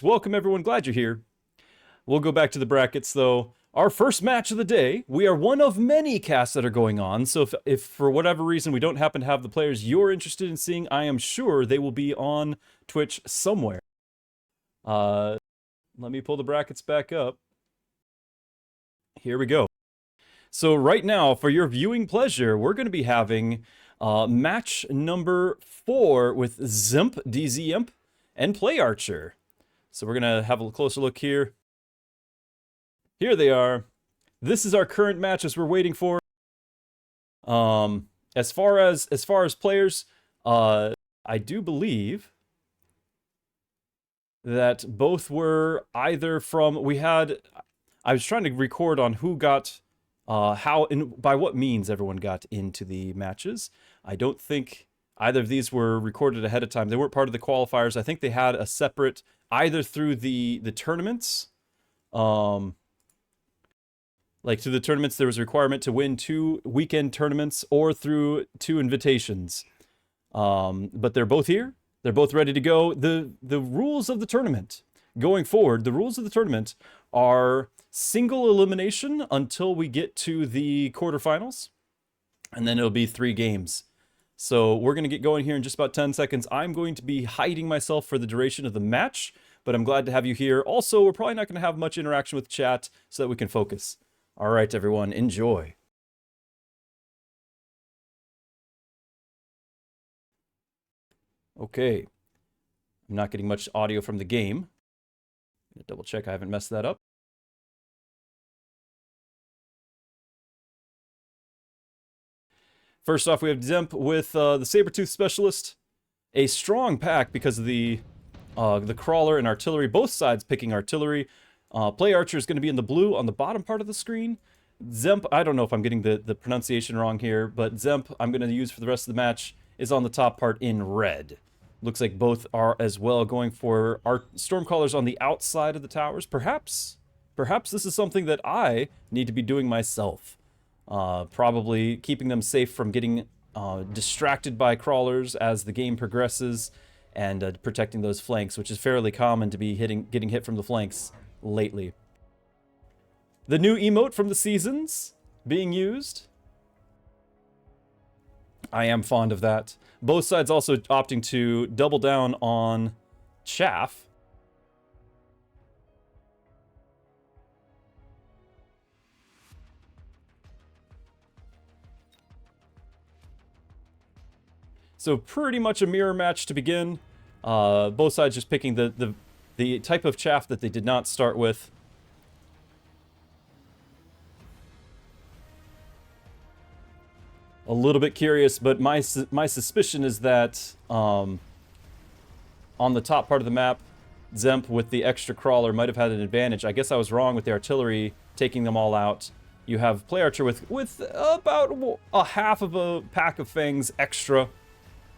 Welcome everyone, glad you're here. We'll go back to the brackets though. Our first match of the day, we are one of many casts that are going on, so if for whatever reason we don't happen to have the players you're interested in seeing, I am sure they will be on Twitch somewhere. Let me pull the brackets back up. Here we go. So right now, for your viewing pleasure, we're going to be having match number 4 with Dzemp, Dzemp, and PlayArcher. So we're going to have a closer look here. Here they are. This is our current match as we're waiting for. As far as players, I do believe that both were either from, I was trying to record on who got, how, and by what means everyone got into the matches. I don't think either of these were recorded ahead of time. They weren't part of the qualifiers. I think they had a separate, either through the tournaments, like through the tournaments, there was a requirement to win 2 weekend tournaments or through 2 invitations. But they're both here. They're both ready to go. The rules of the tournament going forward, the rules of the tournament are single elimination until we get to the quarterfinals, and then it'll be 3 games. So we're going to get going here in just about 10 seconds. I'm going to be hiding myself for the duration of the match, but I'm glad to have you here. Also, we're probably not going to have much interaction with chat so that we can focus. All right, everyone, enjoy. Okay. I'm not getting much audio from the game. I'm gonna double check I haven't messed that up. First off, we have Dzemp with the Sabertooth Specialist. A strong pack because of the Crawler and Artillery. Both sides picking Artillery. PlayArcher is going to be in the blue on the bottom part of the screen. Dzemp, I don't know if I'm getting the pronunciation wrong here, but Dzemp, I'm going to use for the rest of the match, is on the top part in red. Looks like both are as well going for our Stormcallers on the outside of the towers. Perhaps this is something that I need to be doing myself. Probably keeping them safe from getting distracted by crawlers as the game progresses, and protecting those flanks, which is fairly common to be getting hit from the flanks lately. The new emote from the seasons being used. I am fond of that. Both sides also opting to double down on chaff. So pretty much a mirror match to begin. Both sides just picking the type of chaff that they did not start with. A little bit curious, but my suspicion is that on the top part of the map, Dzemp with the extra crawler might have had an advantage. I guess I was wrong with the artillery taking them all out. You have PlayArcher with about a half of a pack of fangs extra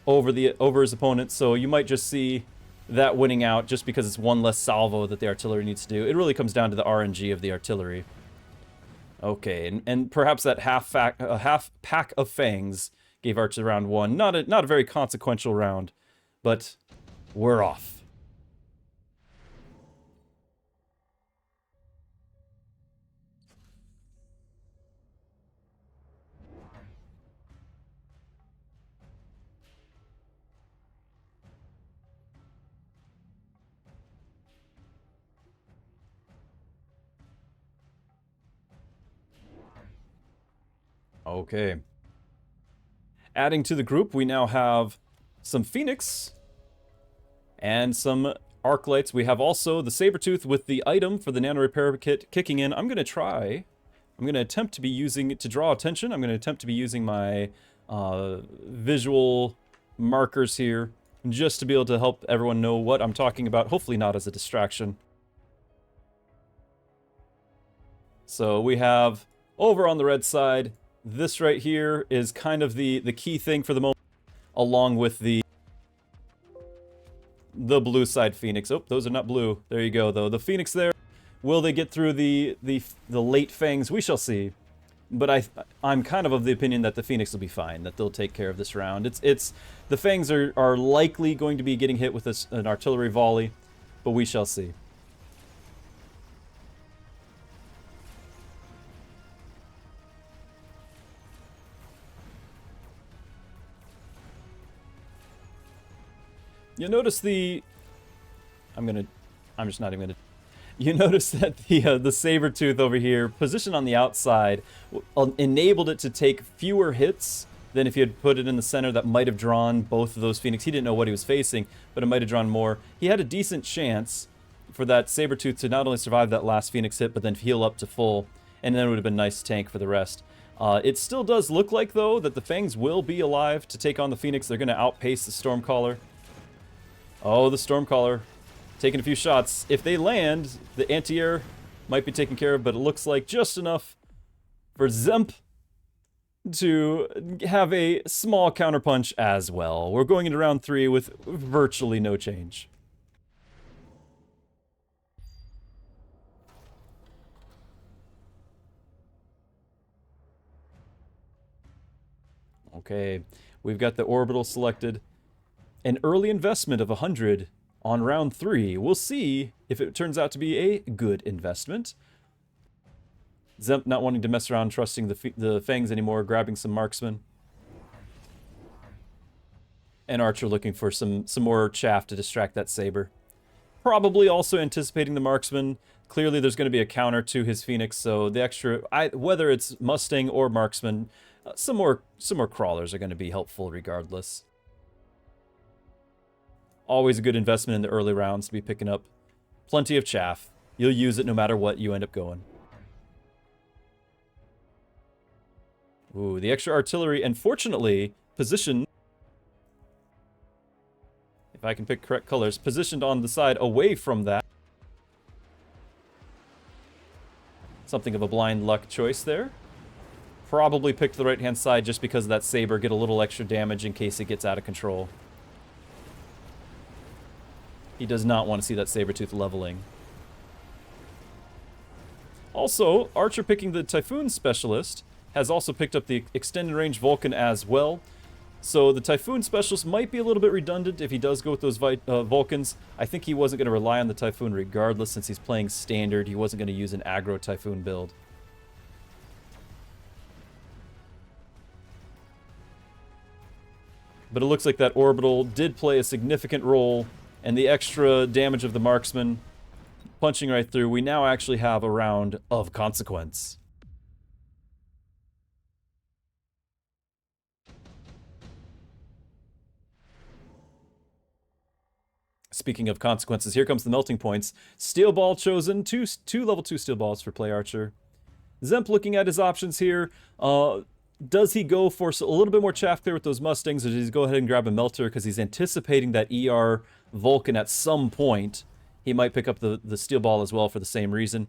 over his opponent, so you might just see that winning out just because it's one less salvo that the artillery needs to do. It really comes down to the RNG of the artillery. Okay, and perhaps that half pack of fangs gave Archer round 1. Not a very consequential round, but we're off. Okay. Adding to the group, we now have some Phoenix and some Arclights. We have also the Sabertooth with the item for the Nano Repair Kit kicking in. I'm going to attempt to be using, to draw attention, I'm going to attempt to be using my visual markers here just to be able to help everyone know what I'm talking about, hopefully not as a distraction. So we have, over on the red side, this right here is kind of the key thing for the moment, along with the blue side Phoenix. Oh, those are not blue. There you go, though. The Phoenix there. Will they get through the late fangs? We shall see. But I'm kind of the opinion that the Phoenix will be fine, that they'll take care of this round. The fangs are likely going to be getting hit with an artillery volley. but we shall see. You notice the... I'm just not even gonna... You notice that the Sabertooth over here, positioned on the outside, enabled it to take fewer hits than if you had put it in the center. That might have drawn both of those Phoenix. He didn't know what he was facing, but it might have drawn more. He had a decent chance for that Sabertooth to not only survive that last Phoenix hit, but then heal up to full, and then it would have been nice tank for the rest. It still does look like, though, that the Fangs will be alive to take on the Phoenix. They're going to outpace the Stormcaller. Oh, the Stormcaller taking a few shots. If they land, the anti-air might be taken care of, but it looks like just enough for Dzemp to have a small counterpunch as well. We're going into round 3 with virtually no change. Okay, we've got the orbital selected. An early investment of 100 on round 3. We'll see if it turns out to be a good investment. Dzemp not wanting to mess around, trusting the Fangs anymore, grabbing some marksmen. And Archer looking for some more chaff to distract that Saber. Probably also anticipating the marksman. Clearly there's going to be a counter to his Phoenix, so the extra... whether it's Mustang or marksman, some more crawlers are going to be helpful regardless. Always a good investment in the early rounds to be picking up plenty of chaff. You'll use it no matter what you end up going. Ooh, the extra artillery, and fortunately, positioned, if I can pick correct colors, positioned on the side away from that. Something of a blind luck choice there. Probably picked the right-hand side just because of that Saber, get a little extra damage in case it gets out of control. He does not want to see that Sabertooth leveling. Also, Archer picking the Typhoon Specialist has also picked up the extended range Vulcan as well. So the Typhoon Specialist might be a little bit redundant if he does go with those Vulcans. I think he wasn't going to rely on the Typhoon regardless since he's playing standard. He wasn't going to use an aggro Typhoon build. But it looks like that orbital did play a significant role, and the extra damage of the marksman punching right through. We now actually have a round of consequence. Speaking of consequences, here comes the melting points. Steel ball chosen, two level 2 steel balls for PlayArcher. Dzemp looking at his options here. Does he go for a little bit more chaff clear with those Mustangs, or does he go ahead and grab a melter because he's anticipating that ER Vulcan at some point? He might pick up the steel ball as well for the same reason.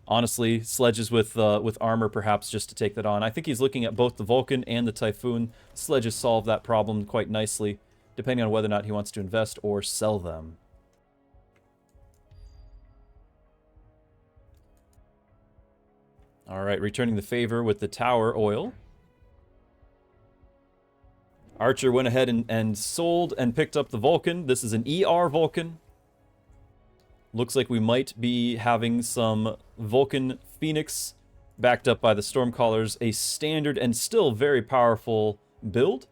Honestly, sledges with armor perhaps just to take that on. I think he's looking at both the Vulcan and the Typhoon. Sledges solve that problem quite nicely, depending on whether or not he wants to invest or sell them. Alright, returning the favor with the Tower Oil. Archer went ahead and sold and picked up the Vulcan. This is an ER Vulcan. Looks like we might be having some Vulcan Phoenix backed up by the Stormcallers. A standard and still very powerful build.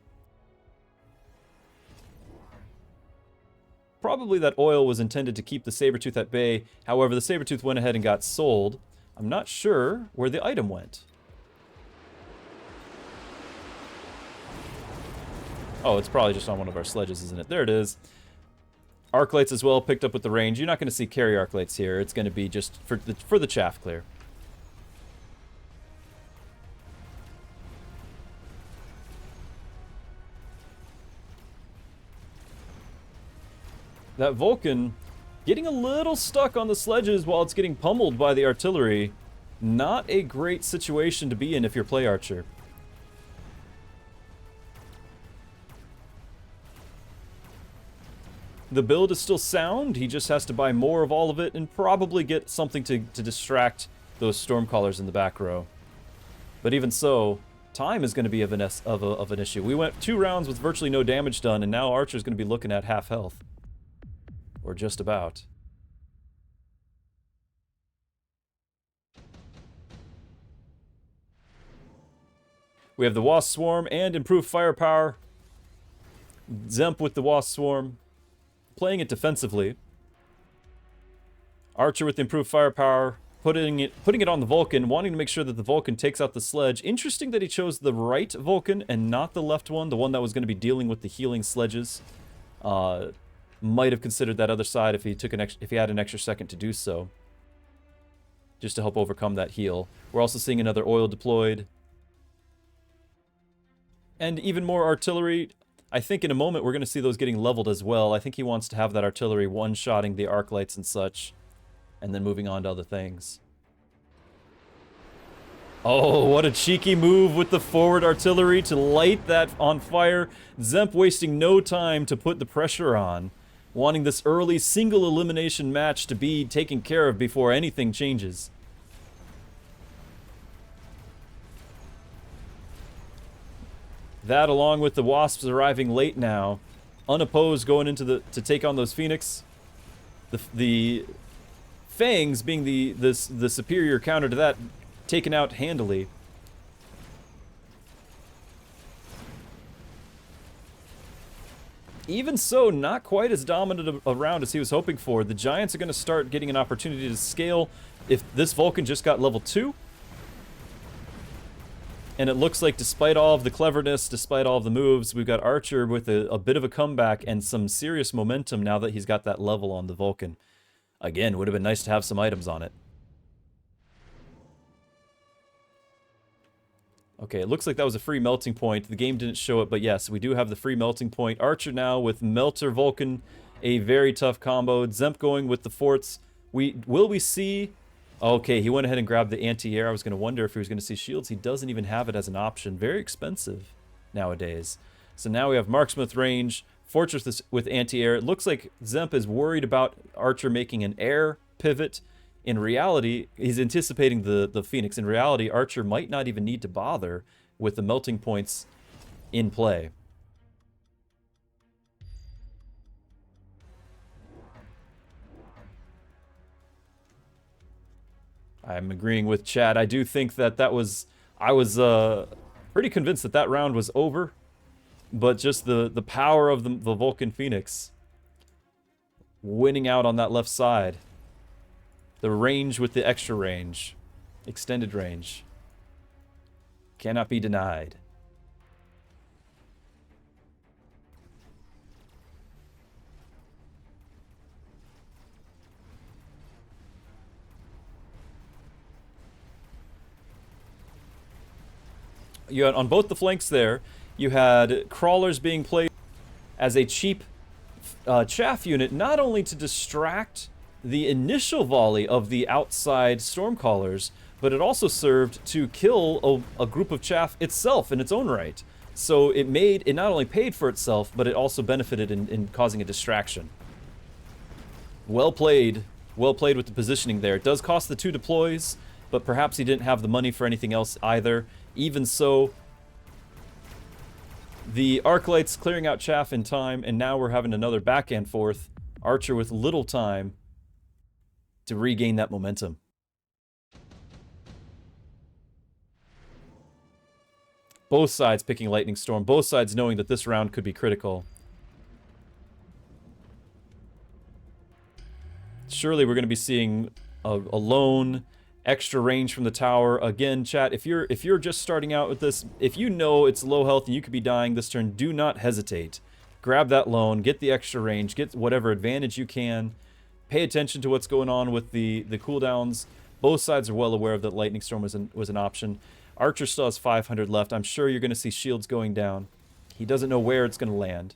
Probably that oil was intended to keep the Sabertooth at bay. However, the Sabertooth went ahead and got sold. I'm not sure where the item went. Oh, it's probably just on one of our sledges, isn't it? There it is. Arc lights as well, picked up with the range. You're not going to see carry arc lights here. It's going to be just for the chaff clear. That Vulcan getting a little stuck on the sledges while it's getting pummeled by the artillery. Not a great situation to be in if you're PlayArcher. The build is still sound. He just has to buy more of all of it and probably get something to distract those Stormcallers in the back row. But even so, time is going to be of an issue. We went 2 rounds with virtually no damage done, and now Archer's going to be looking at half health. Or just about. We have the Wasp Swarm and improved firepower. Dzemp with the Wasp Swarm, playing it defensively. Archer with the improved firepower, putting it on the Vulcan, wanting to make sure that the Vulcan takes out the sledge. Interesting that he chose the right Vulcan and not the left one, the one that was going to be dealing with the healing sledges. Might have considered that other side if he had an extra second to do so, just to help overcome that heal. We're also seeing another oil deployed, and even more artillery. I think in a moment we're going to see those getting leveled as well. I think he wants to have that artillery one-shotting the arc lights and such, and then moving on to other things. Oh, what a cheeky move with the forward artillery to light that on fire. Dzemp wasting no time to put the pressure on, wanting this early single elimination match to be taken care of before anything changes. That, along with the Wasps arriving late now, unopposed going into to take on those Phoenix. The Fangs being the superior counter to that, taken out handily. Even so, not quite as dominant a round as he was hoping for. The Giants are going to start getting an opportunity to scale if this Vulcan just got level 2. And it looks like despite all of the cleverness, despite all of the moves, we've got Archer with a bit of a comeback and some serious momentum now that he's got that level on the Vulcan. Again, would have been nice to have some items on it. Okay, it looks like that was a free melting point. The game didn't show it, but yes, we do have the free melting point. Archer now with Melter Vulcan, a very tough combo. Dzemp going with the forts. Will we see... Okay, he went ahead and grabbed the anti-air. I was going to wonder if he was going to see shields. He doesn't even have it as an option. Very expensive nowadays. So now we have Marksmith range, Fortress with anti-air. It looks like Dzemp is worried about Archer making an air pivot. In reality, he's anticipating the Phoenix. In reality, Archer might not even need to bother with the melting points in play. I'm agreeing with Chad. I do think that I was pretty convinced that round was over, but just the power of the Vulcan Phoenix winning out on that left side. The range with the extra range, extended range, cannot be denied. You had, on both the flanks there, you had crawlers being played as a cheap chaff unit, not only to distract the initial volley of the outside stormcallers, but it also served to kill a group of chaff itself in its own right. So it not only paid for itself, but it also benefited in causing a distraction. Well played with the positioning there. It does cost the 2 deploys, but perhaps he didn't have the money for anything else either. Even so, the arc lights clearing out chaff in time, and now we're having another back and forth. Archer with little time to regain that momentum. Both sides picking Lightning Storm, both sides knowing that this round could be critical. Surely we're going to be seeing a lone extra range from the tower. Again, chat, if you're just starting out with this, if you know it's low health and you could be dying this turn, do not hesitate. Grab that lone, get the extra range, get whatever advantage you can. Pay attention to what's going on with the cooldowns. Both sides are well aware that Lightning Storm was an option. Archer still has 500 left. I'm sure you're going to see shields going down. He doesn't know where it's going to land.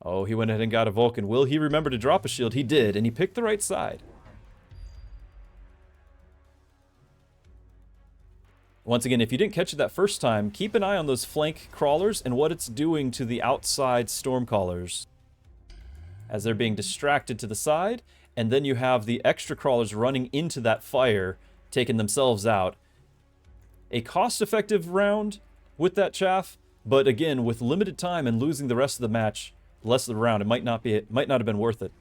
Oh, he went ahead and got a Vulcan. Will he remember to drop a shield? He did, and he picked the right side. Once again, if you didn't catch it that first time, keep an eye on those flank crawlers and what it's doing to the outside stormcallers as they're being distracted to the side, and then you have the extra crawlers running into that fire, taking themselves out. A cost-effective round with that chaff, but again, with limited time and losing the rest of the match, the rest of the round, it might not have been worth it.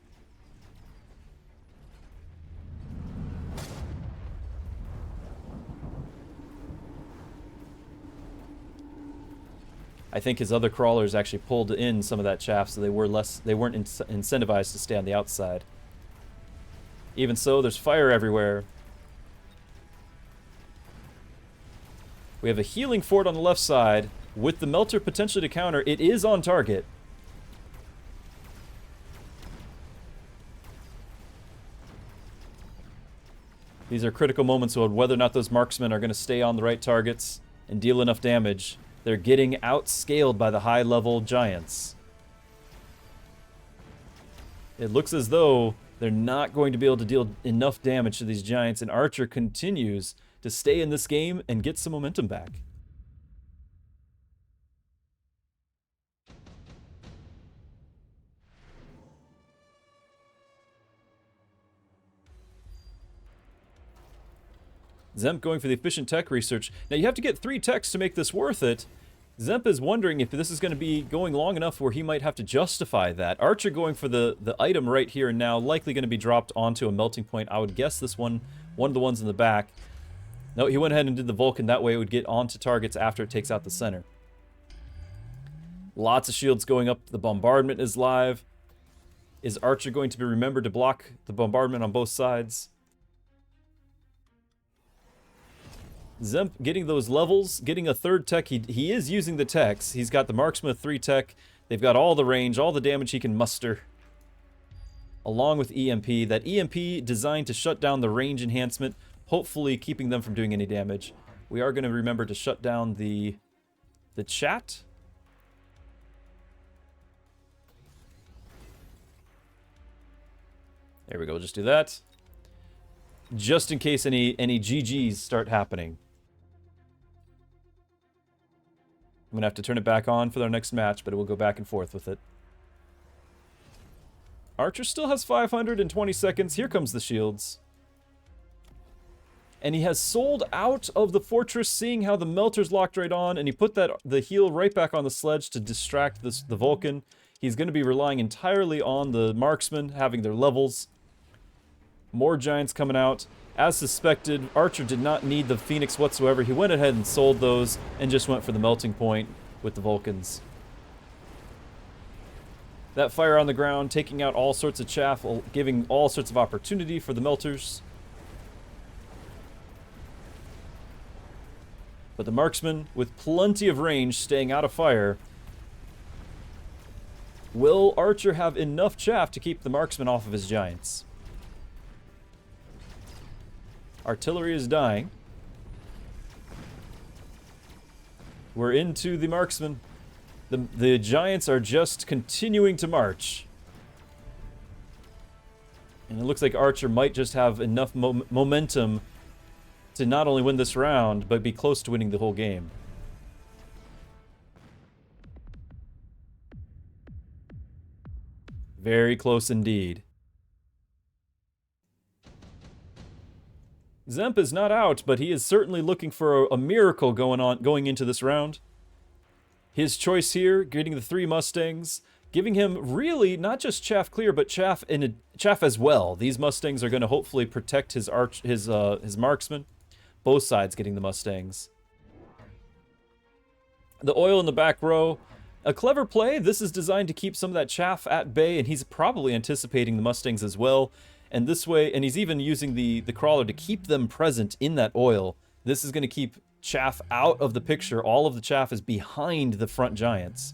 I think his other crawlers actually pulled in some of that chaff, so they weren't incentivized to stay on the outside. Even so, there's fire everywhere. We have a healing fort on the left side with the melter potentially to counter. It is on target. These are critical moments of whether or not those marksmen are going to stay on the right targets and deal enough damage. They're getting outscaled by the high-level giants. It looks as though they're not going to be able to deal enough damage to these giants, and Archer continues to stay in this game and get some momentum back. Dzemp going for the efficient tech research. Now you have to get 3 techs to make this worth it. Dzemp is wondering if this is going to be going long enough where he might have to justify that. Archer going for the item right here and now, likely going to be dropped onto a melting point. I would guess this one of the ones in the back. No, he went ahead and did the Vulcan. That way it would get onto targets after it takes out the center. Lots of shields going up. The bombardment is live. Is Archer going to be remembered to block the bombardment on both sides? Dzemp getting those levels, getting a 3rd tech. He is using the techs. He's got the marksman 3 tech. They've got all the range, all the damage he can muster. Along with EMP. That EMP designed to shut down the range enhancement, hopefully keeping them from doing any damage. We are going to remember to shut down the chat. There we go, we'll just do that. Just in case any GGs start happening. I'm going to have to turn it back on for our next match, but it will go back and forth with it. Archer still has 520 seconds. Here comes the shields. And he has sold out of the fortress, seeing how the melter's locked right on, and he put the heal right back on the sledge to distract the Vulcan. He's going to be relying entirely on the marksmen having their levels. More giants coming out. As suspected, Archer did not need the Phoenix whatsoever. He went ahead and sold those and just went for the melting point with the Vulcans. That fire on the ground, taking out all sorts of chaff, giving all sorts of opportunity for the melters. But the marksman, with plenty of range, staying out of fire. Will Archer have enough chaff to keep the marksman off of his giants? Artillery is dying. We're into the marksman. The giants are just continuing to march. And it looks like Archer might just have enough momentum to not only win this round, but be close to winning the whole game. Very close indeed. Dzemp is not out, but he is certainly looking for a miracle going into this round. His choice here, getting the 3 Mustangs, giving him really not just chaff clear, but chaff as well. These Mustangs are going to hopefully protect his marksman. Both sides getting the Mustangs. The oil in the back row, a clever play. This is designed to keep some of that chaff at bay, and he's probably anticipating the Mustangs as well. And this way, and he's even using the crawler to keep them present in that oil. This is going to keep chaff out of the picture. All of the chaff is behind the front giants.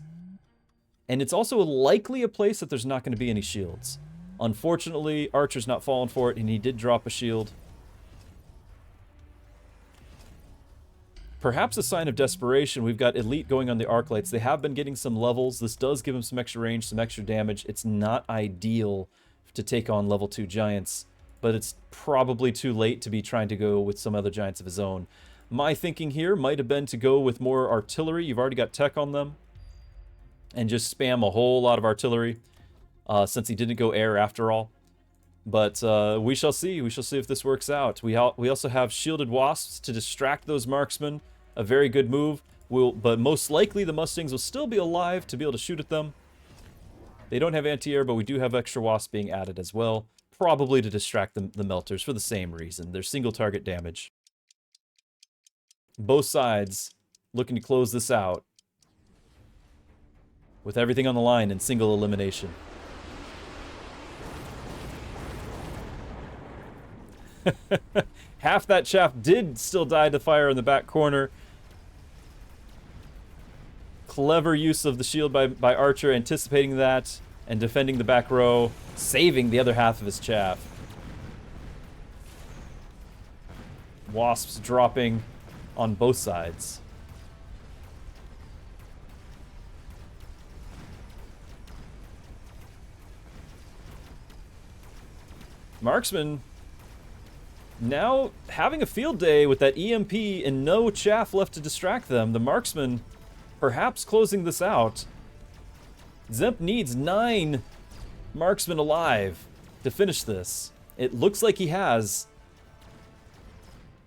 And it's also likely a place that there's not going to be any shields. Unfortunately, Archer's not falling for it, and he did drop a shield. Perhaps a sign of desperation. We've got Elite going on the arc lights. They have been getting some levels. This does give him some extra range, some extra damage. It's not ideal to take on level 2 giants, but it's probably too late to be trying to go with some other giants of his own. My thinking here might have been to go with more artillery. You've already got tech on them, and just spam a whole lot of artillery, since he didn't go air after all. But we shall see. We shall see if this works out. We also have shielded wasps to distract those marksmen. A very good move. But most likely the Mustangs will still be alive to be able to shoot at them. They don't have anti-air, but we do have extra wasps being added as well. Probably to distract the melters for the same reason. They're single target damage. Both sides looking to close this out. with everything on the line in single elimination. Half that chaff did still die to fire in the back corner. Clever use of the shield by Archer, anticipating that and defending the back row, saving the other half of his chaff. Wasps dropping on both sides. Marksman now having a field day with that EMP and no chaff left to distract them. The Marksman perhaps closing this out. Dzemp needs 9 Marksmen alive to finish this. It looks like he has,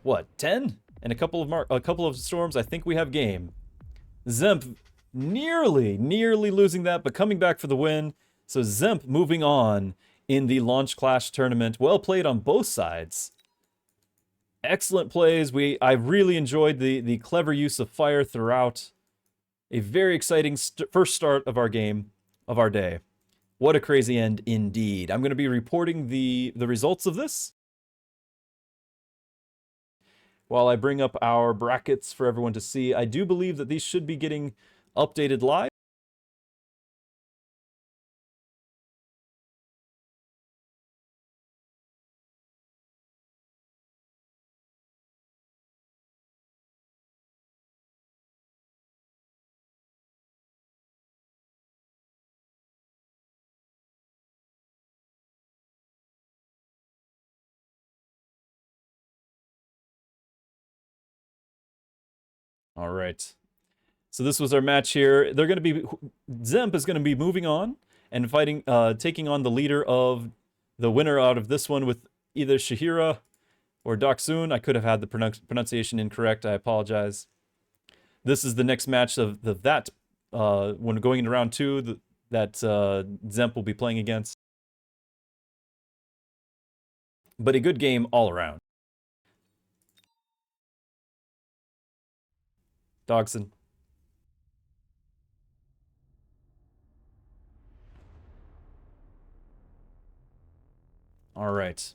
what, 10? And a couple of storms. I think we have game. Dzemp nearly losing that, but coming back for the win. So Dzemp moving on in the Launch Clash tournament. Well played on both sides. Excellent plays. I really enjoyed the clever use of fire throughout. A very exciting first start of our game, of our day. What a crazy end indeed. I'm going to be reporting the results of this while I bring up our brackets for everyone to see. I do believe that these should be getting updated live. All right. So this was our match here. They're going to be, Dzemp is going to be moving on and fighting, taking on the leader of the winner out of this one with either Shiroha or Doksun. I could have had the pronunciation incorrect. I apologize. This is the next match of that when going into round 2 that Dzemp will be playing against. But a good game all around. Dogson. All right.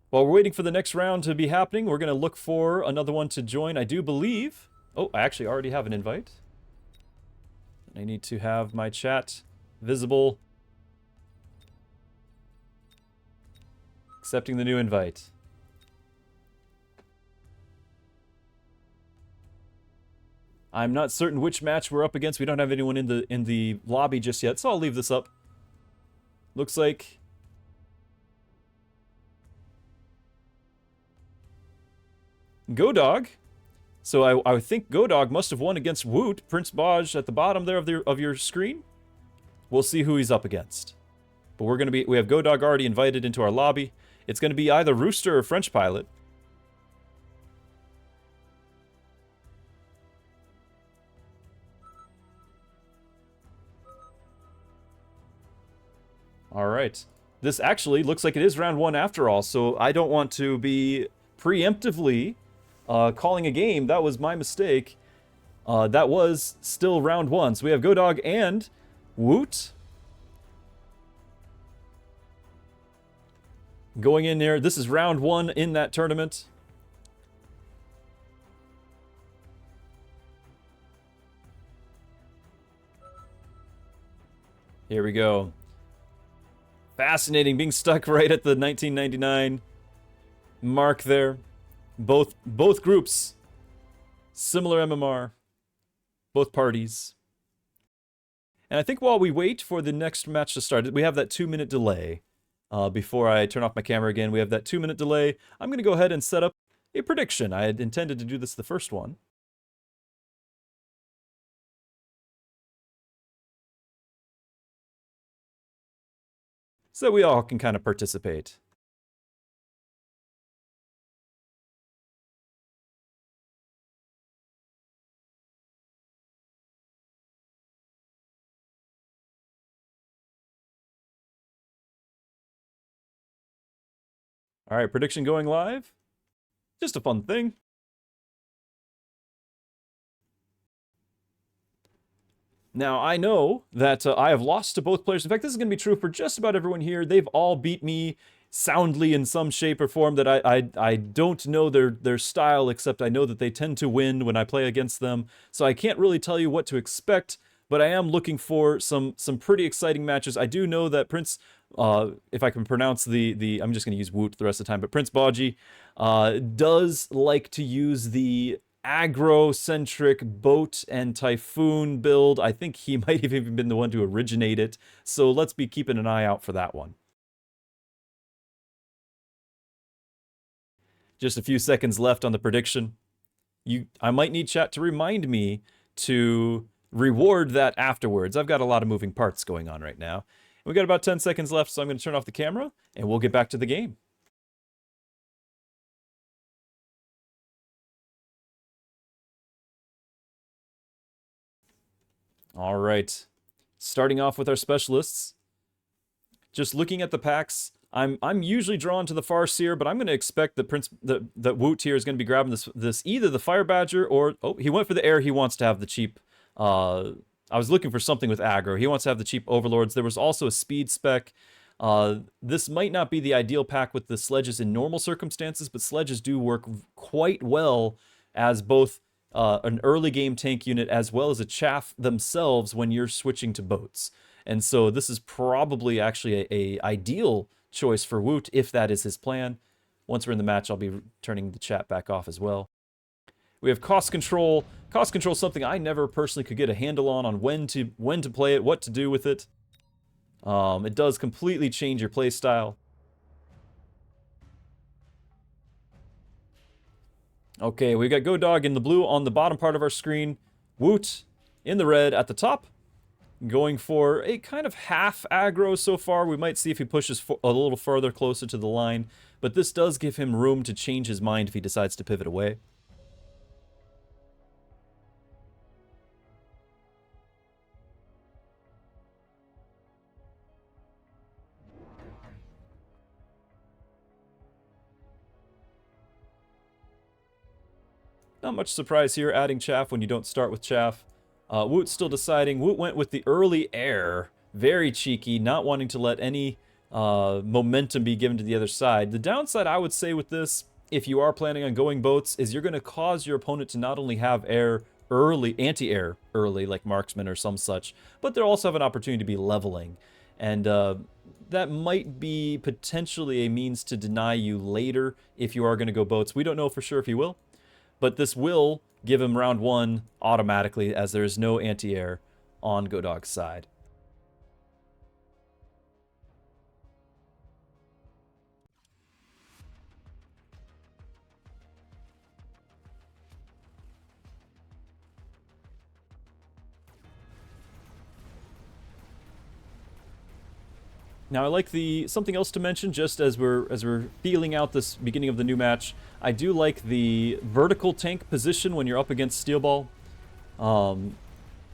While we're waiting for the next round to be happening, we're going to look for another one to join. I do believe... Oh, I actually already have an invite. I need to have my chat visible. Accepting the new invite. I'm not certain which match we're up against. We don't have anyone in the lobby just yet, so I'll leave this up. Looks like... GODOG. So I think GODOG must have won against Woot, Prince Bojji at the bottom there of your screen. We'll see who he's up against. But we have GODOG already invited into our lobby. It's going to be either Rooster or French Pilot. All right. This actually looks like it is round 1 after all, so I don't want to be preemptively calling a game. That was my mistake. That was still round 1. So we have GODOG and Woot going in there. This is round 1 in that tournament. Here we go. Fascinating, being stuck right at the 1999 mark there. Both groups, similar MMR, both parties. And I think while we wait for the next match to start, we have that 2-minute delay. Before I turn off my camera again, we have that 2-minute delay. I'm going to go ahead and set up a prediction. I had intended to do this the first one. So we all can kind of participate. All right, prediction going live. Just a fun thing. Now, I know that I have lost to both players. In fact, this is going to be true for just about everyone here. They've all beat me soundly in some shape or form that I don't know their style, except I know that they tend to win when I play against them. So I can't really tell you what to expect, but I am looking for some pretty exciting matches. I do know that Prince, if I can pronounce I'm just going to use Woot the rest of the time, but Prince Bojji does like to use the aggro-centric boat and typhoon build. I think he might have even been the one to originate it, so let's be keeping an eye out for that one. Just a few seconds left on the prediction. I might need chat to remind me to reward that afterwards. I've got a lot of moving parts going on right now. We got about 10 seconds left, so I'm going to turn off the camera, and we'll get back to the game. All right, starting off with our specialists. Just looking at the packs, I'm usually drawn to the Farseer, but I'm going to expect that Woot here is going to be grabbing this either the Fire Badger or he went for the air. He wants to have the cheap. I was looking for something with aggro. He wants to have the cheap Overlords. There was also a speed spec. This might not be the ideal pack with the sledges in normal circumstances, but sledges do work quite well as both an early game tank unit as well as a chaff themselves when you're switching to boats. And so this is probably actually a ideal choice for Woot if that is his plan. Once we're in the match, I'll be turning the chat back off as well. We have cost control. Cost control is something I never personally could get a handle on when to play it, what to do with it. It does completely change your play style. Okay, we got GODOG in the blue on the bottom part of our screen. Woot in the red at the top. Going for a kind of half aggro so far. We might see if he pushes a little further closer to the line, but this does give him room to change his mind if he decides to pivot away. Not much surprise here, adding chaff when you don't start with chaff. Woot's still deciding. Woot went with the early air. Very cheeky, not wanting to let any momentum be given to the other side. The downside, I would say, with this, if you are planning on going boats, is you're going to cause your opponent to not only have air early, anti-air early, like marksman or some such, but they'll also have an opportunity to be leveling. And that might be potentially a means to deny you later if you are going to go boats. We don't know for sure if he will. But this will give him round one automatically, as there is no anti-air on GODOG's side. Now, I like something else to mention, just as we're feeling out this beginning of the new match. I do like the vertical tank position when you're up against Steel Ball.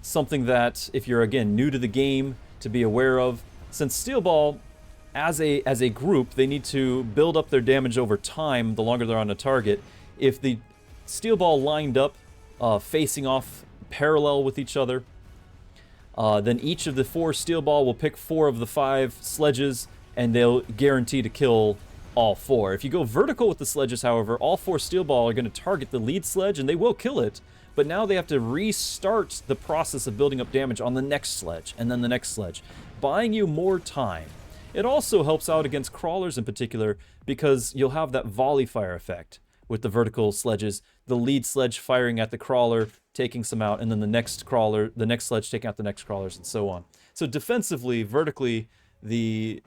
Something that, if you're again new to the game, to be aware of. Since Steel Ball, as a group, they need to build up their damage over time. The longer they're on a target, if the Steel Ball lined up, facing off parallel with each other, then each of the 4 Steel Ball will pick 4 of the 5 sledges, and they'll guarantee to kill all 4. If you go vertical with the sledges, however, all 4 Steel Ball are going to target the lead sledge, and they will kill it, but now they have to restart the process of building up damage on the next sledge, and then the next sledge, buying you more time. It also helps out against crawlers in particular, because you'll have that volley fire effect with the vertical sledges, the lead sledge firing at the crawler, taking some out, and then the next sledge taking out the next crawlers, and so on. So defensively, vertically, having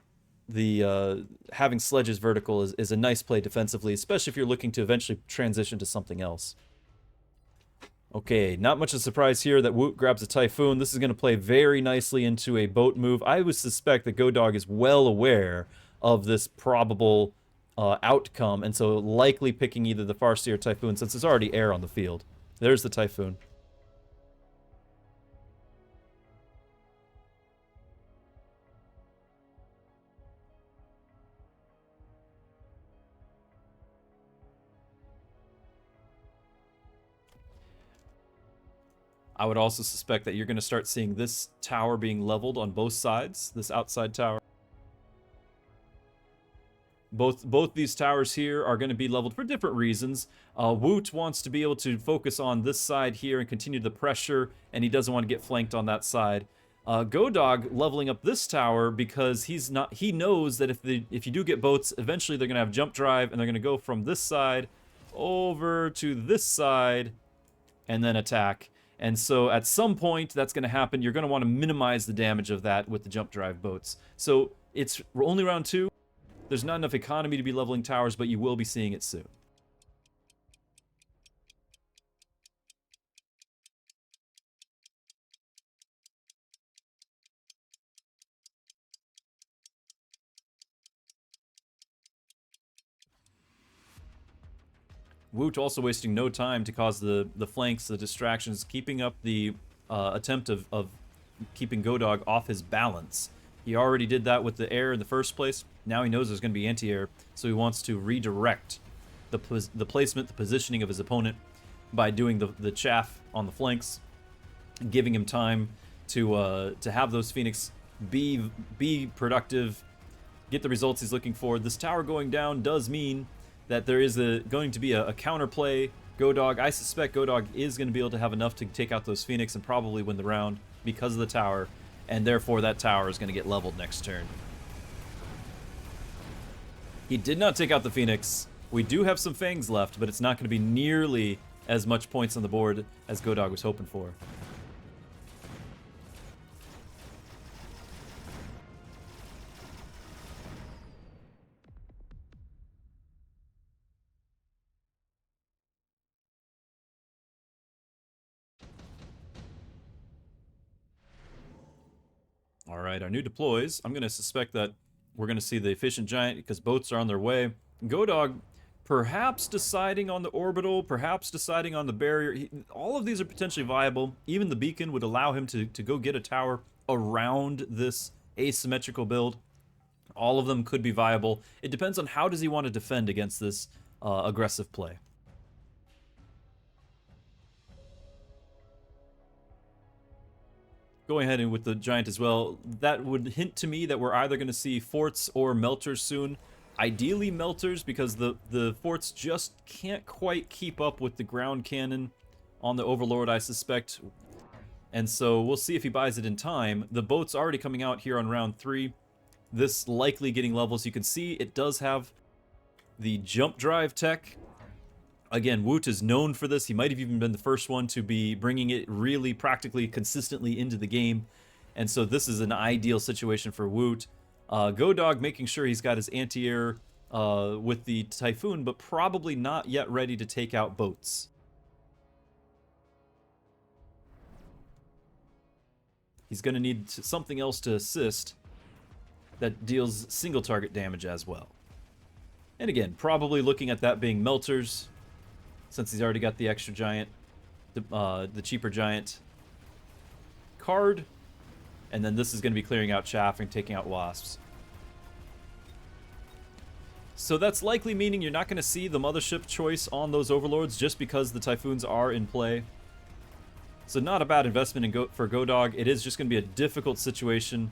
sledges vertical is a nice play defensively, especially if you're looking to eventually transition to something else. Okay, not much of a surprise here that Woot grabs a Typhoon. This is going to play very nicely into a boat move. I would suspect that GODOG is well aware of this probable outcome, and so likely picking either the Farseer or Typhoon since there's already air on the field. There's the Typhoon. I would also suspect that you're going to start seeing this tower being leveled on both sides, this outside tower. Both these towers here are going to be leveled for different reasons. Woot wants to be able to focus on this side here and continue the pressure, and he doesn't want to get flanked on that side. GODOG leveling up this tower because he knows that if you do get boats, eventually they're going to have jump drive, and they're going to go from this side over to this side and then attack. And so at some point that's going to happen. You're going to want to minimize the damage of that with the jump drive boats. So it's only round 2. There's not enough economy to be leveling towers, but you will be seeing it soon. Woot also wasting no time to cause the flanks, the distractions, keeping up the attempt of keeping GODOG off his balance. He already did that with the air in the first place. Now he knows there's going to be anti-air, so he wants to redirect the placement, the positioning of his opponent by doing the chaff on the flanks, giving him time to have those Phoenix be productive, get the results he's looking for. This tower going down does mean that there is going to be a counterplay. GODOG, I suspect GODOG is going to be able to have enough to take out those Phoenix and probably win the round because of the tower, and therefore that tower is going to get leveled next turn. He did not take out the Phoenix. We do have some Fangs left, but it's not going to be nearly as much points on the board as GODOG was hoping for. Alright, our new deploys. I'm going to suspect that we're going to see the Efficient Giant because boats are on their way. GODOG perhaps deciding on the orbital, perhaps deciding on the barrier. All of these are potentially viable. Even the beacon would allow him to go get a tower around this asymmetrical build. All of them could be viable. It depends on how does he want to defend against this aggressive play. Going ahead and with the Giant as well, that would hint to me that we're either going to see forts or melters soon. Ideally melters, because the forts just can't quite keep up with the ground cannon on the Overlord, I suspect. And so we'll see if he buys it in time. The boat's already coming out here on round 3. This likely getting levels. You can see it does have the jump drive tech. Again, Woot is known for this. He might have even been the first one to be bringing it really practically consistently into the game. And so this is an ideal situation for Woot. GODOG making sure he's got his anti-air with the Typhoon, but probably not yet ready to take out boats. He's going to need something else to assist that deals single target damage as well. And again, probably looking at that being melters, since he's already got the extra giant, the cheaper giant card, and then this is going to be clearing out chaff and taking out wasps. So that's likely meaning you're not going to see the mothership choice on those overlords just because the Typhoons are in play. So not a bad investment for GODOG. It is just going to be a difficult situation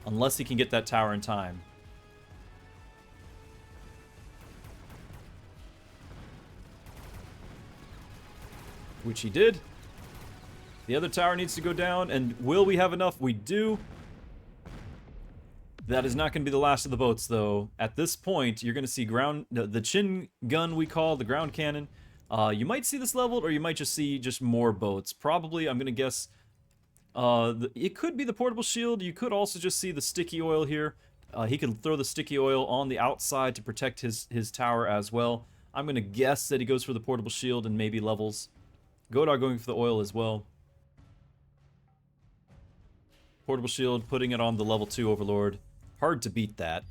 unless he can get that tower in time. Which he did. The other tower needs to go down, and will we have enough? We do. That is not going to be the last of the boats, though. At this point, you're going to see the chin gun we call, the ground cannon. You might see this leveled, or you might just see more boats. Probably, I'm going to guess, it could be the portable shield. You could also just see the sticky oil here. He could throw the sticky oil on the outside to protect his tower as well. I'm going to guess that he goes for the portable shield and maybe levels. GODOG going for the oil as well. Portable shield, putting it on the level 2 Overlord. Hard to beat that.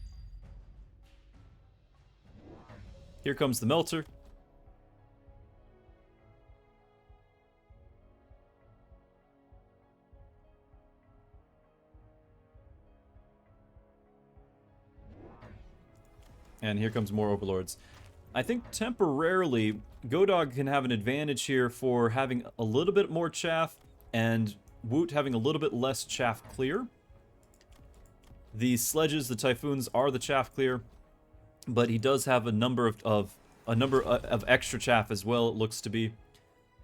Here comes the melter. And here comes more Overlords. I think temporarily, GODOG can have an advantage here for having a little bit more chaff and Woot having a little bit less chaff clear. The sledges, the Typhoons, are the chaff clear, but he does have a number of extra chaff as well, it looks to be.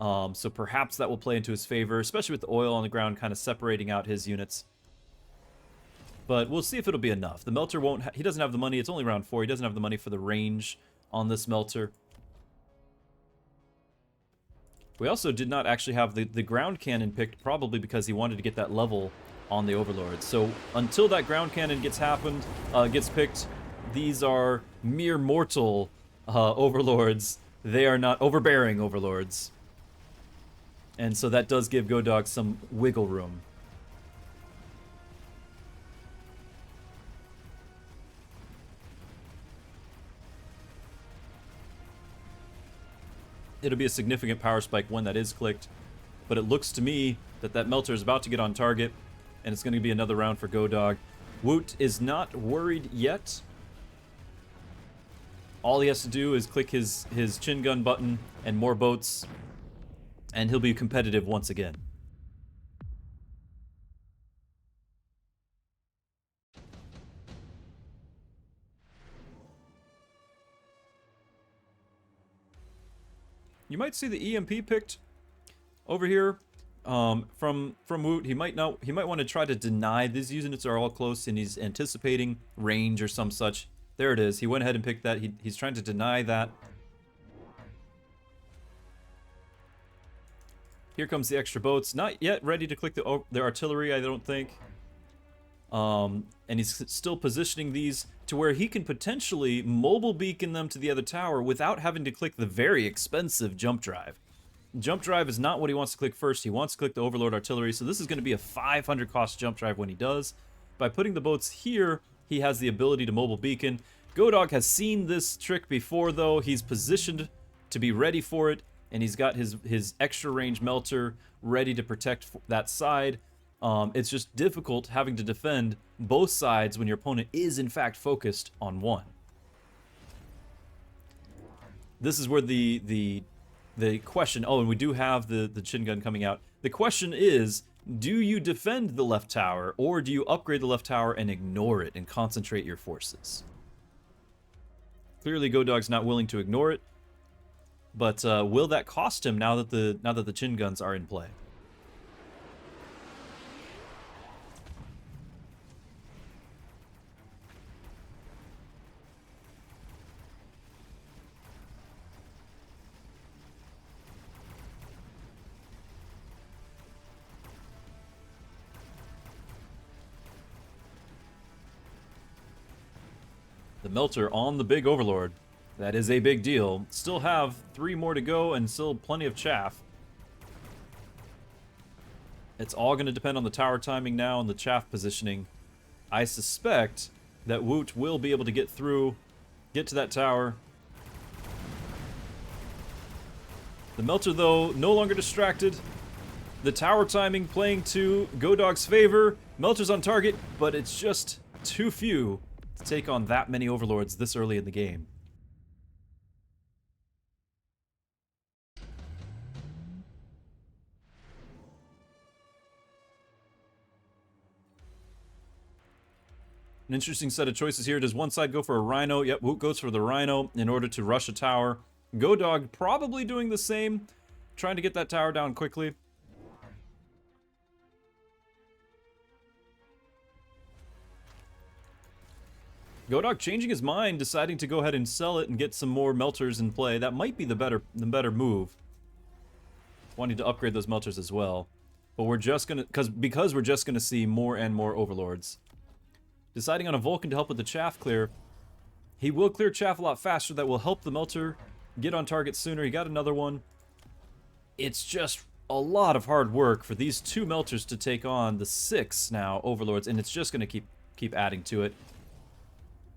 So perhaps that will play into his favor, especially with the oil on the ground kind of separating out his units. But we'll see if it'll be enough. The melter won't... he doesn't have the money. It's only round 4. He doesn't have the money for the range on this melter. We also did not actually have the ground cannon picked, probably because he wanted to get that level on the Overlords. So until that ground cannon gets picked, these are mere mortal Overlords. They are not overbearing Overlords. And so that does give GODOG some wiggle room. It'll be a significant power spike when that is clicked, but it looks to me that that melter is about to get on target, and it's going to be another round for GODOG. Woot is not worried yet. All he has to do is click his chin gun button and more boats, and he'll be competitive once again. You might see the EMP picked over here from Woot. He might want to try to deny these units are all close, and he's anticipating range or some such. There it is. He went ahead and picked that. He's trying to deny that. Here comes the extra boats. Not yet ready to click the artillery, I don't think. And he's still positioning these to where he can potentially mobile beacon them to the other tower without having to click the very expensive jump drive. Jump drive is not what he wants to click first. He wants to click the Overlord artillery, so this is going to be a 500 cost jump drive when he does. By putting the boats here, he has the ability to mobile beacon. GODOG has seen this trick before, though. He's positioned to be ready for it, and he's got his extra range melter ready to protect that side. It's just difficult having to defend both sides when your opponent is in fact focused on one. This is where the question... oh, and we do have the chin gun coming out. The question is, do you defend the left tower, or do you upgrade the left tower and ignore it and concentrate your forces? Clearly GODOG's not willing to ignore it, but will that cost him now that the chin guns are in play? The melter on the big Overlord. That is a big deal. Still have 3 more to go and still plenty of chaff. It's all going to depend on the tower timing now and the chaff positioning. I suspect that Woot will be able to get through, get to that tower. The melter, though, no longer distracted. The tower timing playing to GODOG's favor. Melter's on target, but it's just too few to take on that many Overlords this early in the game. An interesting set of choices here. Does one side go for a Rhino? Yep, Woot goes for the Rhino in order to rush a tower. GODOG probably doing the same, trying to get that tower down quickly. GODOG changing his mind, deciding to go ahead and sell it and get some more melters in play. That might be the better move. Wanting to upgrade those melters as well. But we're just gonna, because we're just gonna see more and more Overlords. Deciding on a Vulcan to help with the chaff clear. He will clear chaff a lot faster. That will help the melter get on target sooner. He got another one. It's just a lot of hard work for these 2 melters to take on the 6 now Overlords, and it's just gonna keep adding to it.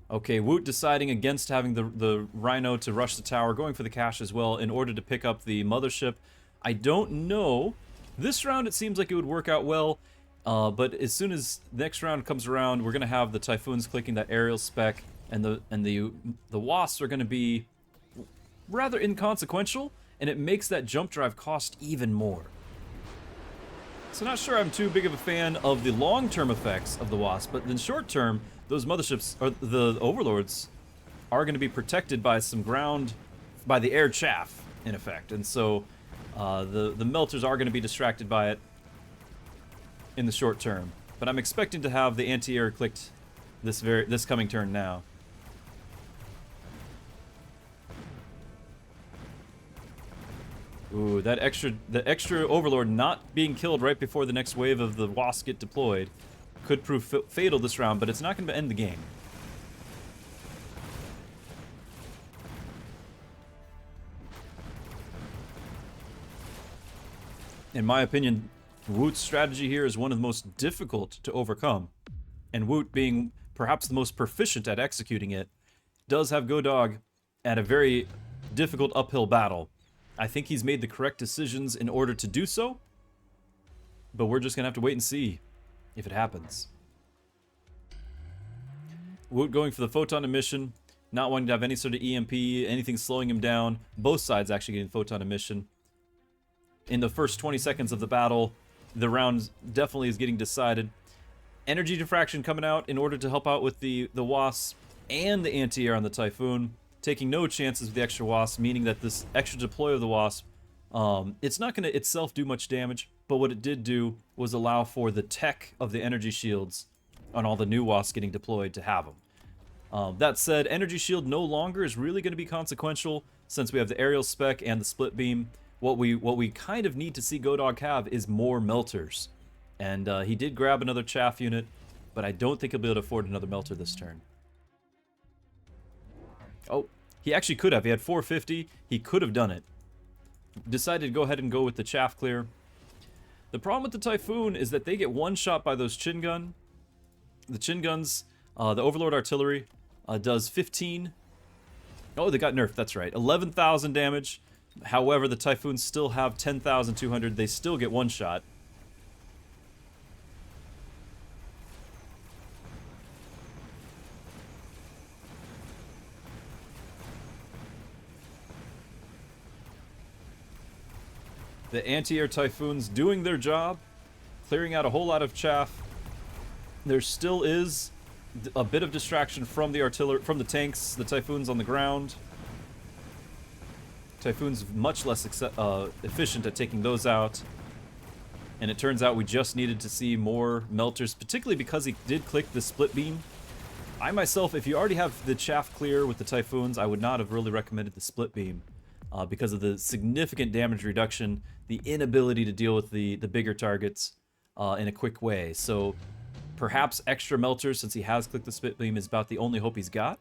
Okay, Woot deciding against having the Rhino to rush the tower, going for the cash as well in order to pick up the mothership. I don't know. This round it seems like it would work out well, but as soon as the next round comes around, we're going to have the Typhoons clicking that aerial spec, and the Wasps are going to be rather inconsequential, and it makes that jump drive cost even more. So not sure I'm too big of a fan of the long-term effects of the Wasp, but in short term, those motherships, or the Overlords, are going to be protected by some ground, by the air chaff, in effect. And so the melters are going to be distracted by it in the short term. But I'm expecting to have the anti-air clicked this coming turn now. Ooh, the extra Overlord not being killed right before the next wave of the Wasp get deployed could prove fatal this round, but it's not going to end the game. In my opinion, Woot's strategy here is one of the most difficult to overcome, and Woot, being perhaps the most proficient at executing it, does have GODOG at a very difficult uphill battle. I think he's made the correct decisions in order to do so, but we're just going to have to wait and see if it happens. Woot going for the photon emission, not wanting to have any sort of EMP, anything slowing him down. Both sides actually getting photon emission. In the first 20 seconds of the battle, the round definitely is getting decided. Energy diffraction coming out in order to help out with the Wasp and the anti-air on the Typhoon. Taking no chances with the extra Wasp, meaning that this extra deploy of the Wasp, it's not going to itself do much damage, but what it did do was allow for the tech of the energy shields on all the new Wasps getting deployed to have them. That said, energy shield no longer is really going to be consequential since we have the aerial spec and the split beam. What we kind of need to see GODOG have is more melters. And he did grab another chaff unit, but I don't think he'll be able to afford another melter this turn. Oh, he actually could have. He had 450. He could have done it. Decided to go ahead and go with the chaff clear. The problem with the Typhoon is that they get one shot by those chin gun. The chin guns, the Overlord artillery, does 15. Oh, they got nerfed. That's right. 11,000 damage. However, the Typhoons still have 10,200. They still get one shot. The anti-air Typhoons doing their job, clearing out a whole lot of chaff. There still is a bit of distraction from the artillery, from the tanks, the Typhoons on the ground. Typhoon's much less efficient at taking those out. And it turns out we just needed to see more melters, particularly because he did click the split beam. I myself, if you already have the chaff clear with the Typhoons, I would not have really recommended the split beam. Because of the significant damage reduction, the inability to deal with the bigger targets in a quick way. So perhaps extra melters, since he has clicked the split beam, is about the only hope he's got.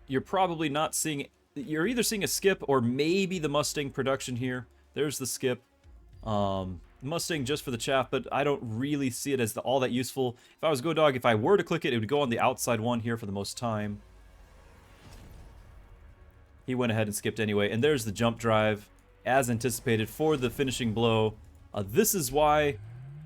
You're probably not seeing... You're either seeing a skip or maybe the Mustang production here. There's the skip. Mustang just for the chaff, but I don't really see it as all that useful. If I was GODOG, if I were to click it, it would go on the outside one here for the most time. He went ahead and skipped anyway, and there's the jump drive, as anticipated, for the finishing blow. This is why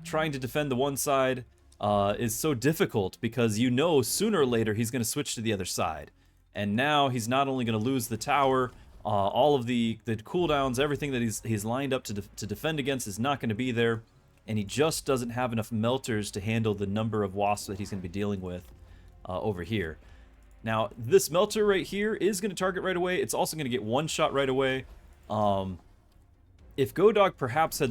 trying to defend the one side is so difficult, because you know sooner or later he's going to switch to the other side. And now he's not only going to lose the tower, all of the cooldowns, everything that he's lined up to defend against is not going to be there, and he just doesn't have enough melters to handle the number of wasps that he's going to be dealing with over here. Now, this melter right here is going to target right away. It's also going to get one shot right away. If GODOG perhaps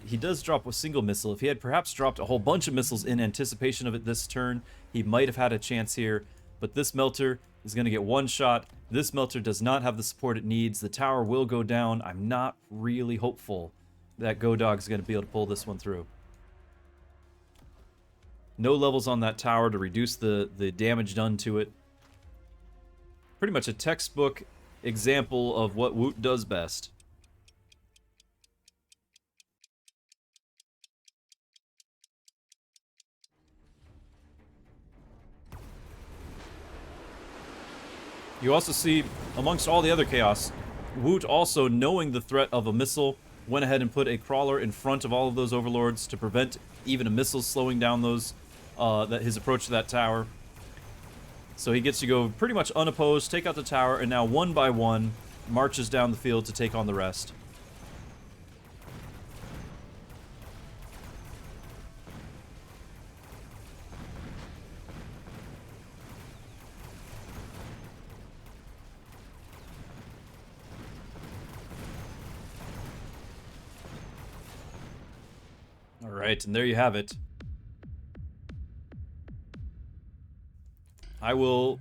he does drop a single missile. If he had perhaps dropped a whole bunch of missiles in anticipation of it this turn, he might have had a chance here. But this melter is going to get one shot. This melter does not have the support it needs. The tower will go down. I'm not really hopeful that GODOG is going to be able to pull this one through. No levels on that tower to reduce the damage done to it. Pretty much a textbook example of what Woot does best. You also see, amongst all the other chaos, Woot also, knowing the threat of a missile, went ahead and put a crawler in front of all of those overlords to prevent even a missile slowing down those his approach to that tower. So he gets to go pretty much unopposed, take out the tower, and now one by one marches down the field to take on the rest. right, and there you have it. I will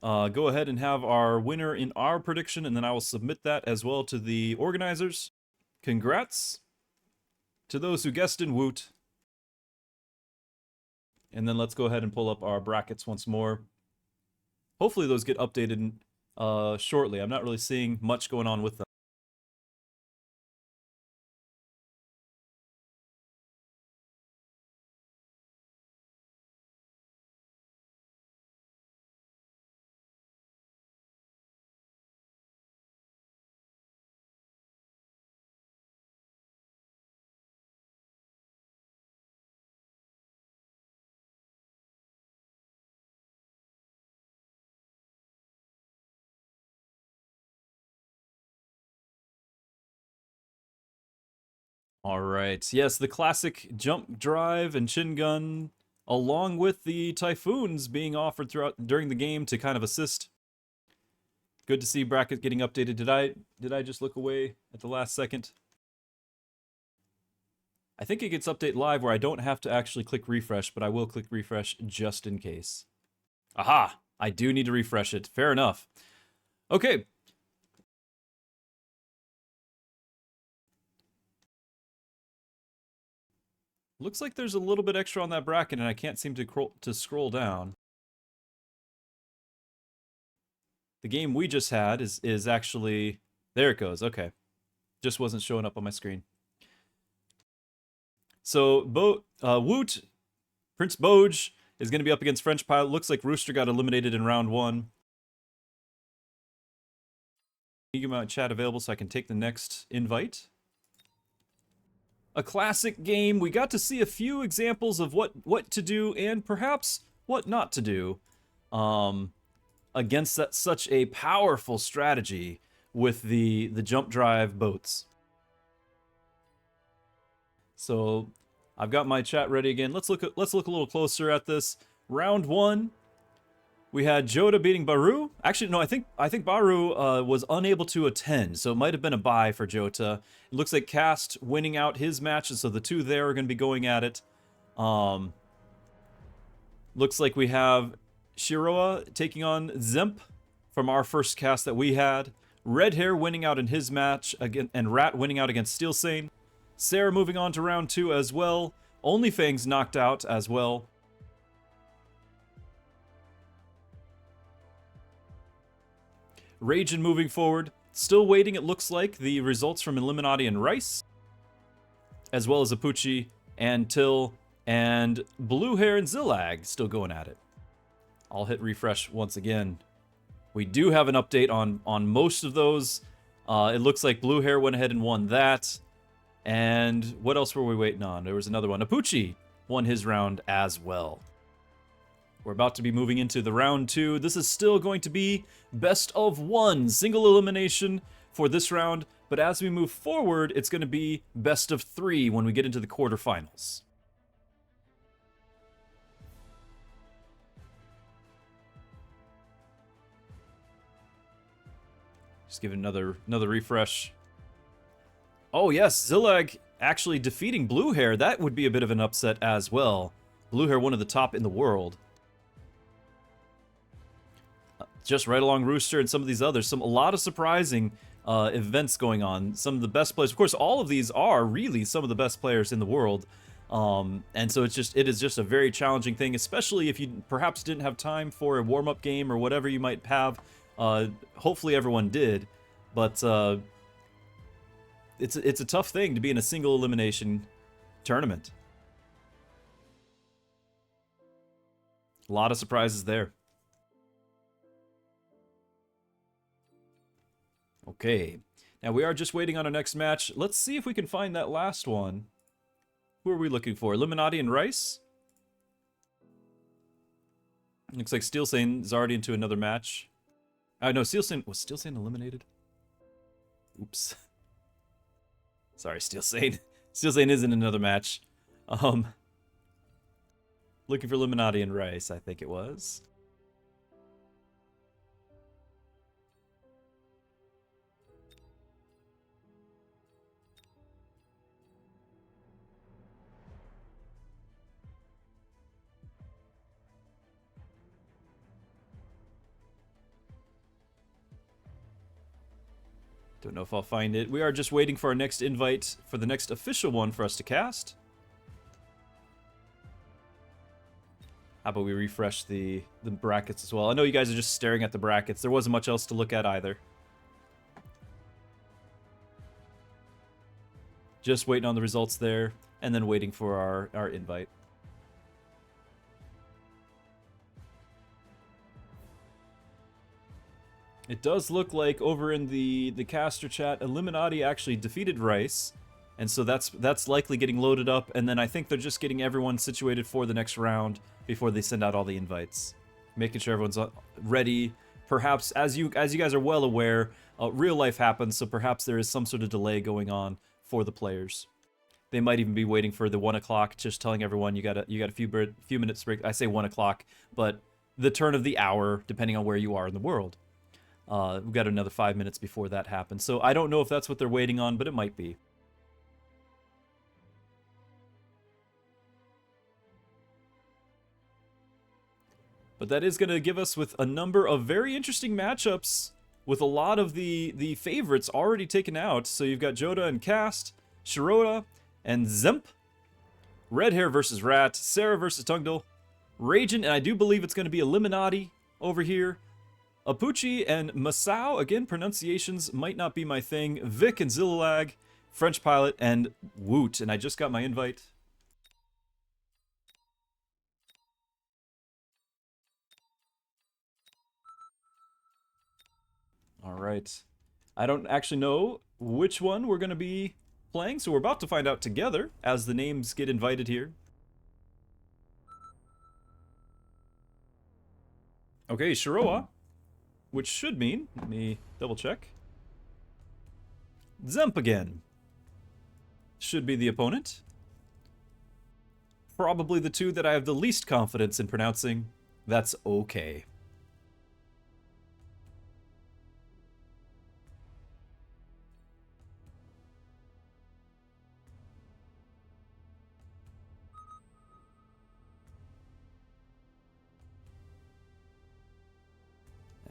go ahead and have our winner in our prediction, and then I will submit that as well to the organizers. Congrats to those who guessed in Woot. And then let's go ahead and pull up our brackets once more. Hopefully those get updated shortly. I'm not really seeing much going on with them. All right. Yes, the classic jump drive and chin gun, along with the typhoons being offered throughout during the game to kind of assist. Good to see bracket getting updated. Did I just look away at the last second? I think it gets update live where I don't have to actually click refresh, but I will click refresh just in case. Aha! I do need to refresh it. Fair enough. Okay. Looks like there's a little bit extra on that bracket, and I can't seem to scroll down. The game we just had is actually... There it goes. Okay. Just wasn't showing up on my screen. So, Woot, Prince Bojji, is going to be up against French Pilot. Looks like Rooster got eliminated in round 1. You get my chat available so I can take the next invite. A classic game. We got to see a few examples of what to do and perhaps what not to do against such a powerful strategy with the jump drive boats. So I've got my chat ready again. Let's look a little closer at this. Round 1, we had Jota beating Baru. Actually, no, I think Baru was unable to attend, so it might have been a bye for Jota. It looks like Cast winning out his match, so the two there are going to be going at it. Looks like we have Shiroha taking on Dzemp from our first cast that we had. Red Hair winning out in his match again, and Rat winning out against Steel Sane. Sarah moving on to round 2 as well. Onlyfangs knocked out as well. Ragin moving forward. Still waiting, it looks like, the results from Eliminati and Rice, as well as Apooche and Till and Blue Hair and Zillag still going at it. I'll hit refresh once again. We do have an update on most of those. It looks like Blue Hair went ahead and won that. And what else were we waiting on? There was another one. Apooche won his round as well. We're about to be moving into the round 2. This is still going to be best of 1, single elimination for this round. But as we move forward, it's going to be best of 3 when we get into the quarterfinals. Just give it another refresh. Oh yes, Zillag actually defeating Blue Hair. That would be a bit of an upset as well. Blue Hair, one of the top in the world. Just right along Rooster and some of these others. A lot of surprising events going on. Some of the best players. Of course, all of these are really some of the best players in the world. And so it is just a very challenging thing, especially if you perhaps didn't have time for a warm-up game or whatever you might have. Hopefully everyone did. But it's a tough thing to be in a single elimination tournament. A lot of surprises there. Okay, now we are just waiting on our next match. Let's see if we can find that last one. Who are we looking for? Eliminati and Rice? Looks like Steel Sane is already into another match. No, Steel Sane... Was Steel Sane eliminated? Oops. Sorry, Steel Sane. Steel Sane is in another match. Looking for Eliminati and Rice, I think it was. Don't know if I'll find it. We are just waiting for our next invite for the next official one for us to cast. How about we refresh the brackets as well? I know you guys are just staring at the brackets. There wasn't much else to look at either. Just waiting on the results there, and then waiting for our invite. It does look like over in the caster chat, Eliminati actually defeated Rice, and so that's likely getting loaded up, and then I think they're just getting everyone situated for the next round before they send out all the invites. Making sure everyone's ready. Perhaps, as you guys are well aware, real life happens, so perhaps there is some sort of delay going on for the players. They might even be waiting for the 1 o'clock, just telling everyone you got a few minutes break. I say 1 o'clock, but the turn of the hour, depending on where you are in the world. We've got another 5 minutes before that happens. So I don't know if that's what they're waiting on, but it might be. But that is going to give us with a number of very interesting matchups with a lot of the favorites already taken out. So you've got Joda and Cast, Shiroha and Dzemp, Red Hair versus Rat, Sarah versus Tungdal, Ragin, and I do believe it's going to be Eliminati over here. Apooche and Masao, again, pronunciations might not be my thing. Vic and Zillalag, French Pilot, and Woot. And I just got my invite. All right. I don't actually know which one we're going to be playing, so we're about to find out together as the names get invited here. Okay, Shiroha. Which should mean, let me double check. Dzemp again. Should be the opponent. Probably the two that I have the least confidence in pronouncing. That's okay.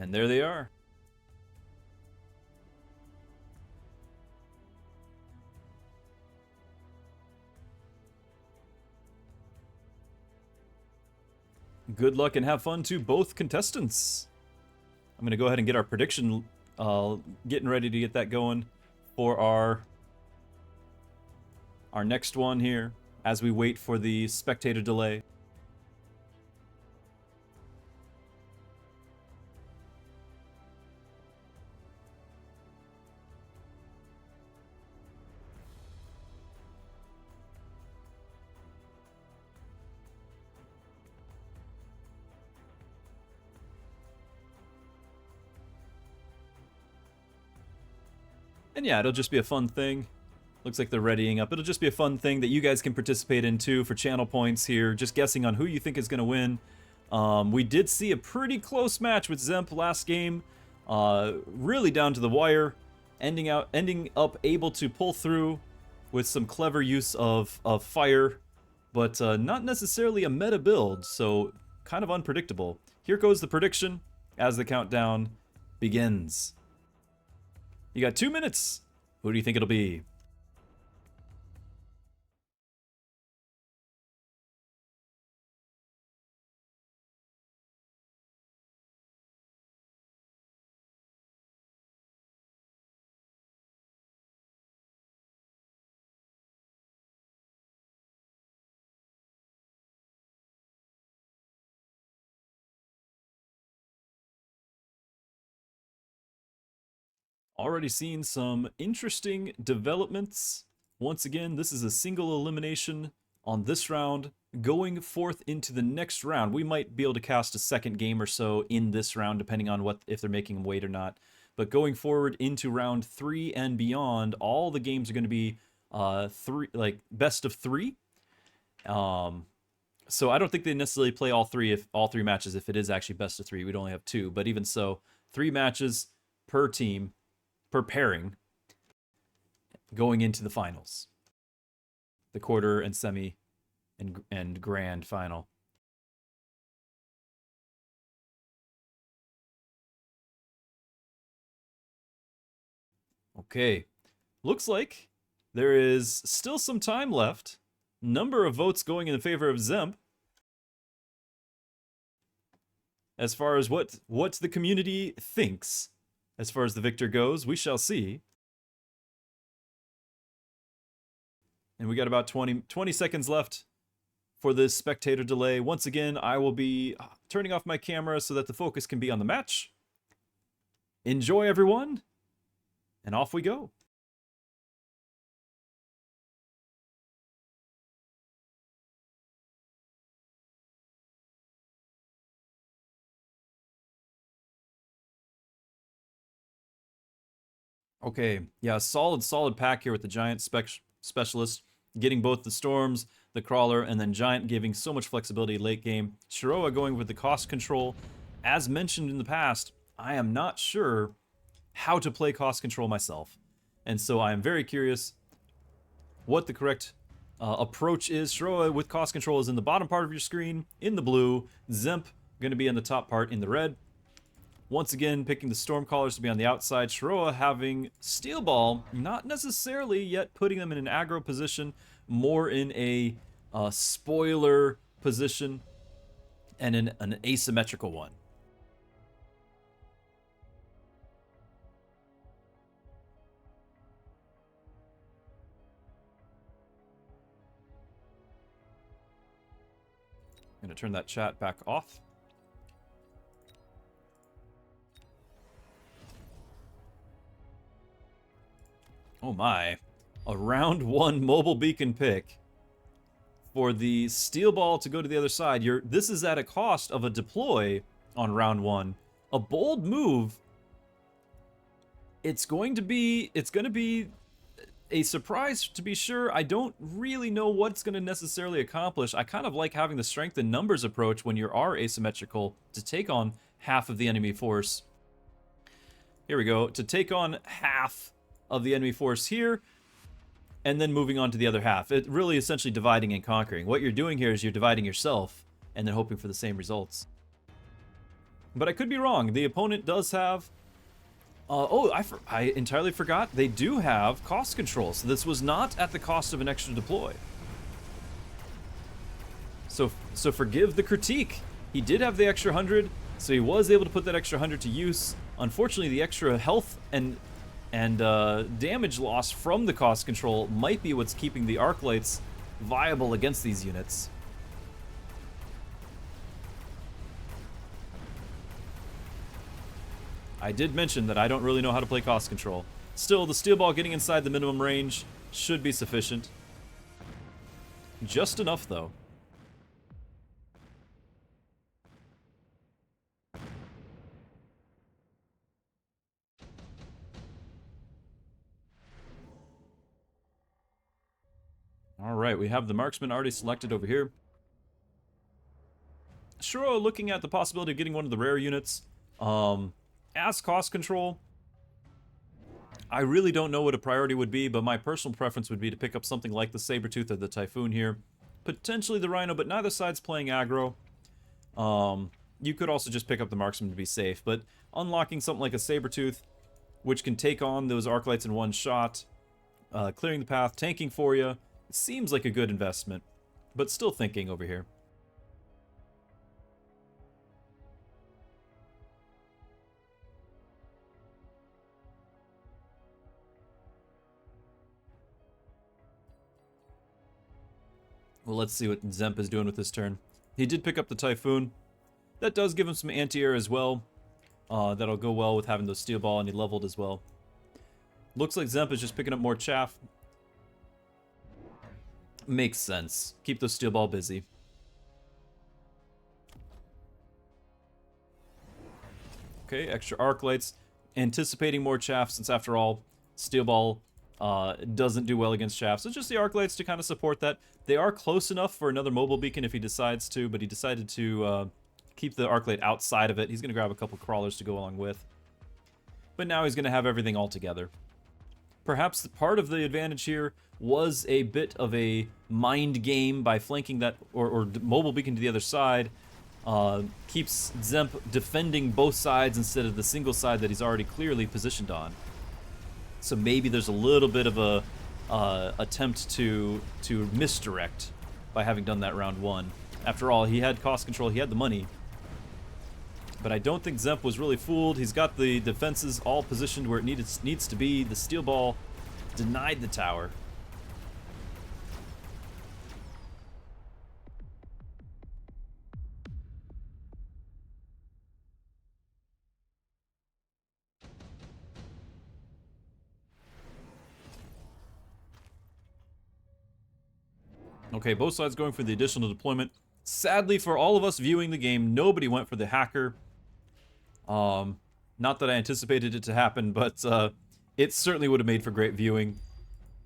And there they are. Good luck and have fun to both contestants. I'm going to go ahead and get our prediction, getting ready to get that going for our next one here as we wait for the spectator delay. And yeah, it'll just be a fun thing. Looks like they're readying up. It'll just be a fun thing that you guys can participate in too for channel points here. Just guessing on who you think is going to win. We did see a pretty close match with Dzemp last game. Really down to the wire. Ending up able to pull through with some clever use of fire. But not necessarily a meta build, so kind of unpredictable. Here goes the prediction as the countdown begins. You got 2 minutes. Who do you think it'll be? Already seen some interesting developments. Once again, this is a single elimination on this round. Going forth into the next round, we might be able to cast a second game or so in this round, depending on if they're making them wait or not. But going forward into round 3 and beyond, all the games are going to be best of 3. So I don't think they necessarily play all three matches if it is actually best of 3. We'd only have 2, but even so, 3 matches per team. Per pairing going into the finals, the quarter and semi and grand final. Okay, looks like there is still some time left. Number of votes going in favor of Dzemp. As far as what the community thinks, as far as the victor goes, we shall see. And we got about 20 seconds left for this spectator delay. Once again, I will be turning off my camera so that the focus can be on the match. Enjoy, everyone, and off we go. Okay, yeah, solid pack here with the Giant Specialist, getting both the Storms, the Crawler, and then Giant giving so much flexibility late game. Shiroha going with the cost control. As mentioned in the past, I am not sure how to play cost control myself, and so I am very curious what the correct approach is. Shiroha with cost control is in the bottom part of your screen, in the blue. Dzemp going to be in the top part in the red. Once again, picking the Stormcallers to be on the outside. Shiroha having Steel Ball, not necessarily yet putting them in an aggro position, more in a spoiler position and in an asymmetrical one. I'm going to turn that chat back off. Oh my, a round 1 mobile beacon pick for the Steel Ball to go to the other side. This is at a cost of a deploy on round 1. A bold move. It's going to be a surprise to be sure. I don't really know what it's going to necessarily accomplish. I kind of like having the strength in numbers approach when you are asymmetrical to take on half of the enemy force. Here we go, to take on half of the enemy force here, and then moving on to the other half. It really essentially dividing and conquering. What you're doing here is you're dividing yourself and then hoping for the same results. But I could be wrong. The opponent does have... I entirely forgot. They do have cost control, so this was not at the cost of an extra deploy. So forgive the critique. He did have the extra 100, so he was able to put that extra 100 to use. Unfortunately, the extra health and damage loss from the cost control might be what's keeping the arc lights viable against these units. I did mention that I don't really know how to play cost control. Still, the Steel Ball getting inside the minimum range should be sufficient. Just enough, though. Alright, we have the marksman already selected over here. Shiroha looking at the possibility of getting one of the rare units. As cost control, I really don't know what a priority would be, but my personal preference would be to pick up something like the Sabertooth or the Typhoon here. Potentially the Rhino, but neither side's playing aggro. You could also just pick up the marksman to be safe, but unlocking something like a Sabertooth, which can take on those arc lights in one shot, clearing the path, tanking for you, it seems like a good investment, but still thinking over here. Well, let's see what Dzemp is doing with this turn. He did pick up the Typhoon. That does give him some anti-air as well. That'll go well with having those Steel Ball, and he leveled as well. Looks like Dzemp is just picking up more chaff. Makes sense. Keep those Steel Ball busy. Okay, extra arc lights. Anticipating more chaff, since after all, Steel Ball doesn't do well against chaff. So just the arc lights to kind of support that. They are close enough for another mobile beacon if he decides to, but he decided to keep the arc light outside of it. He's going to grab a couple crawlers to go along with. But now he's going to have everything all together. Perhaps part of the advantage here was a bit of a mind game by flanking that, or mobile beacon to the other side. Keeps Dzemp defending both sides instead of the single side that he's already clearly positioned on. So maybe there's a little bit of a attempt to misdirect by having done that round 1. After all, he had cost control, he had the money. But I don't think Dzemp was really fooled. He's got the defenses all positioned where it needs to be. The steel ball denied the tower. Okay, both sides going for the additional deployment. Sadly, for all of us viewing the game, nobody went for the hacker. Not that I anticipated it to happen, but it certainly would have made for great viewing.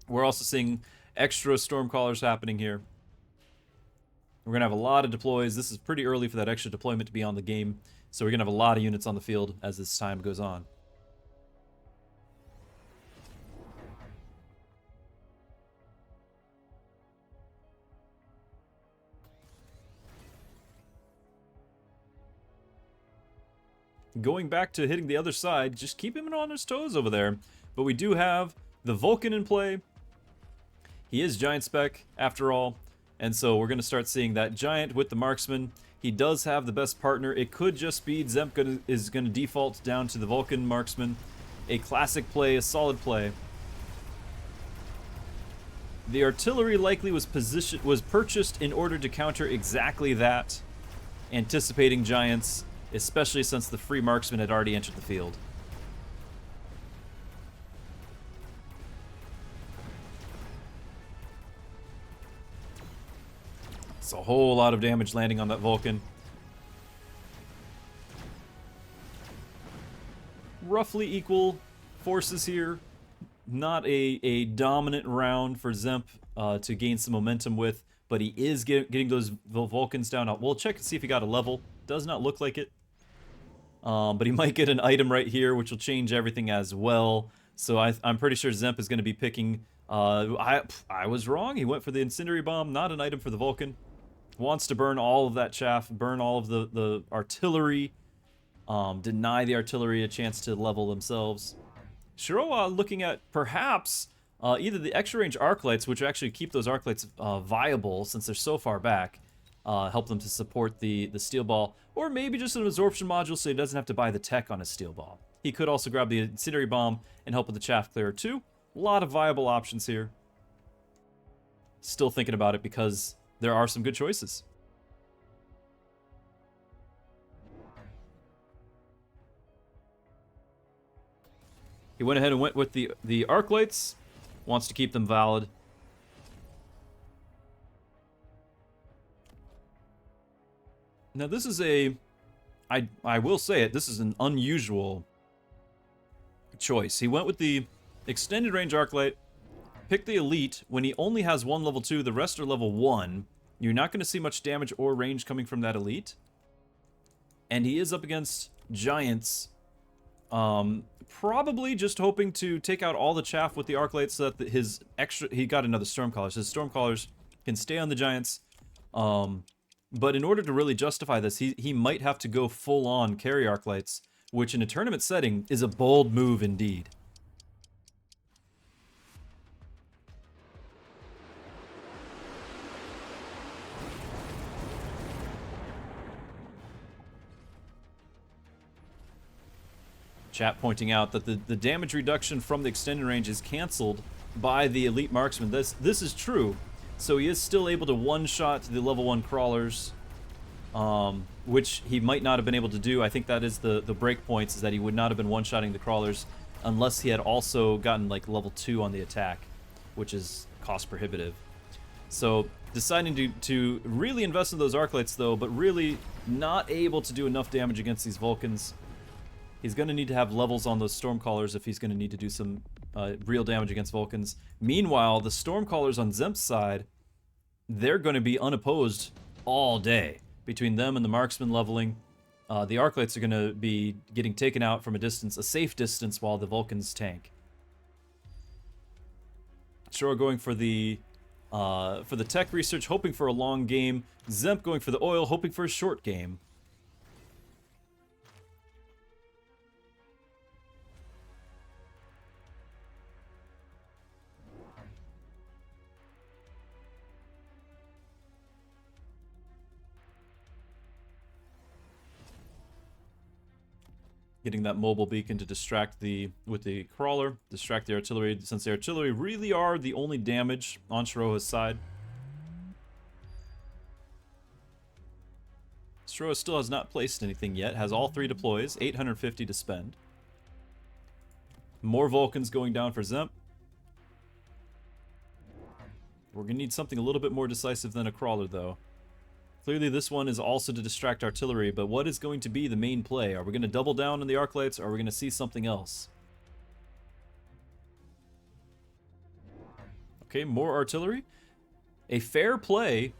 We're also seeing extra Stormcallers happening here. We're going to have a lot of deploys. This is pretty early for that extra deployment to be on the game, so we're going to have a lot of units on the field as this time goes on. Going back to hitting the other side, just keep him on his toes over there. But we do have the Vulcan in play. He is Giant Spec, after all. And so we're going to start seeing that Giant with the Marksman. He does have the best partner. It could just be Dzemp is going to default down to the Vulcan Marksman. A classic play, a solid play. The artillery likely was purchased in order to counter exactly that, anticipating Giants, especially since the free marksman had already entered the field. It's a whole lot of damage landing on that Vulcan. Roughly equal forces here. Not a dominant round for Dzemp to gain some momentum with, but he is getting those Vulcans down. We'll check and see if he got a level. Does not look like it. But he might get an item right here, which will change everything as well. So I'm pretty sure Dzemp is going to be picking... I was wrong. He went for the Incendiary Bomb, not an item for the Vulcan. Wants to burn all of that chaff, burn all of the artillery, deny the artillery a chance to level themselves. Shiroha looking at perhaps either the extra range arc lights, which actually keep those arc lights viable since they're so far back, help them to support the steel ball, or maybe just an absorption module so he doesn't have to buy the tech on his steel ball. He could also grab the Incendiary Bomb and help with the chaff clearer too. A lot of viable options here. Still thinking about it because there are some good choices. He went ahead and went with the arc lights. Wants to keep them valid. Now this is I will say it, this is an unusual choice. He went with the extended range arc light, picked the elite when he only has one level 2, the rest are level 1. You're not going to see much damage or range coming from that elite. And he is up against giants. Probably just hoping to take out all the chaff with the arc light so that he got another Stormcallers. His Stormcallers can stay on the giants. But in order to really justify this, he might have to go full-on carry arc lights, which in a tournament setting is a bold move indeed. Chat pointing out that the damage reduction from the extended range is canceled by the elite marksman. This is true. So he is still able to one-shot the level 1 crawlers, which he might not have been able to do. I think that is the break points, is that he would not have been one-shotting the crawlers unless he had also gotten like level 2 on the attack, which is cost prohibitive. So deciding to really invest in those arc lights though, but really not able to do enough damage against these Vulcans. He's going to need to have levels on those Stormcallers if he's going to need to do some real damage against Vulcans. Meanwhile, the Stormcallers on Dzemp's side, they're going to be unopposed all day. Between them and the Marksman leveling, the Arc Lights are going to be getting taken out from a distance, a safe distance, while the Vulcans tank. Shiroha going for the tech research, hoping for a long game. Dzemp going for the oil, hoping for a short game. Getting that mobile beacon to distract with the crawler, distract the artillery, since the artillery really are the only damage on Shiroha's side. Shiroha still has not placed anything yet, has all 3 deploys, 850 to spend. More Vulcans going down for Dzemp. We're going to need something a little bit more decisive than a crawler, though. Clearly this one is also to distract artillery, but what is going to be the main play? Are we going to double down on the arc lights, or are we going to see something else? Okay, more artillery. A fair play,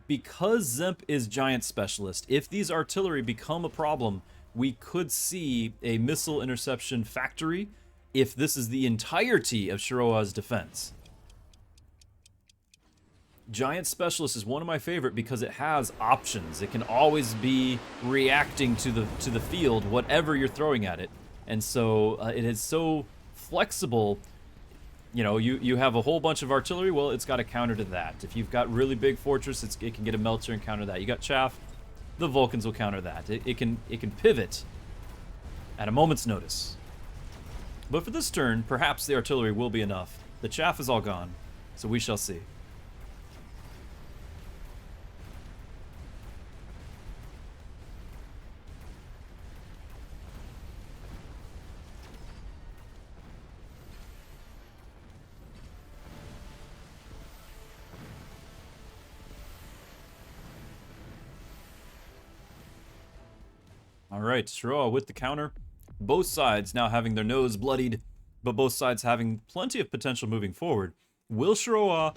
because Dzemp is giant specialist. If these artillery become a problem, we could see a missile interception factory if this is the entirety of Shiroha's defense. Giant Specialist is one of my favorite because it has options. It can always be reacting to the field, whatever you're throwing at it. And so it is so flexible. You know, you have a whole bunch of artillery, well, it's got a counter to that. If you've got really big fortress, it can get a melter and counter that. You got chaff, the Vulcans will counter that. It can pivot at a moment's notice. But for this turn, perhaps the artillery will be enough. The chaff is all gone, so we shall see. Alright, Shiroha with the counter. Both sides now having their nose bloodied, but both sides having plenty of potential moving forward. Will Shiroha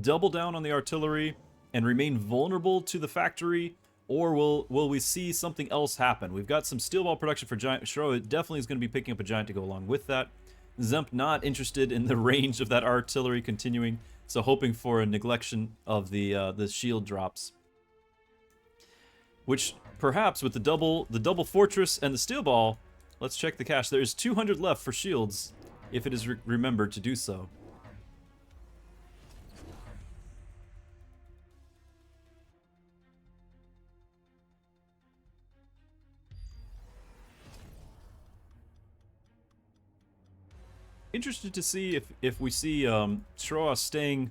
double down on the artillery and remain vulnerable to the factory, or will we see something else happen? We've got some steel ball production for Giant. Shiroha definitely is going to be picking up a Giant to go along with that. Dzemp not interested in the range of that artillery continuing, so hoping for a neglection of the shield drops. Which, perhaps, with the double fortress and the steel ball, let's check the cache. There's 200 left for shields, if it is remembered to do so. Interested to see if we see Shiroha staying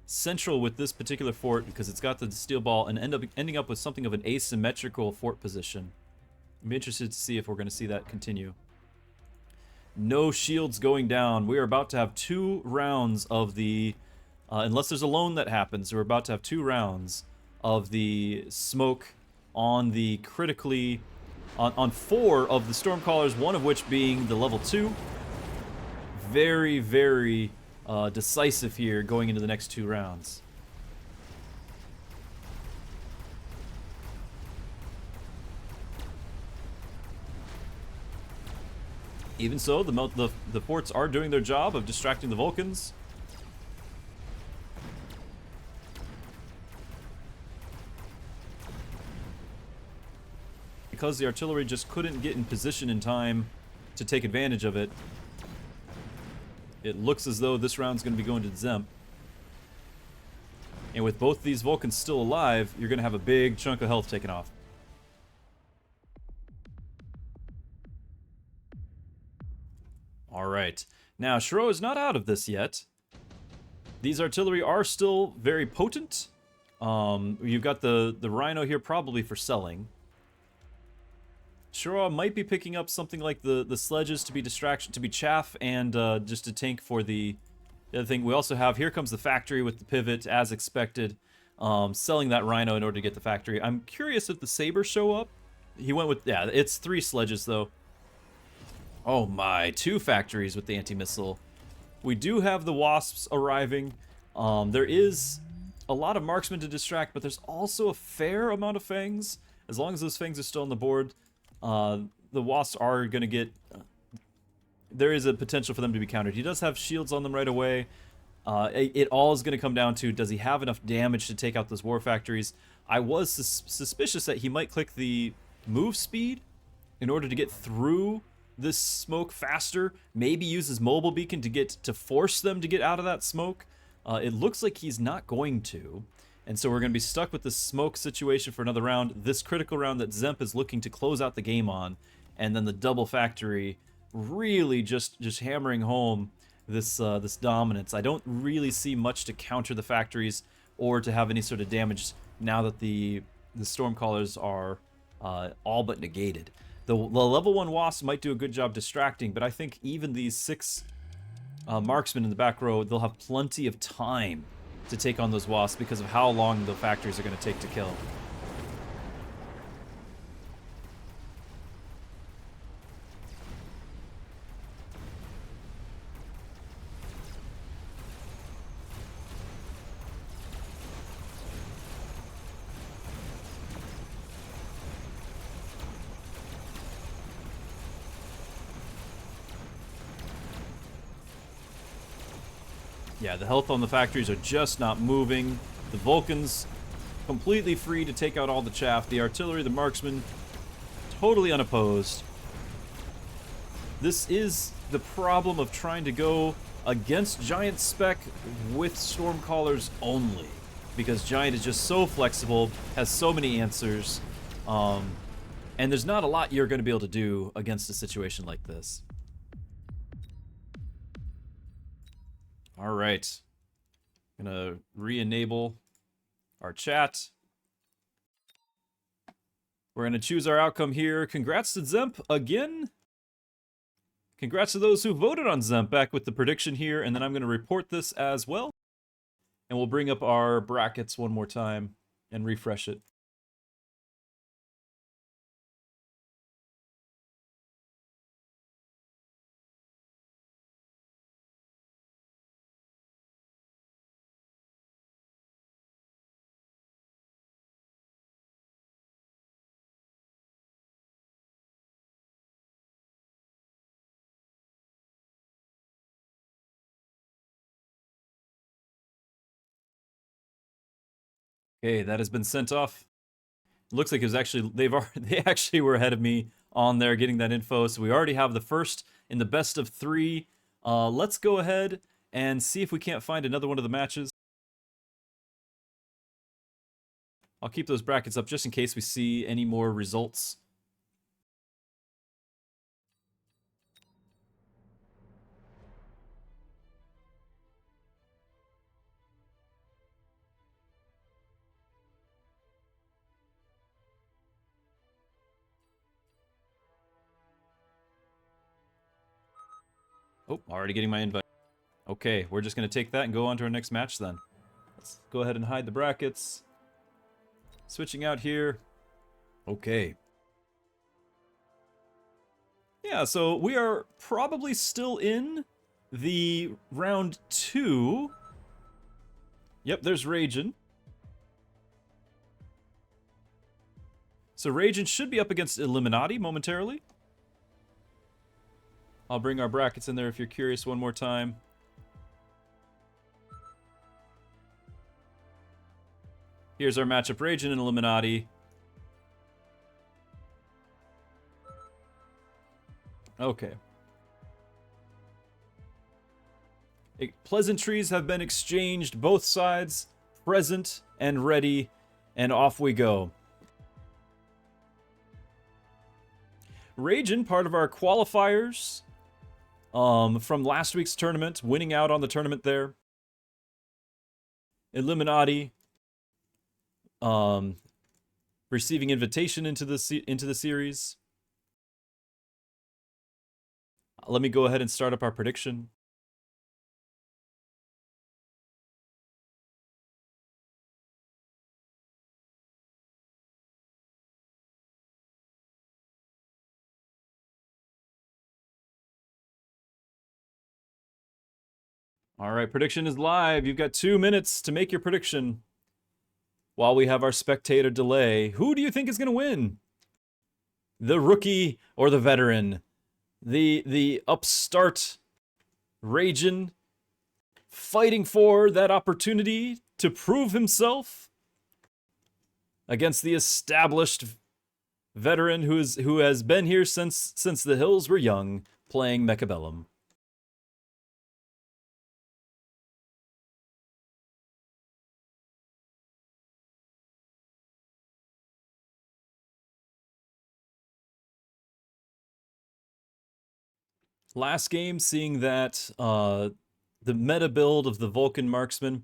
central with this particular fort because it's got the steel ball and ending up with something of an asymmetrical fort position. I'm interested to see if we're going to see that continue. No shields going down. We are about to have 2 rounds of the, unless there's a lone that happens, we're about to have 2 rounds of the smoke on the critically, on 4 of the Stormcallers, one of which being the level 2. Very, very decisive here going into the next 2 rounds. Even so, the forts are doing their job of distracting the Vulcans. Because the artillery just couldn't get in position in time to take advantage of it, it looks as though this round's going to be going to Dzemp. And with both these Vulcans still alive, you're going to have a big chunk of health taken off. Alright. Now, Shiroha is not out of this yet. These artillery are still very potent. You've got the Rhino here probably for selling. Shiroha might be picking up something like the sledges to be distraction, to be chaff, and just a tank for the other thing. We also have, here comes the factory with the pivot, as expected, selling that Rhino in order to get the factory. I'm curious if the Sabres show up. He went with, yeah, it's 3 sledges, though. Oh my, 2 factories with the anti-missile. We do have the Wasps arriving. There is a lot of marksmen to distract, but there's also a fair amount of Fangs. As long as those Fangs are still on the board, the Wasps are going to get... there is a potential for them to be countered. He does have shields on them right away. It all is going to come down to, does he have enough damage to take out those war factories? I was suspicious that he might click the move speed in order to get through this smoke faster. Maybe use his mobile beacon to force them to get out of that smoke. It looks like he's not going to. And so we're going to be stuck with this smoke situation for another round. This critical round that Dzemp is looking to close out the game on. And then the double factory really just hammering home this this dominance. I don't really see much to counter the factories or to have any sort of damage now that the Stormcallers are all but negated. The level 1 Wasp might do a good job distracting, but I think even these 6 marksmen in the back row, they'll have plenty of time to take on those Wasps because of how long the factories are going to take to kill. Yeah, the health on the factories are just not moving. The Vulcans completely free to take out all the chaff. The artillery, the marksmen, totally unopposed. This is the problem of trying to go against Giant Spec with Stormcallers only. Because Giant is just so flexible, has so many answers, and there's not a lot you're going to be able to do against a situation like this. All right, gonna re-enable our chat. We're gonna choose our outcome here. Congrats to Dzemp again. Congrats to those who voted on Dzemp back with the prediction here, and then I'm gonna report this as well. And we'll bring up our brackets one more time and refresh it. Okay, that has been sent off. Looks like it was actually they actually were ahead of me on there getting that info. So we already have the first in the best of 3. Let's go ahead and see if we can't find another one of the matches. I'll keep those brackets up just in case we see any more results. Oh, already getting my invite. Okay, we're just going to take that and go on to our next match then. Let's go ahead and hide the brackets. Switching out here. Okay. Yeah, so we are probably still in the round 2. Yep, there's Ragin. So Ragin should be up against Eliminati momentarily. I'll bring our brackets in there if you're curious one more time. Here's our matchup, Ragin and Eliminati. Okay. Pleasantries have been exchanged, both sides present and ready, and off we go. Ragin, part of our qualifiers from last week's tournament, winning out on the tournament there. Eliminati, receiving invitation into the series. Let me go ahead and start up our prediction. All right, prediction is live. You've got 2 minutes to make your prediction while we have our spectator delay. Who do you think is going to win? The rookie or the veteran? The upstart Ragin fighting for that opportunity to prove himself against the established veteran who has been here since the hills were young, playing Mechabellum. Last game, seeing that the meta build of the Vulcan Marksman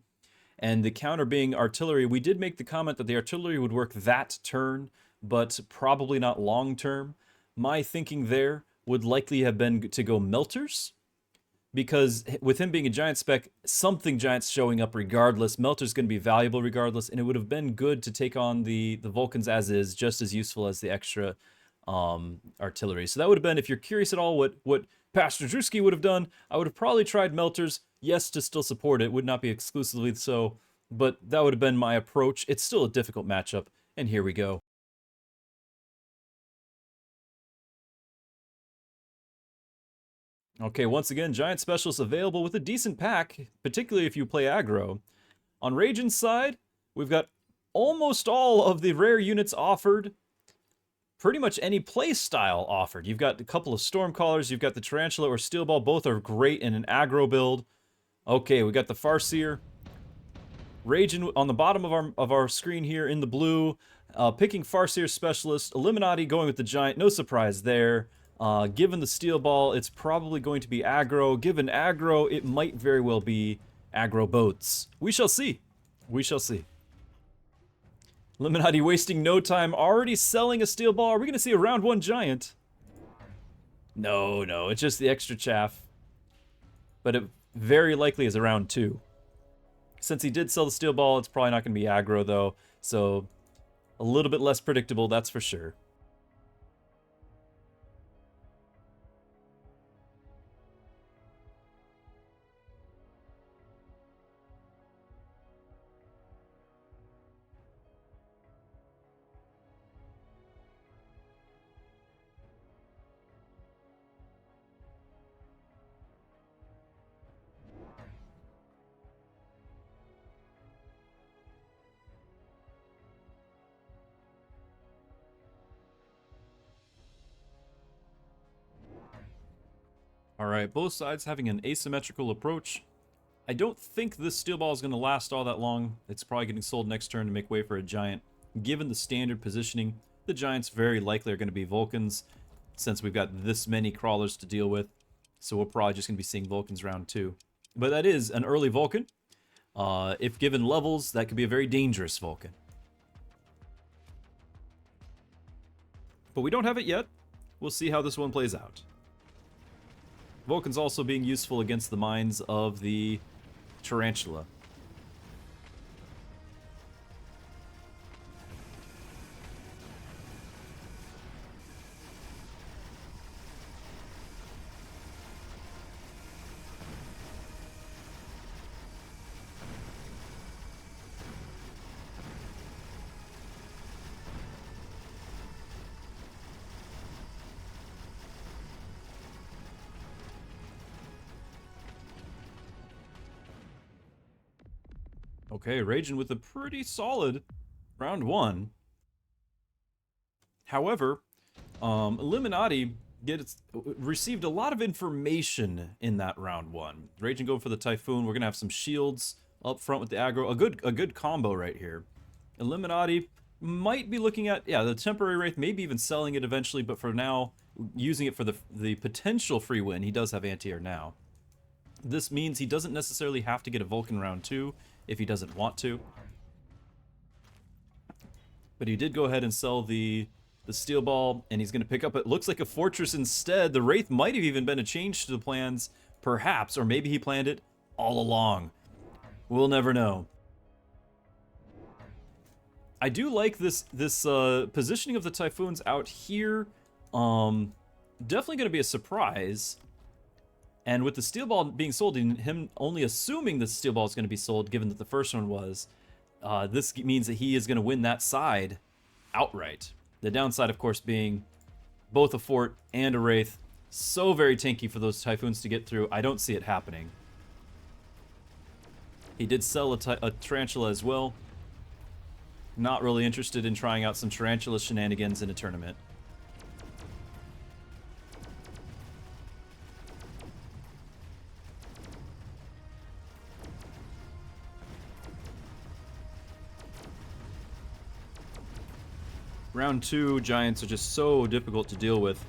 and the counter being artillery, we did make the comment that the artillery would work that turn, but probably not long term. My thinking there would likely have been to go melters, because with him being a giant spec, something giant's showing up regardless. Melter's going to be valuable regardless, and it would have been good to take on the Vulcans as is, just as useful as the extra artillery. So that would have been, if you're curious at all what Pastor Drewski would have done, I would have probably tried melters, yes, to still support it. Would not be exclusively so, but that would have been my approach. It's still a difficult matchup, and here we go. Okay, once again, Giant Specialists available with a decent pack, particularly if you play aggro. On Ragin's side, we've got almost all of the rare units offered. Pretty much any play style offered. You've got a couple of Stormcallers, you've got the Tarantula or Steel Ball, both are great in an aggro build. Okay, we got the Farseer. Ragin on the bottom of our screen here in the blue, picking Farseer Specialist. Eliminati going with the Giant, no surprise there. Given the Steel Ball, it's probably going to be aggro. Given aggro, it might very well be aggro boats. We shall see. We shall see. Eliminati wasting no time, already selling a Steel Ball. Are we going to see a round 1 Giant? No, it's just the extra chaff. But it very likely is a round 2. Since he did sell the Steel Ball, it's probably not going to be aggro, though. So, a little bit less predictable, that's for sure. Alright, both sides having an asymmetrical approach. I don't think this Steel Ball is going to last all that long. It's probably getting sold next turn to make way for a Giant. Given the standard positioning, the Giants very likely are going to be Vulcans, since we've got this many Crawlers to deal with. So we're probably just going to be seeing Vulcans round 2. But that is an early Vulcan. If given levels, that could be a very dangerous Vulcan. But we don't have it yet. We'll see how this one plays out. Vulcan's also being useful against the mines of the Tarantula. Okay, Ragin with a pretty solid round 1. However, Eliminati received a lot of information in that round 1. Ragin going for the Typhoon. We're gonna have some shields up front with the aggro. A good combo right here. Eliminati might be looking at, yeah, the temporary Wraith, maybe even selling it eventually, but for now, using it for the potential free win. He does have anti-air now. This means he doesn't necessarily have to get a Vulcan round 2 if he doesn't want to. But he did go ahead and sell the Steel Ball, and he's going to pick up, it looks like, a Fortress instead. The Wraith might have even been a change to the plans, perhaps, or maybe he planned it all along. We'll never know. I do like this positioning of the Typhoons out here. Definitely going to be a surprise. And with the Steel Ball being sold, and him only assuming the Steel Ball is going to be sold, given that the first one was, this means that he is going to win that side outright. The downside, of course, being both a Fort and a Wraith. So very tanky for those Typhoons to get through. I don't see it happening. He did sell a Tarantula as well. Not really interested in trying out some Tarantula shenanigans in a tournament. Round 2 Giants are just so difficult to deal with.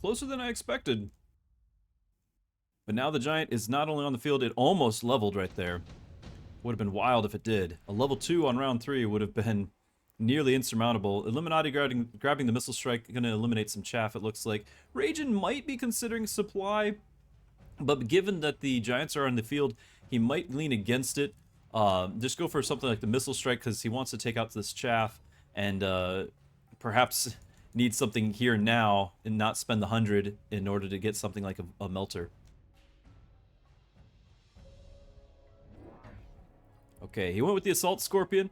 closer than I expected. But now the Giant is not only on the field, it almost leveled right there. Would have been wild if it did. A level 2 on round 3 would have been nearly insurmountable. Illuminati grabbing the Missile Strike, going to eliminate some chaff, it looks like. Ragin might be considering supply, but given that the Giants are on the field, he might lean against it. Just go for something like the Missile Strike because he wants to take out this chaff and perhaps need something here now and not spend the 100 in order to get something like a melter. Okay, he went with the Assault Scorpion.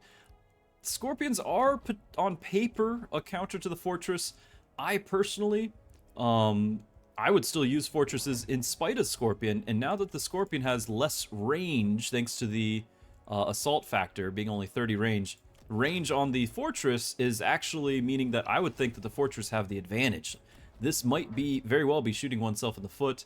Scorpions are, on paper, a counter to the Fortress. I personally, I would still use Fortresses in spite of Scorpion, and now that the Scorpion has less range, thanks to the Assault factor being only 30 range on the Fortress is actually meaning that I would think that the Fortress have the advantage. This might very well be shooting oneself in the foot.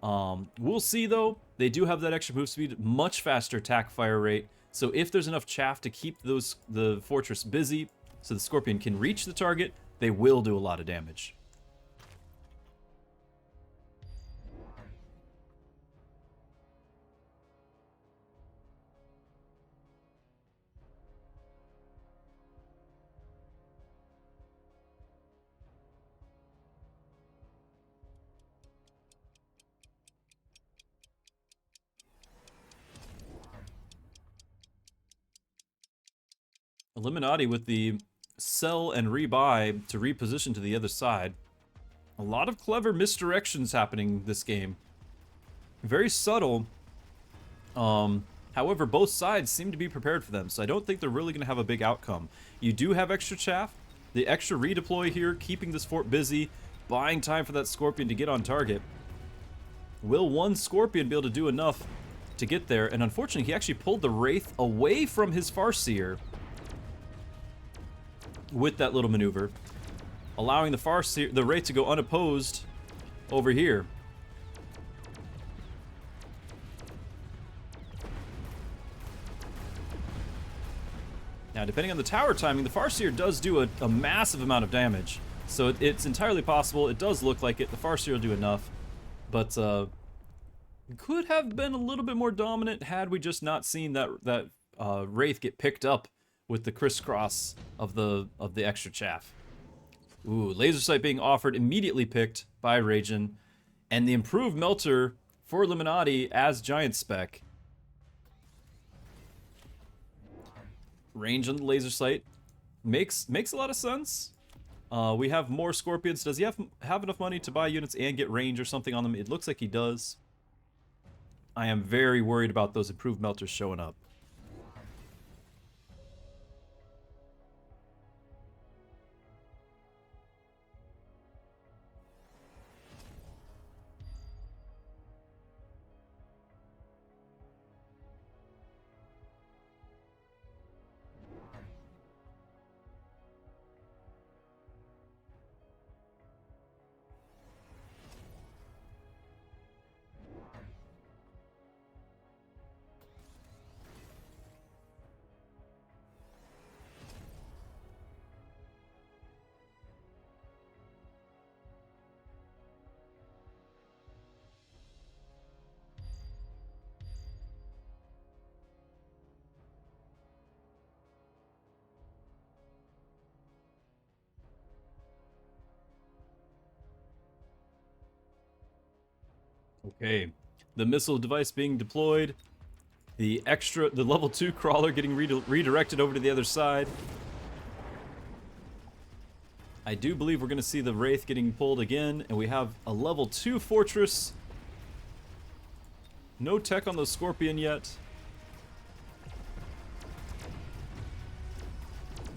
We'll see, though. They do have that extra move speed, much faster attack fire rate. So if there's enough chaff to keep the Fortress busy so the Scorpion can reach the target, they will do a lot of damage. Eliminati with the sell and rebuy to reposition to the other side. A lot of clever misdirections happening this game. Very subtle. However, both sides seem to be prepared for them, so I don't think they're really going to have a big outcome. You do have extra chaff. The extra redeploy here, keeping this fort busy, buying time for that Scorpion to get on target. Will one Scorpion be able to do enough to get there? And unfortunately, he actually pulled the Wraith away from his Farseer with that little maneuver, allowing the Wraith to go unopposed over here. Now, depending on the tower timing, the Farseer does do a massive amount of damage, so it's entirely possible. It does look like it. The Farseer will do enough, but could have been a little bit more dominant had we just not seen that Wraith get picked up with the crisscross of the extra chaff. Ooh, laser sight being offered, immediately picked by Ragin, and the improved melter for Illuminati as giant spec. Range on the laser sight makes a lot of sense. We have more Scorpions. Does he have enough money to buy units and get range or something on them? It looks like he does. I am very worried about those improved melters showing up. Okay, the missile device being deployed, the level 2 crawler getting redirected over to the other side. I do believe we're going to see the Wraith getting pulled again, and we have a level 2 fortress. No tech on the Scorpion yet.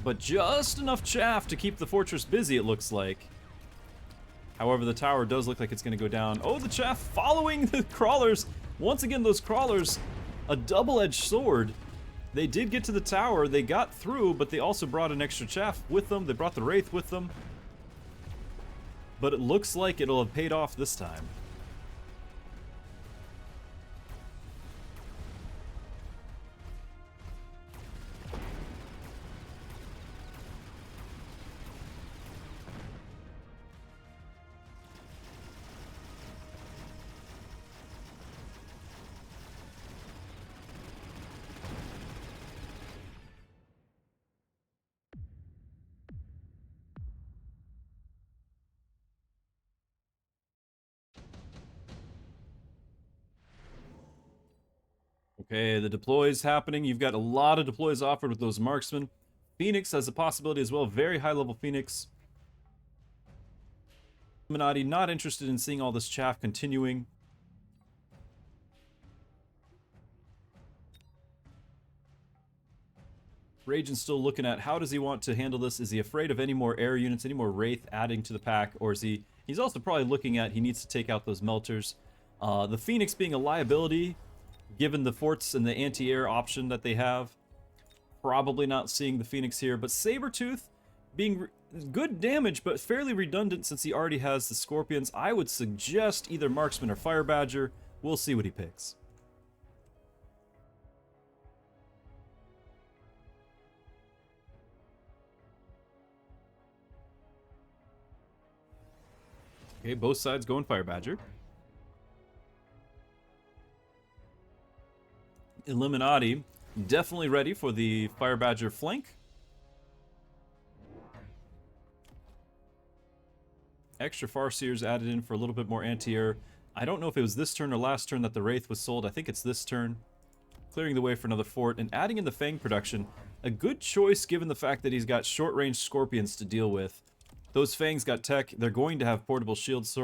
But just enough chaff to keep the fortress busy, it looks like. However, the tower does look like it's going to go down. Oh, the chaff following the crawlers. Once again, those crawlers, a double-edged sword. They did get to the tower. They got through, but they also brought an extra chaff with them. They brought the Wraith with them. But it looks like it'll have paid off this time. Okay, the deploy's happening. You've got a lot of deploys offered with those marksmen. Phoenix has a possibility as well. Very high level Phoenix. Eliminati not interested in seeing all this chaff continuing. Ragin's still looking at how does he want to handle this. Is he afraid of any more air units, any more Wraith adding to the pack, or is he's also probably looking at he needs to take out those melters. The Phoenix being a liability given the forts and the anti-air option that they have. Probably not seeing the Phoenix here, but SaraTzch being good damage but fairly redundant since he already has the Scorpions. I would suggest either Marksman or Fire Badger. We'll see what he picks. Okay, both sides going Fire Badger. Eliminati definitely ready for the Fire Badger flank. Extra Farseers added in for a little bit more anti-air. I don't know if it was this turn or last turn that the Wraith was sold. I think it's this turn. Clearing the way for another fort and adding in the Fang production. A good choice given the fact that he's got short-range Scorpions to deal with. Those Fangs got tech. They're going to have portable shields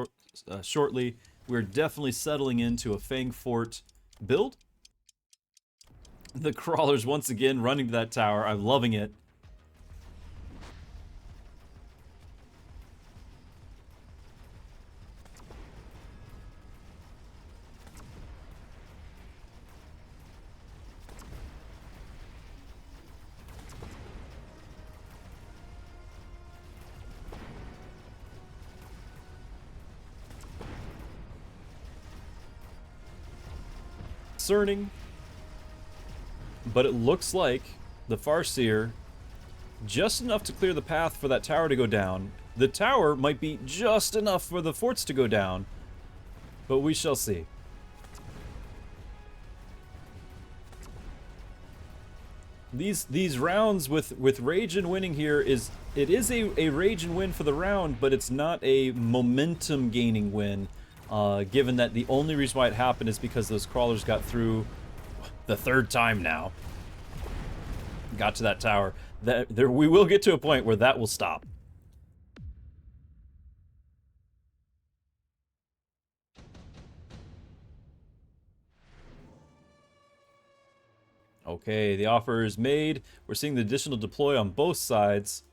shortly. We're definitely settling into a Fang fort build. The Crawlers once again running to that tower. I'm loving it. Concerning, but it looks like the Farseer just enough to clear the path for that tower to go down. The tower might be just enough for the forts to go down, but we shall see. These rounds with Ragin winning here is a Ragin win for the round, but it's not a momentum gaining win. Given that the only reason why it happened is because those Crawlers got through the third time now. Got to that tower. We will get to a point where that will stop. Okay, the offer is made. We're seeing the additional deploy on both sides.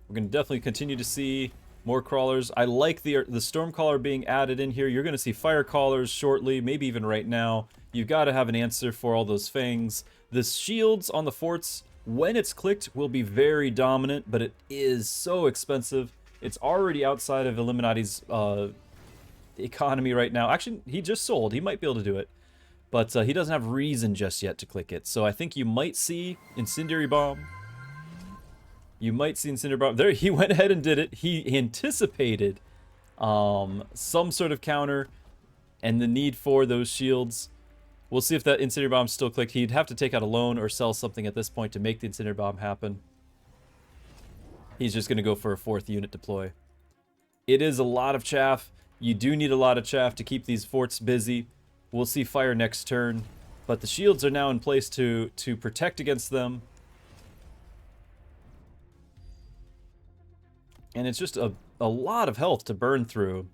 We're going to definitely continue to see more Crawlers. I like the Stormcaller being added in here. You're going to see Fire Callers shortly, maybe even right now. You've got to have an answer for all those Fangs. The shields on the forts, when it's clicked, will be very dominant, but it is so expensive. It's already outside of Eliminati's economy right now. Actually, he just sold. He might be able to do it. But he doesn't have reason just yet to click it. So I think you might see Incendiary Bomb. You might see Incendiary Bomb. There, he went ahead and did it. He anticipated some sort of counter and the need for those shields. We'll see if that Incendiary Bomb's still clicked. He'd have to take out a loan or sell something at this point to make the Incendiary Bomb happen. He's just going to go for a 4th unit deploy. It is a lot of chaff. You do need a lot of chaff to keep these forts busy. We'll see fire next turn. But the shields are now in place to protect against them. And it's just a lot of health to burn through.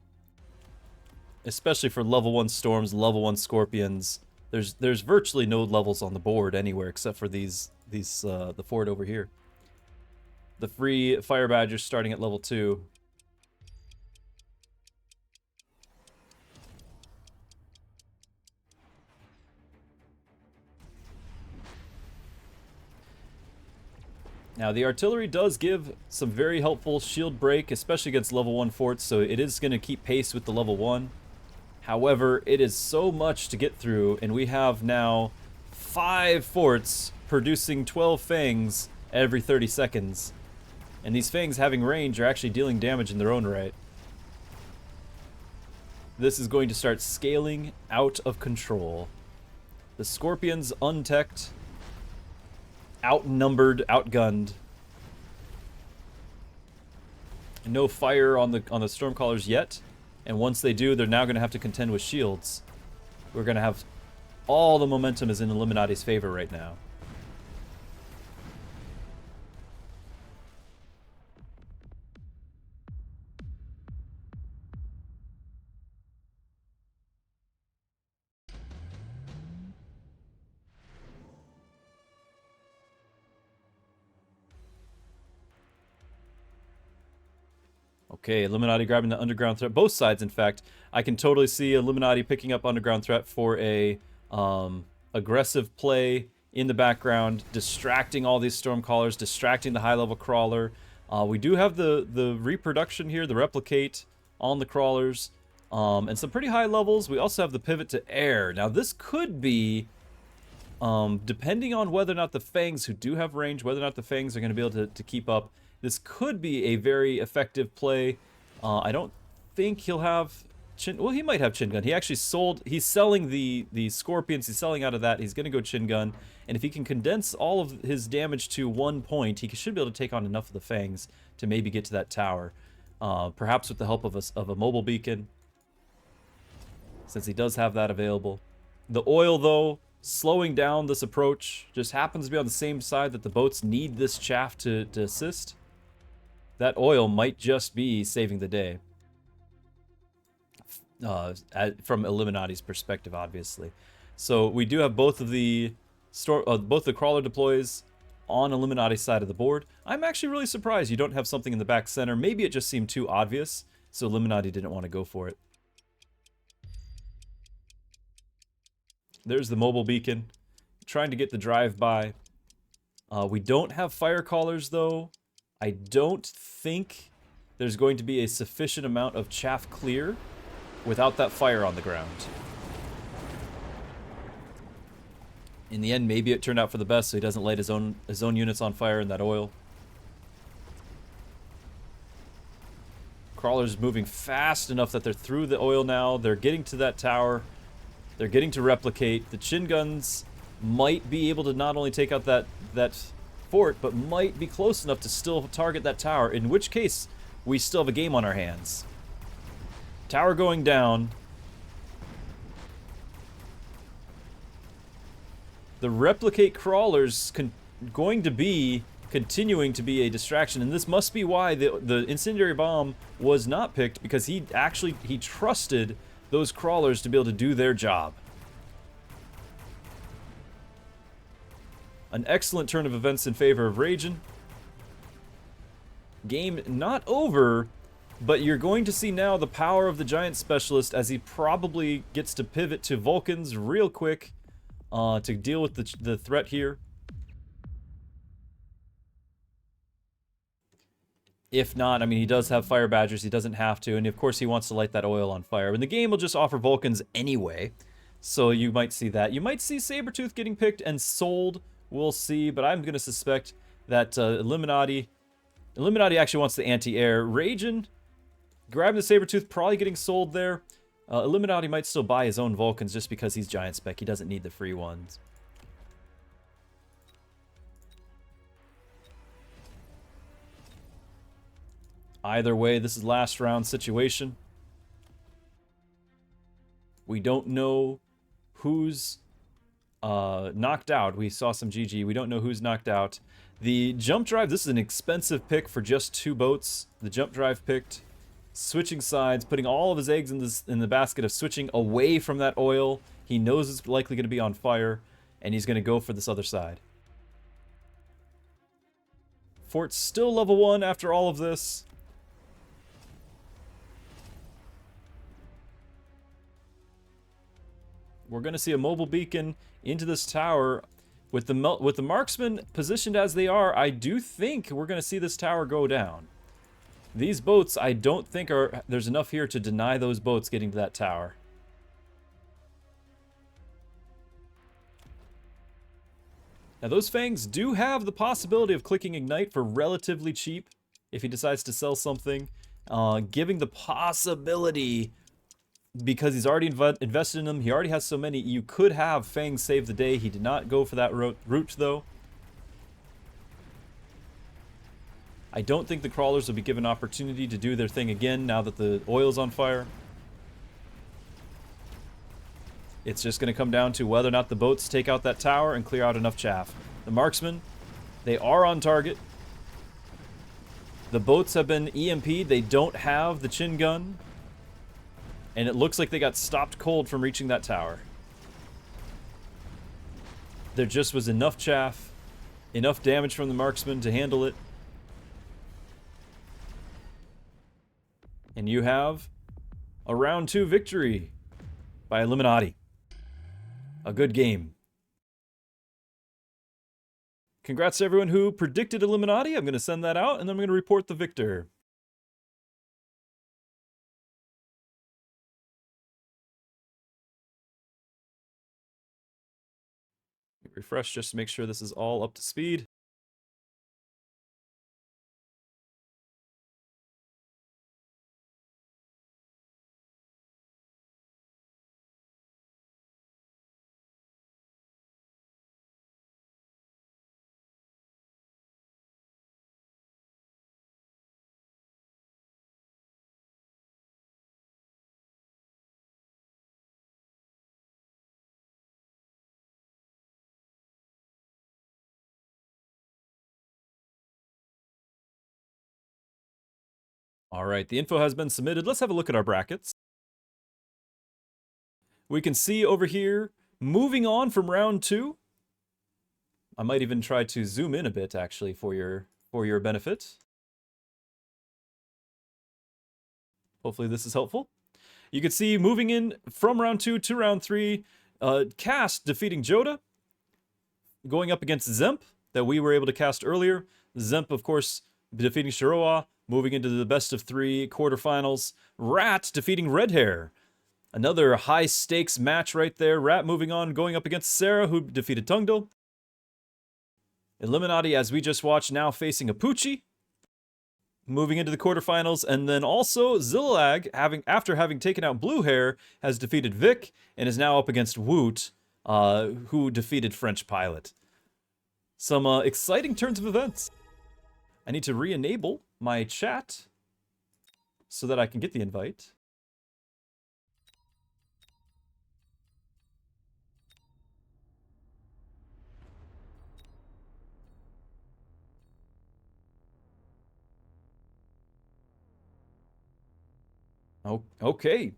Especially for level 1 Storms, level 1 Scorpions. There's virtually no levels on the board anywhere except for the fort over here. The free Fire Badgers starting at level 2. Now, the artillery does give some very helpful shield break, especially against level 1 forts, so it is going to keep pace with the level 1. However, it is so much to get through, and we have now 5 forts producing 12 Fangs every 30 seconds. And these Fangs having range are actually dealing damage in their own right. This is going to start scaling out of control. The Scorpions unteched. Outnumbered, outgunned. No fire on the Stormcallers yet, and once they do, they're now going to have to contend with shields. We're going to have All the momentum is in Eliminati's favor right now. Okay, Eliminati grabbing the underground threat. Both sides, in fact. I can totally see Eliminati picking up underground threat for a aggressive play in the background, distracting all these Stormcallers, distracting the high-level crawler. We do have the reproduction here, the replicate on the crawlers, and some pretty high levels. We also have the pivot to air. Now, this could be, depending on whether or not the Fangs, who do have range, whether or not the Fangs are going to be able to keep up, this could be a very effective play. I don't think he'll have Chin... Well, he might have Chin Gun. He actually sold... He's selling the Scorpions. He's selling out of that. He's going to go Chin Gun. And if he can condense all of his damage to 1 point, he should be able to take on enough of the Fangs to maybe get to that tower. Perhaps with the help of a mobile beacon, since he does have that available. The oil, though, slowing down this approach, just happens to be on the same side that the boats need this chaff to assist. That oil might just be saving the day. From Eliminati's perspective, obviously. So we do have both the crawler deploys on Eliminati's side of the board. I'm actually really surprised you don't have something in the back center. Maybe it just seemed too obvious, so Eliminati didn't want to go for it. There's the mobile beacon, trying to get the drive-by. We don't have fire callers, though. I don't think there's going to be a sufficient amount of chaff clear without that fire on the ground. In the end, maybe it turned out for the best, so he doesn't light his own units on fire in that oil. Crawlers moving fast enough that they're through the oil now. They're getting to that tower. They're getting to replicate. The Chin Guns might be able to not only take out that fort, but might be close enough to still target that tower, in which case we still have a game on our hands. Tower going down. The replicate crawlers going to be continuing to be a distraction, and this must be why the incendiary bomb was not picked, because he trusted those crawlers to be able to do their job. An excellent turn of events in favor of Ragin. Game not over, but you're going to see now the power of the Giant Specialist as he probably gets to pivot to Vulcans real quick to deal with the threat here. If not, I mean, he does have Fire Badgers, he doesn't have to, and of course he wants to light that oil on fire. And the game will just offer Vulcans anyway, so you might see that. You might see Sabretooth getting picked and sold. We'll see, but I'm going to suspect that Eliminati actually wants the anti-air. Ragin grabbing the Sabretooth, probably getting sold there. Eliminati might still buy his own Vulcans just because he's Giant Spec. He doesn't need the free ones. Either way, this is last round situation. We don't know who's knocked out. We saw some GG. We don't know who's knocked out. The jump drive, this is an expensive pick for just 2 boats. The jump drive picked. Switching sides, putting all of his eggs in the basket of switching away from that oil. He knows it's likely going to be on fire, and he's going to go for this other side. Fort's still level 1 after all of this. We're going to see a mobile beacon into this tower. With the marksmen positioned as they are, I do think we're going to see this tower go down. These boats, I don't think there's enough here to deny those boats getting to that tower. Now those Fangs do have the possibility of clicking Ignite for relatively cheap if he decides to sell something, giving the possibility, because he's already invested in them, he already has so many, you could have Fangs save the day. He did not go for that route though. I don't think the crawlers will be given opportunity to do their thing again now that the oil's on fire. It's just going to come down to whether or not the boats take out that tower and clear out enough chaff. The marksmen, they are on target. The boats have been EMP'd. They don't have the chin gun. And it looks like they got stopped cold from reaching that tower. There just was enough chaff, enough damage from the marksman to handle it. And you have a round 2 victory by Eliminati. A good game. Congrats to everyone who predicted Eliminati. I'm going to send that out, and then I'm going to report the victor. Refresh just to make sure this is all up to speed. All right, the info has been submitted. Let's have a look at our brackets. We can see over here, moving on from round 2. I might even try to zoom in a bit, actually, for your benefit. Hopefully this is helpful. You can see moving in from round 2 to round 3, Cast defeating Joda, going up against Dzemp, that we were able to cast earlier. Dzemp, of course, defeating Shiroha, moving into the best of 3 quarterfinals. Rat defeating Redhair. Another high-stakes match right there. Rat moving on, going up against Sarah, who defeated Tungdo. Eliminati, as we just watched, now facing Apooche, moving into the quarterfinals. And then also Zillalag, after having taken out Blue Hair, has defeated Vic and is now up against Woot, who defeated French Pilot. Some exciting turns of events. I need to re-enable my chat so that I can get the invite. Oh, okay.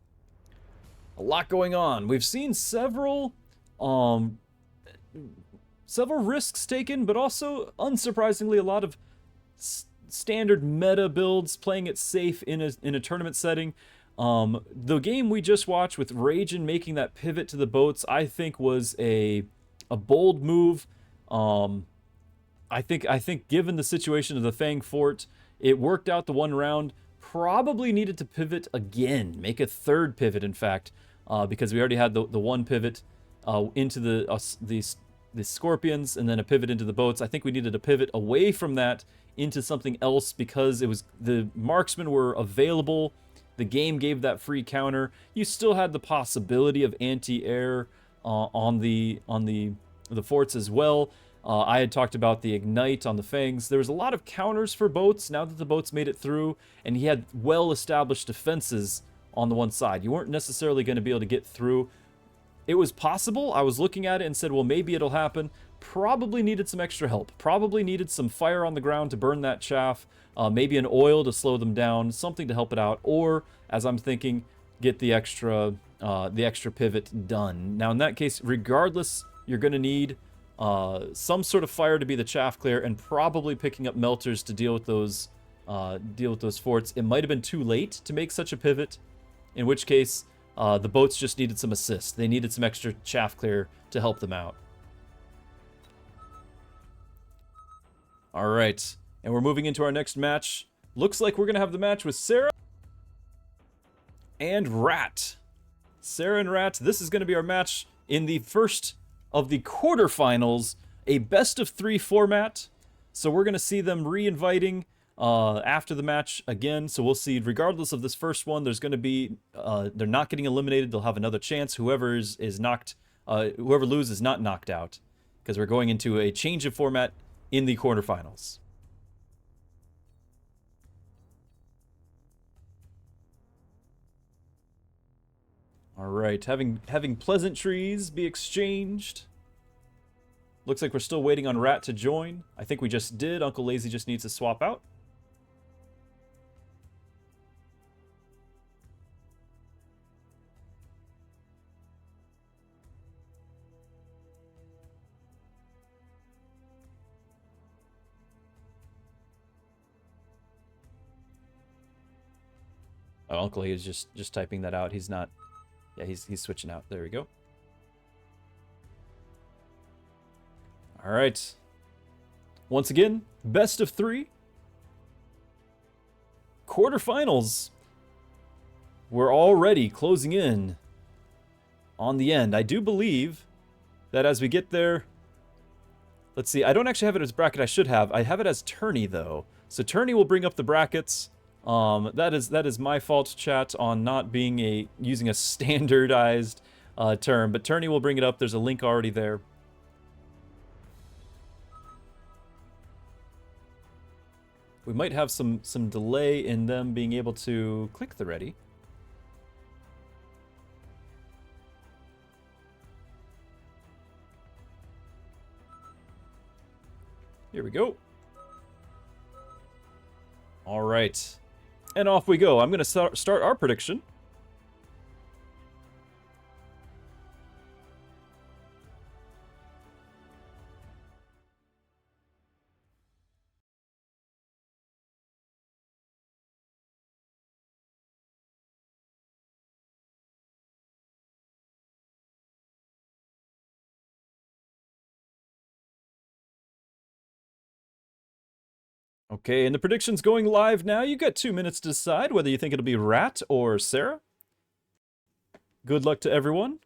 A lot going on. We've seen several risks taken, but also, unsurprisingly, a lot of standard meta builds, playing it safe in a tournament setting. The game we just watched with Ragin making that pivot to the boats, I think was a bold move. I think given the situation of the Fang Fort, it worked out the one round. Probably needed to pivot again, make a third pivot, in fact, because we already had the one pivot into the Scorpions and then a pivot into the boats. I think we needed a pivot away from that into something else because it was the marksmen were available. The game gave that free counter. You still had the possibility of anti-air on the forts as well. I had talked about the Ignite on the Fangs. There was a lot of counters for boats now that the boats made it through, and he had well-established defenses on the one side. You weren't necessarily going to be able to get through. It was possible. I was looking at it and said, well, maybe it'll happen. Probably needed some extra help. Probably needed some fire on the ground to burn that chaff. Maybe an oil to slow them down. Something to help it out. Or, as I'm thinking, get the extra pivot done. Now, in that case, regardless, you're going to need some sort of fire to be the chaff clear, and probably picking up melters to deal with those forts. It might have been too late to make such a pivot, in which case the boats just needed some assist. They needed some extra chaff clear to help them out. All right, and we're moving into our next match. Looks like we're gonna have the match with Sarah and Rat. Sarah and Rat. This is gonna be our match in the first of the quarterfinals, a best-of-3 format. So we're going to see them re-inviting after the match again. So we'll see, regardless of this first one, there's going to be, they're not getting eliminated. They'll have another chance. Whoever loses is not knocked out, because we're going into a change of format in the quarterfinals. Alright, having pleasantries be exchanged. Looks like we're still waiting on Rat to join. I think we just did. Uncle Lazy just needs to swap out. Oh, Uncle Lazy is just typing that out. He's not... Yeah, he's switching out. There we go. All right. Once again, best of 3. Quarterfinals. We're already closing in on the end. I do believe that as we get there... Let's see, I don't actually have it as bracket I should have. I have it as tourney, though. So tourney will bring up the brackets. That is my fault, chat, on not being using a standardized term. But tourney will bring it up. There's a link already there. We might have some delay in them being able to click the ready. Here we go. All right. And off we go. I'm going to start our prediction. Okay, and the prediction's going live now. You got 2 minutes to decide whether you think it'll be Rat or Sarah. Good luck to everyone.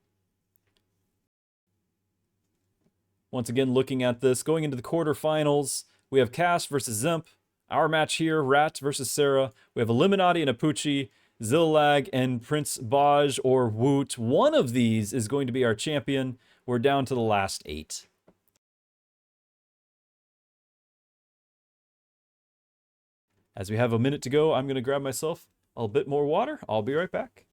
Once again, looking at this, going into the quarterfinals, we have Cass versus Dzemp. Our match here, Rat versus Sarah. We have Eliminati and Apooche, Zillag and Prince Bojji or Woot. One of these is going to be our champion. We're down to the last 8. As we have a minute to go, I'm going to grab myself a bit more water. I'll be right back.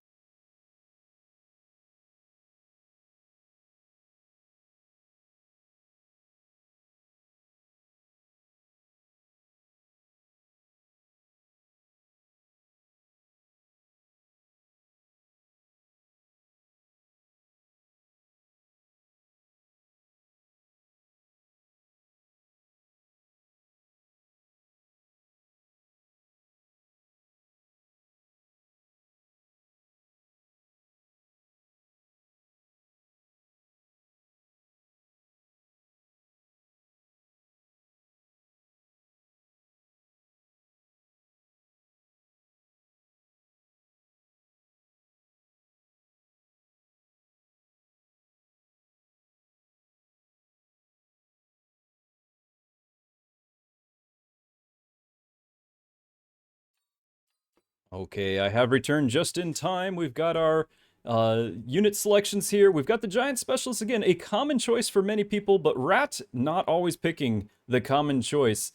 Okay, I have returned just in time. We've got our unit selections here. We've got the Giant Specialist again, a common choice for many people, but Rat not always picking the common choice.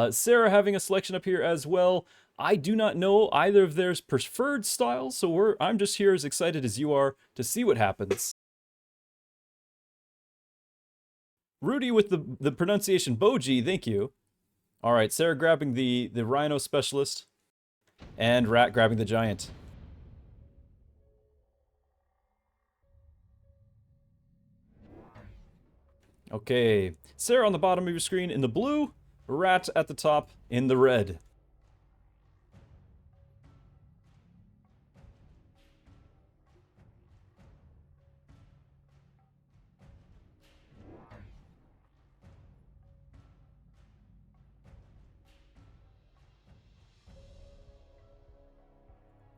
Sarah having a selection up here as well. I do not know either of theirs preferred styles, so I'm just here as excited as you are to see what happens. Rudy with the pronunciation Bojji, thank you. All right, Sarah grabbing the Rhino Specialist. And Rat grabbing the Giant. Okay, Sarah on the bottom of your screen in the blue, Rat at the top in the red.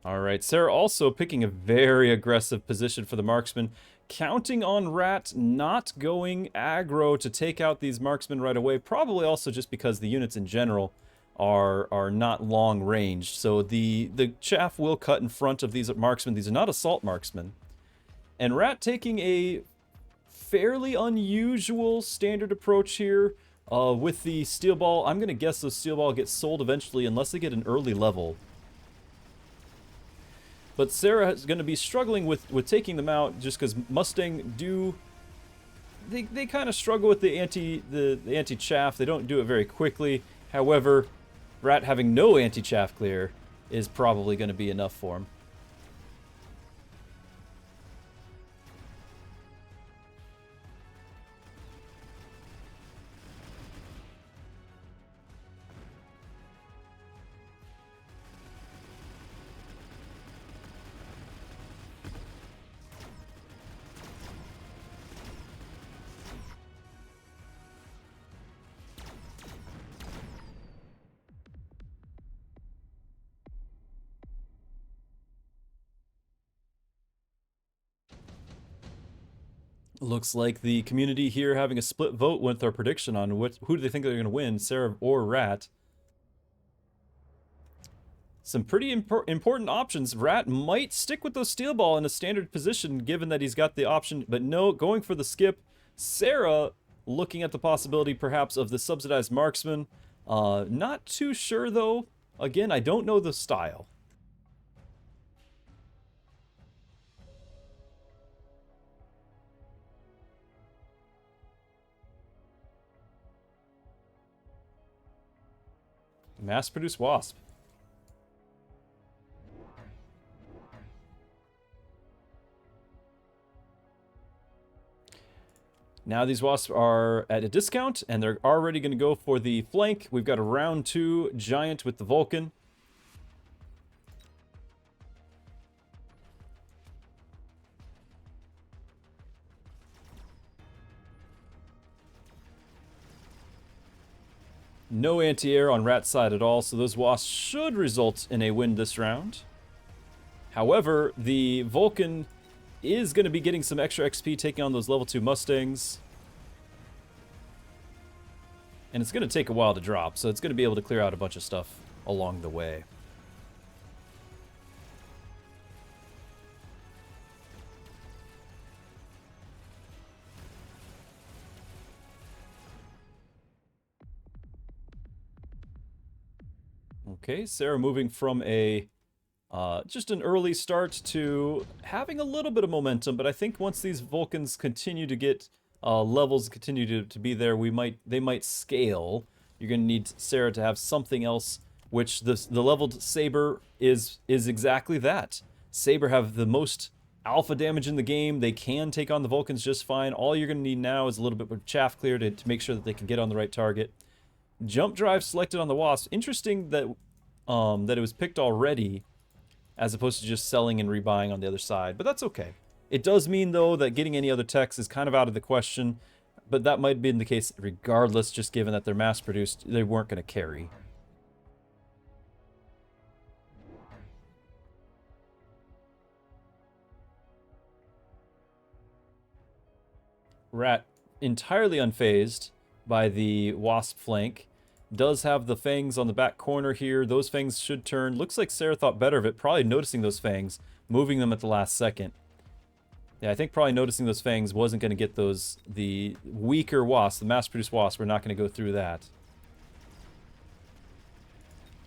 Alright, Sarah also picking a very aggressive position for the marksman, counting on Rat not going aggro to take out these marksmen right away, probably also just because the units in general are not long ranged. So the chaff will cut in front of these marksmen. These are not assault marksmen. And Rat taking a fairly unusual standard approach here with the steel ball. I'm going to guess those steel ball get sold eventually unless they get an early level. But Sarah is going to be struggling with taking them out just because Mustang do... They kind of struggle with the anti-chaff. They don't do it very quickly. However, Rat having no anti-chaff clear is probably going to be enough for him. Looks like the community here having a split vote with our prediction on who do they think they're going to win, Sarah or Rat. Some pretty important options. Rat might stick with those steel ball in a standard position given that he's got the option, but no, going for the skip. Sarah looking at the possibility perhaps of the subsidized marksman. Not too sure though. Again, I don't know the style. Mass-produced wasp. Now these wasps are at a discount, and they're already going to go for the flank. We've got a round 2 giant with the Vulcan. No anti-air on Rat's side at all, so those wasps should result in a win this round. However, the Vulcan is going to be getting some extra XP taking on those level 2 Mustangs. And it's going to take a while to drop, so it's going to be able to clear out a bunch of stuff along the way. Okay, Sarah moving from a just an early start to having a little bit of momentum, but I think once these Vulcans continue to get levels, continue to be there, they might scale. You're going to need Sarah to have something else, which the leveled Saber is exactly that. Saber have the most alpha damage in the game. They can take on the Vulcans just fine. All you're going to need now is a little bit of chaff clear to make sure that they can get on the right target. Jump drive selected on the Wasp. Interesting that that it was picked already, as opposed to just selling and rebuying on the other side, but that's okay. It does mean, though, that getting any other techs is kind of out of the question, but that might have been the case regardless, just given that they're mass-produced, they weren't going to carry. Rat, entirely unfazed by the Wasp flank, does have the fangs on the back corner here. Those fangs should turn. Looks like Sarah thought better of it, probably noticing those fangs, moving them at the last second. Yeah, I think probably noticing those fangs wasn't going to get the weaker wasps, the mass-produced wasps. We're not going to go through that.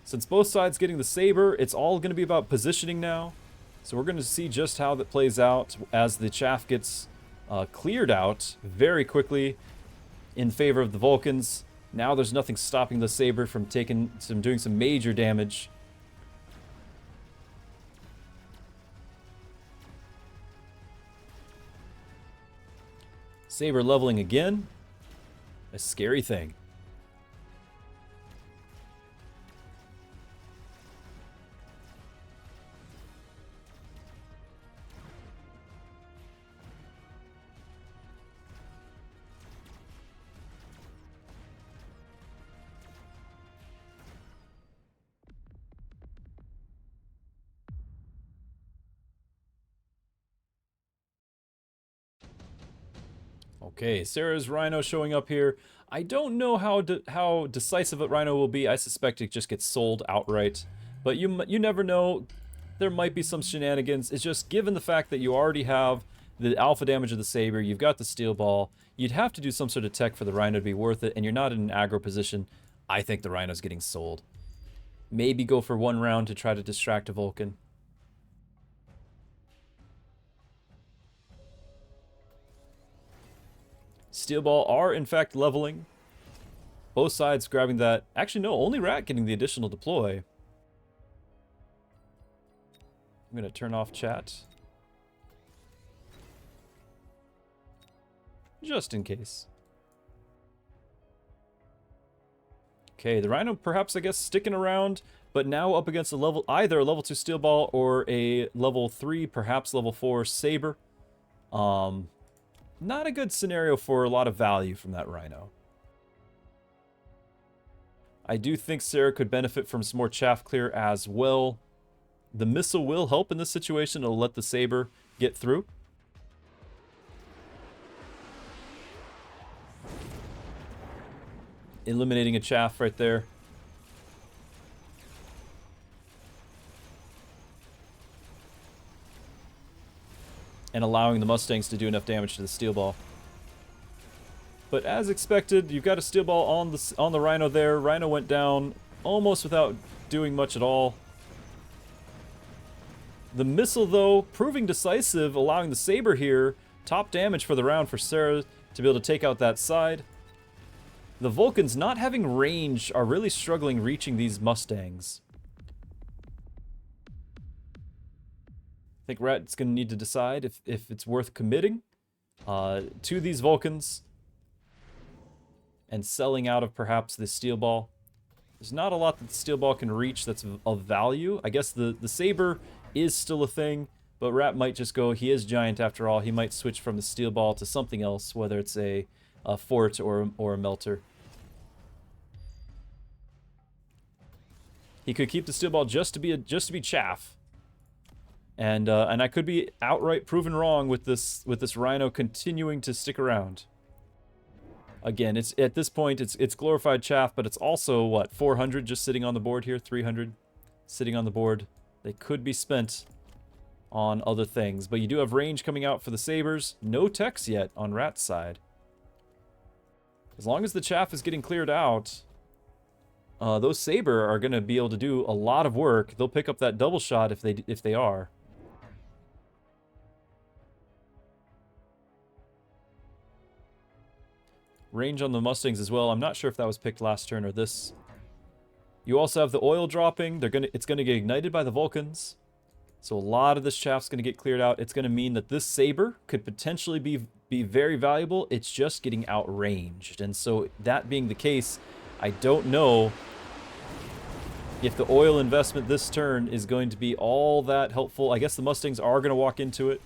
Since both sides getting the Saber, it's all going to be about positioning now. So we're going to see just how that plays out as the chaff gets cleared out very quickly in favor of the Vulcans. Now there's nothing stopping the Saber from doing some major damage. Saber leveling again. A scary thing. Okay, Sarah's Rhino showing up here. I don't know how decisive a Rhino will be. I suspect it just gets sold outright. But you never know. There might be some shenanigans. It's just given the fact that you already have the alpha damage of the Saber, you've got the Steel Ball, you'd have to do some sort of tech for the Rhino to be worth it, and you're not in an aggro position. I think the Rhino's getting sold. Maybe go for one round to try to distract a Vulcan. Steel Ball are, in fact, leveling. Both sides grabbing that. Actually, no, only Rat getting the additional deploy. I'm going to turn off chat. Just in case. Okay, the Rhino perhaps, I guess, sticking around, but now up against either a level 2 Steel Ball or a level 3, perhaps level 4 Saber. Not a good scenario for a lot of value from that Rhino. I do think Sarah could benefit from some more chaff clear as well. The missile will help in this situation. It'll let the Saber get through. Eliminating a chaff right there. And allowing the Mustangs to do enough damage to the Steel Ball. But as expected, you've got a Steel Ball on the Rhino there. Rhino went down almost without doing much at all. The missile, though, proving decisive, allowing the Saber here. Top damage for the round for Sarah to be able to take out that side. The Vulcans, not having range, are really struggling reaching these Mustangs. I think Rat's going to need to decide if it's worth committing to these Vulcans and selling out of perhaps the Steel Ball. There's not a lot that the Steel Ball can reach that's of value. I guess the Saber is still a thing, but Rat might just go, he is giant after all. He might switch from the Steel Ball to something else, whether it's a fort or a melter. He could keep the Steel Ball just to be chaff. And I could be outright proven wrong with this Rhino continuing to stick around. Again, it's at this point it's glorified chaff, but it's also what, 400 just sitting on the board here, 300 sitting on the board. They could be spent on other things, but you do have range coming out for the Sabers. No techs yet on Rat's side. As long as the chaff is getting cleared out, those Saber are going to be able to do a lot of work. They'll pick up that double shot if they are. Range on the Mustangs as well. I'm not sure if that was picked last turn or this. You also have the oil dropping. It's going to get ignited by the Vulcans. So a lot of this chaff's going to get cleared out. It's going to mean that this Saber could potentially be very valuable. It's just getting outranged. And so that being the case, I don't know if the oil investment this turn is going to be all that helpful. I guess the Mustangs are going to walk into it.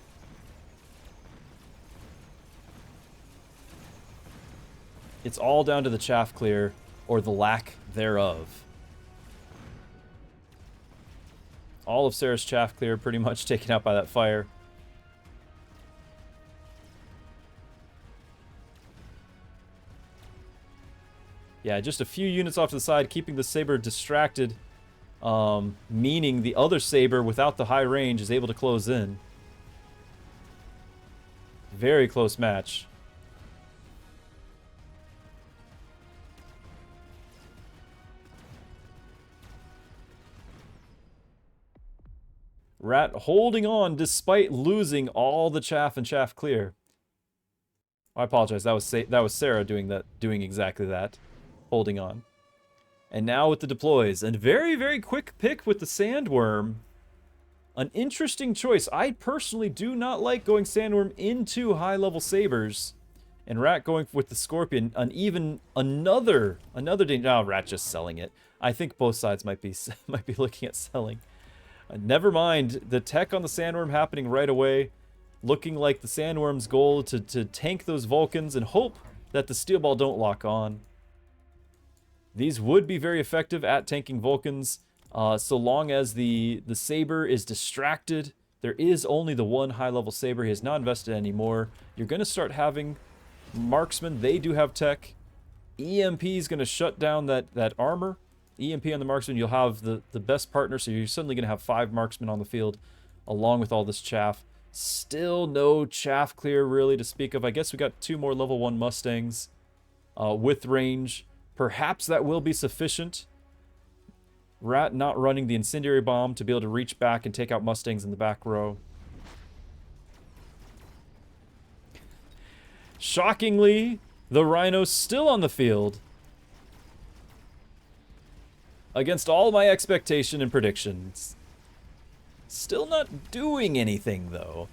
It's all down to the chaff clear, or the lack thereof. All of Sarah's chaff clear pretty much taken out by that fire. Yeah, just a few units off to the side, keeping the Saber distracted. Meaning the other Saber, without the high range, is able to close in. Very close match. Rat holding on despite losing all the chaff and chaff clear. I apologize. That was Sarah doing exactly that, holding on. And now with the deploys, and very, very quick pick with the Sandworm. An interesting choice. I personally do not like going Sandworm into high-level Sabers. And Rat going with the Scorpion, another danger. Oh, Rat just selling it. I think both sides might be looking at selling. Never mind, the tech on the Sandworm happening right away. Looking like the Sandworm's goal to tank those Vulcans and hope that the Steel Ball don't lock on. These would be very effective at tanking Vulcans, so long as the Saber is distracted. There is only the one high-level Saber. He has not invested anymore. You're going to start having Marksmen. They do have tech. EMP is going to shut down that armor. EMP on the Marksman, you'll have the best partner, so you're suddenly going to have 5 Marksmen on the field, along with all this chaff. Still no chaff clear, really, to speak of. I guess we got 2 more level 1 Mustangs with range. Perhaps that will be sufficient. Rat not running the incendiary bomb to be able to reach back and take out Mustangs in the back row. Shockingly, the Rhino's still on the field. Against all my expectation and predictions. Still not doing anything, though.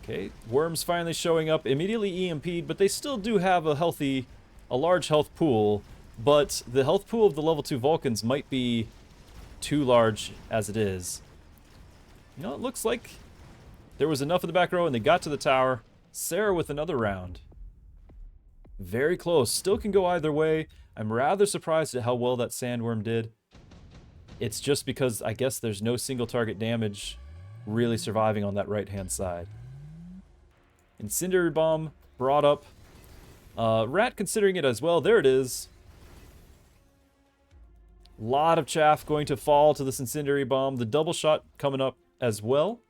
Okay, Worms finally showing up, immediately EMP'd, but they still do have a large health pool, but the health pool of the level 2 Vulcans might be too large as it is. You know, it looks like there was enough in the back row and they got to the tower. Sara with another round. Very close, still can go either way. I'm rather surprised at how well that Sandworm did. It's just because I guess there's no single target damage really surviving on that right-hand side. Incendiary Bomb brought up. Rat considering it as well. There it is. Lot of chaff going to fall to this Incendiary Bomb. The double shot coming up as well.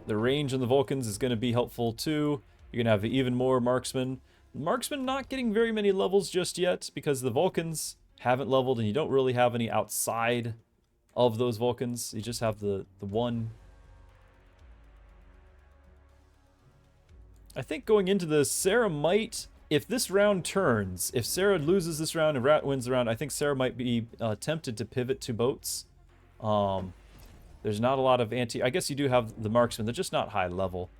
The range on the Vulcans is going to be helpful too. You're going to have even more Marksmen. Marksmen not getting very many levels just yet because the Vulcans haven't leveled and you don't really have any outside of those Vulcans. You just have the one. I think going into this, Sara might, if this round turns, if Sara loses this round and Rat wins the round, I think Sara might be tempted to pivot to boats. There's not a lot of I guess you do have the Marksmen, they're just not high level.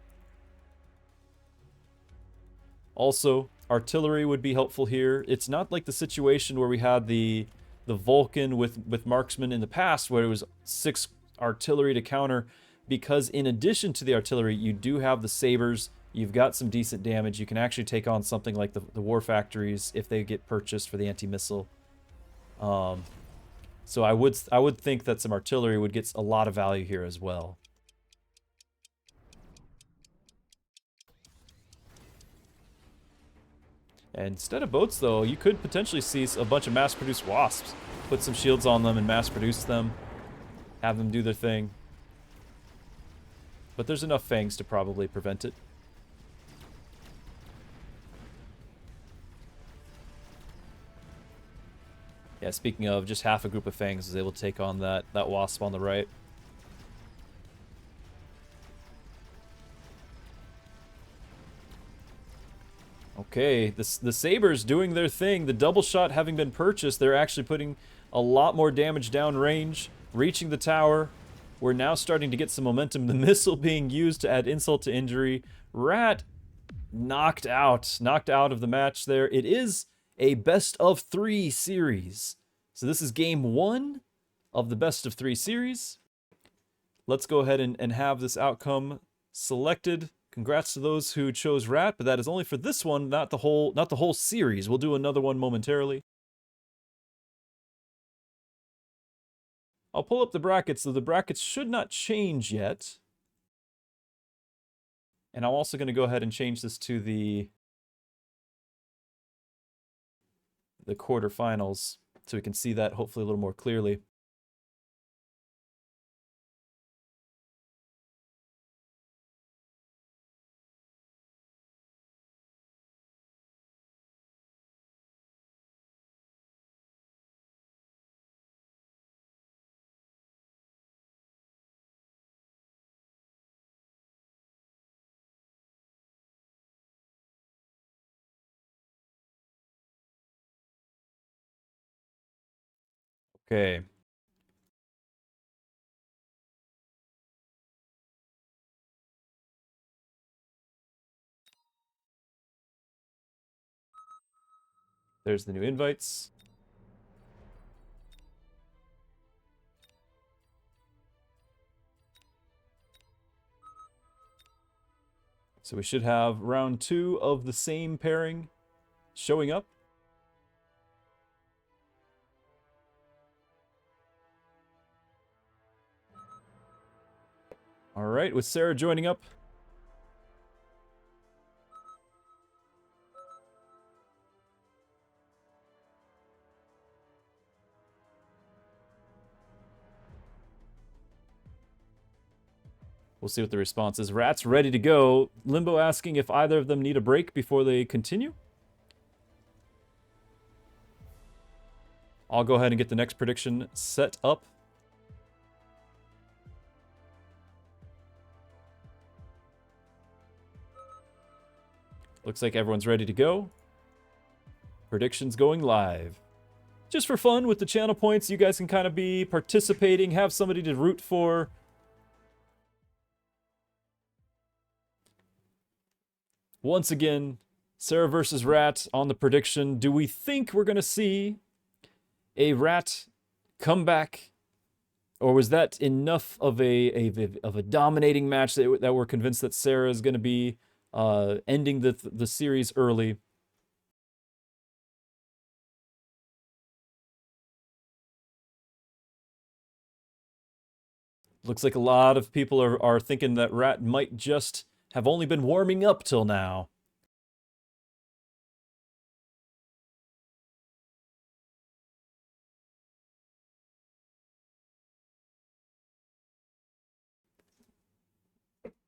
Also, artillery would be helpful here. It's not like the situation where we had the Vulcan with Marksmen in the past where it was 6 artillery to counter, because in addition to the artillery, you do have the sabers. You've got some decent damage. You can actually take on something like the war factories if they get purchased for the anti-missile. So I would think that some artillery would get a lot of value here as well. And instead of boats, though, you could potentially see a bunch of mass-produced wasps. Put some shields on them and mass-produce them. Have them do their thing. But there's enough fangs to probably prevent it. Yeah, speaking of, just half a group of fangs is able to take on that wasp on the right. Okay, the sabers doing their thing. The double shot having been purchased, they're actually putting a lot more damage down range, reaching the tower. We're now starting to get some momentum. The missile being used to add insult to injury. Rat knocked out of the match there. It is a best of 3 series. So this is game 1 of the best of 3 series. Let's go ahead and have this outcome selected. Congrats to those who chose Rat, but that is only for this one, not the whole series. We'll do another one momentarily. I'll pull up the brackets, so the brackets should not change yet. And I'm also going to go ahead and change this to the quarterfinals, so we can see that hopefully a little more clearly. Okay. There's the new invites. So we should have round 2 of the same pairing showing up. All right, with Sara joining up. We'll see what the response is. Rat's ready to go. Limbo asking if either of them need a break before they continue. I'll go ahead and get the next prediction set up. Looks like everyone's ready to go. Predictions going live. Just for fun with the channel points, you guys can kind of be participating, have somebody to root for. Once again, Sarah versus Rat on the prediction. Do we think we're going to see a Rat comeback? Or was that enough of a dominating match that we're convinced that Sarah is going to be ending the series early? Looks like a lot of people are thinking that Rat might just have only been warming up till now.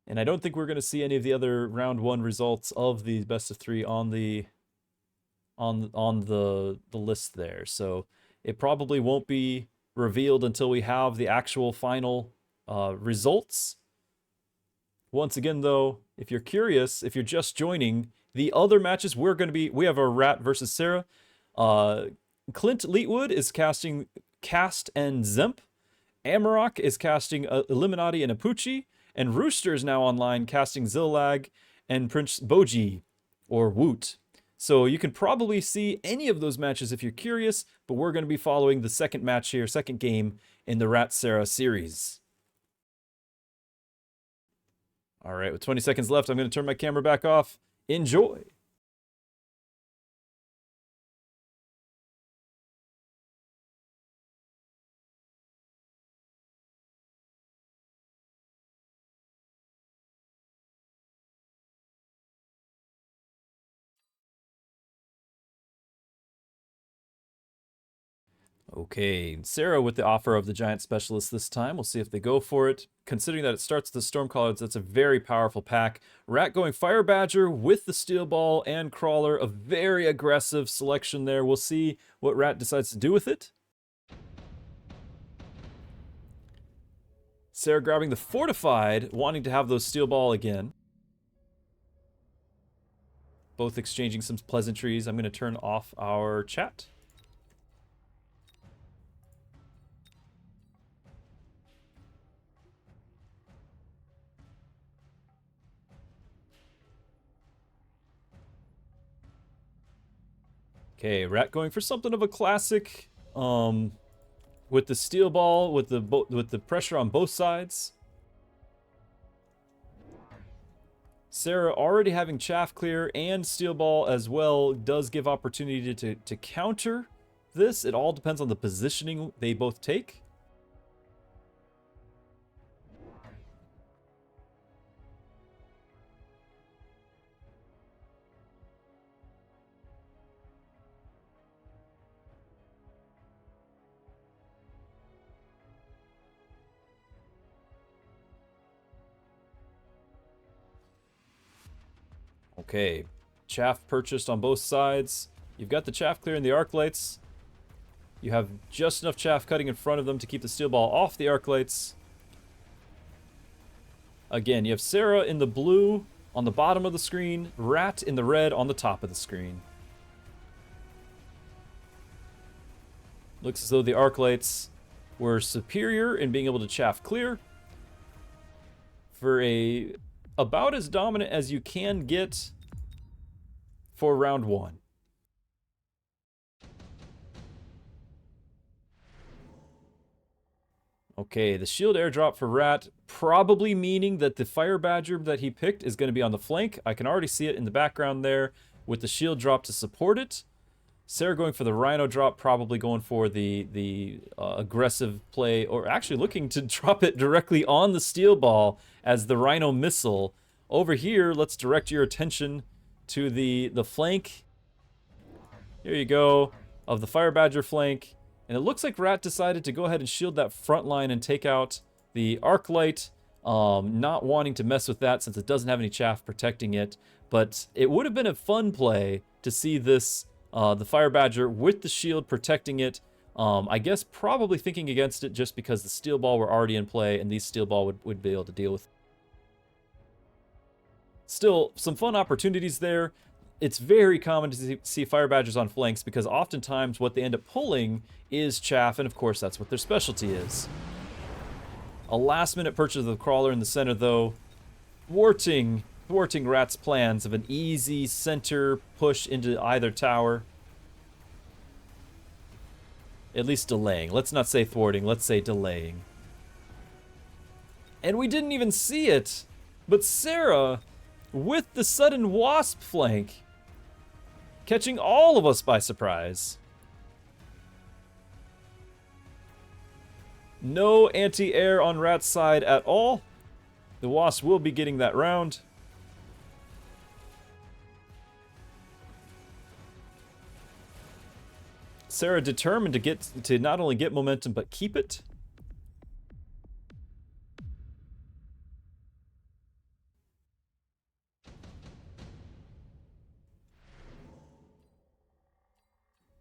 And I don't think we're going to see any of the other round one results of the best of three on the list there. So it probably won't be revealed until we have the actual final results. Once again, though, if you're curious, if you're just joining, the other matches we have a Rat versus Sarah. Clint Leetwood is casting Cast and Dzemp. Amarok is casting Eliminati and Apooche. And Rooster is now online casting Zillag and Prince Bojji, or Woot. So you can probably see any of those matches if you're curious, but we're going to be following the second match here, second game in the Rat Sarah series. All right, with 20 seconds left, I'm going to turn my camera back off. Enjoy. Okay, Sarah with the offer of the Giant Specialist this time. We'll see if they go for it. Considering that it starts the Stormcallers, that's a very powerful pack. Rat going Fire Badger with the Steel Ball and Crawler. A very aggressive selection there. We'll see what Rat decides to do with it. Sarah grabbing the Fortified, wanting to have those Steel Ball again. Both exchanging some pleasantries. I'm going to turn off our chat. Okay, Rat going for something of a classic, with the Steel Ball, with the pressure on both sides. Sarah already having Chaff Clear and Steel Ball as well does give opportunity to counter this. It all depends on the positioning they both take. Okay, Chaff purchased on both sides. You've got the Chaff Clear and the Arc Lights. You have just enough Chaff cutting in front of them to keep the Steel Ball off the Arc Lights. Again, you have Sarah in the blue on the bottom of the screen, Rat in the red on the top of the screen. Looks as though the Arc Lights were superior in being able to Chaff Clear for about as dominant as you can get for round one. Okay, the shield airdrop for Rat, probably meaning that the Fire Badger that he picked is going to be on the flank. I can already see it in the background there with the shield drop to support it. Sarah going for the Rhino drop, probably going for the aggressive play, or actually looking to drop it directly on the Steel Ball as the Rhino missile. Over here, let's direct your attention to the flank. Here you go, of the Fire Badger flank. And it looks like Rat decided to go ahead and shield that front line and take out the Arc Light not wanting to mess with that since it doesn't have any chaff protecting it. But it would have been a fun play to see this, the Fire Badger with the shield protecting it. I guess probably thinking against it just because the Steel Ball were already in play and these Steel Ball would be able to deal with it. Still, some fun opportunities there. It's very common to see Fire Badgers on flanks because oftentimes what they end up pulling is chaff, and of course that's what their specialty is. A last-minute purchase of the Crawler in the center, though, thwarting Rat's plans of an easy center push into either tower. At least delaying. Let's not say thwarting, let's say delaying. And we didn't even see it, but Sara, with the sudden Wasp flank, catching all of us by surprise. No anti-air on Rat's side at all. The Wasp will be getting that round. Sara determined to not only get momentum but keep it.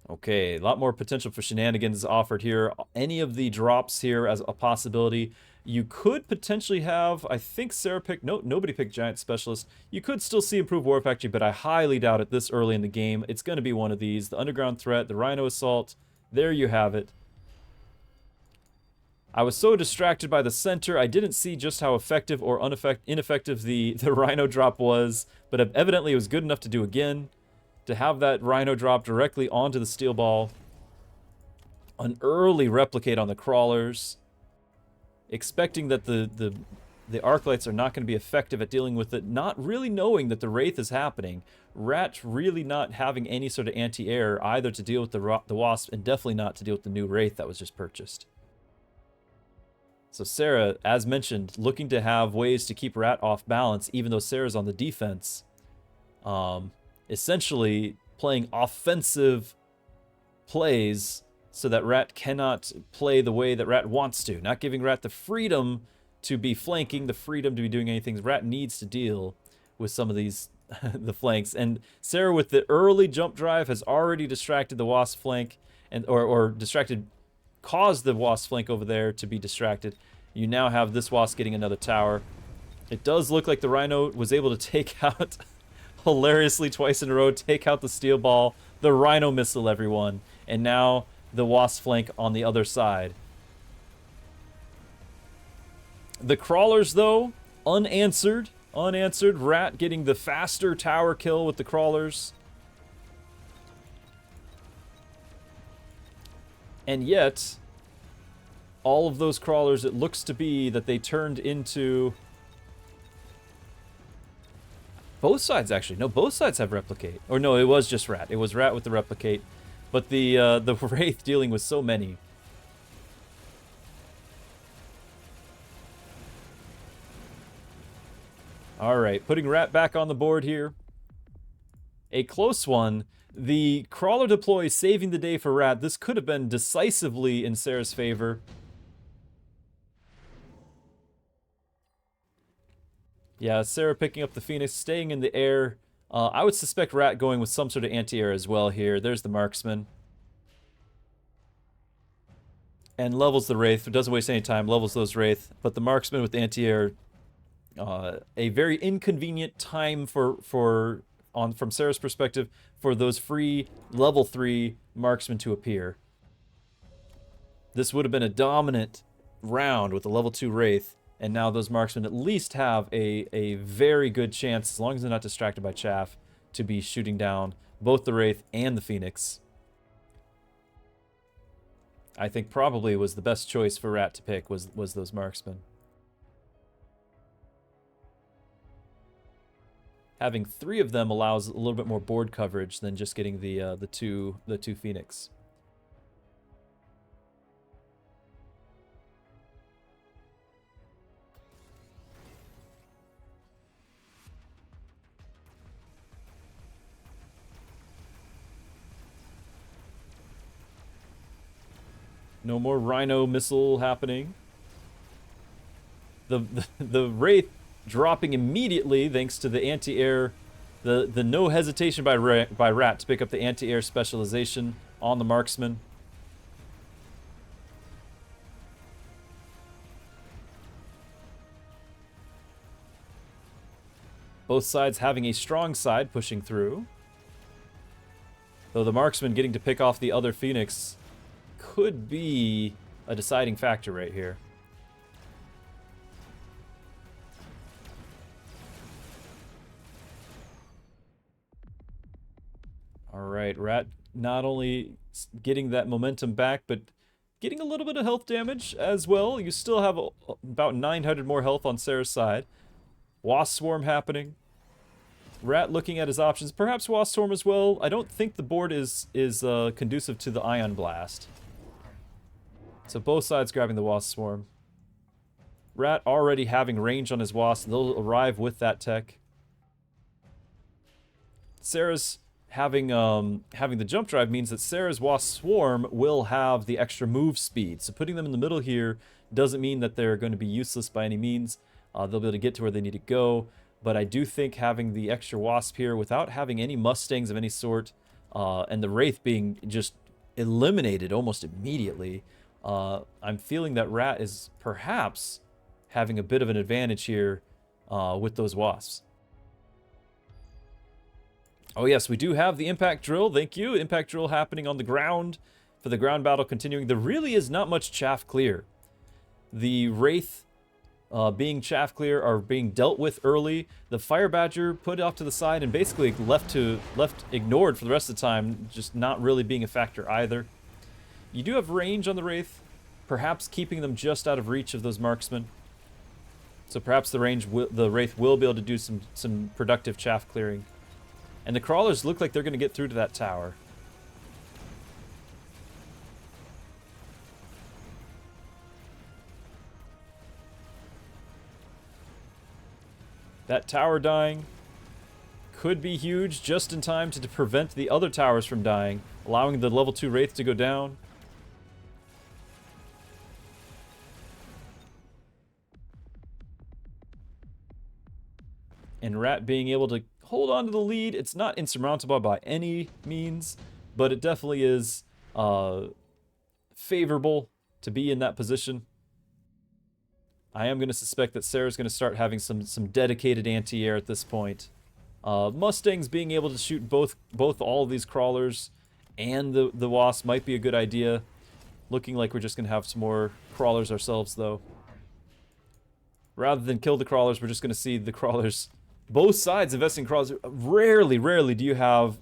Okay, a lot more potential for shenanigans offered here. Any of the drops here as a possibility. You could potentially have, I think Sara picked, no, nobody picked Giant Specialist. You could still see Improved War Factory, but I highly doubt it this early in the game. It's going to be one of these. The Underground Threat, the Rhino Assault, there you have it. I was so distracted by the center, I didn't see just how effective or ineffective the Rhino drop was, but evidently it was good enough to do again. To have that Rhino drop directly onto the Steel Ball. An early replicate on the Crawlers. Expecting that the Arclights are not going to be effective at dealing with it, not really knowing that the Wraith is happening. Rat really not having any sort of anti-air either to deal with the Wasp and definitely not to deal with the new Wraith that was just purchased. So Sara, as mentioned, looking to have ways to keep Rat off balance even though Sara's on the defense. Essentially playing offensive plays so that Rat cannot play the way that Rat wants to. Not giving Rat the freedom to be flanking, the freedom to be doing anything. Rat needs to deal with some of these the flanks. And Sara with the early jump drive has already distracted the Wasp flank and or caused the Wasp flank over there to be distracted. You now have this Wasp getting another tower. It does look like the Rhino was able to take out hilariously twice in a row, take out the Steel Ball, the Rhino missile, everyone, and now the Wasp flank on the other side. The Crawlers, though, unanswered. Rat getting the faster tower kill with the Crawlers. And yet, all of those Crawlers, it looks to be that they turned into... Both sides, actually. No, both sides have Replicate. Or no, it was just Rat. It was Rat with the Replicate. But the Wraith dealing with so many. Alright, putting Rat back on the board here. A close one. The Crawler deploy saving the day for Rat. This could have been decisively in Sara's favor. Yeah, Sara picking up the Phoenix, staying in the air. I would suspect Rat going with some sort of anti-air as well here. There's the Marksman. And levels the Wraith. Doesn't waste any time, levels those Wraith. But the Marksman with anti-air, a very inconvenient time from Sara's perspective for those free level 3 Marksmen to appear. This would have been a dominant round with the level 2 Wraith. And now those Marksmen at least have a very good chance, as long as they're not distracted by chaff, to be shooting down both the Wraith and the Phoenix. I think probably was the best choice for Rat to pick was those Marksmen. Having 3 of them allows a little bit more board coverage than just getting the two Phoenix. No more Rhino missile happening. the Wraith dropping immediately thanks to the anti-air, the no hesitation by Rat to pick up the anti-air specialization on the marksman. Both sides having a strong side pushing through. Though the marksman getting to pick off the other Phoenix could be a deciding factor right here. Alright, Rat not only getting that momentum back, but getting a little bit of health damage as well. You still have about 900 more health on Sarah's side. Wasp Swarm happening. Rat looking at his options. Perhaps Wasp Swarm as well. I don't think the board is conducive to the Ion Blast. So both sides grabbing the Wasp Swarm. Rat already having range on his Wasp. They'll arrive with that tech. Sarah's having the jump drive means that Sarah's Wasp Swarm will have the extra move speed. So putting them in the middle here doesn't mean that they're going to be useless by any means. They'll be able to get to where they need to go. But I do think having the extra Wasp here without having any Mustangs of any sort, and the Wraith being just eliminated almost immediately, I'm feeling that Rat is perhaps having a bit of an advantage here with those Wasps. Oh yes, we do have the Impact Drill, thank you. Impact Drill happening on the ground for the ground battle continuing. There really is not much chaff clear. The Wraith being chaff clear are being dealt with early. The Fire Badger put off to the side and basically left ignored for the rest of the time, just not really being a factor either. You do have range on the Wraith, perhaps keeping them just out of reach of those marksmen. So perhaps the Wraith will be able to do some productive chaff clearing. And the crawlers look like they're going to get through to that tower. That tower dying could be huge, just in time to prevent the other towers from dying, allowing the level 2 Wraith to go down. And Rat being able to hold on to the lead. It's not insurmountable by any means, but it definitely is favorable to be in that position. I am going to suspect that Sarah's going to start having some dedicated anti-air at this point. Mustangs being able to shoot both all of these crawlers and the Wasp might be a good idea. Looking like we're just going to have some more crawlers ourselves, though. Rather than kill the crawlers, we're just going to see the crawlers. Both sides investing in crawlers. Rarely do you have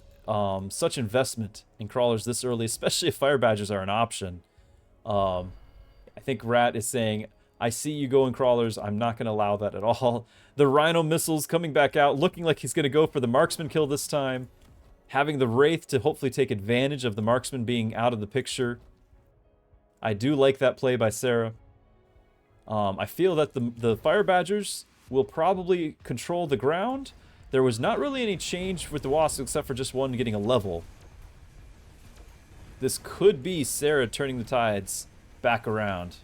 such investment in crawlers this early, especially if Fire Badgers are an option. I think Rat is saying, I see you going crawlers, I'm not going to allow that at all. The Rhino missiles coming back out, looking like he's going to go for the marksman kill this time. Having the Wraith to hopefully take advantage of the marksman being out of the picture. I do like that play by Sarah. I feel that the Fire Badgers will probably control the ground. There was not really any change with the Wasps except for just one getting a level. This could be Sarah turning the tides back around.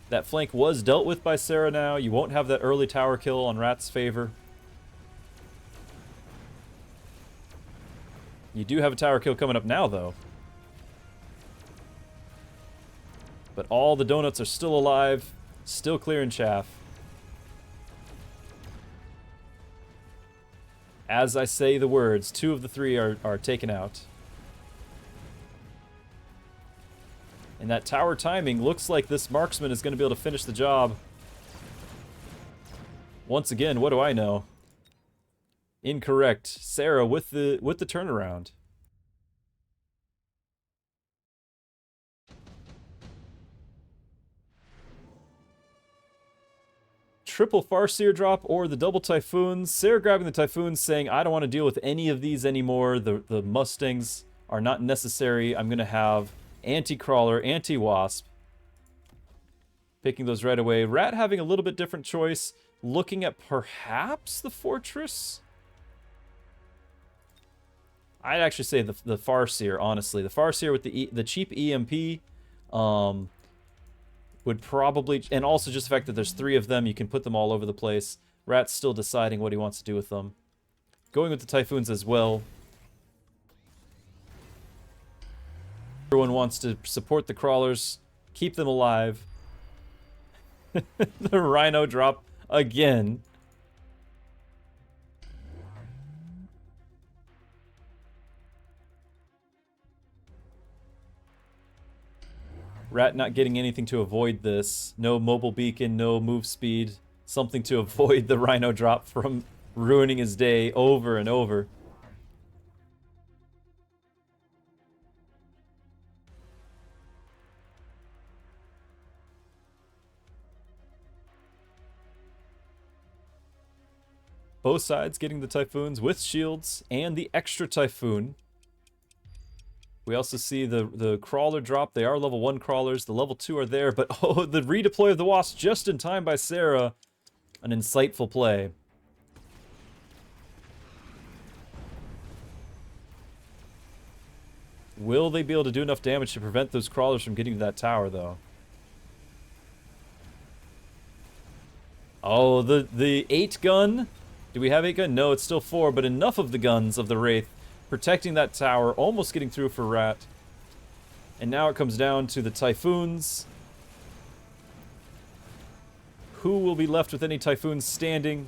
That flank was dealt with by Sarah now. You won't have that early tower kill on Rat's favor. You do have a tower kill coming up now, though. But all the donuts are still alive, still clearing chaff. As I say the words, 2 of the 3 are taken out. And that tower timing looks like this marksman is going to be able to finish the job. Once again, what do I know? Incorrect. Sarah with the turnaround. Triple Farseer drop or the double Typhoons. Sarah grabbing the Typhoons saying, I don't want to deal with any of these anymore. The Mustangs are not necessary. I'm going to have anti-crawler, anti-wasp. Picking those right away. Rat having a little bit different choice. Looking at perhaps the Fortress. I'd actually say the Farseer, honestly. The Farseer with the cheap EMP. would probably... And also just the fact that there's 3 of them, you can put them all over the place. Rat's still deciding what he wants to do with them. Going with the Typhoons as well. Everyone wants to support the crawlers, keep them alive. The Rhino drop again. Rat not getting anything to avoid this. No mobile beacon, no move speed. Something to avoid the Rhino drop from ruining his day over and over. Both sides getting the Typhoons with shields and the extra Typhoon. We also see the crawler drop. They are level 1 crawlers. The level 2 are there, but oh, the redeploy of the Wasp just in time by Sara. An insightful play. Will they be able to do enough damage to prevent those crawlers from getting to that tower, though? Oh, the 8 gun. Do we have 8 gun? No, it's still 4, but enough of the guns of the Wraith protecting that tower, almost getting through for Rat. And now it comes down to the Typhoons. Who will be left with any Typhoons standing?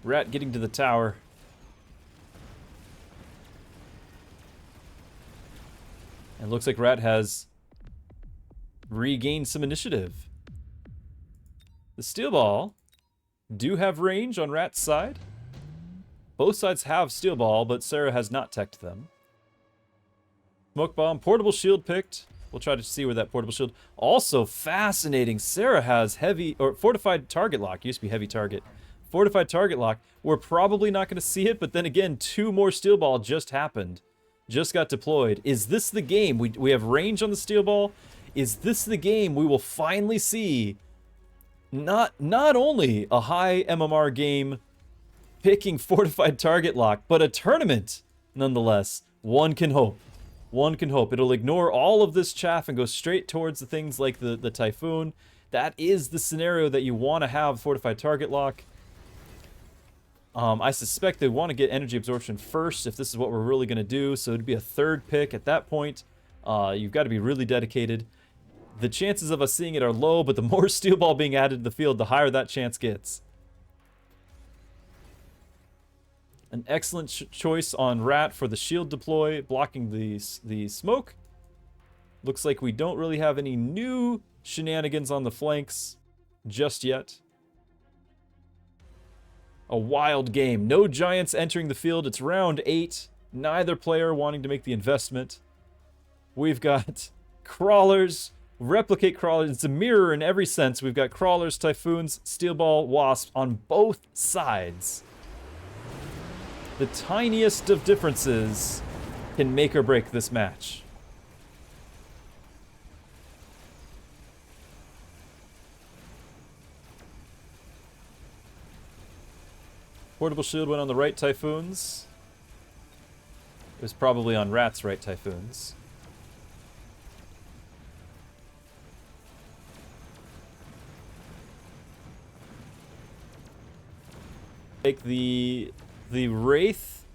Rat getting to the tower. And looks like Rat has regained some initiative. The Steel Ball do have range on Rat's side. Both sides have Steel Ball, but Sara has not teched them. Smoke Bomb, Portable Shield picked. We'll try to see where that Portable Shield... Also fascinating, Sara has heavy... or Fortified Target Lock. Used to be Heavy Target. Fortified Target Lock. We're probably not going to see it, but then again, 2 more Steel Ball just happened. Just got deployed. Is this the game? We have range on the Steel Ball. Is this the game we will finally see... Not only a high MMR game picking Fortified Target Lock, but a tournament, nonetheless. One can hope. One can hope. It'll ignore all of this chaff and go straight towards the things like the Typhoon. That is the scenario that you want to have Fortified Target Lock. I suspect they want to get Energy Absorption first if this is what we're really going to do, so it'd be a 3rd pick at that point. You've got to be really dedicated. The chances of us seeing it are low, but the more Steel Ball being added to the field, the higher that chance gets. An excellent choice on Rat for the shield deploy, blocking the smoke. Looks like we don't really have any new shenanigans on the flanks just yet. A wild game. No giants entering the field. It's round 8. Neither player wanting to make the investment. We've got crawlers... Replicate crawlers. It's a mirror in every sense. We've got crawlers, Typhoons, Steel Ball, Wasps on both sides. The tiniest of differences can make or break this match. Portable Shield went on the right Typhoons. It was probably on Rat's right Typhoons. Like the Wraith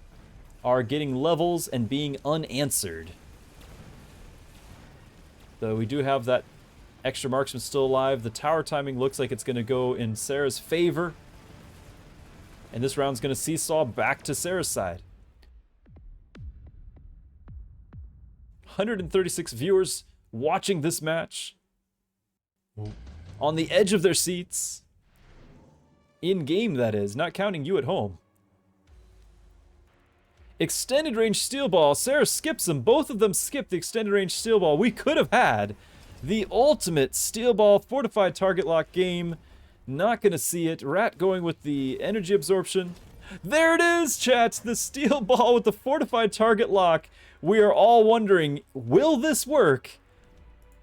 are getting levels and being unanswered. Though we do have that extra marksman still alive. The tower timing looks like it's going to go in Sara's favor. And this round's going to seesaw back to Sara's side. 136 viewers watching this match. On the edge of their seats. In-game, that is, not counting you at home. Extended range Steel Ball. Sara skips them. Both of them skip the extended range Steel Ball. We could have had the ultimate Steel Ball Fortified Target Lock game. Not going to see it. Rat going with the energy absorption. There it is, chat. The Steel Ball with the Fortified Target Lock. We are all wondering, will this work?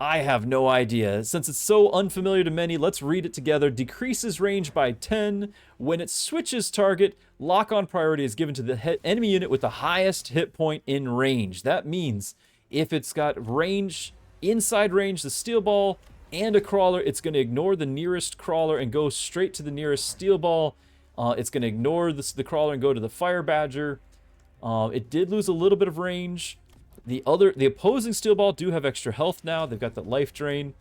I have no idea. Since it's so unfamiliar to many, let's read it together. Decreases range by 10. When it switches target, lock-on priority is given to the enemy unit with the highest hit point in range. That means If it's got range, inside range, the steel ball, and a crawler, it's going to ignore the nearest crawler and go straight to the nearest steel ball. It's going to ignore the crawler and go to the fire badger. It did lose a little bit of range. The opposing steel ball do have extra health now. They've got that life drain.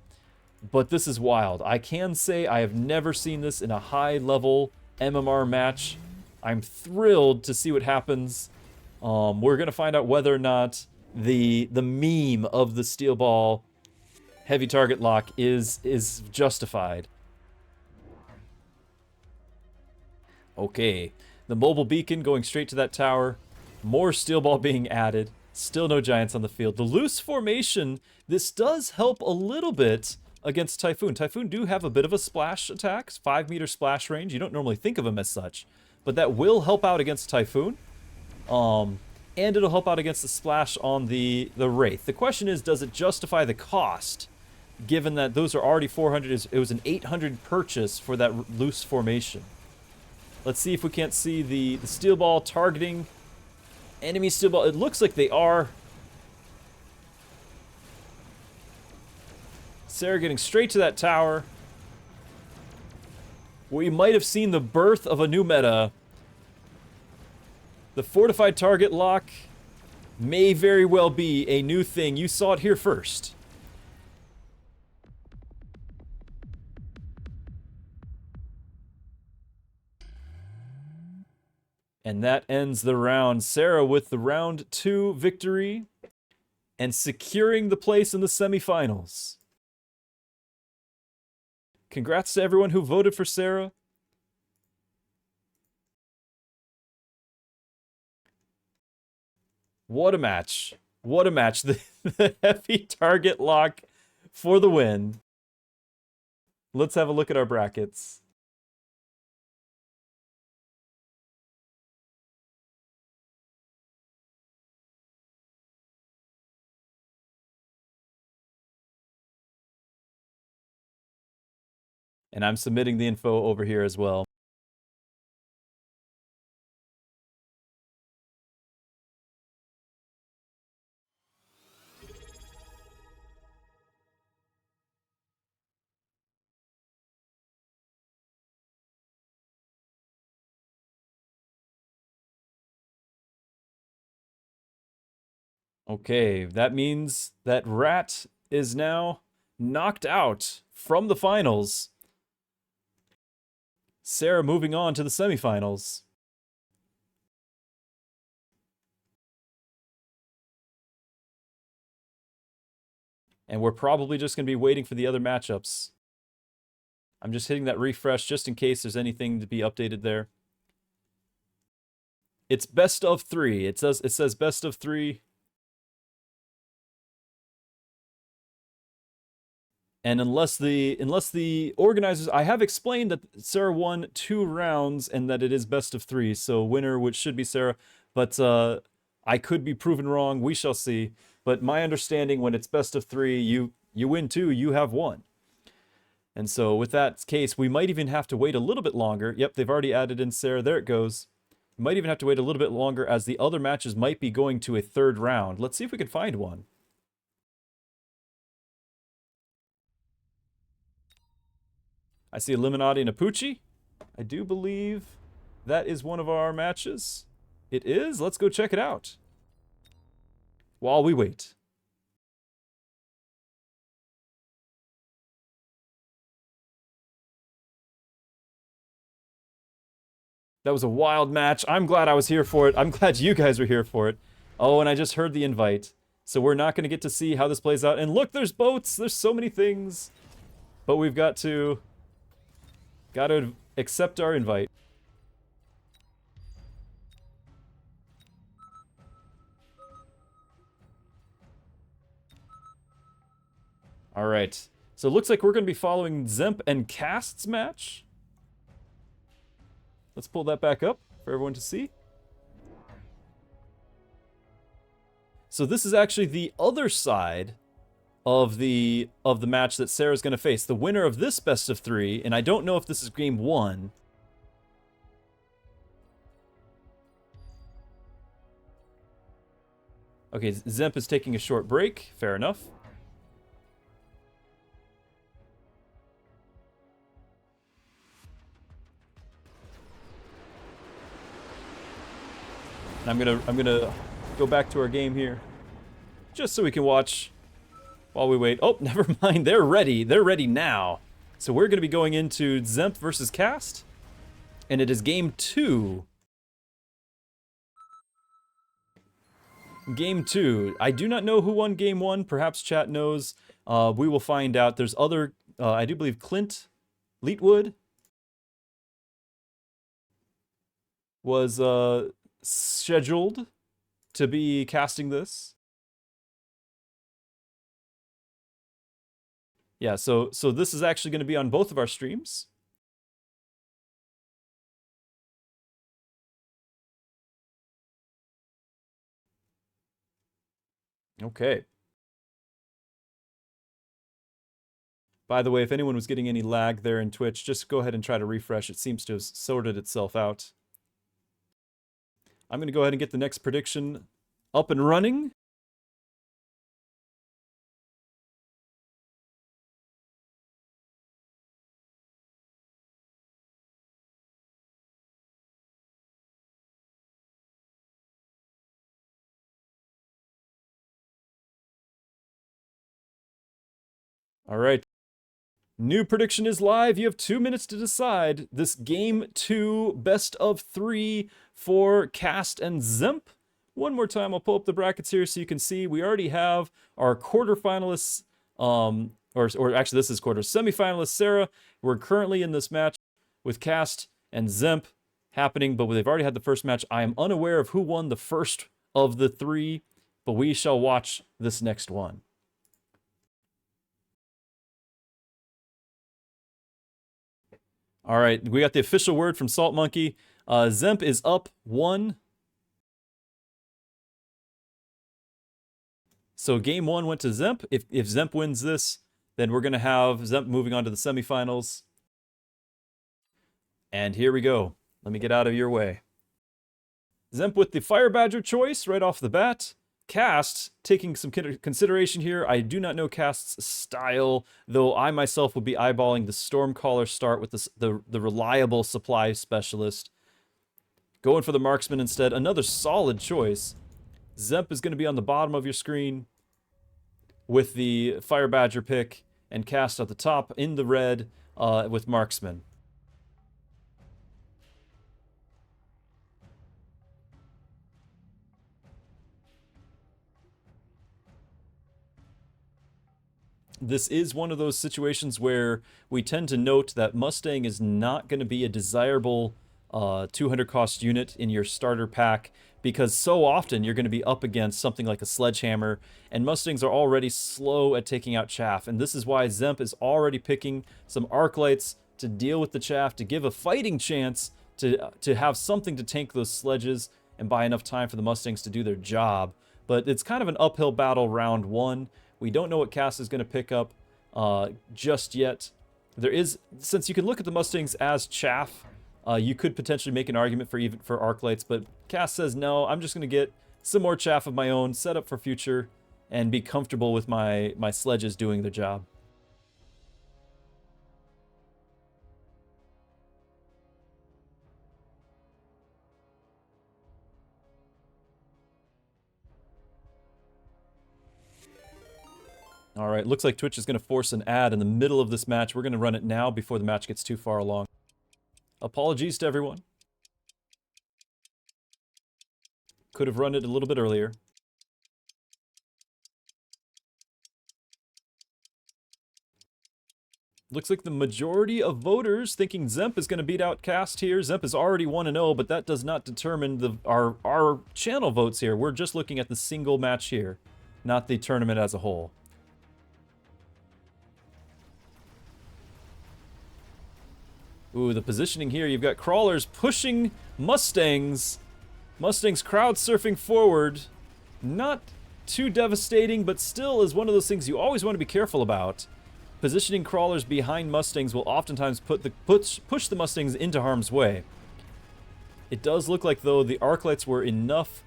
But this is wild. I can say I have never seen this in a high-level MMR match. I'm thrilled to see what happens. We're going to find out whether or not the meme of the steel ball heavy target lock is justified. Okay, the mobile beacon going straight to that tower. More steel ball being added. Still no giants on the field. The loose formation, this does help a little bit against Typhoon. Typhoon do have a bit of a splash attack, 5-meter splash range. You don't normally think of him as such, but that will help out against Typhoon. And it'll help out against the splash on the Wraith. The question is, does it justify the cost, given that those are already 400? It was an 800 purchase for that loose formation. Let's see if we can't see the steel ball targeting enemy steel ball. It looks like they are. Sara getting straight to that tower. We might have seen the birth of a new meta. The fortified target lock may very well be a new thing. You saw it here first. And that ends the round. Sara with the round 2 victory and securing the place in the semifinals. Congrats to everyone who voted for Sara. What a match. What a match. The heavy target lock for the win. Let's have a look at our brackets. And I'm submitting the info over here as well. Okay, that means that Rat is now knocked out from the finals. Sara moving on to the semifinals. And we're probably just going to be waiting for the other matchups. I'm just hitting that refresh just in case there's anything to be updated there. It's best of 3. It says best of 3. And unless the organizers, I have explained that Sara won 2 rounds and that it is best of 3, so winner, which should be Sara, but I could be proven wrong. We shall see. But my understanding, when it's best of 3, you win 2, you have 1. And so with that case, we might even have to wait a little bit longer. Yep, they've already added in Sara. There it goes. We might even have to wait a little bit longer, as the other matches might be going to a 3rd round. Let's see if we can find one. I see Eliminati and Apooche. I do believe that is one of our matches. It is. Let's go check it out while we wait. That was a wild match. I'm glad I was here for it. I'm glad you guys were here for it. Oh, and I just heard the invite. So we're not going to get to see how this plays out. And look, there's boats. There's so many things. But we've got to accept our invite. All right. So it looks like we're going to be following Dzemp and Cast's match. Let's pull that back up for everyone to see. So this is actually the other side of the match that Sara's going to face. The winner of this best of 3, and I don't know if this is game 1. Okay, Dzemp is taking a short break. Fair enough. I'm gonna go back to our game here, just so we can watch while we wait. Oh, never mind. They're ready. They're ready now. So we're gonna be going into Dzemp versus Cast, and it is game 2. Game 2. I do not know who won game 1. Perhaps chat knows. We will find out. There's other. I do believe Clint Leetwood was scheduled to be casting this. Yeah, so this is actually going to be on both of our streams. Okay. By the way, if anyone was getting any lag there in Twitch, just go ahead and try to refresh. It seems to have sorted itself out. I'm going to go ahead and get the next prediction up and running. All right. New prediction is live. You have 2 minutes to decide this game 2 best of 3 for Cast and Dzemp. One more time, I'll pull up the brackets here so you can see. We already have our quarterfinalists, or actually this is quarter semifinalist Sarah. We're currently in this match with Cast and Dzemp happening, but they've already had the first match. I am unaware of who won the first of the 3, but we shall watch this next one. All right, we got the official word from Salt Monkey. Dzemp is up 1. So game 1 went to Dzemp. If Dzemp wins this, then we're going to have Dzemp moving on to the semifinals. And here we go. Let me get out of your way. Dzemp with the Fire Badger choice right off the bat. Cast, taking some consideration here, I do not know Cast's style, though I myself would be eyeballing the Stormcaller start with the reliable supply specialist. Going for the Marksman instead, another solid choice. Dzemp is going to be on the bottom of your screen with the Fire Badger pick, and Cast at the top in the red with Marksman. This is one of those situations where we tend to note that Mustang is not going to be a desirable 200 cost unit in your starter pack, because so often you're going to be up against something like a Sledgehammer, and Mustangs are already slow at taking out chaff, and this is why Dzemp is already picking some Arclights to deal with the chaff, to give a fighting chance to have something to tank those sledges and buy enough time for the Mustangs to do their job. But it's kind of an uphill battle round 1. We don't know what Cast is going to pick up just yet. There is, since you can look at the Mustangs as chaff, you could potentially make an argument for Arclights, but Cast says no, I'm just going to get some more chaff of my own, set up for future, and be comfortable with my sledges doing their job. All right, looks like Twitch is going to force an ad in the middle of this match. We're going to run it now before the match gets too far along. Apologies to everyone. Could have run it a little bit earlier. Looks like the majority of voters thinking Dzemp is going to beat out Cast here. Dzemp is already 1-0, but that does not determine our channel votes here. We're just looking at the single match here, not the tournament as a whole. Ooh, the positioning here, you've got Crawlers pushing Mustangs. Mustangs crowd surfing forward. Not too devastating, but still is one of those things you always want to be careful about. Positioning Crawlers behind Mustangs will oftentimes push the Mustangs into harm's way. It does look like, though, the Arclights were enough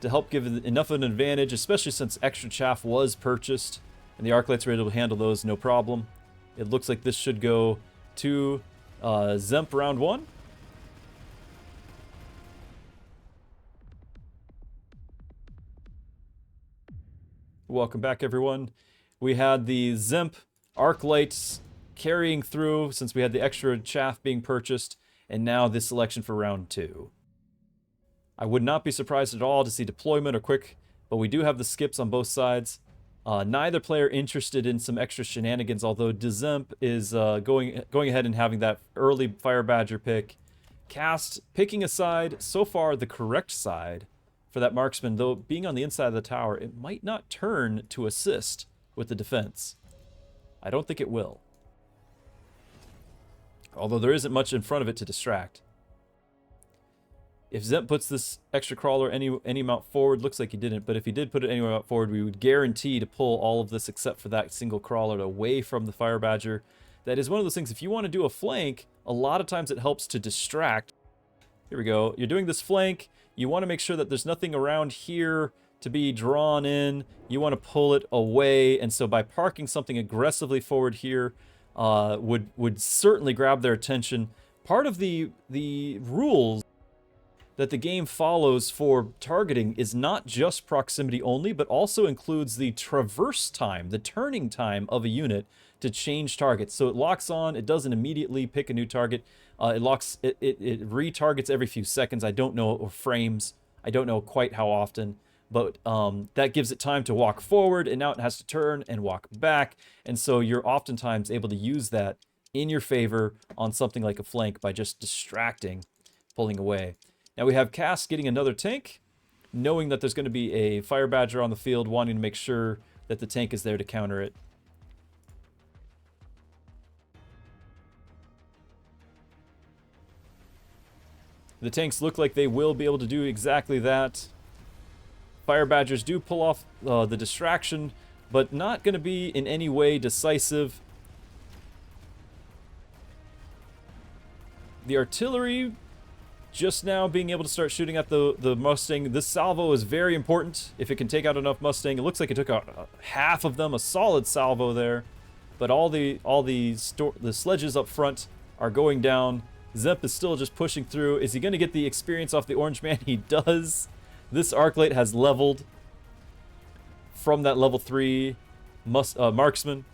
to help give enough of an advantage, especially since extra chaff was purchased, and the Arc Lights were able to handle those no problem. It looks like this should go to Dzemp round 1. Welcome back, everyone. We had the Dzemp Arc Lights carrying through since we had the extra chaff being purchased, and now this selection for round 2. I would not be surprised at all to see deployment or quick, but we do have the skips on both sides. Neither player interested in some extra shenanigans, although Dzemp is going ahead and having that early Fire Badger pick. Cast picking a side, so far the correct side for that marksman, though being on the inside of the tower, it might not turn to assist with the defense. I don't think it will. Although there isn't much in front of it to distract. If Dzemp puts this extra crawler any amount forward, looks like he didn't, but if he did put it any amount forward, we would guarantee to pull all of this except for that single crawler away from the Fire Badger. That is one of those things, if you want to do a flank, a lot of times it helps to distract. Here we go. You're doing this flank. You want to make sure that there's nothing around here to be drawn in. You want to pull it away, and so by parking something aggressively forward here would certainly grab their attention. Part of the rules that the game follows for targeting is not just proximity only, but also includes the traverse time, the turning time of a unit to change targets. So it locks on, it doesn't immediately pick a new target. It re-targets every few seconds. I don't know, or frames. I don't know quite how often, but that gives it time to walk forward, and now it has to turn and walk back. And so you're oftentimes able to use that in your favor on something like a flank by just distracting, pulling away. Now we have Cass getting another tank, knowing that there's going to be a Fire Badger on the field, wanting to make sure that the tank is there to counter it. The tanks look like they will be able to do exactly that. Fire Badgers do pull off the distraction, but not going to be in any way decisive. The artillery just now being able to start shooting at the Mustang. This salvo is very important if it can take out enough Mustang. It looks like it took out half of them, a solid salvo there. But all the sledges up front are going down. Dzemp is still just pushing through. Is he going to get the experience off the Orange Man? He does. This Arc Light has leveled from that level 3 marksman.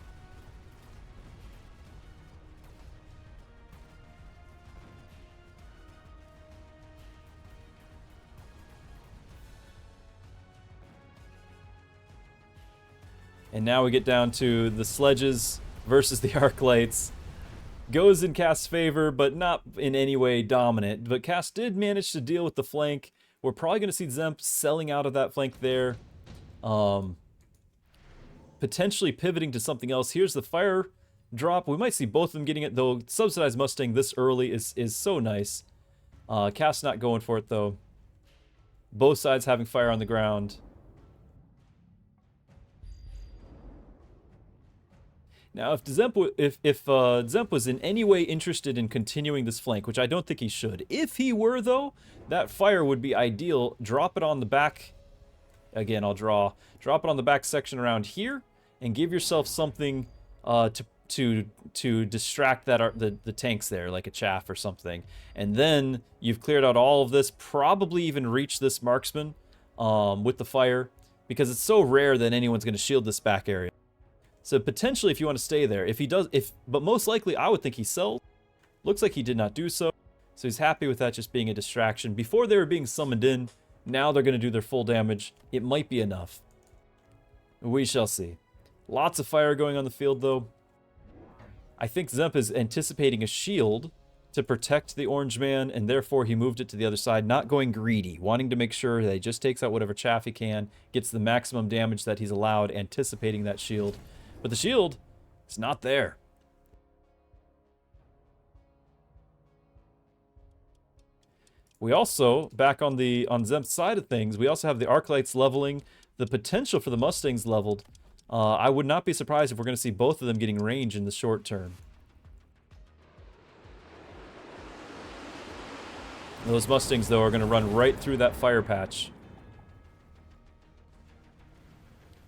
And now we get down to the sledges versus the Arc Lights. Goes in Cast's favor, but not in any way dominant. But Cast did manage to deal with the flank. We're probably going to see Dzemp selling out of that flank there. Potentially pivoting to something else. Here's the fire drop. We might see both of them getting it, though. Subsidized Mustang this early is so nice. Cast not going for it, though. Both sides having fire on the ground. Now, if Dzemp was in any way interested in continuing this flank, which I don't think he should, if he were, though, that fire would be ideal. Drop it on the back. Again, I'll drop it on the back section around here, and give yourself something to distract the tanks there, like a chaff or something. And then you've cleared out all of this. Probably even reach this marksman with the fire, because it's so rare that anyone's going to shield this back area. So potentially, if you want to stay there, but most likely, I would think he sells. Looks like he did not do so. So he's happy with that just being a distraction. Before they were being summoned in, now they're going to do their full damage. It might be enough. We shall see. Lots of fire going on the field, though. I think Dzemp is anticipating a shield to protect the Orange Man, and therefore he moved it to the other side, not going greedy, wanting to make sure that he just takes out whatever chaff he can, gets the maximum damage that he's allowed, anticipating that shield. But the shield is not there. We also, back on Dzemp's side of things, we also have the Arc Lights leveling, the potential for the Mustangs leveled. I would not be surprised if we're going to see both of them getting range in the short term. Those Mustangs, though, are going to run right through that fire patch.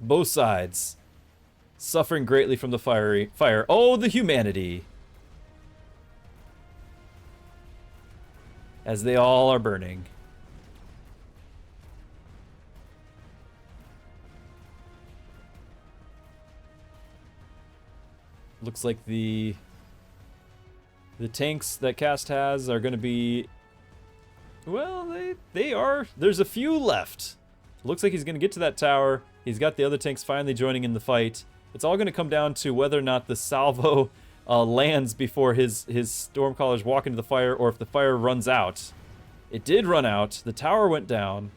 Both sides suffering greatly from the fire. Oh, the humanity. As they all are burning. Looks like the tanks that Cast has are going to be, well, they are. There's a few left. Looks like he's going to get to that tower. He's got the other tanks finally joining in the fight. It's all going to come down to whether or not the salvo lands before his Stormcallers walk into the fire, or if the fire runs out. It did run out. The tower went down.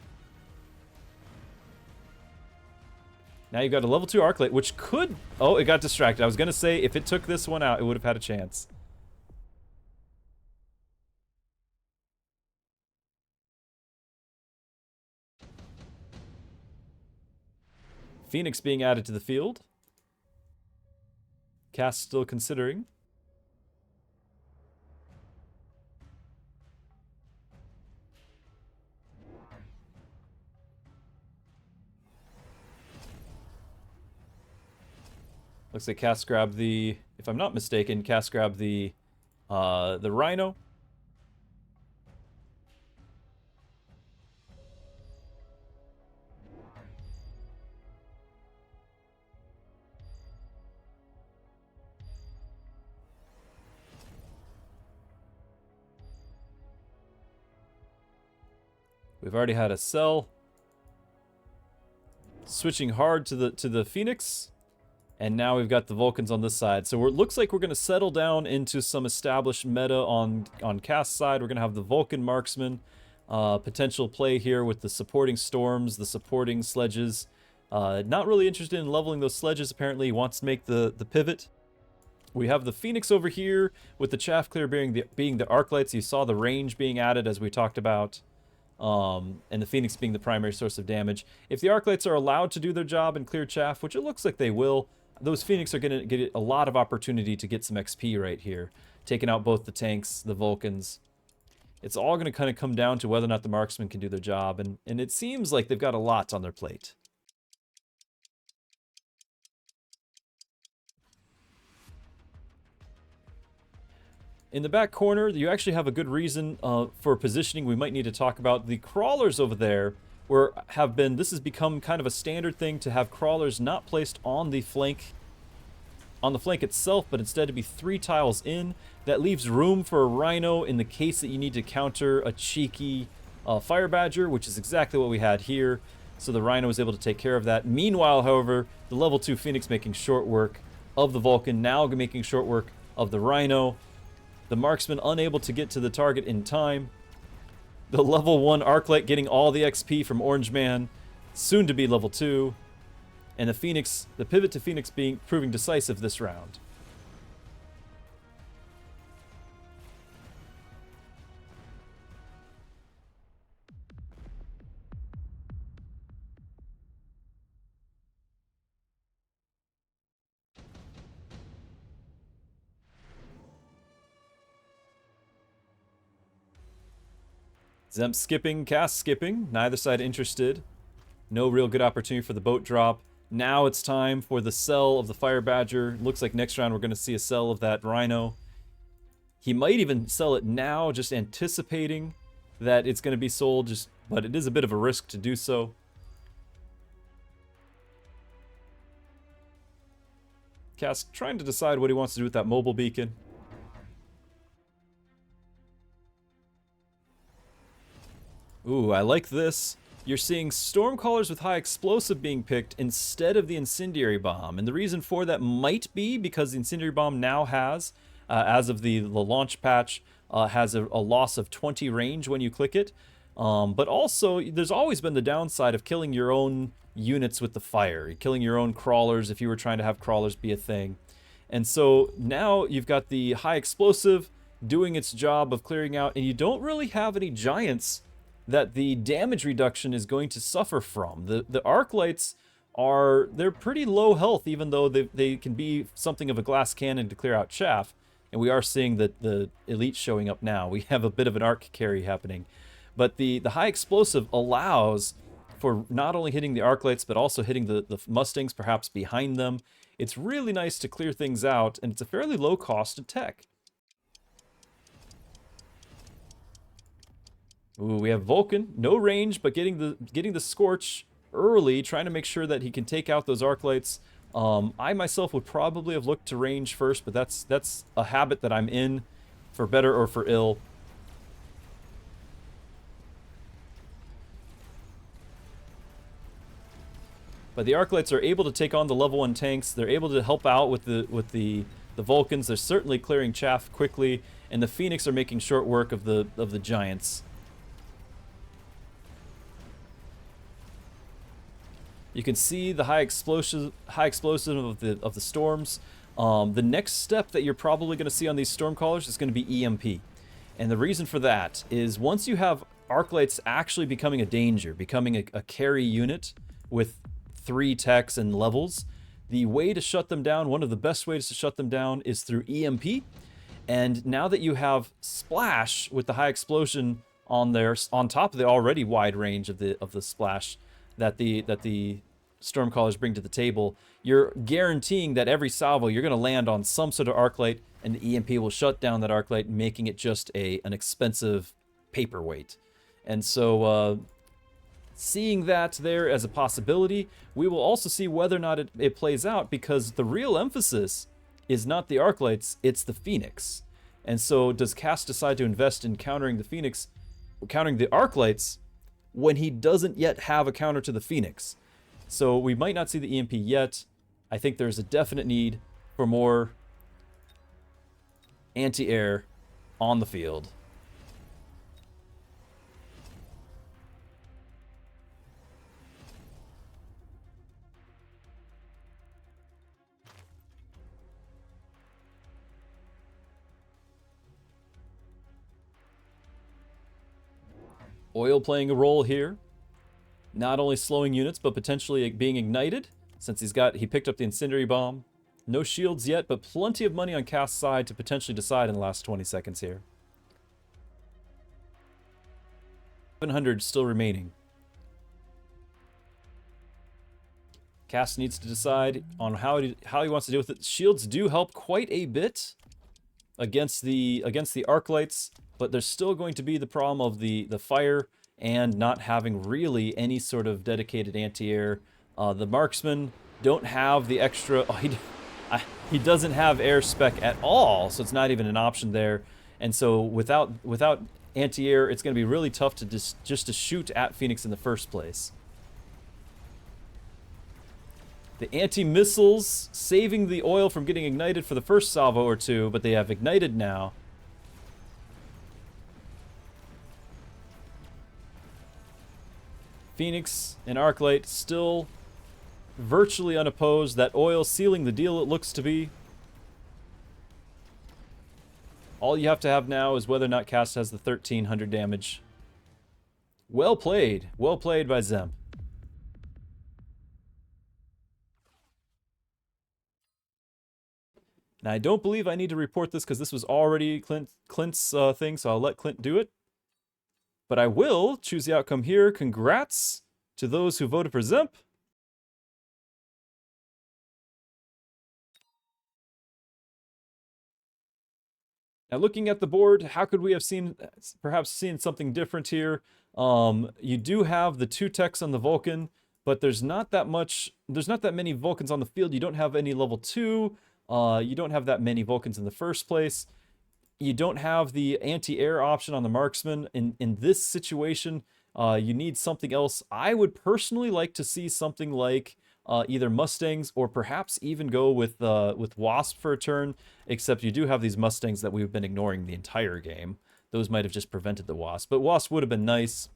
Now you've got a level 2 Arclight, which could... Oh, it got distracted. I was going to say, if it took this one out, it would have had a chance. Phoenix being added to the field. Cast still considering. Looks like Cast grabbed the, if I'm not mistaken, Cast grabbed the Rhino. We've already had a cell. Switching hard to the Phoenix. And now we've got the Vulcans on this side. So it looks like we're going to settle down into some established meta on Cast's side. We're going to have the Vulcan Marksman. Potential play here with the supporting Storms, the supporting Sledges. Not really interested in leveling those Sledges, apparently. He wants to make the pivot. We have the Phoenix over here with the Chaff Clear being the Arclights. You saw the range being added as we talked about. And the Phoenix being the primary source of damage. If the Arclights are allowed to do their job and clear Chaff, which it looks like they will, those Phoenix are going to get a lot of opportunity to get some XP right here. Taking out both the tanks, the Vulcans. It's all going to kind of come down to whether or not the Marksmen can do their job. And it seems like they've got a lot on their plate. In the back corner, you actually have a good reason for positioning we might need to talk about. The crawlers over there this has become kind of a standard thing to have crawlers not placed on the flank itself, but instead to be 3 tiles in. That leaves room for a Rhino in the case that you need to counter a cheeky Fire Badger, which is exactly what we had here. So the Rhino was able to take care of that. Meanwhile, however, the level 2 Phoenix making short work of the Vulcan, now making short work of the Rhino. The Marksman unable to get to the target in time. The level 1 Arclight getting all the XP from Orange Man, soon to be level 2. And the Phoenix, the pivot to Phoenix proving decisive this round. Dzemp skipping, Cast skipping, neither side interested. No real good opportunity for the boat drop. Now it's time for the sell of the Fire Badger. Looks like next round we're going to see a sell of that Rhino. He might even sell it now, just anticipating that it's going to be sold, but it is a bit of a risk to do so. Cast trying to decide what he wants to do with that mobile beacon. Ooh, I like this. You're seeing Stormcallers with high explosive being picked instead of the Incendiary Bomb. And the reason for that might be because the Incendiary Bomb now has, as of the launch patch, has a loss of 20 range when you click it. But also, there's always been the downside of killing your own units with the fire. Killing your own crawlers if you were trying to have crawlers be a thing. And so now you've got the high explosive doing its job of clearing out, and you don't really have any giants that the damage reduction is going to suffer from. The Arclights they're pretty low health, even though they can be something of a glass cannon to clear out chaff. And we are seeing the elite showing up now. We have a bit of an arc carry happening. But the high explosive allows for not only hitting the Arclights, but also hitting the Mustangs, perhaps behind them. It's really nice to clear things out, and it's a fairly low cost of tech. Ooh, we have Vulcan, no range, but getting the Scorch early, trying to make sure that he can take out those Arclights. I myself would probably have looked to range first, but that's a habit that I'm in, for better or for ill. But the Arclights are able to take on the level 1 tanks. They're able to help out with the Vulcans. They're certainly clearing chaff quickly, and the Phoenix are making short work of the Giants. You can see the high explosive of the storms. The next step that you're probably going to see on these Stormcallers is going to be EMP. And the reason for that is once you have Arclights actually becoming a danger, becoming a carry unit with 3 techs and levels, the way to shut them down, one of the best ways to shut them down, is through EMP. And now that you have Splash with the high explosion on there, on top of the already wide range of the Splash that the Stormcallers bring to the table, you're guaranteeing that every salvo you're going to land on some sort of Arclight, and the EMP will shut down that Arclight, making it just an expensive paperweight. And so seeing that there as a possibility, we will also see whether or not it plays out, because the real emphasis is not the Arclights, it's the Phoenix. And so does Cass decide to invest in countering the Phoenix, countering the Arclights, when he doesn't yet have a counter to the Phoenix? So we might not see the EMP yet. I think there's a definite need for more anti-air on the field. Oil playing a role here. Not only slowing units, but potentially being ignited, since he picked up the incendiary bomb. No shields yet, but plenty of money on Cass' side to potentially decide in the last 20 seconds here. 700 still remaining. Cass needs to decide on how he wants to deal with it. Shields do help quite a bit against the Arclights, but there's still going to be the problem of the fire and not having really any sort of dedicated anti-air. The marksmen don't have the extra... Oh, he doesn't have air spec at all, so it's not even an option there. And so without anti-air, it's going to be really tough to just to shoot at Phoenix in the first place. The anti-missiles saving the oil from getting ignited for the first salvo or two, but they have ignited now. Phoenix and Arclight still virtually unopposed. That oil sealing the deal, it looks to be. All you have to have now is whether or not Cass has the 1300 damage. Well played by Dzemp. Now I don't believe I need to report this because this was already Clint's thing, so I'll let Clint do it. But I will choose the outcome here. Congrats to those who voted for Dzemp. Now looking at the board, how could we have perhaps seen something different here? You do have the 2 techs on the Vulcan, but there's not that many Vulcans on the field. You don't have any level 2. You don't have that many Vulcans in the first place. You don't have the anti-air option on the marksman. In this situation, you need something else. I would personally like to see something like either Mustangs or perhaps even go with Wasp for a turn, except you do have these Mustangs that we've been ignoring the entire game. Those might have just prevented the Wasp, but Wasp would have been nice,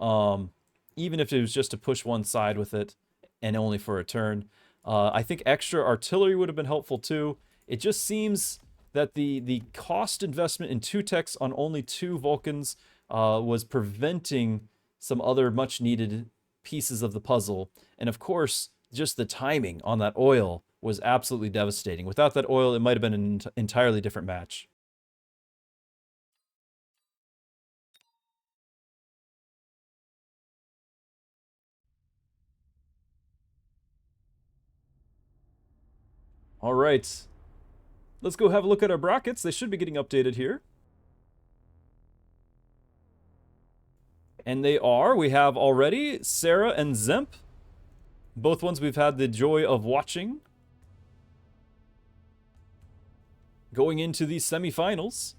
even if it was just to push one side with it and only for a turn. I think extra artillery would have been helpful too. It just seems that the cost investment in 2 techs on only 2 Vulcans was preventing some other much needed pieces of the puzzle. And of course, just the timing on that oil was absolutely devastating. Without that oil, it might have been an entirely different match. All right. Let's go have a look at our brackets. They should be getting updated here. And they are. We have already Sarah and Dzemp. Both ones we've had the joy of watching. Going into the semifinals,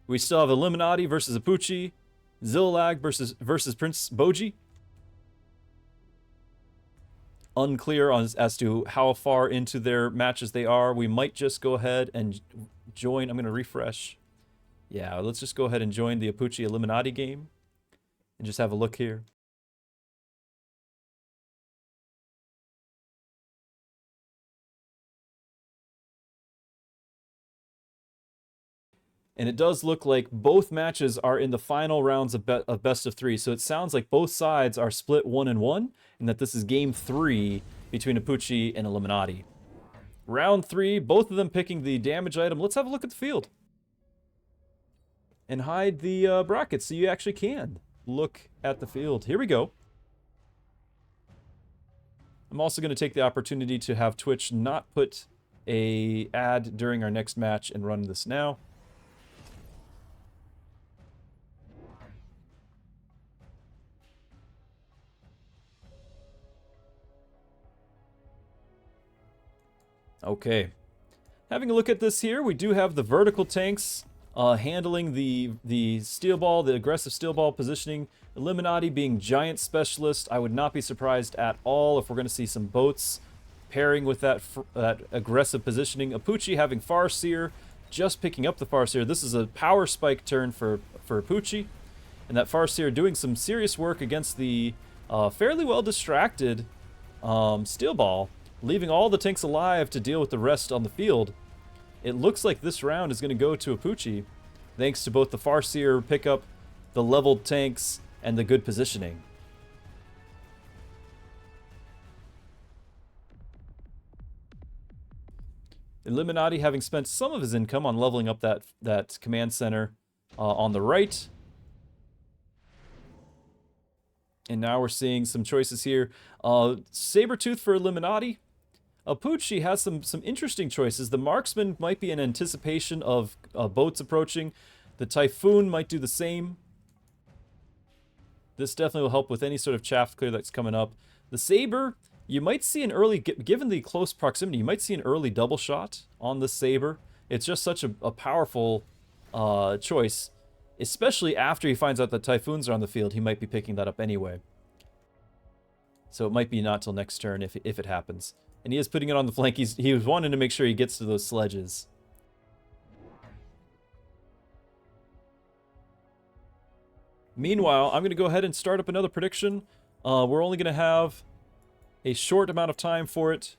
we still have Eliminati versus Apooche, Zillag versus Prince Bojji. Unclear as to how far into their matches they are. We might just go ahead and join. I'm going to refresh. Yeah, let's just go ahead and join the Apooche Eliminati game and just have a look here. And it does look like both matches are in the final rounds of best of 3. So it sounds like both sides are split 1-1, and that this is game 3 between Apooche and Eliminati. Round 3, both of them picking the damage item. Let's have a look at the field. And hide the brackets so you actually can look at the field. Here we go. I'm also going to take the opportunity to have Twitch not put an ad during our next match and run this now. Okay, having a look at this here, we do have the vertical tanks handling the steel ball, the aggressive steel ball positioning. Eliminati being giant specialist. I would not be surprised at all if we're going to see some boats pairing with that aggressive positioning. Apooche having Farseer, just picking up the Farseer. This is a power spike turn for Apooche, and that Farseer doing some serious work against the fairly well distracted steel ball, leaving all the tanks alive to deal with the rest on the field. It looks like this round is going to go to Apooche, thanks to both the Farseer pickup, the leveled tanks, and the good positioning. Eliminati having spent some of his income on leveling up that command center on the right. And now we're seeing some choices here. Sabretooth for Eliminati. Apooche has some interesting choices. The marksman might be in anticipation of boats approaching. The Typhoon might do the same. This definitely will help with any sort of chaff clear that's coming up. The Saber, you might see an early, given the close proximity, you might see an early double shot on the Saber. It's just such a powerful choice, especially after he finds out that Typhoons are on the field. He might be picking that up anyway. So it might be not till next turn if it happens. And he is putting it on the flank. He was wanting to make sure he gets to those sledges. Meanwhile, I'm going to go ahead and start up another prediction. We're only going to have a short amount of time for it.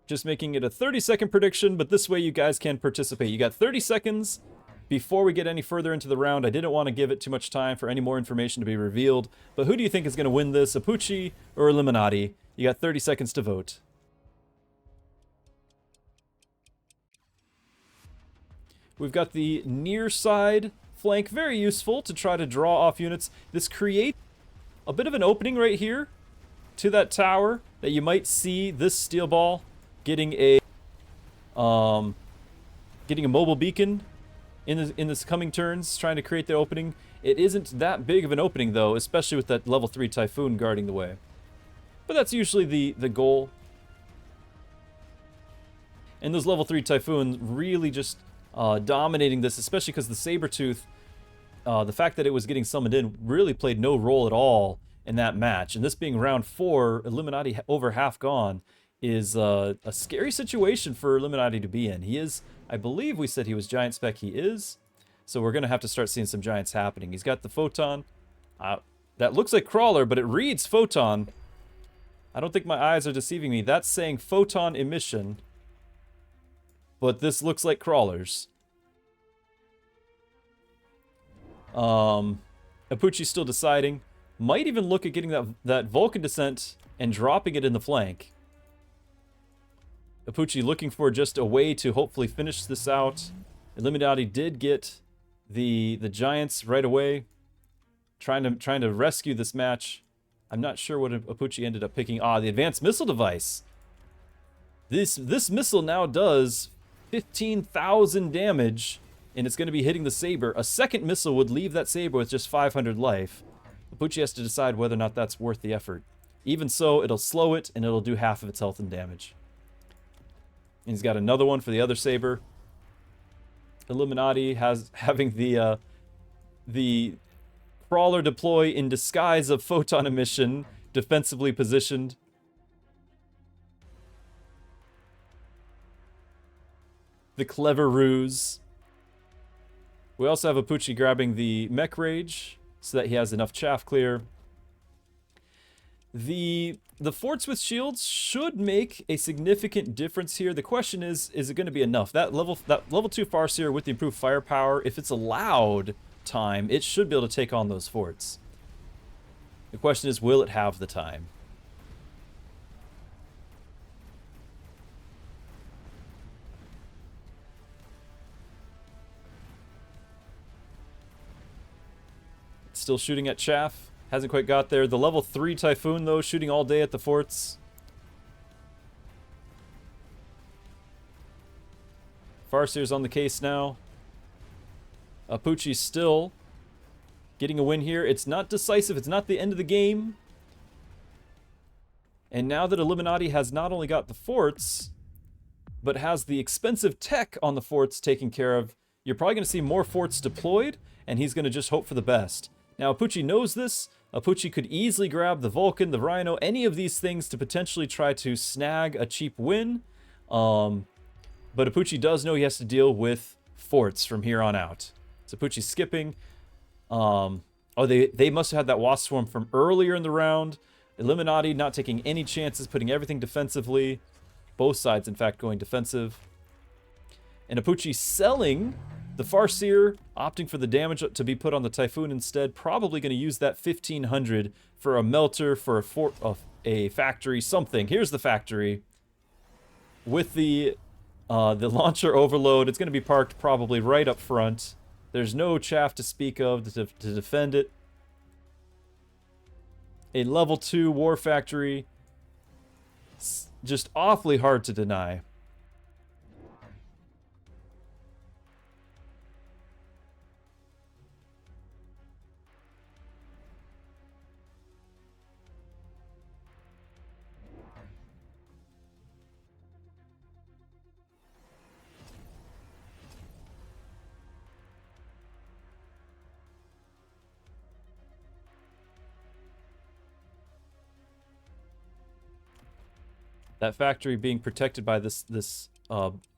Just making it a 30-second prediction, but this way you guys can participate. You got 30 seconds before we get any further into the round. I didn't want to give it too much time for any more information to be revealed, but who do you think is going to win this, Apooche or Eliminati? You got 30 seconds to vote. We've got the near side flank, very useful to try to draw off units. This creates a bit of an opening right here to that tower that you might see this steel ball getting a mobile beacon in this coming turns, trying to create the opening. It isn't that big of an opening though, especially with that level 3 Typhoon guarding the way. But that's usually the goal. And those level 3 Typhoons really just dominating this, especially because the Sabretooth, the fact that it was getting summoned in really played no role at all in that match. And this being round 4, Eliminati over half gone, is a scary situation for Eliminati to be in. He is, I believe we said he was giant spec. He is. So we're going to have to start seeing some giants happening. He's got the Photon. That looks like Crawler, but it reads Photon. I don't think my eyes are deceiving me. That's saying Photon Emission. But this looks like Crawlers. Apooche's still deciding. Might even look at getting that Vulcan Descent and dropping it in the flank. Apooche looking for just a way to hopefully finish this out. Eliminati did get the Giants right away, trying to rescue this match. I'm not sure what Apooche ended up picking. The advanced missile device. This missile now does 15,000 damage, and it's going to be hitting the Saber. A second missile would leave that Saber with just 500 life. Apooche has to decide whether or not that's worth the effort. Even so, it'll slow it, and it'll do half of its health and damage. And he's got another one for the other Saber. Eliminati having the crawler deploy in disguise of photon emission, defensively positioned. The clever ruse. We also have Apooche grabbing the Mech Rage so that he has enough chaff clear. The forts with shields should make a significant difference here. The question is it going to be enough? That level 2 Farseer with the improved firepower, if it's allowed time, it should be able to take on those forts. The question is, will it have the time? Still shooting at chaff. Hasn't quite got there. The level 3 Typhoon, though, shooting all day at the forts. Farseer's on the case now. Apooche still getting a win here. It's not decisive. It's not the end of the game. And now that Eliminati has not only got the forts, but has the expensive tech on the forts taken care of, you're probably going to see more forts deployed, and he's going to just hope for the best. Now, Apooche knows this. Apooche could easily grab the Vulcan, the Rhino, any of these things to potentially try to snag a cheap win. But Apooche does know he has to deal with forts from here on out. So Apooche's skipping. They must have had that Wasp Swarm from earlier in the round. Eliminati not taking any chances, putting everything defensively. Both sides, in fact, going defensive. And Apooche selling the Farseer, opting for the damage to be put on the Typhoon instead. Probably going to use that 1,500 for a melter, for a factory, something. Here's the factory. With the launcher overload, it's going to be parked probably right up front. There's no chaff to speak of to defend it. A level 2 war factory. Just awfully hard to deny. That factory being protected by this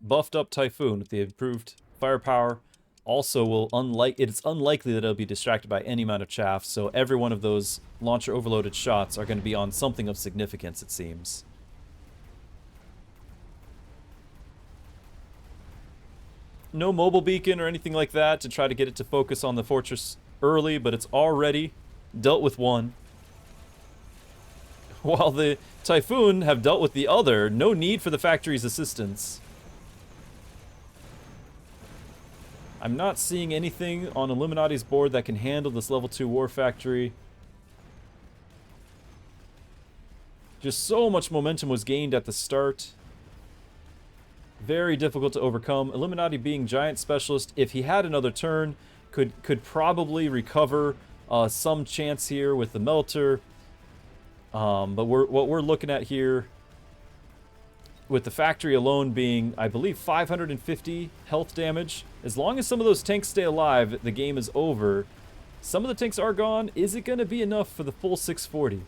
buffed up Typhoon with the improved firepower also it's unlikely that it'll be distracted by any amount of chaff, so every one of those launcher overloaded shots are going to be on something of significance, it seems. No mobile beacon or anything like that to try to get it to focus on the fortress early, but it's already dealt with one. While the Typhoon have dealt with the other, no need for the factory's assistance. I'm not seeing anything on Illuminati's board that can handle this level 2 war factory. Just so much momentum was gained at the start. Very difficult to overcome. Illuminati being giant specialist, if he had another turn, could probably recover some chance here with the melter. But what we're looking at here, with the factory alone being, I believe, 550 health damage. As long as some of those tanks stay alive, the game is over. Some of the tanks are gone. Is it going to be enough for the full 640?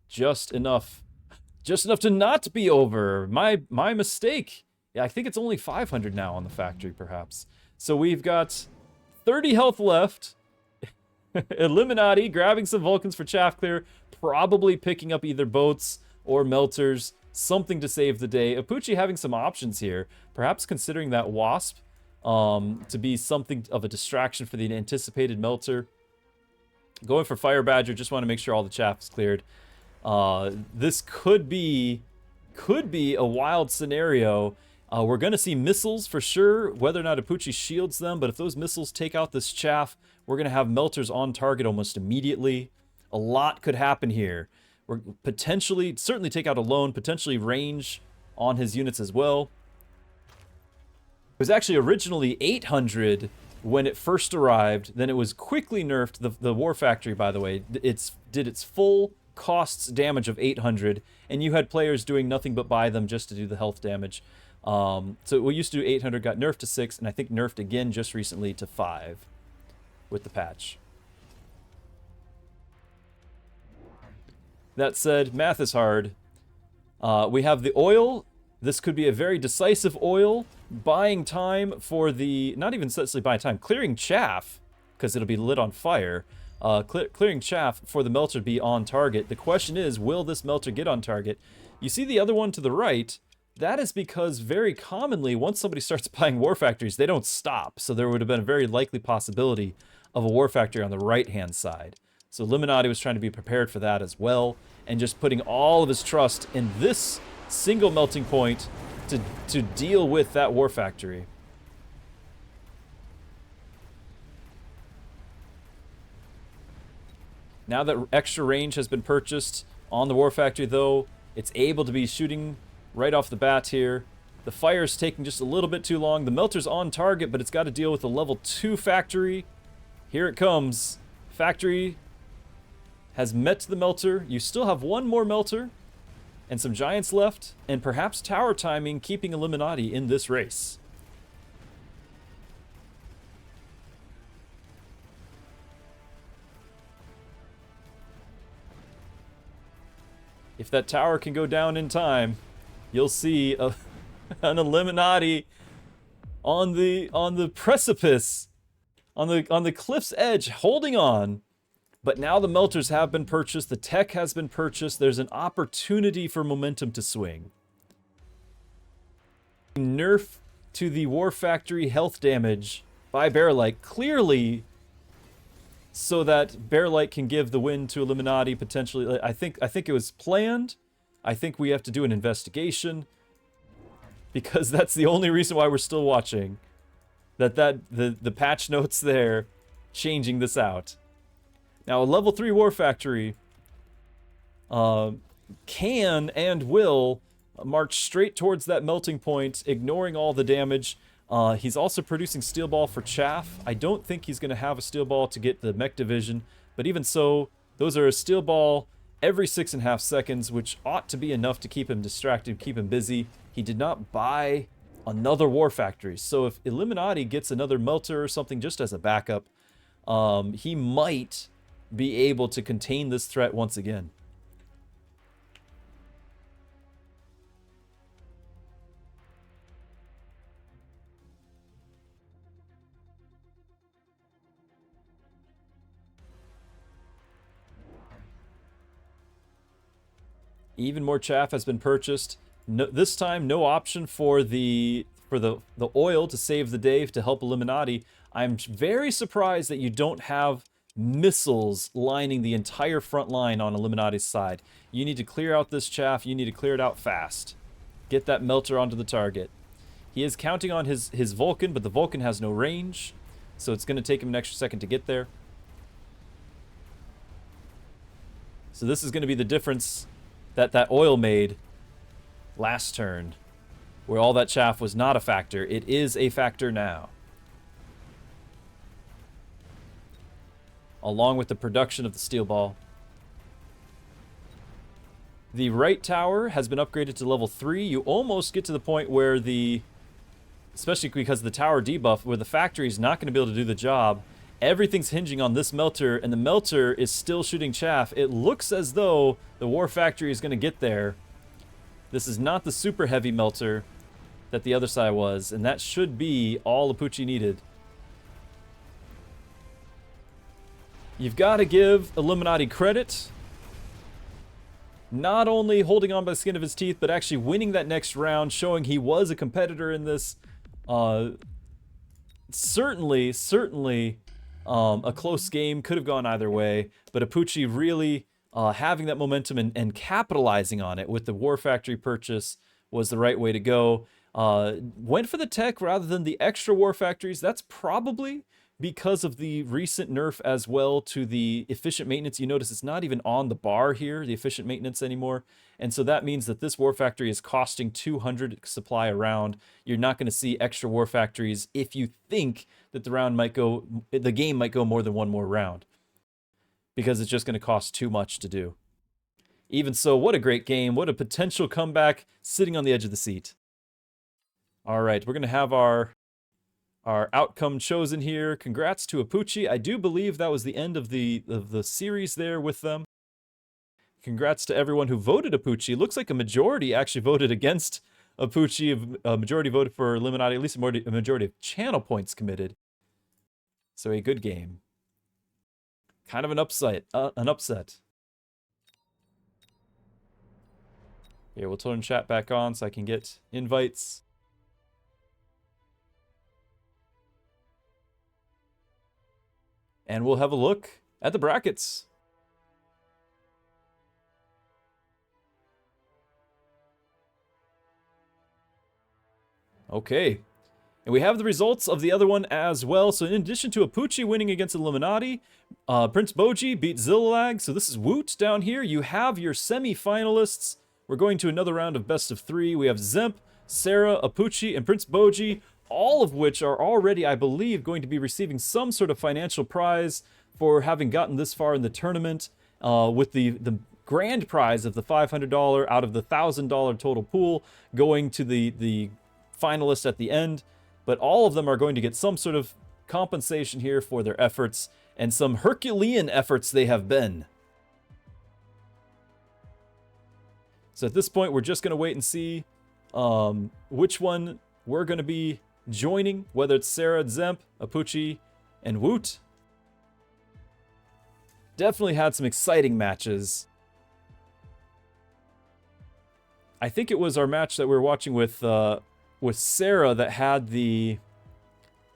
Just enough. Just enough to not be over. My mistake. Yeah, I think it's only 500 now on the factory, perhaps. So we've got 30 health left. Eliminati grabbing some Vulcans for chaff clear, probably picking up either boats or melters, something to save the day. Apooche having some options here, perhaps considering that Wasp to be something of a distraction for the anticipated melter. Going for Fire Badger, just want to make sure all the chaff is cleared. This could be a wild scenario. We're going to see missiles for sure, whether or not Apooche shields them, but if those missiles take out this chaff, we're going to have melters on target almost immediately. A lot could happen here. We're potentially, certainly take out a lone, potentially range on his units as well. It was actually originally 800 when it first arrived, then it was quickly nerfed. The War Factory, by the way, did its full costs damage of 800, and you had players doing nothing but buy them just to do the health damage. So we used to do 800, got nerfed to 6, and I think nerfed again just recently to 5 with the patch. That said, math is hard. We have the oil. This could be a very decisive oil. Buying time for the, not even necessarily buying time, clearing chaff, because it'll be lit on fire. Clearing chaff for the melter to be on target. The question is, will this melter get on target? You see the other one to the right? That is because very commonly, once somebody starts buying war factories, they don't stop. So there would have been a very likely possibility of a war factory on the right-hand side. So Eliminati was trying to be prepared for that as well, and just putting all of his trust in this single melting point to deal with that war factory. Now that extra range has been purchased on the war factory, though, it's able to be shooting right off the bat here. The fire's taking just a little bit too long. The melter's on target, but it's got to deal with a level 2 factory. Here it comes. Factory has met the melter. You still have one more melter and some giants left, and perhaps tower timing keeping Eliminati in this race. If that tower can go down in time, you'll see an Eliminati on the precipice, on the cliff's edge, holding on. But now the melters have been purchased, the tech has been purchased, there's an opportunity for momentum to swing. Nerf to the War Factory health damage by Bearlight, clearly so that Bearlight can give the win to Eliminati potentially. I think it was planned. I think we have to do an investigation, because that's the only reason why we're still watching. The patch notes there changing this out. Now, a level 3 War Factory can and will march straight towards that melting point, ignoring all the damage. He's also producing steel ball for chaff. I don't think he's going to have a steel ball to get the mech division, but even so, those are a steel ball every 6.5 seconds, which ought to be enough to keep him distracted, keep him busy. He did not buy another War Factory, so if Eliminati gets another melter or something just as a backup, he might be able to contain this threat once again. Even more chaff has been purchased. No, this time, no option for the oil to save the day to help Eliminati. I'm very surprised that you don't have missiles lining the entire front line on Eliminati's side. You need to clear out this chaff. You need to clear it out fast. Get that melter onto the target. He is counting on his Vulcan, but the Vulcan has no range, so it's going to take him an extra second to get there. So this is going to be the difference that oil made last turn, where all that chaff was not a factor. It is a factor now. Along with the production of the steel ball. The right tower has been upgraded to level 3. You almost get to the point where especially because of the tower debuff, where the factory is not going to be able to do the job. Everything's hinging on this melter, and the melter is still shooting chaff. It looks as though the War Factory is going to get there. This is not the super heavy melter that the other side was, and that should be all Apooche needed. You've got to give Eliminati credit. Not only holding on by the skin of his teeth, but actually winning that next round, showing he was a competitor in this. Certainly, a close game. Could have gone either way, but Apooche really having that momentum and capitalizing on it with the War Factory purchase was the right way to go. Went for the tech rather than the extra War Factories. That's probably because of the recent nerf as well to the efficient maintenance. You notice it's not even on the bar here, the efficient maintenance anymore. And so that means that this War Factory is costing 200 supply a round. You're not going to see extra War Factories if you think that the game might go more than one more round, because it's just going to cost too much to do. Even so, what a great game. What a potential comeback, sitting on the edge of the seat. All right, we're going to have our outcome chosen here. Congrats to Apooche. I do believe that was the end of the series there with them. Congrats to everyone who voted Apooche. Looks like a majority actually voted against Apooche. A majority voted for Eliminati, at least a majority of channel points committed. So a good game. Kind of an upset. Here, we'll turn chat back on so I can get invites. And we'll have a look at the brackets. Okay. And we have the results of the other one as well. So in addition to Apooche winning against Eliminati, Prince Bojji beat Zillalag. So this is Woot down here. You have your semi-finalists. We're going to another round of best of 3. We have Dzemp, Sara, Apooche, and Prince Bojji, all of which are already, I believe, going to be receiving some sort of financial prize for having gotten this far in the tournament, with the grand prize of the $500 out of the $1,000 total pool going to the finalists at the end. But all of them are going to get some sort of compensation here for their efforts, and some Herculean efforts they have been. So at this point, we're just going to wait and see which one we're going to be joining, whether it's Sara, Dzemp, Apooche, and Woot. Definitely had some exciting matches. I think it was our match that we were watching with Sara that had the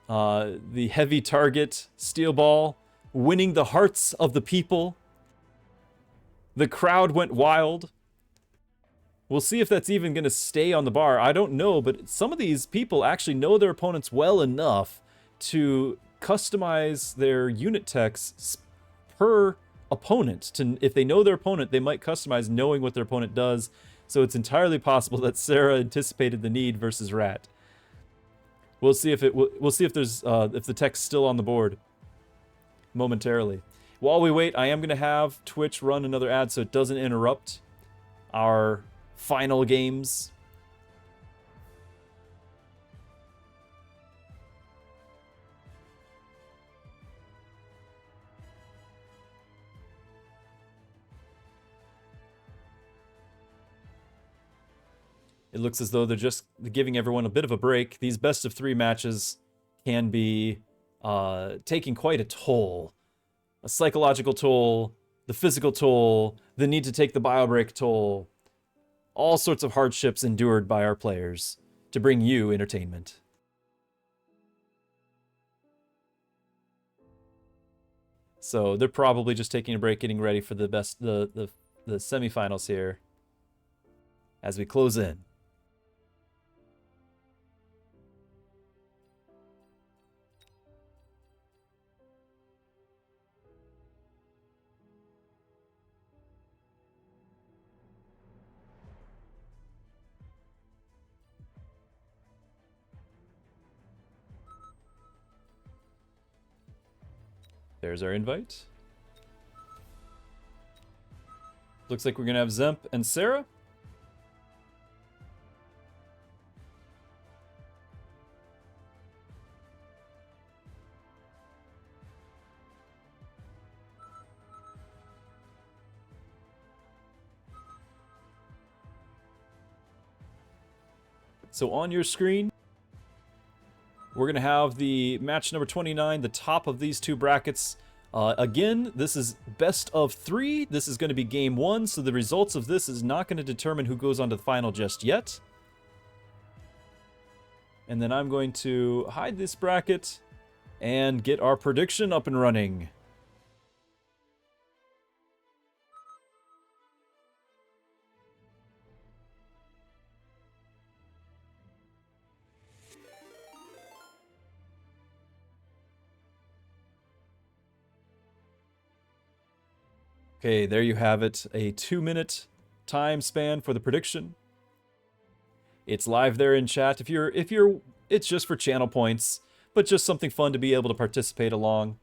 heavy target steel ball, winning the hearts of the people. The crowd went wild. We'll see if that's even going to stay on the bar. I don't know, but some of these people actually know their opponents well enough to customize their unit techs per opponent. If they know their opponent, they might customize knowing what their opponent does. So it's entirely possible that Sara anticipated the need versus Rat. We'll see if we'll see if there's if the tech's still on the board momentarily. While we wait, I am going to have Twitch run another ad so it doesn't interrupt our final games. It looks as though they're just giving everyone a bit of a break. These best of 3 matches can be taking quite a toll. A psychological toll, the physical toll, the need to take the bio break toll. All sorts of hardships endured by our players to bring you entertainment. So they're probably just taking a break, getting ready for the semifinals here as we close in. There's our invite. Looks like we're going to have Dzemp and Sara. So on your screen, we're going to have the match number 29, the top of these 2 brackets. Again, this is best of 3. This is going to be game 1, so the results of this is not going to determine who goes on to the final just yet. And then I'm going to hide this bracket and get our prediction up and running. Okay, there you have it. A 2-minute time span for the prediction. It's live there in chat. If you're, it's just for channel points, but just something fun to be able to participate along.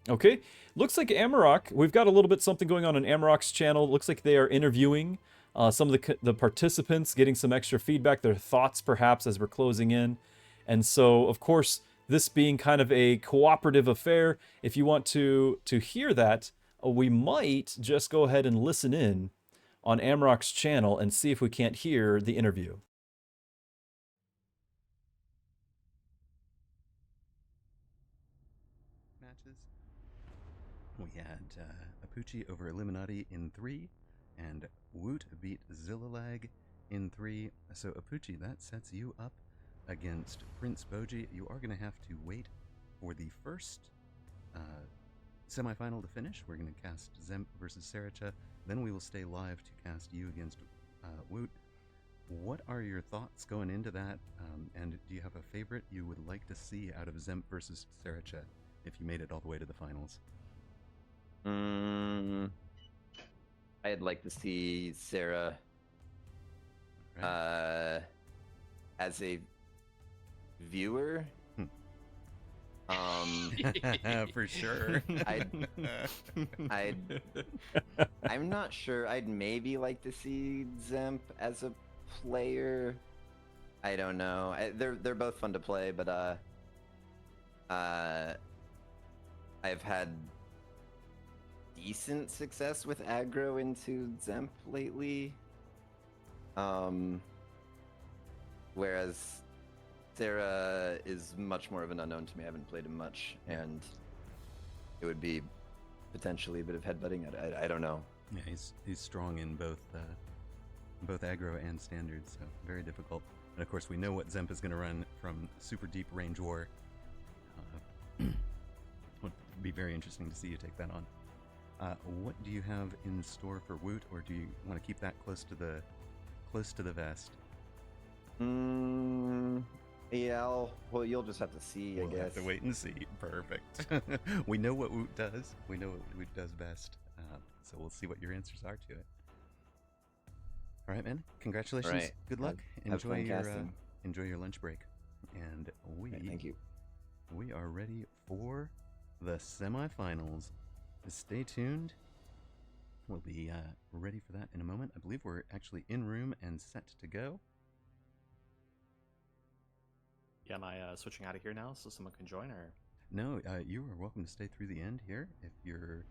Okay, looks like Amarok, we've got a little bit something going on Amarok's channel. Looks like they are interviewing some of the participants, getting some extra feedback, their thoughts perhaps as we're closing in. And so, of course, this being kind of a cooperative affair, if you want to hear that, we might just go ahead and listen in on Amarok's channel and see if we can't hear the interview. Matches. We had Apooche over Eliminati in 3, and Woot beat Zillalag in 3. So Apooche, that sets you up against Prince Bojji. You are going to have to wait for the first semifinal to finish. We're going to cast Dzemp versus SaraTzch. Then we will stay live to cast you against Woot. What are your thoughts going into that? And do you have a favorite you would like to see out of Dzemp versus SaraTzch if you made it all the way to the finals? I'd like to see Sarah Right. as a viewer. For sure. I'm not sure. I'd maybe like to see Dzemp as a player. I don't know. They're both fun to play, but I've had decent success with aggro into Dzemp lately. Whereas Sarah is much more of an unknown to me. I haven't played him much, and it would be potentially a bit of headbutting. I don't know. Yeah, he's strong in both aggro and standard, so very difficult. And of course, we know what Dzemp is going to run from super deep range war. Would be very interesting to see you take that on. What do you have in store for Woot, or do you want to keep that close to the vest? Yeah, well, you'll just have to see, I guess. We'll have to wait and see. Perfect. We know what Woot does. We know what Woot does best. So we'll see what your answers are to it. All right, man. Congratulations. Right. Good luck. Have fun casting. Enjoy your lunch break. And Thank you. We are ready for the semifinals. Stay tuned. We'll be ready for that in a moment. I believe we're actually in room and set to go. Yeah, am I switching out of here now so someone can join, or? No, you are welcome to stay through the end here if you're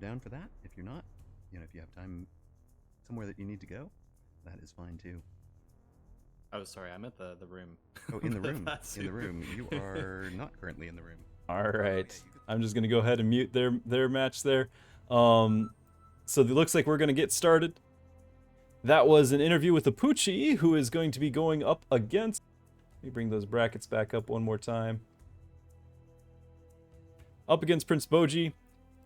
down for that. If you're not, if you have time somewhere that you need to go, that is fine too. Oh, sorry, I'm at the room. Oh, in the room. In the room. You are not currently in the room. All right. I'm just going to go ahead and mute their match there. So it looks like we're going to get started. That was an interview with Apooche, who is going to be going up against... Let me bring those brackets back up one more time. Up against Prince Bojji,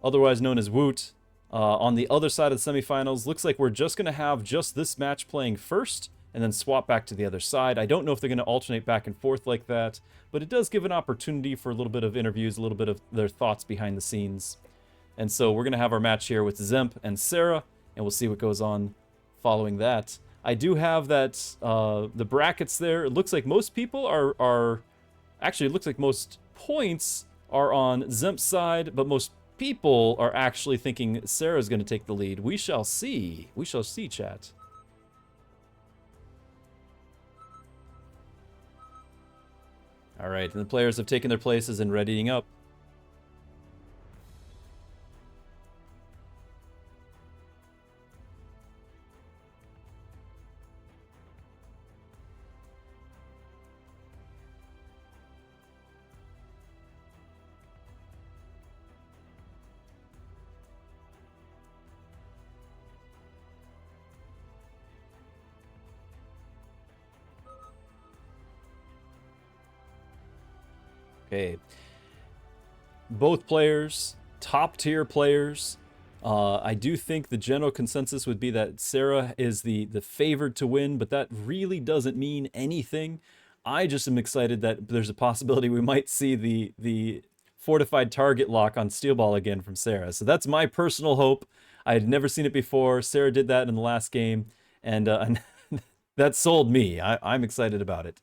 otherwise known as Woot. On the other side of the semifinals, looks like we're just going to have just this match playing first, and then swap back to the other side. I don't know if they're going to alternate back and forth like that, but it does give an opportunity for a little bit of interviews, a little bit of their thoughts behind the scenes. And so we're going to have our match here with Dzemp and Sarah, and we'll see what goes on following that. I do have that, the brackets there. It looks like most people are actually, it looks like most points are on Dzemp's side, but most people are actually thinking Sarah's going to take the lead. We shall see. We shall see, chat. All right, and the players have taken their places and readying up. Okay. Both players, top tier players. I do think the general consensus would be that Sarah is the favored to win, but that really doesn't mean anything. I just am excited that there's a possibility we might see the fortified target lock on Steel Ball again from Sarah. So that's my personal hope. I had never seen it before. Sarah did that in the last game, and that sold me. I'm excited about it.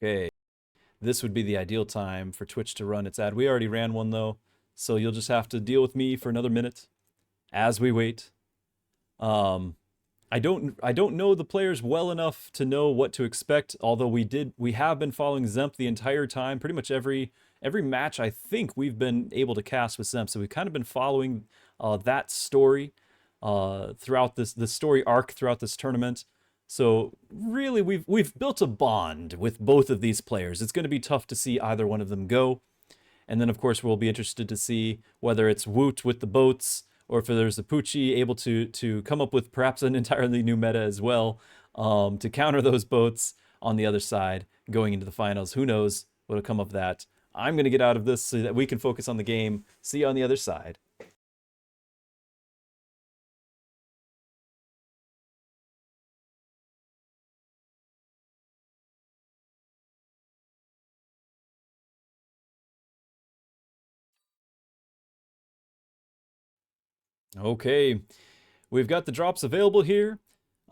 Okay, this would be the ideal time for Twitch to run its ad. We already ran one though, so you'll just have to deal with me for another minute as we wait. I don't know the players well enough to know what to expect, although we have been following Dzemp the entire time. Pretty much every match I think we've been able to cast with Dzemp, so we've kind of been following that story throughout the story arc throughout this tournament. So really, we've built a bond with both of these players. It's going to be tough to see either one of them go. And then, of course, we'll be interested to see whether it's Woot with the boats, or if there's Apooche able to come up with perhaps an entirely new meta as well to counter those boats on the other side going into the finals. Who knows what'll come of that. I'm going to get out of this so that we can focus on the game. See you on the other side. Okay, we've got the drops available here.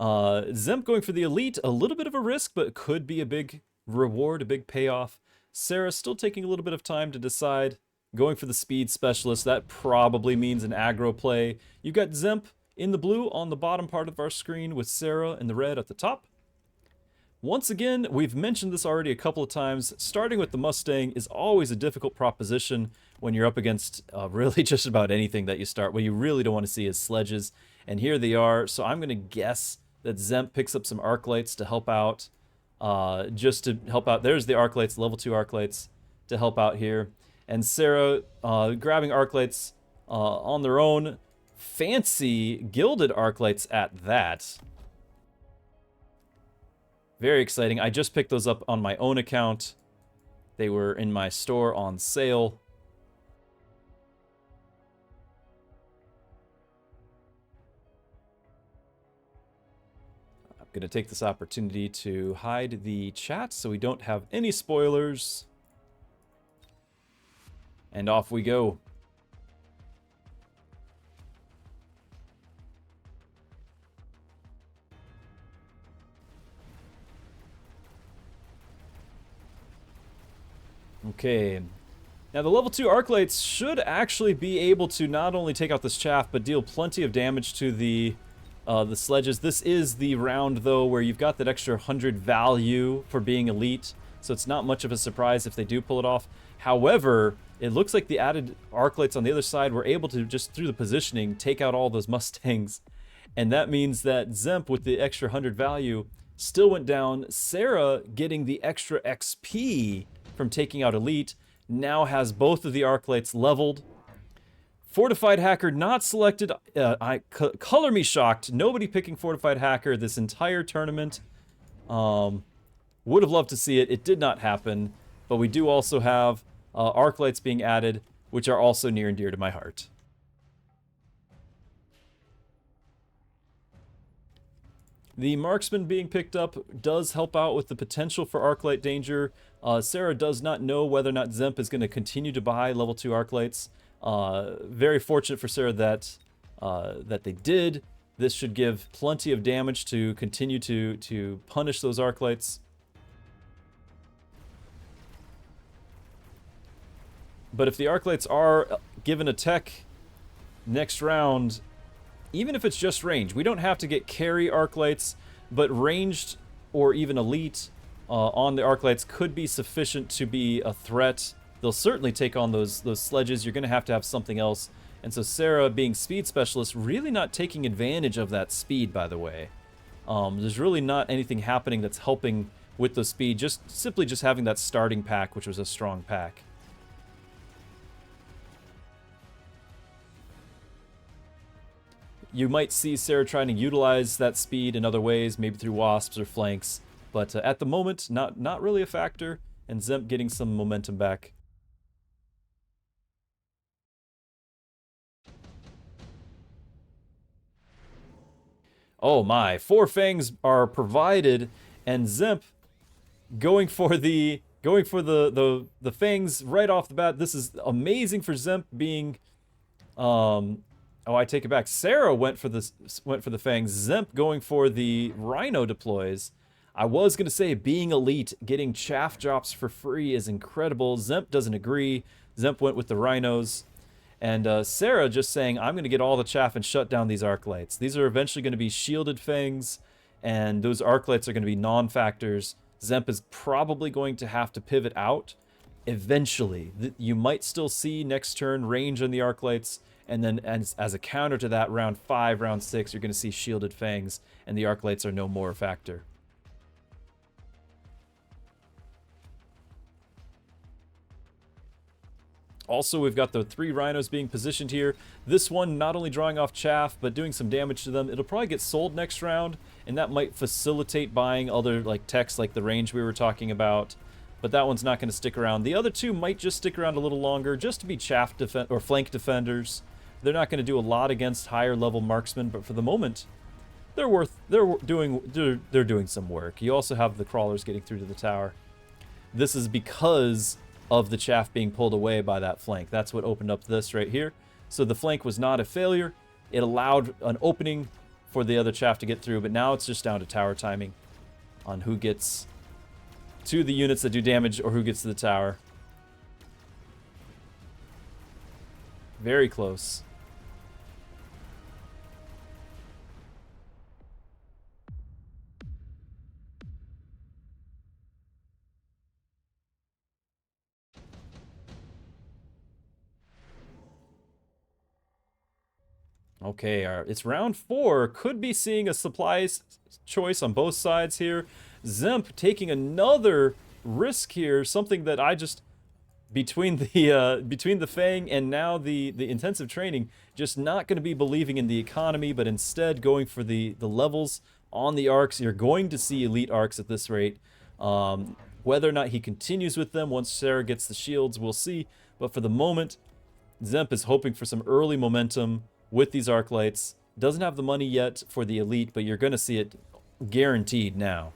Dzemp going for the elite, a little bit of a risk, but could be a big reward, a big payoff. Sarah still taking a little bit of time to decide, going for the speed specialist. That probably means an aggro play. You've got Dzemp in the blue on the bottom part of our screen with Sarah in the red at the top. Once again, we've mentioned this already a couple of times, starting with the Mustang is always a difficult proposition when you're up against really just about anything that you start. What you really don't want to see is sledges, and here they are. So I'm going to guess that Dzemp picks up some arc lights to help out, just to help out. There's the arc lights, level 2 arc lights to help out here. And Sarah grabbing arc lights on their own. Fancy gilded arc lights at that. Very exciting. I just picked those up on my own account. They were in my store on sale. I'm going to take this opportunity to hide the chat so we don't have any spoilers. And off we go. Okay, now the level 2 arc lights should actually be able to not only take out this chaff, but deal plenty of damage to the sledges. This is the round, though, where you've got that extra 100 value for being elite, so it's not much of a surprise if they do pull it off. However, it looks like the added arc lights on the other side were able to, just through the positioning, take out all those Mustangs. And that means that Dzemp, with the extra 100 value, still went down. Sarah, getting the extra XP from taking out elite, now has both of the arc lights leveled. Fortified Hacker not selected. Color me shocked. Nobody picking Fortified Hacker this entire tournament. Would have loved to see it. It did not happen. But we do also have arc lights being added, which are also near and dear to my heart. The marksman being picked up does help out with the potential for arc light danger. Sarah does not know whether or not Dzemp is going to continue to buy level 2 arc lights. Very fortunate for Sarah that they did. This should give plenty of damage to continue to punish those arc lights. But if the arc lights are given a tech next round, even if it's just range, we don't have to get carry arc lights, but ranged or even elite on the arc lights could be sufficient to be a threat. They'll certainly take on those sledges. You're going to have something else. And so Sarah, being speed specialist, really not taking advantage of that speed, by the way. There's really not anything happening that's helping with the speed, just simply having that starting pack, which was a strong pack. You might see Sarah trying to utilize that speed in other ways, maybe through wasps or flanks. But at the moment, not really a factor, and Dzemp getting some momentum back. Oh my, 4 fangs are provided, and Dzemp going for the fangs right off the bat. This is amazing for Dzemp being oh, I take it back. Sarah went for the fangs. Dzemp going for the rhino deploys. I was going to say being elite, getting chaff drops for free is incredible. Dzemp doesn't agree. Dzemp went with the rhinos. And Sarah just saying, I'm going to get all the chaff and shut down these arc lights. These are eventually going to be shielded fangs, and those arc lights are going to be non-factors. Dzemp is probably going to have to pivot out eventually. You might still see next turn range on the arc lights, and then as a counter to that, round 5, round 6, you're going to see shielded fangs, and the arc lights are no more a factor. Also, we've got the 3 rhinos being positioned here. This one not only drawing off chaff, but doing some damage to them. It'll probably get sold next round, and that might facilitate buying other like techs like the range we were talking about. But that one's not going to stick around. The other 2 might just stick around a little longer, just to be chaff or flank defenders. They're not going to do a lot against higher level marksmen, but for the moment, they're doing some work. You also have the crawlers getting through to the tower. This is because of the chaff being pulled away by that flank. That's what opened up this right here. So the flank was not a failure. It allowed an opening for the other chaff to get through, but now it's just down to tower timing on who gets to the units that do damage or who gets to the tower. Very close. Okay, it's round 4. Could be seeing a supplies choice on both sides here. Dzemp taking another risk here, something that I just between the Fang and now the intensive training, just not going to be believing in the economy, but instead going for the levels on the arcs. You're going to see elite arcs at this rate. Whether or not he continues with them once Sarah gets the shields, we'll see. But for the moment, Dzemp is hoping for some early momentum with these arc lights. Doesn't have the money yet for the elite, but you're going to see it guaranteed now.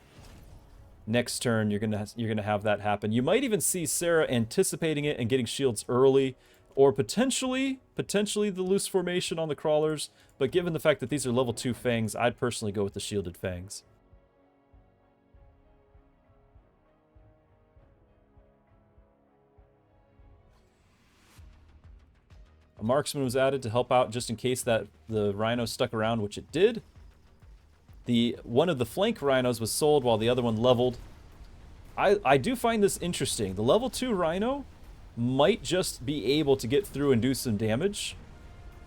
Next turn, you're gonna have that happen. You might even see Sarah anticipating it and getting shields early, or potentially the loose formation on the crawlers. But given the fact that these are level 2 fangs, I'd personally go with the shielded fangs. A marksman was added to help out just in case that the rhino stuck around, which it did. One of the flank rhinos was sold while the other one leveled. I do find this interesting. The level 2 rhino might just be able to get through and do some damage,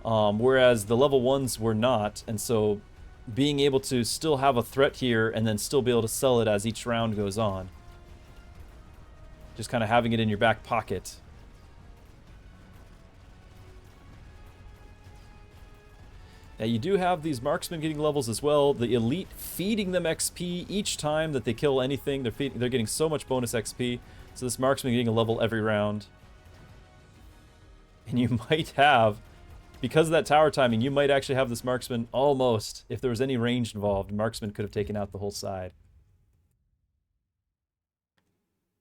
whereas the level 1s were not, and so being able to still have a threat here and then still be able to sell it as each round goes on. Just kind of having it in your back pocket. Now you do have these marksmen getting levels as well. The elite feeding them XP each time that they kill anything. They're getting so much bonus XP. So this marksman getting a level every round. And you might have, because of that tower timing, you might actually have this marksman almost, if there was any range involved, marksman could have taken out the whole side.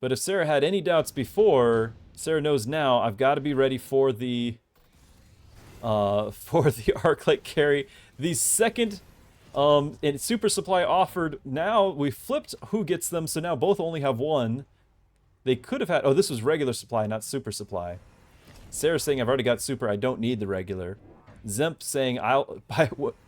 But if Sarah had any doubts before, Sarah knows now, I've got to be ready for the arc light carry. The second and super supply offered. Now we flipped who gets them, so now both only have one. They could have had, oh, this was regular supply, not super supply. Sarah's saying, I've already got super, I don't need the regular. Dzemp saying,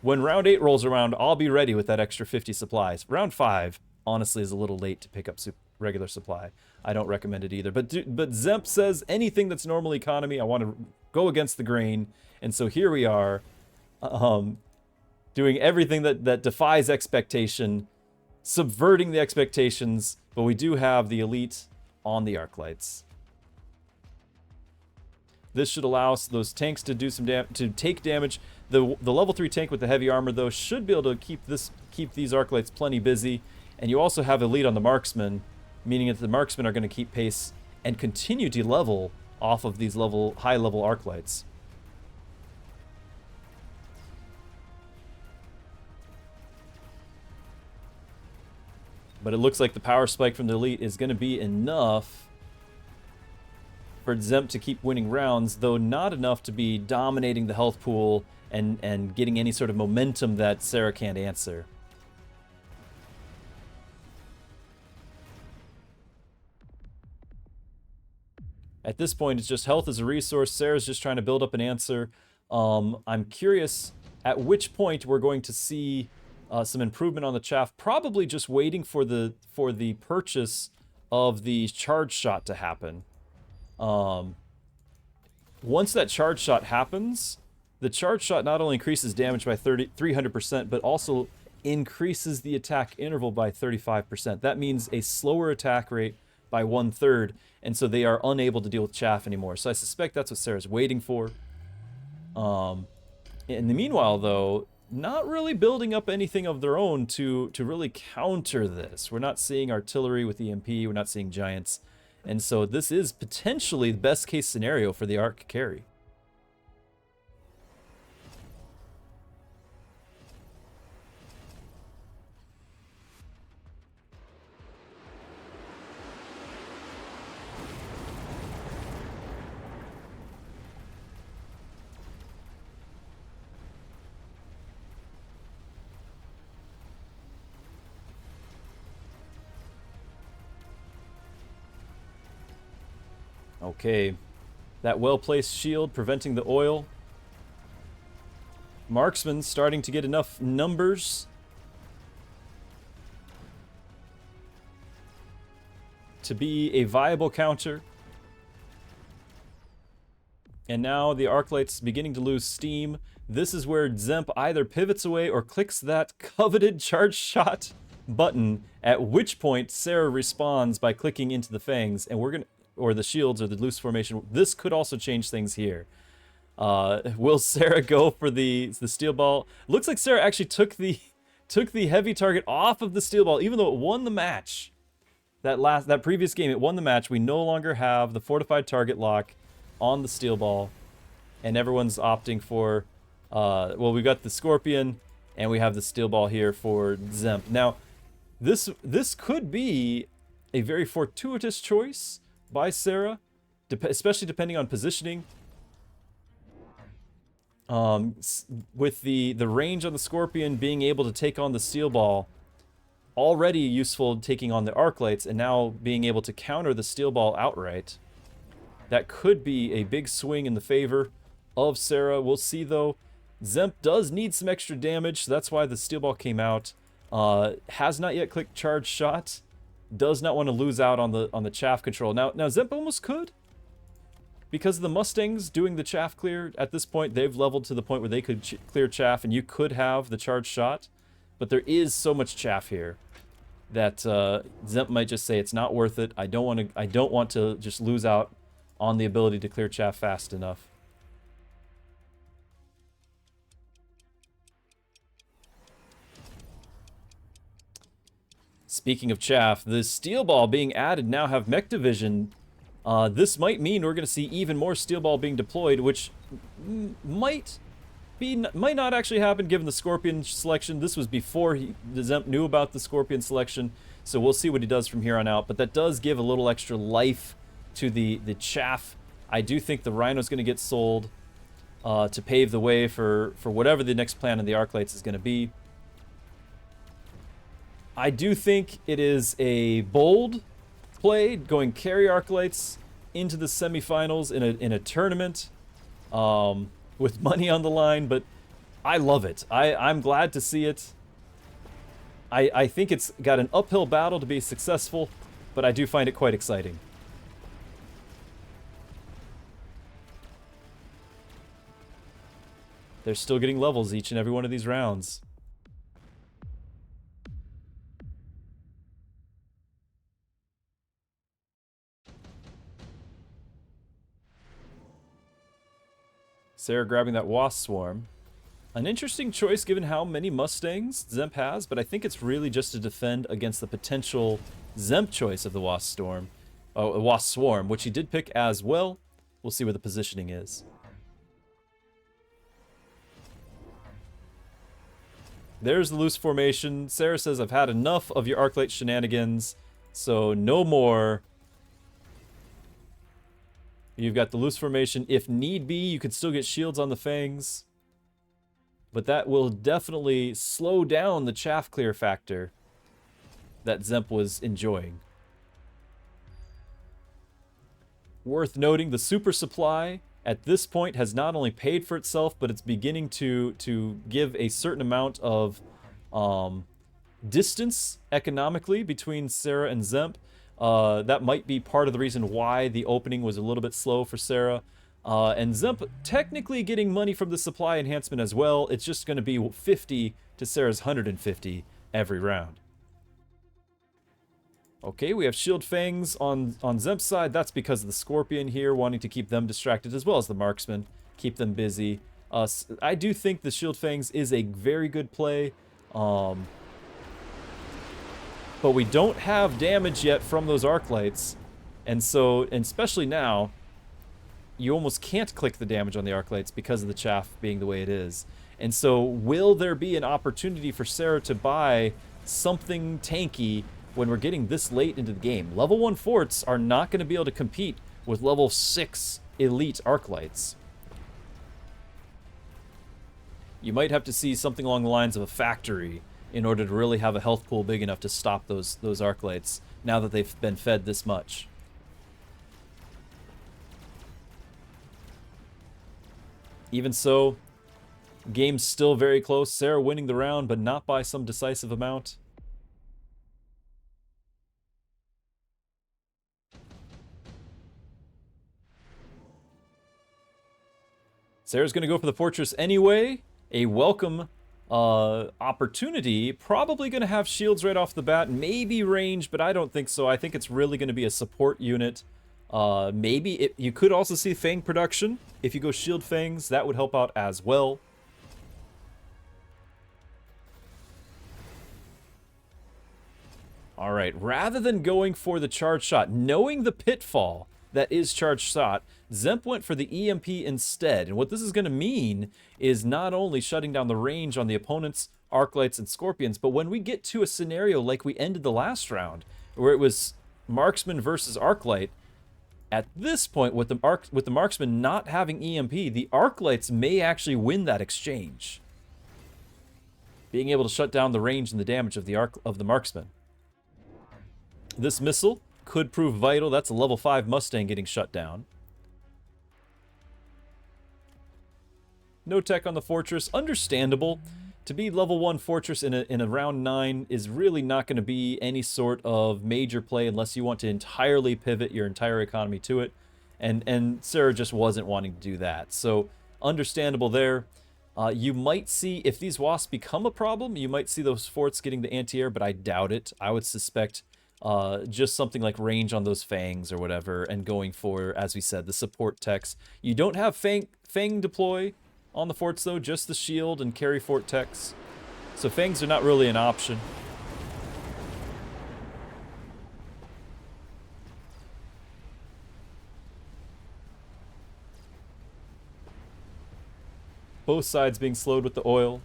when round 8 rolls around, I'll be ready with that extra 50 supplies. Round 5, honestly, is a little late to pick up regular supply. I don't recommend it either. But Dzemp says, anything that's normal economy, I want to go against the grain. And so here we are, doing everything that defies expectation, subverting the expectations, but we do have the elite on the arc lights. This should allow those tanks to do some to take damage. The level 3 tank with the heavy armor, though, should be able to keep these Arclights plenty busy. And you also have a lead on the Marksman, meaning that the Marksmen are going to keep pace and continue to level off of these high-level Arclights. But it looks like the power spike from the elite is going to be enough for Dzemp to keep winning rounds, though not enough to be dominating the health pool and getting any sort of momentum that Sarah can't answer. At this point, it's just health as a resource. Sarah's just trying to build up an answer. I'm curious at which point we're going to see some improvement on the chaff. Probably just waiting for the purchase of the charge shot to happen. Once that charge shot happens, the charge shot not only increases damage by 300%, but also increases the attack interval by 35%. That means a slower attack rate by 1/3, and so they are unable to deal with chaff anymore. So I suspect that's what Sarah's waiting for. In the meanwhile, though, not really building up anything of their own to really counter this. We're not seeing artillery with EMP, we're not seeing giants. And so this is potentially the best case scenario for the Arc carry. Okay, that well-placed shield preventing the oil. Marksman starting to get enough numbers to be a viable counter. And now the Arclight's beginning to lose steam. This is where Dzemp either pivots away or clicks that coveted charge shot button, at which point Sarah responds by clicking into the fangs, and we're gonna, or the shields, or the loose formation. This could also change things here. Will Sarah go for the steel ball? Looks like Sarah actually took the heavy target off of the steel ball, even though it won the match. That previous game, it won the match. We no longer have the fortified target lock on the steel ball, and everyone's opting for, well, we got the Scorpion, and we have the steel ball here for Dzemp. Now, this could be a very fortuitous choice by Sarah, especially depending on positioning. With the range on the Scorpion being able to take on the steel ball, already useful taking on the Arclights, and now being able to counter the steel ball outright. That could be a big swing in the favor of Sarah. We'll see, though. Dzemp does need some extra damage, so that's why the steel ball came out. Has not yet clicked charge shot. Does not want to lose out on the chaff control. Now Dzemp almost could, because the Mustangs doing the chaff clear at this point, they've leveled to the point where they could clear chaff, and you could have the charge shot. But there is so much chaff here that Dzemp might just say it's not worth it. I don't want to just lose out on the ability to clear chaff fast enough. Speaking of chaff, the steel ball being added now have mech division. This might mean we're going to see even more steel ball being deployed, which might not actually happen given the Scorpion selection. This was before the Dzemp knew about the Scorpion selection, so we'll see what he does from here on out. But that does give a little extra life to the chaff. I do think the Rhino's going to get sold to pave the way for whatever the next plan of the Arclights is going to be. I do think it is a bold play going carry Arclights into the semifinals in a tournament with money on the line, but I love it. I'm glad to see it. I think it's got an uphill battle to be successful, but I do find it quite exciting. They're still getting levels each and every one of these rounds. Sarah grabbing that wasp swarm. An interesting choice given how many Mustangs Dzemp has, but I think it's really just to defend against the potential Dzemp choice of the Wasp Swarm, which he did pick as well. We'll see where the positioning is. There's the loose formation. Sarah says, I've had enough of your Arclight shenanigans, so no more. You've got the loose formation. If need be, you can still get shields on the Fangs. But that will definitely slow down the chaff clear factor that Dzemp was enjoying. Worth noting, the super supply at this point has not only paid for itself, but it's beginning to give a certain amount of distance economically between Sarah and Dzemp. That might be part of the reason why the opening was a little bit slow for Sarah. And Dzemp technically getting money from the supply enhancement as well. It's just going to be 50 to Sarah's 150 every round. Okay, we have Shield Fangs on Dzemp's side. That's because of the Scorpion here, wanting to keep them distracted, as well as the Marksman, keep them busy. I do think the Shield Fangs is a very good play. But we don't have damage yet from those Arclights. And so, and especially now, you almost can't click the damage on the Arclights because of the chaff being the way it is. And so, will there be an opportunity for Sarah to buy something tanky when we're getting this late into the game? Level 1 forts are not going to be able to compete with level 6 elite Arclights. You might have to see something along the lines of a factory in order to really have a health pool big enough to stop those Arclights now that they've been fed this much. Even so, game's still very close. Sarah winning the round, but not by some decisive amount. Sarah's going to go for the fortress anyway. A welcome opportunity. Probably going to have shields right off the bat. Maybe range, but I don't think so. I think it's really going to be a support unit. You could also see Fang production. If you go Shield Fangs, that would help out as well. Alright, rather than going for the charge shot, knowing the pitfall that is charged shot, Dzemp went for the EMP instead. And what this is going to mean is not only shutting down the range on the opponent's Arclights and Scorpions, but when we get to a scenario like we ended the last round, where it was Marksman versus Arclight, at this point, with the Marksman not having EMP, the Arclights may actually win that exchange, being able to shut down the range and the damage of the Marksman. This missile could prove vital. That's a level 5 Mustang getting shut down. No tech on the fortress. Understandable. To be level 1 fortress in a round 9 is really not going to be any sort of major play unless you want to entirely pivot your entire economy to it. And Sarah just wasn't wanting to do that. So, understandable there. You might see, if these wasps become a problem, you might see those forts getting the anti-air, but I doubt it. I would suspect just something like range on those fangs or whatever, and going for, as we said, the support techs. You don't have fang deploy on the forts though, just the shield and carry fort techs. So fangs are not really an option. Both sides being slowed with the oil.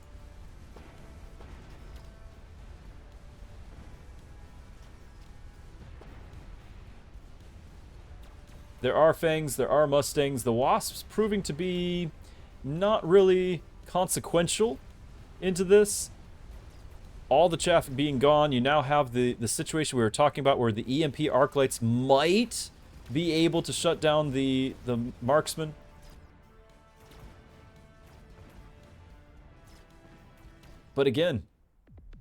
There are fangs, there are mustangs. The wasps proving to be not really consequential into this. All the chaff being gone, you now have the situation we were talking about where the EMP Arclights might be able to shut down the Marksman. But again,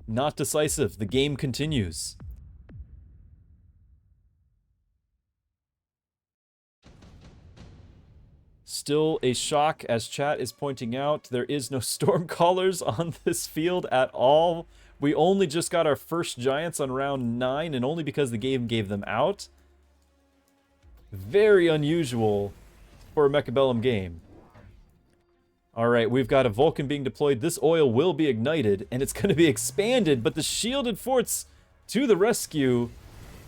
not decisive. The game continues. Still a shock, as chat is pointing out. There is no Stormcallers on this field at all. We only just got our first Giants on round 9, and only because the game gave them out. Very unusual for a Mechabellum game. All right, we've got a Vulcan being deployed. This oil will be ignited, and it's going to be expanded, but the shielded forts to the rescue.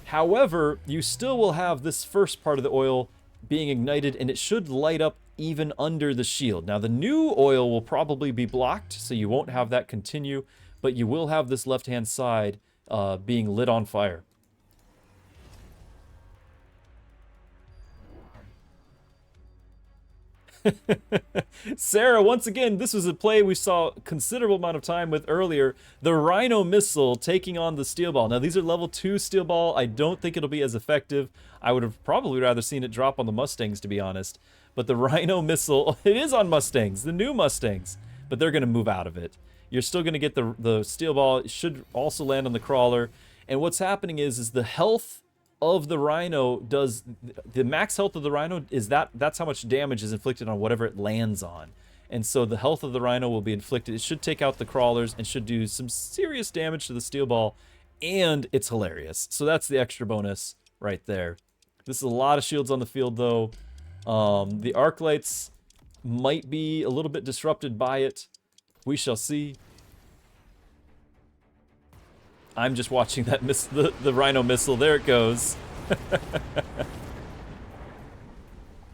However, you still will have this first part of the oil being ignited, and it should light up even under the shield. Now, the new oil will probably be blocked, so you won't have that continue, but you will have this left-hand side being lit on fire. Sarah, once again, this was a play we saw a considerable amount of time with earlier. The Rhino missile taking on the steel ball. Now, these are level 2 steel ball. I don't think it'll be as effective. I would have probably rather seen it drop on the Mustangs, to be honest. But the Rhino missile, it is on Mustangs, the new Mustangs. But they're going to move out of it. You're still going to get the steel ball. It should also land on the crawler. And what's happening is the health of the Rhino does, the max health of the Rhino is that's how much damage is inflicted on whatever it lands on. And so the health of the Rhino will be inflicted. It should take out the crawlers and should do some serious damage to the steel ball, and it's hilarious. So that's the extra bonus right there. This is a lot of shields on the field, though. The arc lights might be a little bit disrupted by it. We shall see. I'm just watching that the Rhino missile. There it goes.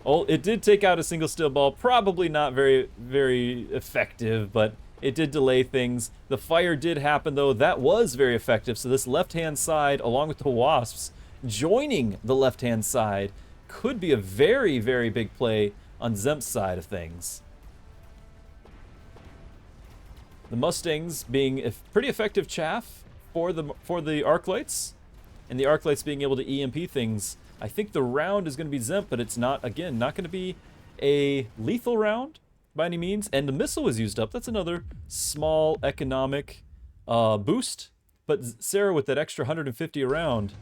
Oh, it did take out a single steel ball. Probably not very, very effective, but it did delay things. The fire did happen, though. That was very effective. So this left-hand side, along with the wasps, joining the left-hand side, could be a very, very big play on Dzemp's side of things. The Mustangs being a pretty effective chaff for the arc lights, and the arc lights being able to EMP things. I think the round is going to be Dzemp, but it's not, again, not going to be a lethal round by any means. And the missile was used up. That's another small economic boost. But Sarah, with that extra 150 a round,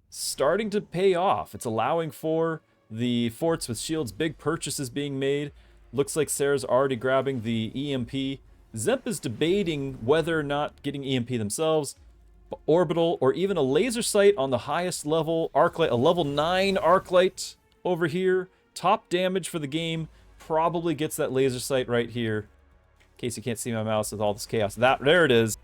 starting to pay off. It's allowing for the forts with shields, big purchases being made. Looks like Sarah's already grabbing the EMP. Dzemp is debating whether or not getting EMP themselves, orbital, or even a laser sight on the highest level arc light, a level 9 arc light over here. Top damage for the game probably gets that laser sight right here. In case you can't see my mouse with all this chaos. There it is.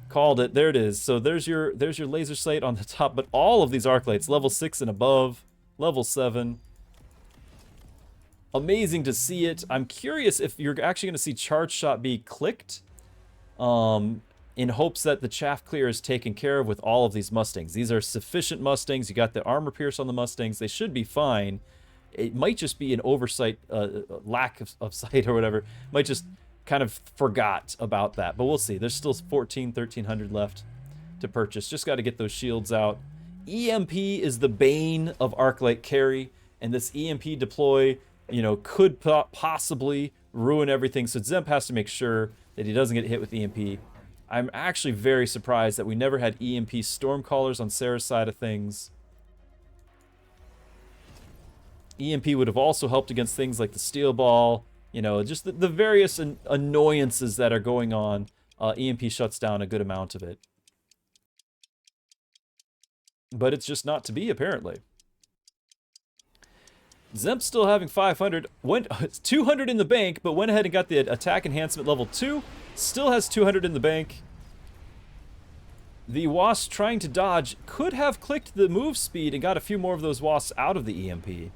Called it. There it is. So there's your laser sight on the top, but all of these arc lights, level 6 and above, level 7. Amazing to see it. I'm curious if you're actually going to see charge shot be clicked in hopes that the chaff clear is taken care of with all of these Mustangs. These are sufficient Mustangs. You got the armor pierce on the Mustangs. They should be fine. It might just be an oversight, lack of sight or whatever. Might just kind of forgot about that. But we'll see. There's still 1,300 left to purchase. Just got to get those shields out. EMP is the bane of Arclight carry, and this EMP deploy, you know, could possibly ruin everything. So Dzemp has to make sure that he doesn't get hit with EMP. I'm actually very surprised that we never had EMP Stormcallers on Sarah's side of things. EMP would have also helped against things like the Steel Ball, you know, just the various annoyances that are going on. EMP shuts down a good amount of it. But it's just not to be, apparently. Dzemp still having 500, went 200 in the bank, but went ahead and got the attack enhancement level 2. Still has 200 in the bank. The Wasp trying to dodge could have clicked the move speed and got a few more of those Wasps out of the EMP.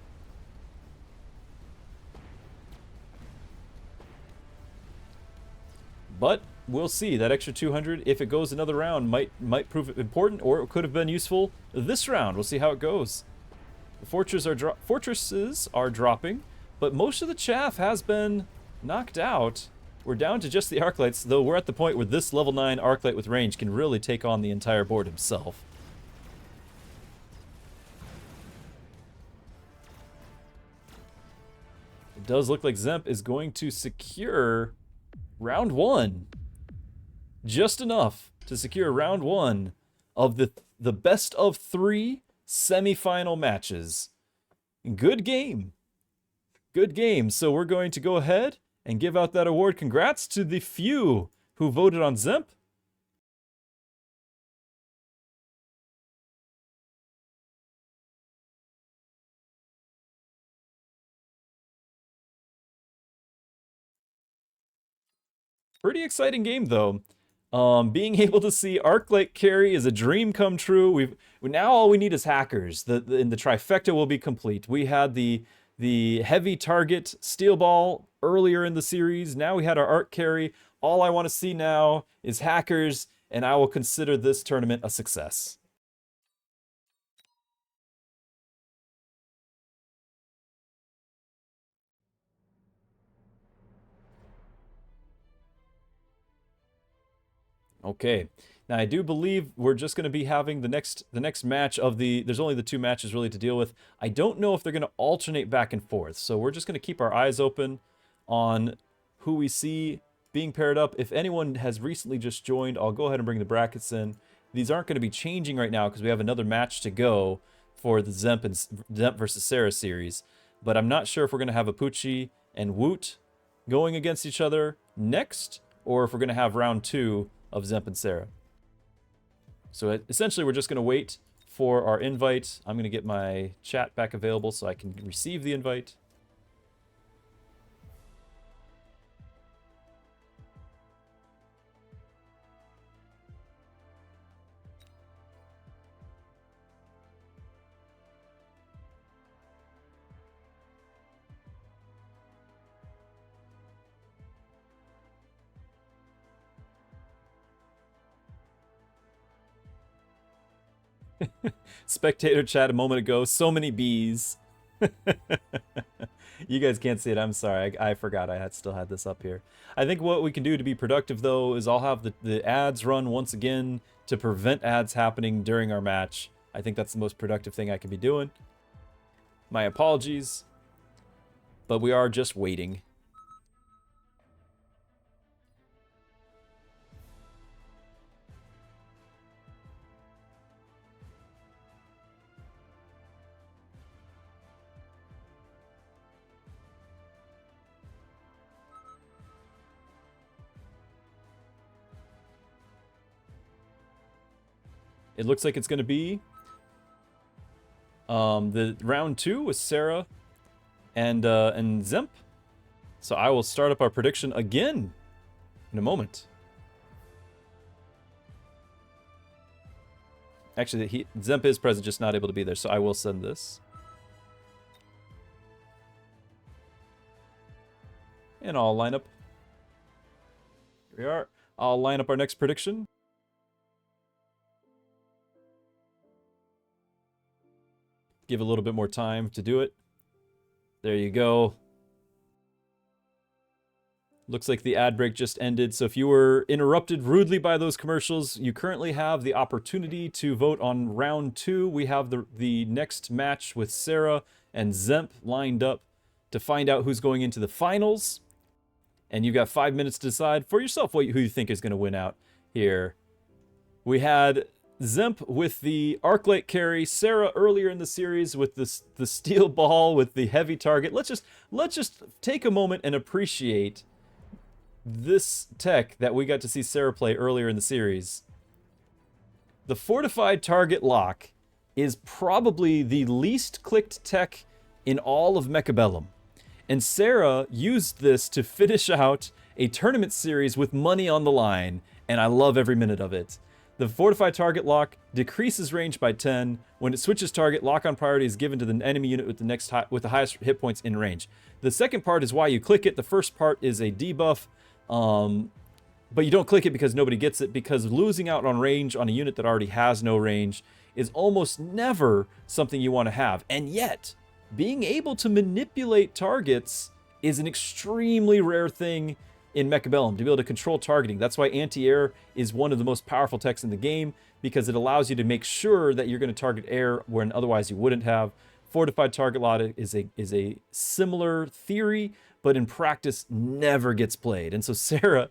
But we'll see. That extra 200, if it goes another round, might prove important, or it could have been useful this round. We'll see how it goes. The fortresses are dropping, but most of the chaff has been knocked out. We're down to just the Arclights, though we're at the point where this level 9 Arclight with range can really take on the entire board himself. It does look like Dzemp is going to secure round 1. Just enough to secure round 1 of the best of 3 semifinal matches. Good game. Good game. So we're going to go ahead and give out that award. Congrats to the few who voted on Dzemp. Pretty exciting game, though. Being able to see Arclight carry is a dream come true. Now all we need is hackers. The trifecta will be complete. We had the heavy target steel ball earlier in the series. Now we had our arc carry. All I want to see now is hackers, and I will consider this tournament a success. Okay, now I do believe we're just going to be having the next match of the. There's only the 2 matches really to deal with. I don't know if they're going to alternate back and forth, so we're just going to keep our eyes open on who we see being paired up. If anyone has recently just joined, I'll go ahead and bring the brackets in. These aren't going to be changing right now because we have another match to go for the Dzemp versus Sarah series. But I'm not sure if we're going to have Apooche and Woot going against each other next, or if we're going to have round 2 of Dzemp and Sarah. So essentially, we're just going to wait for our invite. I'm going to get my chat back available so I can receive the invite. Spectator chat a moment ago. So many bees. You guys can't see it. I'm sorry. I forgot I still had this up here. I think what we can do to be productive, though, is I'll have the ads run once again to prevent ads happening during our match. I think that's the most productive thing I can be doing. My apologies, but we are just waiting. It looks like it's going to be the round 2 with Sarah and Dzemp. So I will start up our prediction again in a moment. Actually, Dzemp is present, just not able to be there, so I will send this. And I'll line up. Here we are. I'll line up our next prediction. Give a little bit more time to do it. There you go. Looks like the ad break just ended. So if you were interrupted rudely by those commercials, you currently have the opportunity to vote on round 2. We have the next match with Sarah and Dzemp lined up to find out who's going into the finals. And you've got 5 minutes to decide for yourself who you think is going to win out here. We had Dzemp with the Arclight carry, Sarah earlier in the series with the steel ball with the heavy target. Let's just take a moment and appreciate this tech that we got to see Sarah play earlier in the series. The fortified target lock is probably the least clicked tech in all of Mechabellum. And Sarah used this to finish out a tournament series with money on the line, and I love every minute of it. The fortified target lock decreases range by 10. When it switches target, lock-on priority is given to the enemy unit with the highest hit points in range. The second part is why you click it. The first part is a debuff, but you don't click it because nobody gets it, because losing out on range on a unit that already has no range is almost never something you want to have. And yet, being able to manipulate targets is an extremely rare thing in Mechabellum, to be able to control targeting. That's why anti-air is one of the most powerful techs in the game, because it allows you to make sure that you're going to target air when otherwise you wouldn't have. Fortified target lock is a similar theory, but in practice never gets played. And so Sarah,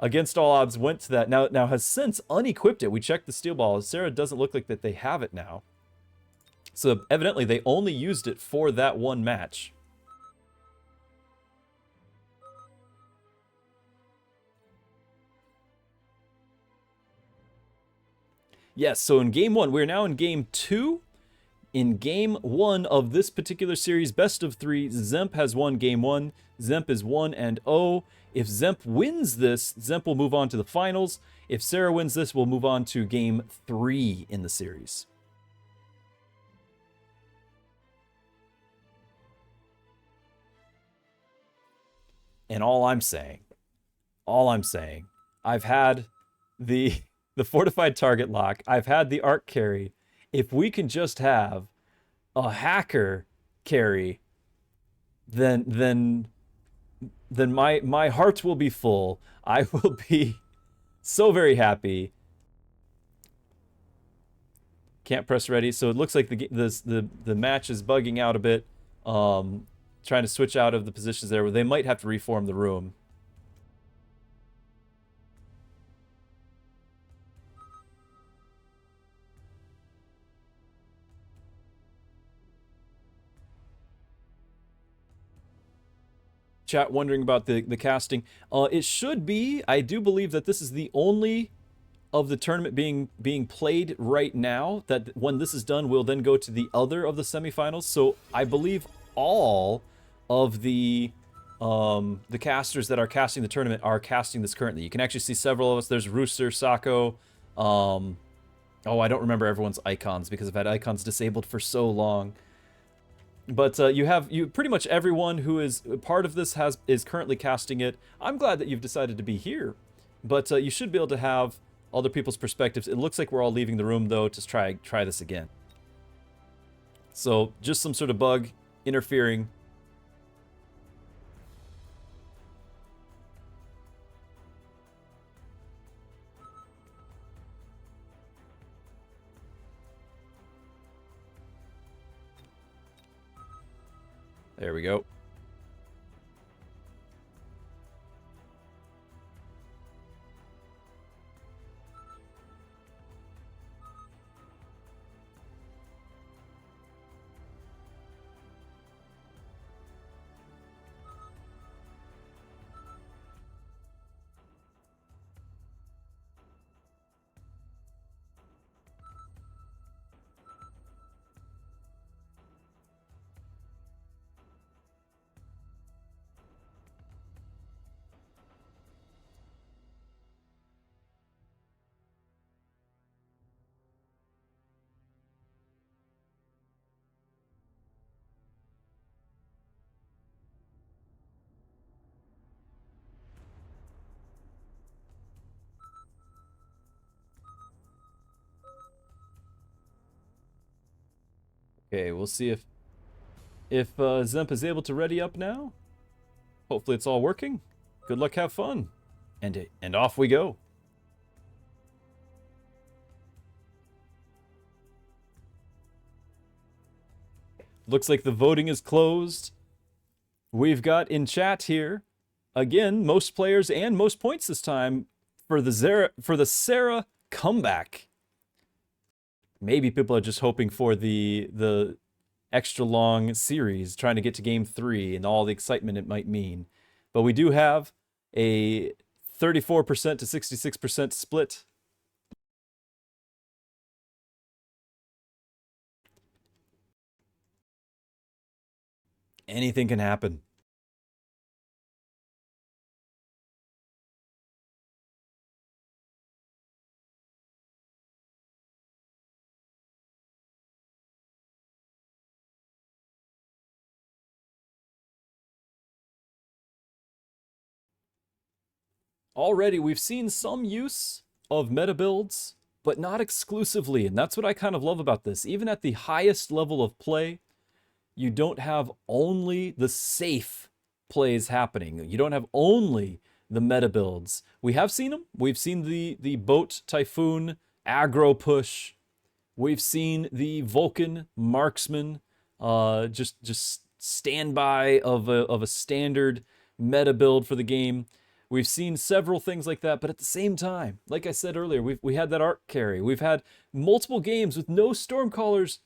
against all odds, went to that. Now has since unequipped it. We checked the steel ball. Sarah doesn't look like that they have it now. So evidently they only used it for that one match. Yes, so in game 1, we're now in game 2. In game 1 of this particular series, best of 3, Dzemp has won game 1. Dzemp is 1-0. If Dzemp wins this, Dzemp will move on to the finals. If Sarah wins this, we'll move on to game 3 in the series. And all I'm saying, I've had the fortified target lock. I've had the arc carry. If we can just have a hacker carry, then my heart will be full. I will be so very happy. Can't press ready, so it looks like the match is bugging out a bit. Trying to switch out of the positions there, where they might have to reform the room. Chat wondering about the casting. It should be. I do believe that this is the only of the tournament being played right now, that when this is done, we'll then go to the other of the semifinals. So I believe all of the casters that are casting the tournament are casting this currently. You can actually see several of us. There's Rooster, Sako. Oh, I don't remember everyone's icons because I've had icons disabled for so long. But you pretty much everyone who is part of this is currently casting it. I'm glad that you've decided to be here, but you should be able to have other people's perspectives. It looks like we're all leaving the room though to try this again. So just some sort of bug interfering. There we go. Okay, we'll see if Dzemp is able to ready up now. Hopefully it's all working. Good luck, have fun. And off we go. Looks like the voting is closed. We've got in chat here, again, most players and most points this time for the Sarah comeback. Maybe people are just hoping for the extra long series, trying to get to game 3 and all the excitement it might mean. But we do have a 34% to 66% split. Anything can happen. Already, we've seen some use of meta builds, but not exclusively, and that's what I kind of love about this. Even at the highest level of play, you don't have only the safe plays happening. You don't have only the meta builds. We have seen them. We've seen the Boat Typhoon aggro push. We've seen the Vulcan Marksman just standby of a standard meta build for the game. We've seen several things like that, but at the same time, like I said earlier, we had that arc carry. We've had multiple games with no Stormcallers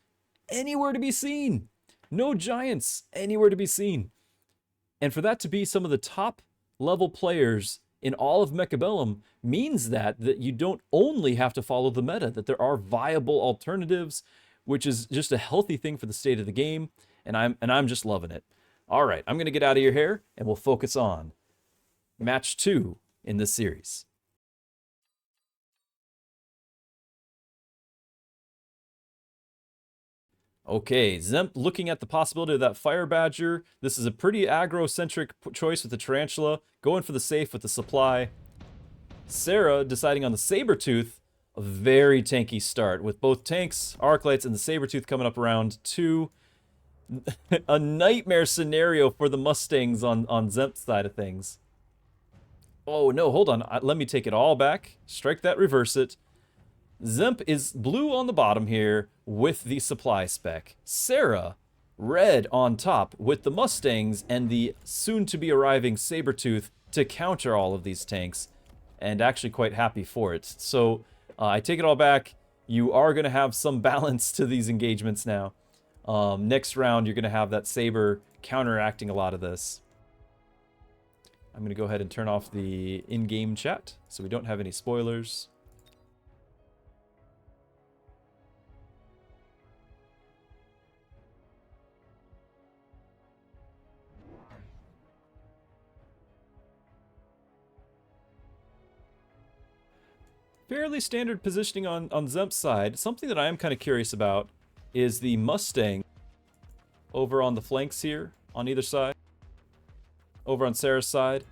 anywhere to be seen. No Giants anywhere to be seen. And for that to be some of the top level players in all of Mechabellum means that you don't only have to follow the meta, that there are viable alternatives. which is just a healthy thing for the state of the game, and I'm just loving it. All right, I'm going to get out of your hair, and we'll focus on match 2 in this series. Okay, Dzemp looking at the possibility of that Fire Badger. This is a pretty aggro-centric choice with the Tarantula, going for the safe with the supply. Sara deciding on the Sabertooth, a very tanky start with both tanks, Arclights, and the Sabertooth coming up around 2. A nightmare scenario for the Mustangs on Dzemp's side of things. Oh no, hold on, let me take it all back. Strike that, reverse it. Dzemp is blue on the bottom here with the supply spec. Sara, red on top with the Mustangs and the soon-to-be arriving Sabertooth to counter all of these tanks, and actually quite happy for it. So I take it all back. You are going to have some balance to these engagements now. Next round, you're going to have that Saber counteracting a lot of this. I'm going to go ahead and turn off the in-game chat so we don't have any spoilers. Fairly standard positioning on Dzemp's side. Something that I am kind of curious about is the Mustang over on the flanks here, on either side. Over on Sara's side.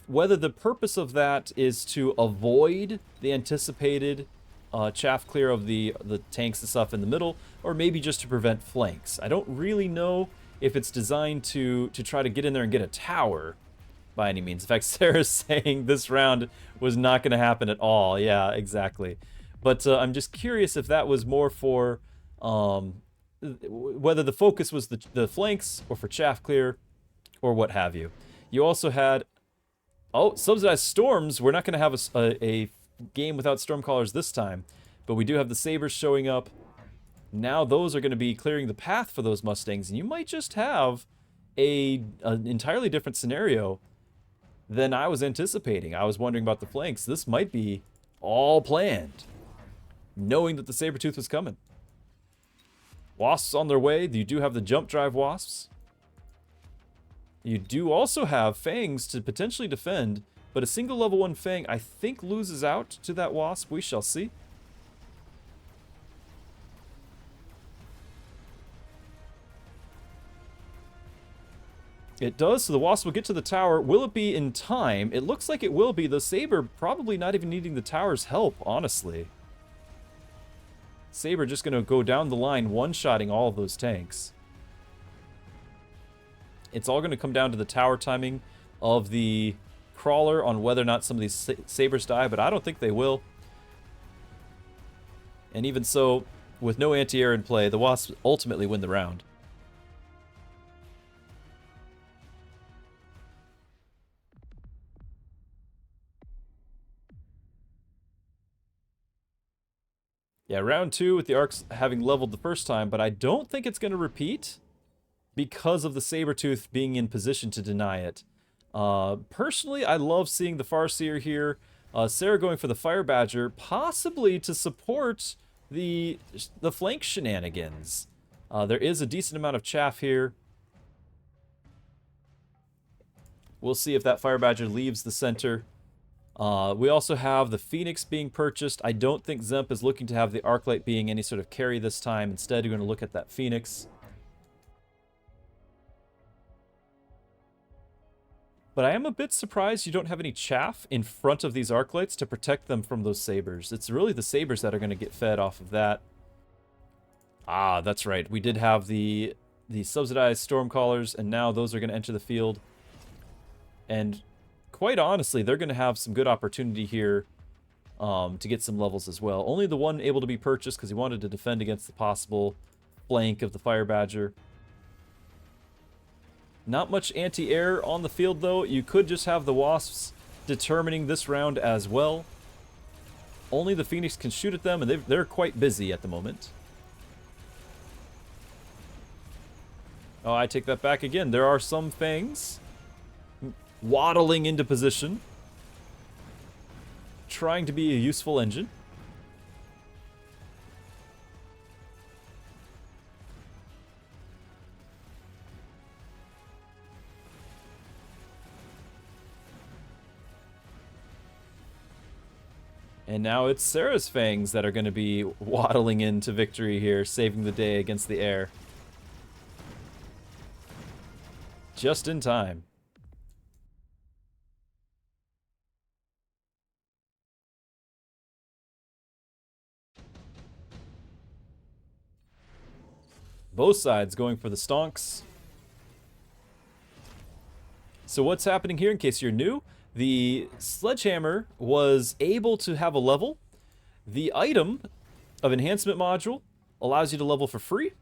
Whether the purpose of that is to avoid the anticipated chaff clear of the tanks and stuff in the middle, or maybe just to prevent flanks. I don't really know if it's designed to try to get in there and get a tower by any means. In fact, Sara's saying this round was not going to happen at all. Yeah, exactly. But I'm just curious if that was more for whether the focus was the flanks or for chaff clear or what have you. You also had, subsidized storms. We're not going to have a game without Stormcallers this time, but we do have the Sabers showing up. Now those are going to be clearing the path for those Mustangs, and you might just have an entirely different scenario than I was anticipating. I was wondering about the flanks. This might be all planned, knowing that the Sabertooth was coming. Wasps on their way. You do have the jump drive Wasps. You do also have Fangs to potentially defend, but a single level 1 Fang, I think, loses out to that Wasp. We shall see. It does, so the Wasp will get to the tower. Will it be in time? It looks like it will be. The Saber probably not even needing the tower's help, honestly. Saber just going to go down the line, one-shotting all of those tanks. It's all going to come down to the tower timing of the Crawler on whether or not some of these Sabers die, but I don't think they will. And even so, with no anti-air in play, the Wasps ultimately win the round. Yeah, round 2 with the Arcs having leveled the first time, but I don't think it's going to repeat because of the Sabertooth being in position to deny it. Personally, I love seeing the Farseer here. Sara going for the Fire Badger, possibly to support the flank shenanigans. There is a decent amount of chaff here. We'll see if that Fire Badger leaves the center. We also have the Phoenix being purchased. I don't think Dzemp is looking to have the Arclight being any sort of carry this time. Instead, you're going to look at that Phoenix. But I am a bit surprised you don't have any chaff in front of these Arclights to protect them from those Sabers. It's really the Sabers that are going to get fed off of that. Ah, that's right. We did have the subsidized Stormcallers, and now those are going to enter the field. And quite honestly, they're going to have some good opportunity here to get some levels as well. Only the one able to be purchased because he wanted to defend against the possible flank of the Fire Badger. Not much anti-air on the field, though. You could just have the Wasps determining this round as well. Only the Phoenix can shoot at them, and they're quite busy at the moment. Oh, I take that back again. There are some Fangs waddling into position, trying to be a useful engine. And now it's Sarah's Fangs that are going to be waddling into victory here, saving the day against the air. Just in time. Both sides going for the stonks. So what's happening here, in case you're new? The sledgehammer was able to have a level. The item of enhancement module allows you to level for free.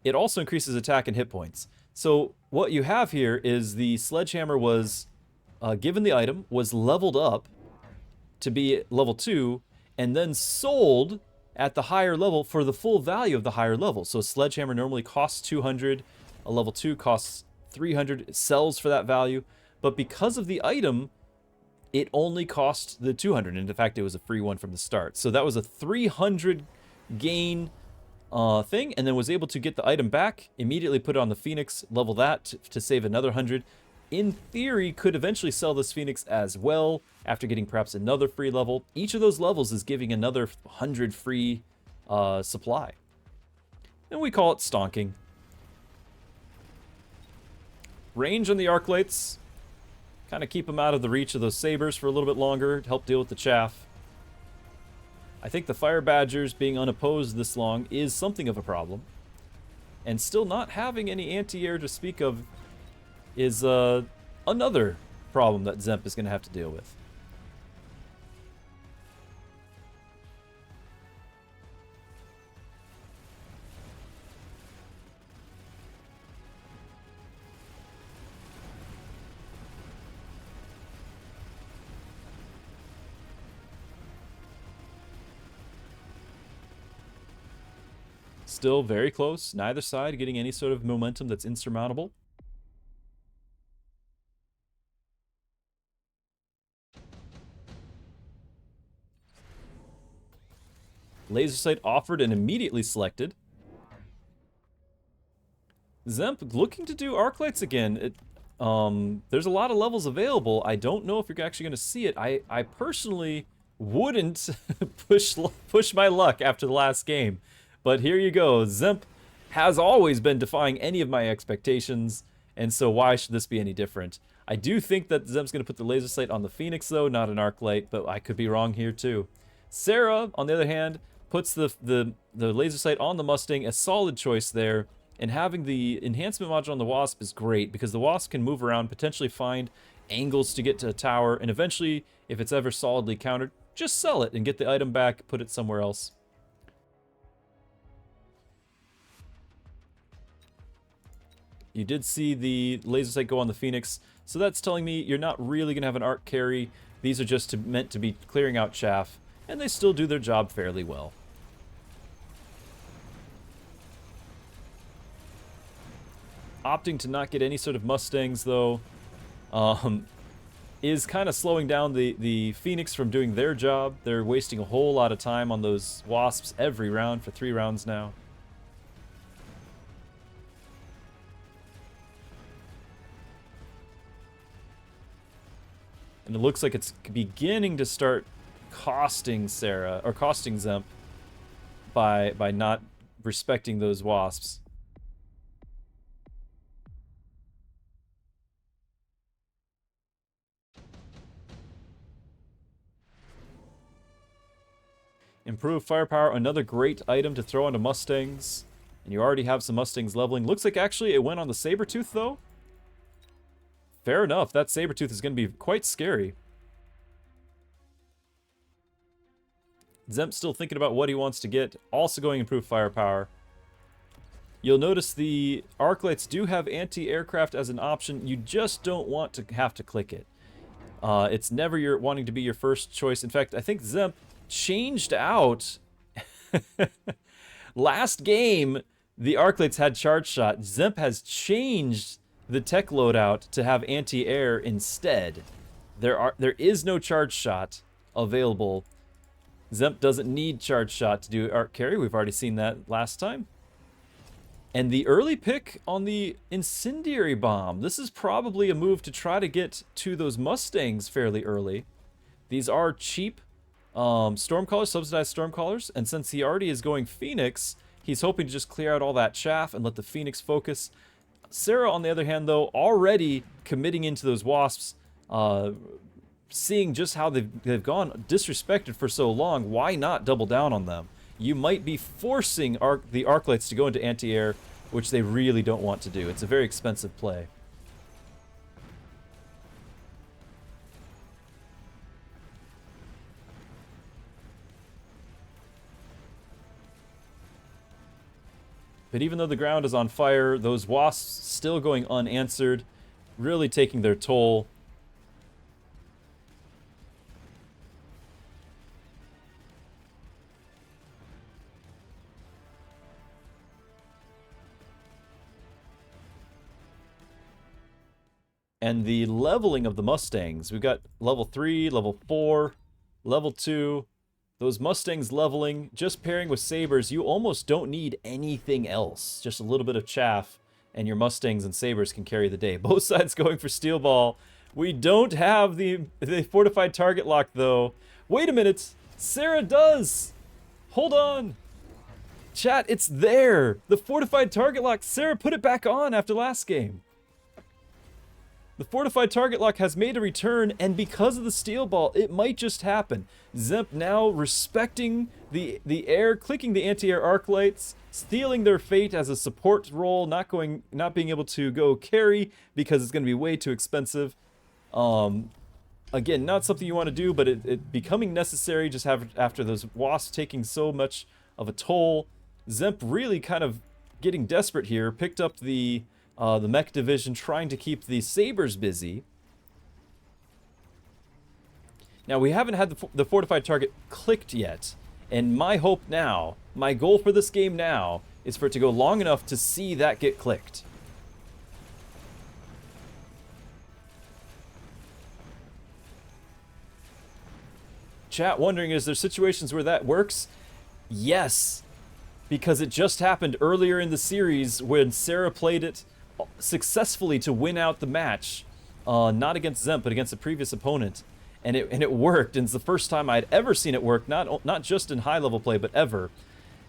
It also increases attack and hit points. So what you have here is the sledgehammer was given the item, was leveled up to be level 2, and then sold at the higher level for the full value of the higher level. So a sledgehammer normally costs 200, a level 2 costs 300, it sells for that value. But because of the item, it only cost the 200, and in fact it was a free one from the start. So that was a 300 gain thing, and then was able to get the item back, immediately put it on the Phoenix, level that to save another 100. In theory, could eventually sell this Phoenix as well, after getting perhaps another free level. Each of those levels is giving another 100 free supply. And we call it stonking. Range on the Arclights. Kind of keep them out of the reach of those sabers for a little bit longer to help deal with the chaff. I think the Fire Badgers being unopposed this long is something of a problem. And still not having any anti-air to speak of is another problem that Dzemp is going to have to deal with. Still very close, neither side getting any sort of momentum that's insurmountable. Laser sight offered and immediately selected. Dzemp looking to do Arclights again. There's a lot of levels available. I don't know if you're actually going to see it. I personally wouldn't push my luck after the last game. But here you go. Dzemp has always been defying any of my expectations, and so why should this be any different? I do think that Dzemp's going to put the laser sight on the Phoenix, though, not an Arclight, but I could be wrong here, too. Sarah, on the other hand, puts the laser sight on the Mustang, a solid choice there, and having the enhancement module on the Wasp is great, because the Wasp can move around, potentially find angles to get to a tower, and eventually, if it's ever solidly countered, just sell it and get the item back, put it somewhere else. You did see the laser sight go on the Phoenix, so that's telling me you're not really going to have an arc carry. These are just meant to be clearing out chaff, and they still do their job fairly well. Opting to not get any sort of Mustangs, though, is kind of slowing down the Phoenix from doing their job. They're wasting a whole lot of time on those Wasps every round for 3 rounds now. And it looks like it's beginning to start costing Sarah, or costing Dzemp, by not respecting those Wasps. Improved firepower, another great item to throw onto Mustangs. And you already have some Mustangs leveling. Looks like actually it went on the Sabertooth, though. Fair enough, that Sabertooth is going to be quite scary. Dzemp's still thinking about what he wants to get, also going improved firepower. You'll notice the Arclights do have anti-aircraft as an option. You just don't want to have to click it. It's never wanting to be your first choice. In fact, I think Dzemp changed out. Last game, the Arclights had charge shot. Dzemp has changed the tech loadout to have anti-air instead. There is no charge shot available. Dzemp doesn't need charge shot to do arc carry. We've already seen that last time. And the early pick on the incendiary bomb. This is probably a move to try to get to those Mustangs fairly early. These are cheap Stormcallers, subsidized Stormcallers, and since he already is going Phoenix, he's hoping to just clear out all that chaff and let the Phoenix focus. Sara, on the other hand, though, already committing into those Wasps, seeing just how they've gone disrespected for so long, why not double down on them? You might be forcing the Arclights to go into anti-air, which they really don't want to do. It's a very expensive play. But even though the ground is on fire, those Wasps still going unanswered, really taking their toll. And the leveling of the Mustangs, we've got level 3, level 4, level 2. Those Mustangs leveling, just pairing with Sabers, you almost don't need anything else. Just a little bit of chaff, and your Mustangs and Sabers can carry the day. Both sides going for Steel Ball. We don't have the fortified target lock, though. Wait a minute. Sara does. Hold on. Chat, it's there. The fortified target lock. Sara put it back on after last game. The fortified target lock has made a return, and because of the steel ball, it might just happen. Dzemp now respecting the air, clicking the anti-air arc lights, stealing their fate as a support role, not being able to go carry because it's going to be way too expensive. Again, not something you want to do, but it becoming necessary just after those Wasps taking so much of a toll. Dzemp really kind of getting desperate here, picked up the mech division, trying to keep the Sabers busy. Now, we haven't had the fortified target clicked yet, and my hope now, my goal for this game now, is for it to go long enough to see that get clicked. Chat wondering, is there situations where that works? Yes, because it just happened earlier in the series when Sara played it successfully to win out the match, not against Dzemp, but against a previous opponent, and it worked. And it's the first time I'd ever seen it work, not just in high level play, but ever.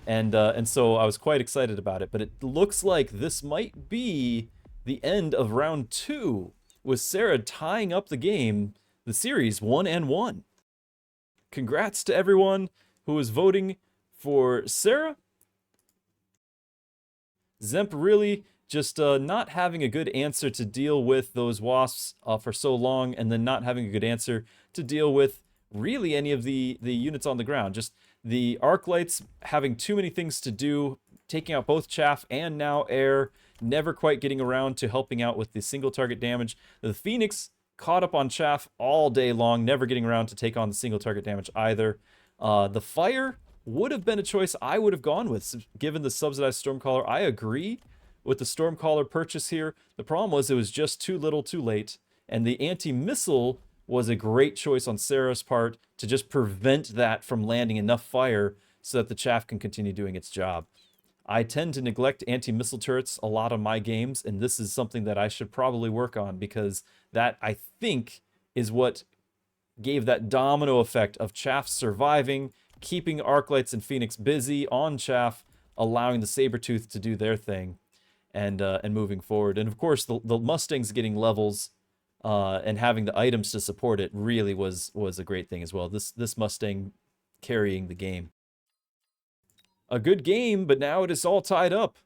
And so I was quite excited about it. But it looks like this might be the end of round 2, with Sara tying up the game, the series 1-1. Congrats to everyone who is voting for Sara. Dzemp really just not having a good answer to deal with those Wasps for so long, and then not having a good answer to deal with really any of the units on the ground. Just the arc lights having too many things to do, taking out both chaff and now air, never quite getting around to helping out with the single target damage. The Phoenix caught up on chaff all day long, never getting around to take on the single target damage either. The fire would have been a choice I would have gone with, given the subsidized Stormcaller. I agree with the Stormcaller purchase here. The problem was it was just too little too late, and the anti-missile was a great choice on Sara's part to just prevent that from landing enough fire so that the chaff can continue doing its job. I tend to neglect anti-missile turrets a lot on my games, and this is something that I should probably work on, because that, I think, is what gave that domino effect of chaff surviving, keeping Arclights and Phoenix busy on chaff, allowing the Sabertooth to do their thing, and moving forward. And of course, the Mustangs getting levels and having the items to support it really was a great thing as well. This Mustang carrying the game. A good game, but now it is all tied up.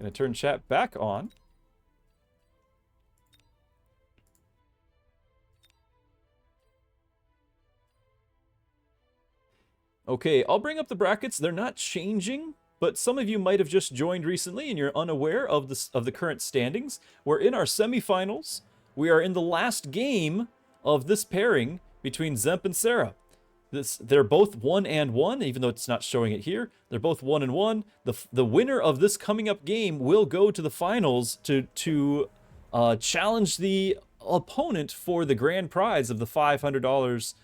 Gonna turn chat back on. Okay, I'll bring up the brackets. They're not changing, but some of you might have just joined recently and you're unaware of the current standings. We're in our semifinals. We are in the last game of this pairing between Dzemp and Sara. They're both 1-1, even though it's not showing it here. They're both 1-1. The winner of this coming up game will go to the finals to challenge the opponent for the grand prize of the $500.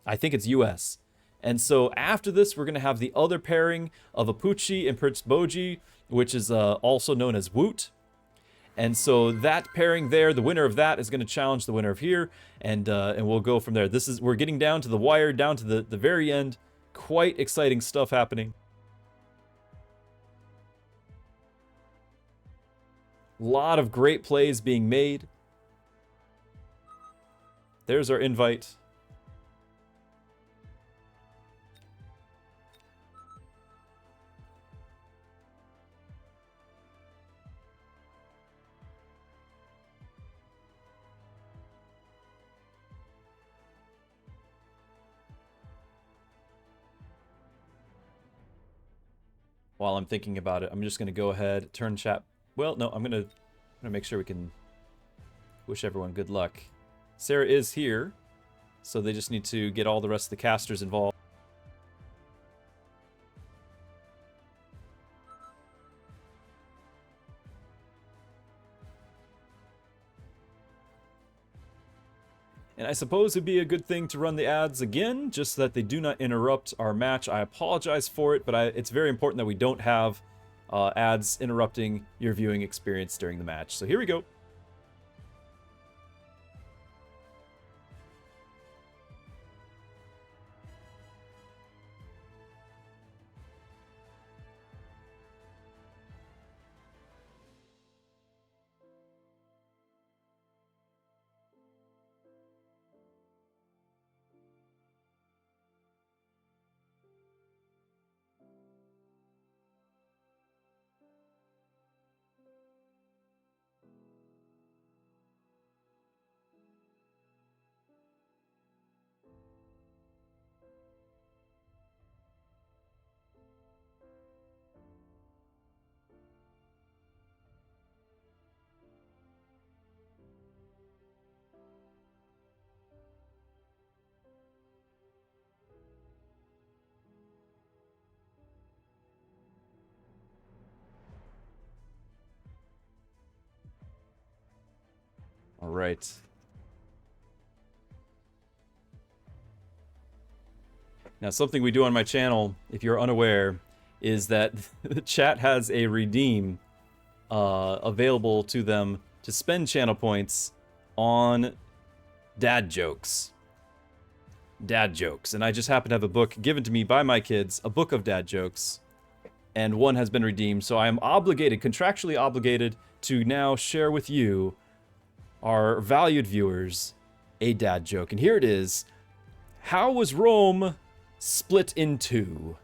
I think it's US. And so after this, we're going to have the other pairing of Apooche and Prince Bojji, which is also known as Woot. And so that pairing there, the winner of that is going to challenge the winner of here, and we'll go from there. We're getting down to the wire, down to the very end. Quite exciting stuff happening. A lot of great plays being made. There's our invite. While I'm thinking about it, I'm just going to go ahead, turn chat. Well, no, I'm going to make sure we can wish everyone good luck. Sarah is here, so they just need to get all the rest of the casters involved. And I suppose it'd be a good thing to run the ads again, just so that they do not interrupt our match. I apologize for it, but it's very important that we don't have ads interrupting your viewing experience during the match. So here we go. All right. Now, something we do on my channel, if you're unaware, is that the chat has a redeem available to them to spend channel points on dad jokes. Dad jokes. And I just happen to have a book given to me by my kids, a book of dad jokes, and one has been redeemed. So I am obligated, contractually obligated, to now share with you, our valued viewers, a dad joke. And here it is. How was Rome split in two?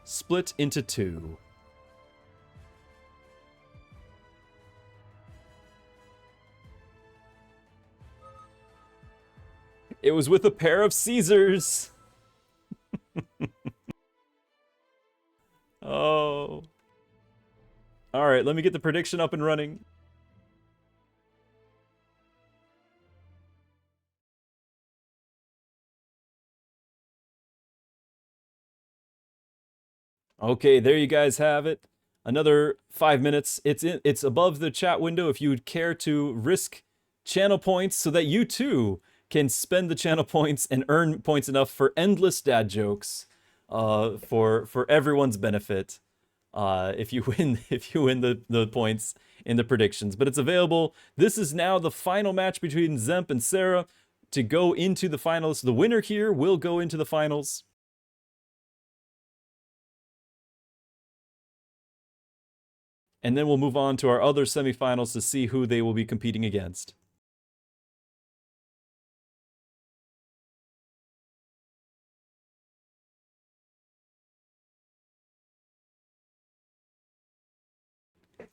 Split into two. It was with a pair of Caesars. Oh. All right, let me get the prediction up and running. Okay, there you guys have it. Another 5 minutes. It's above the chat window if you would care to risk channel points so that you too can spend the channel points and earn points enough for endless dad jokes for everyone's benefit. If you win the points in the predictions. But it's available. This is now the final match between Dzemp and Sarah to go into the finals. The winner here will go into the finals. And then we'll move on to our other semifinals to see who they will be competing against.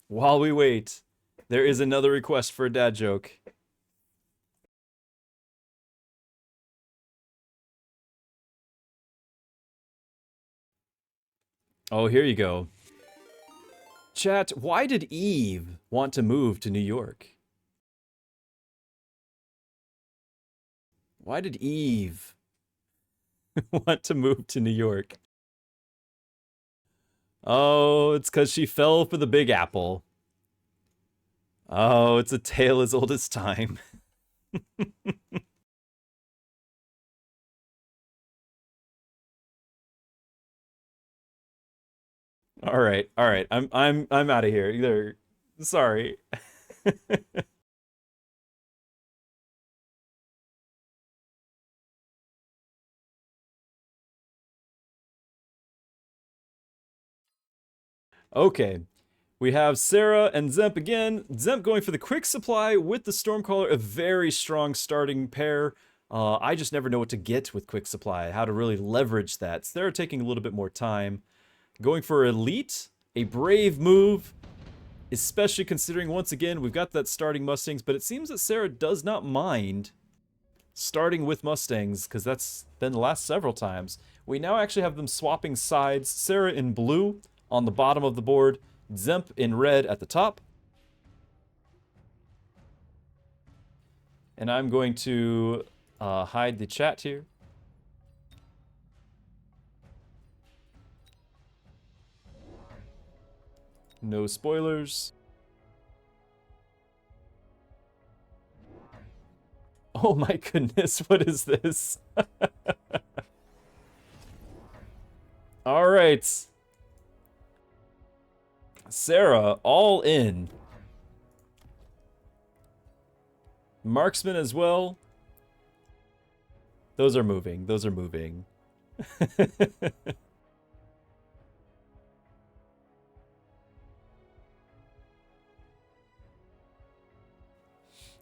While we wait, there is another request for a dad joke. Oh, here you go. Chat, why did Eve want to move to New York? Why did Eve want to move to New York? Oh, it's because she fell for the Big Apple. Oh, it's a tale as old as time. All right. I'm out of here. Sorry. Okay, we have Sarah and Dzemp again. Dzemp going for the quick supply with the Stormcaller, a very strong starting pair. I just never know what to get with quick supply, how to really leverage that. Sarah taking a little bit more time. Going for Elite, a brave move, especially considering, once again, we've got that starting Mustangs, but it seems that Sarah does not mind starting with Mustangs, because that's been the last several times. We now actually have them swapping sides. Sarah in blue on the bottom of the board, Dzemp in red at the top. And I'm going to hide the chat here. No spoilers. Oh my goodness, what is this? All right. Sarah, all in. Marksman as well. Those are moving. Those are moving.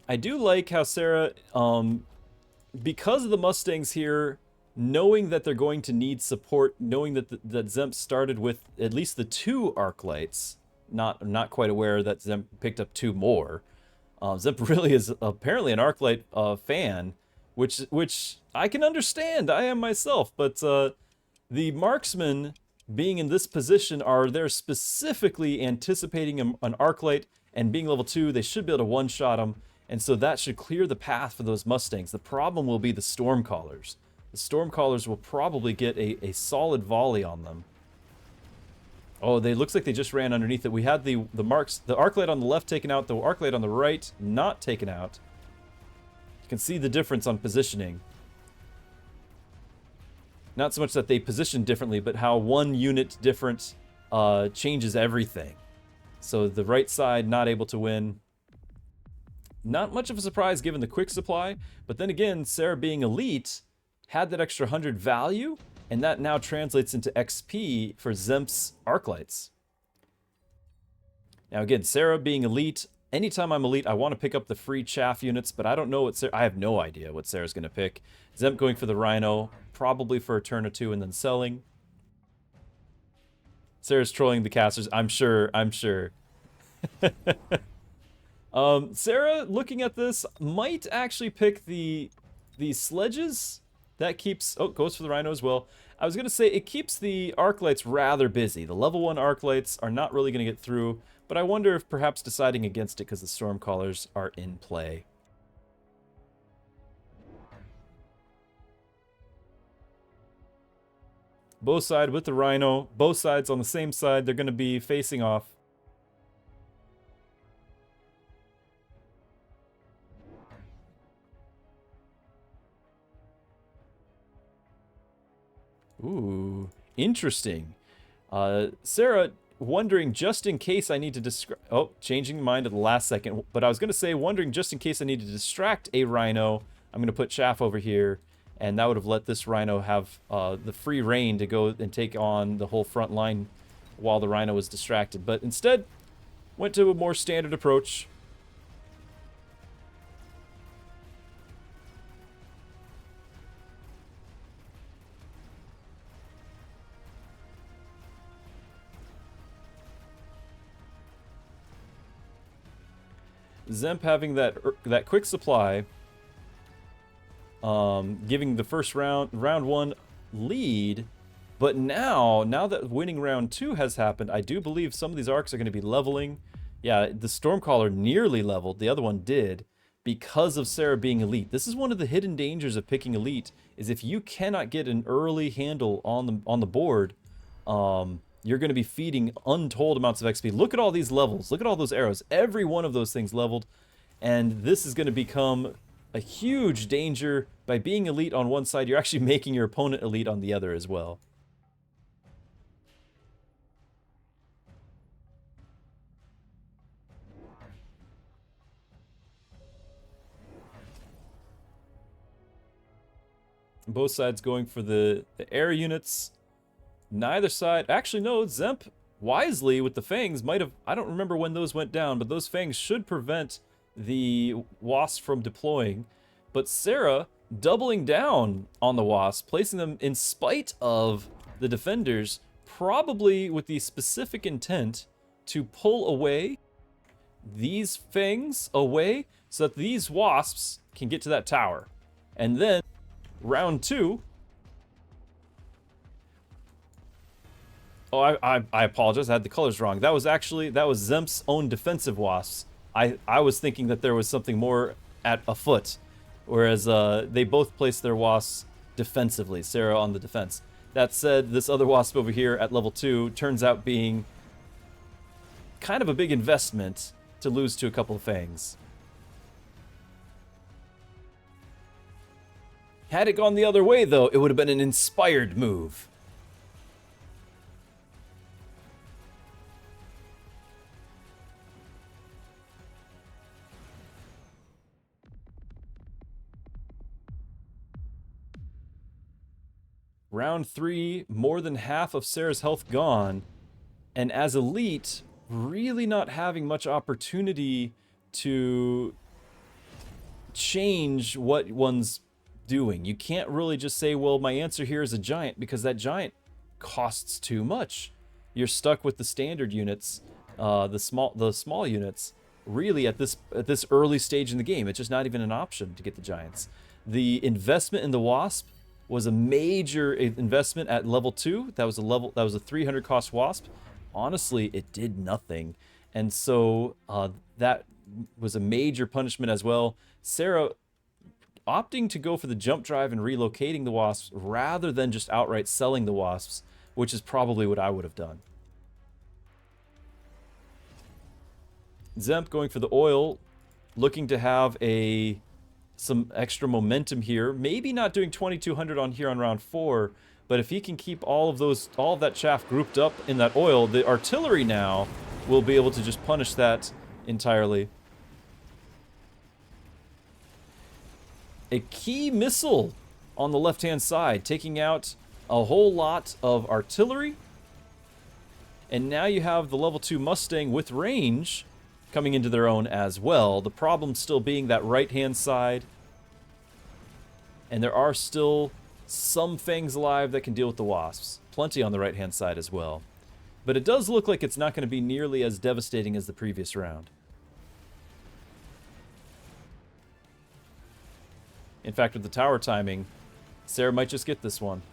I do like how Sarah, because of the Mustangs here, knowing that they're going to need support, knowing that that Dzemp started with at least the 2 arc lights, not quite aware that Dzemp picked up 2 more. Dzemp really is apparently an arc light fan, which I can understand. I am myself, but the marksmen being in this position are they're specifically anticipating an arc light, and being level 2, they should be able to one-shot them. And so that should clear the path for those Mustangs. The problem will be the Stormcallers. The Stormcallers will probably get a solid volley on them. Oh, they looks like they just ran underneath it. We had the arc light on the left taken out, the arc light on the right not taken out. You can see the difference on positioning. Not so much that they position differently, but how one unit different changes everything. So the right side not able to win. Not much of a surprise given the quick supply, but then again, Sarah being elite had that extra 100 value, and that now translates into XP for Dzemp's arc lights. Now again, Sarah being elite, anytime I'm elite, I want to pick up the free chaff units, but I don't know what I have no idea what Sarah's going to pick. Dzemp going for the Rhino, probably for a turn or 2 and then selling. Sarah's trolling the casters, I'm sure. Sarah, looking at this, might actually pick the sledges. That keeps... Oh, goes for the Rhino as well. I was going to say, it keeps the arc lights rather busy. The level 1 arc lights are not really going to get through, but I wonder if perhaps deciding against it because the Stormcallers are in play. Both sides with the Rhino. Both sides on the same side. They're going to be facing off. Ooh, interesting. Sarah, wondering just in case I need to distract... Oh, changing mind at the last second. But I was going to say, wondering just in case I need to distract a Rhino, I'm going to put Chaff over here. And that would have let this Rhino have the free reign to go and take on the whole front line while the Rhino was distracted. But instead, went to a more standard approach. Dzemp having that quick supply, giving the first round 1 lead, but now that winning round 2 has happened, I do believe some of these arcs are going to be leveling. Yeah, the Stormcaller nearly leveled, the other one did, because of Sarah being elite. This is one of the hidden dangers of picking elite, is if you cannot get an early handle on the board, you're going to be feeding untold amounts of XP. Look at all these levels. Look at all those arrows. Every one of those things leveled. And this is going to become a huge danger. By being elite on one side, you're actually making your opponent elite on the other as well. Both sides going for the air units. Neither side... Actually, no, Dzemp, wisely with the Fangs, might have... I don't remember when those went down, but those Fangs should prevent the Wasp from deploying. But Sarah doubling down on the Wasp, placing them in spite of the defenders, probably with the specific intent to pull away these Fangs away so that these Wasps can get to that tower. And then, round 2... Oh, I apologize. I had the colors wrong. That was Dzemp's own defensive Wasps. I was thinking that there was something more at afoot, whereas they both placed their Wasps defensively. Sarah on the defense. That said, this other Wasp over here at level 2 turns out being kind of a big investment to lose to a couple of Fangs. Had it gone the other way, though, it would have been an inspired move. Round 3, more than half of Sarah's health gone, and as Elite, really not having much opportunity to change what one's doing. You can't really just say, well, my answer here is a giant, because that giant costs too much. You're stuck with the standard units, the small units. Really, at this early stage in the game, it's just not even an option to get the giants. The investment in the Wasp was a major investment at level 2. That was a 300 cost Wasp. Honestly, it did nothing, and so that was a major punishment as well. Sarah opting to go for the jump drive and relocating the Wasps rather than just outright selling the Wasps, which is probably what I would have done. Dzemp going for the oil, looking to have some extra momentum here. Maybe not doing 2200 on here on round 4, but if he can keep all of that chaff grouped up in that oil, the artillery now will be able to just punish that entirely. A key missile on the left-hand side, taking out a whole lot of artillery. And now you have the level 2 Mustang with range coming into their own as well. The problem still being that right-hand side. And there are still some Fangs alive that can deal with the Wasps. Plenty on the right-hand side as well. But it does look like it's not going to be nearly as devastating as the previous round. In fact, with the tower timing, Sarah might just get this one.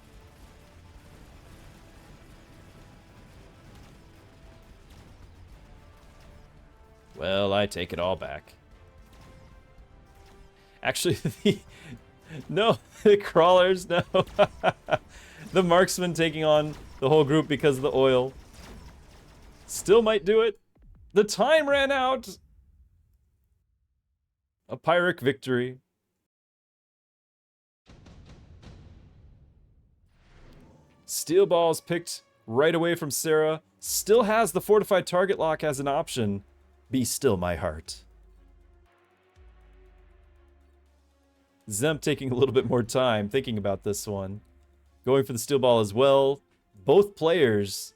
Well, I take it all back. Actually, no, the crawlers, no. The marksman taking on the whole group because of the oil. Still might do it. The time ran out. A Pyrrhic victory. Steel balls picked right away from Sarah. Still has the fortified target lock as an option. Be still, my heart. Dzemp taking a little bit more time thinking about this one. Going for the steel ball as well. Both players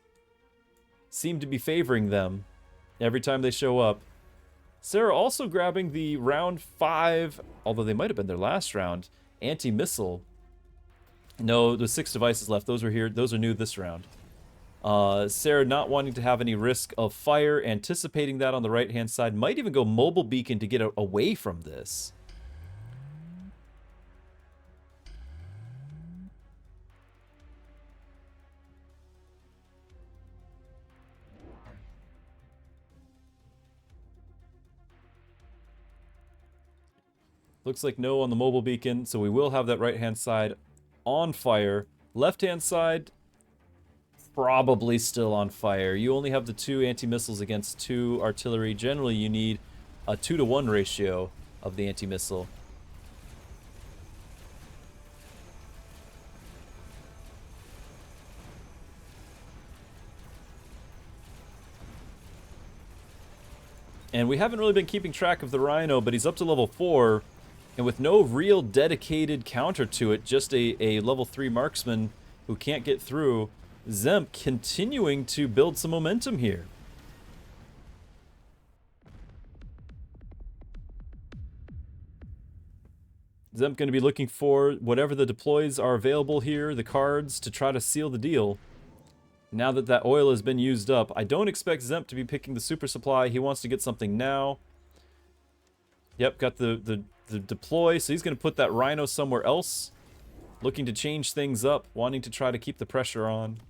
seem to be favoring them every time they show up. Sarah also grabbing the round 5, although they might have been their last round, anti-missile. No, there's 6 devices left. Those are here. Those are new this round. Sarah not wanting to have any risk of fire, anticipating that on the right-hand side. Might even go mobile beacon to get away from this. Looks like no on the mobile beacon, so we will have that right-hand side on fire. Left-hand side, probably still on fire. You only have the 2 anti-missiles against 2 artillery. Generally, you need a 2-to-1 ratio of the anti-missile. And we haven't really been keeping track of the Rhino, but he's up to level 4. And with no real dedicated counter to it, just a level 3 marksman who can't get through, Dzemp continuing to build some momentum here. Dzemp going to be looking for whatever the deploys are available here, the cards, to try to seal the deal. Now that that oil has been used up, I don't expect Dzemp to be picking the super supply. He wants to get something now. Yep, got the deploy, so he's going to put that Rhino somewhere else. Looking to change things up, wanting to try to keep the pressure on.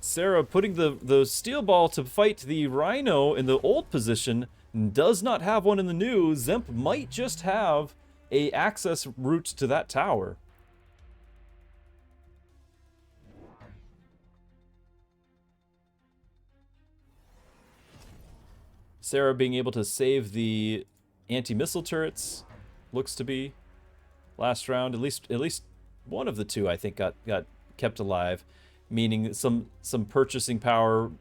Sara putting the steel ball to fight the Rhino in the old position, does not have one in the new. Dzemp might just have a access route to that tower. Sara being able to save the anti-missile turrets, looks to be. Last round, at least one of the two, I think, got kept alive, meaning some purchasing power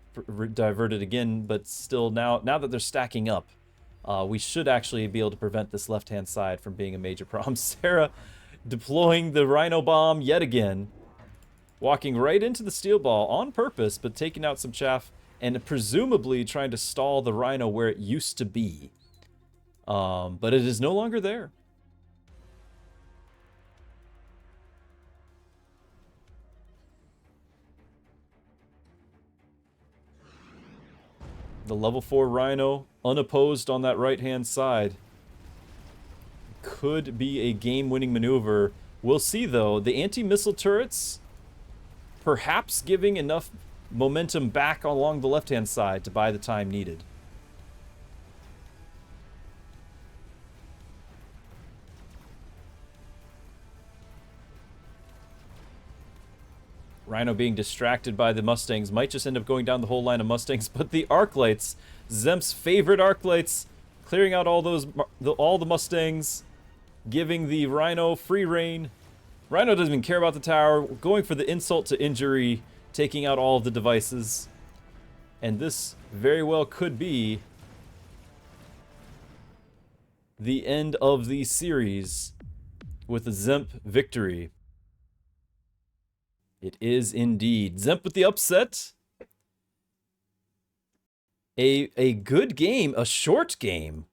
diverted again, but still now that they're stacking up, we should actually be able to prevent this left-hand side from being a major problem. Sara deploying the Rhino bomb yet again, walking right into the steel ball on purpose, but taking out some chaff, and presumably trying to stall the Rhino where it used to be. But it is no longer there. The level 4 Rhino, unopposed on that right-hand side. Could be a game-winning maneuver. We'll see, though. The anti-missile turrets perhaps giving enough momentum back along the left-hand side to buy the time needed. Rhino being distracted by the Mustangs might just end up going down the whole line of Mustangs, but the arc lights, Dzemp's favorite arc lights, clearing out all the Mustangs, giving the Rhino free reign. Rhino doesn't even care about the tower, going for the insult to injury, taking out all of the devices. And this very well could be the end of the series with a Dzemp victory. It is indeed. Dzemp with the upset. A good game, a short game.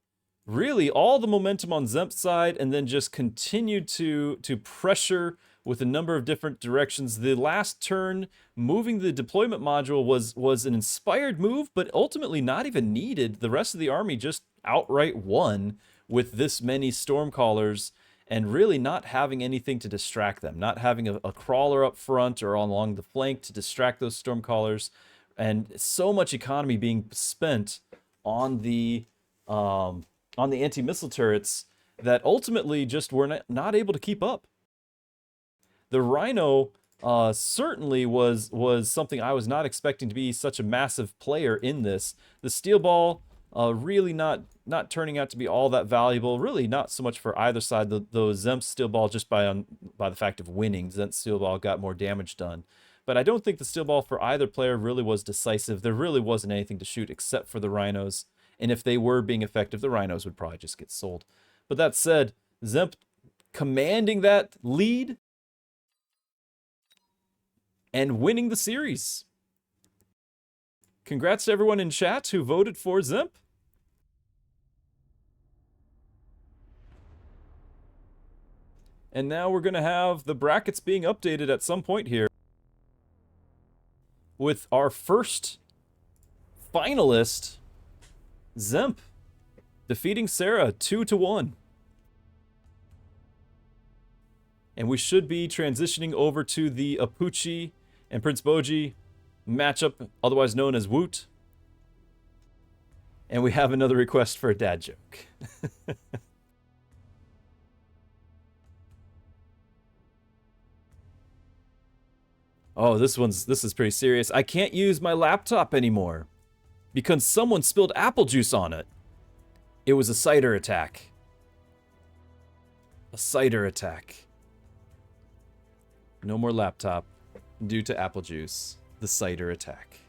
Really, all the momentum on Dzemp's side, and then just continued to pressure with a number of different directions. The last turn, moving the deployment module was an inspired move, but ultimately not even needed. The rest of the army just outright won with this many Stormcallers, and really not having anything to distract them, not having a crawler up front or along the flank to distract those Stormcallers, and so much economy being spent on the anti-missile turrets that ultimately just were not able to keep up. The Rhino certainly was something I was not expecting to be such a massive player in this. The steel ball really not turning out to be all that valuable. Really not so much for either side. Though Dzemp's steel ball, just by the fact of winning, Dzemp's steel ball got more damage done. But I don't think the steel ball for either player really was decisive. There really wasn't anything to shoot except for the Rhinos. And if they were being effective, the Rhinos would probably just get sold. But that said, Dzemp commanding that lead and winning the series. Congrats to everyone in chat who voted for Dzemp. And now we're going to have the brackets being updated at some point here, with our first finalist, Dzemp, defeating Sara 2-1. And we should be transitioning over to the Apooche and Prince Bojji matchup, otherwise known as Woot. And we have another request for a dad joke. Oh, this is pretty serious. I can't use my laptop anymore because someone spilled apple juice on it. It was a cider attack. A cider attack. No more laptop due to apple juice. The cider attack.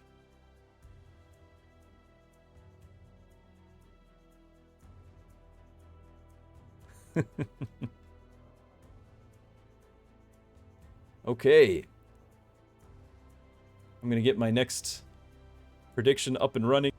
Okay. I'm going to get my next prediction up and running.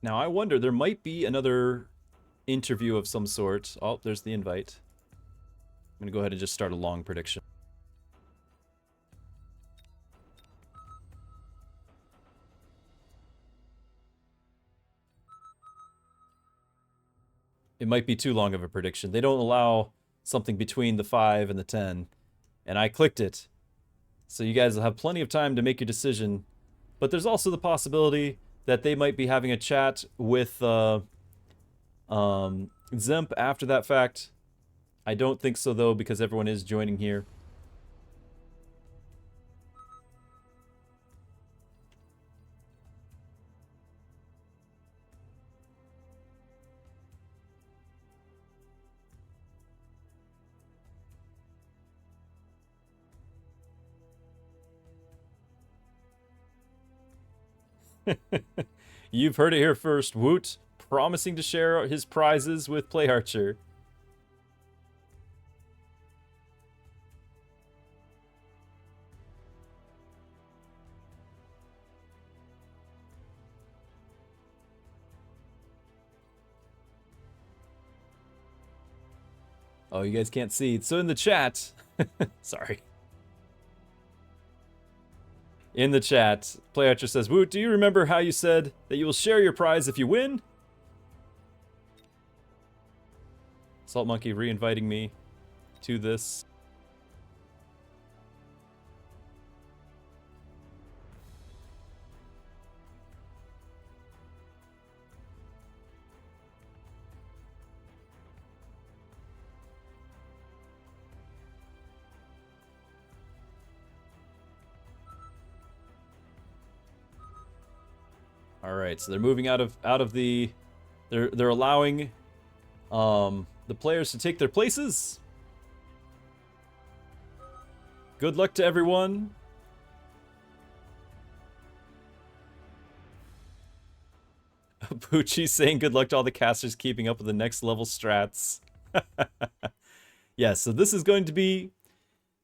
Now, I wonder, there might be another interview of some sort. Oh, there's the invite. I'm going to go ahead and just start a long prediction. It might be too long of a prediction. They don't allow something between the 5 and the 10. And I clicked it. So you guys will have plenty of time to make your decision. But there's also the possibility that they might be having a chat with Dzemp after that fact. I don't think so, though, because everyone is joining here. You've heard it here first. Woot promising to share his prizes with PlayArcher. Oh, you guys can't see. So in the chat, sorry. In the chat, PlayArcher says, Woot, do you remember how you said that you will share your prize if you win? Salt Monkey re-inviting me to this. All right, so they're moving out of the. They're allowing the players to take their places. Good luck to everyone. Apooche saying good luck to all the casters keeping up with the next level strats. Yeah, so this is going to be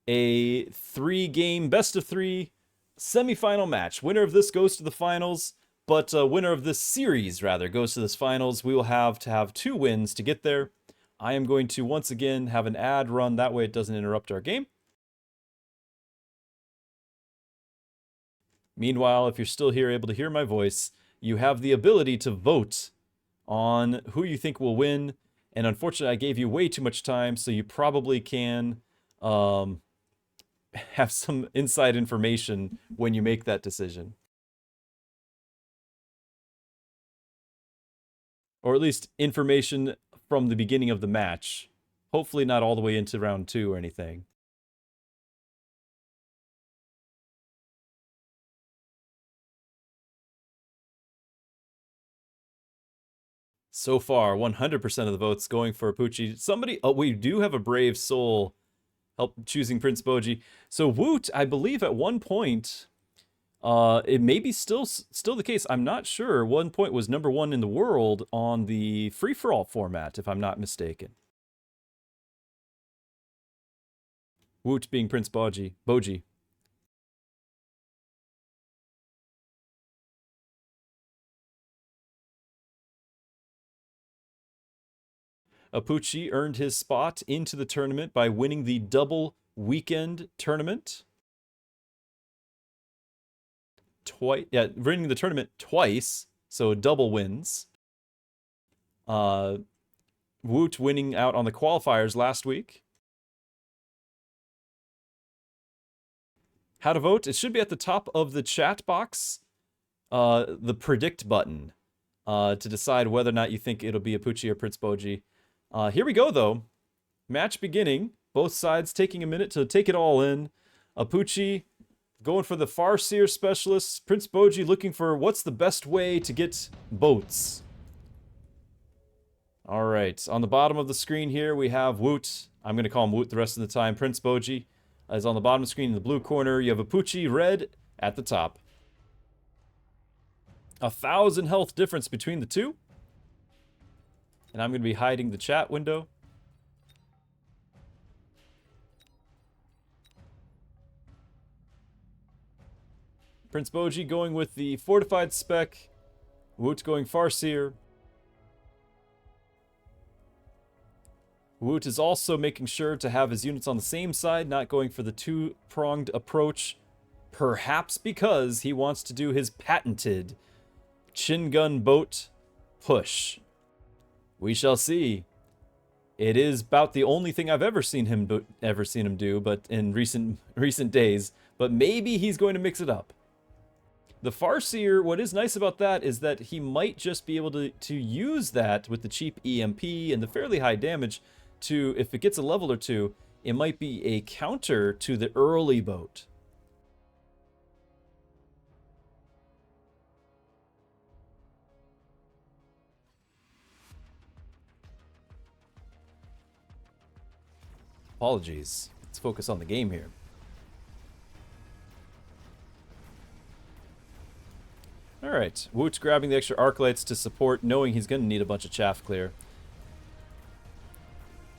a 3-game best of 3 semifinal match. Winner of this goes to the finals, but winner of this series, rather, goes to this finals. We will have to have 2 wins to get there. I am going to once again have an ad run. That way it doesn't interrupt our game. Meanwhile, if you're still here able to hear my voice, you have the ability to vote on who you think will win. And unfortunately, I gave you way too much time, so you probably can have some inside information when you make that decision. Or at least information from the beginning of the match. Hopefully not all the way into round 2 or anything. So far, 100% of the votes going for Apooche. Somebody, oh, we do have a brave soul help choosing Prince Bojji. So Woot, I believe at one point, it may be still the case. I'm not sure. One point was #1 in the world on the free-for-all format, if I'm not mistaken. Woot being Prince Bojji. Apooche earned his spot into the tournament by winning the double weekend tournament. Winning the tournament twice, so double wins. Woot winning out on the qualifiers last week. how to vote. It should be at the top of the chat box, the predict button, to decide whether or not you think it'll be Apooche or Prince Bojji. Here we go, though. Match beginning. Both sides taking a minute to take it all in. Apooche going for the Farseer specialist. Prince Bojji looking for what's the best way to get boats. All right, on the bottom of the screen here, we have Woot. I'm going to call him Woot the rest of the time. Prince Bojji is on the bottom of the screen in the blue corner. You have Apooche, red, at the top. 1,000 health difference between the two. And I'm going to be hiding the chat window. Prince Bojji going with the fortified spec. Woot going Farseer. Woot is also making sure to have his units on the same side, not going for the two-pronged approach. Perhaps because he wants to do his patented chin gun boat push. We shall see. It is about the only thing I've ever seen him do, but in recent days. But maybe he's going to mix it up. The Farseer, what is nice about that is that he might just be able to use that with the cheap EMP and the fairly high damage to, if it gets a level or two, it might be a counter to the early boat. Apologies. Let's focus on the game here. Alright, Woot's grabbing the extra arc lights to support, knowing he's going to need a bunch of chaff clear.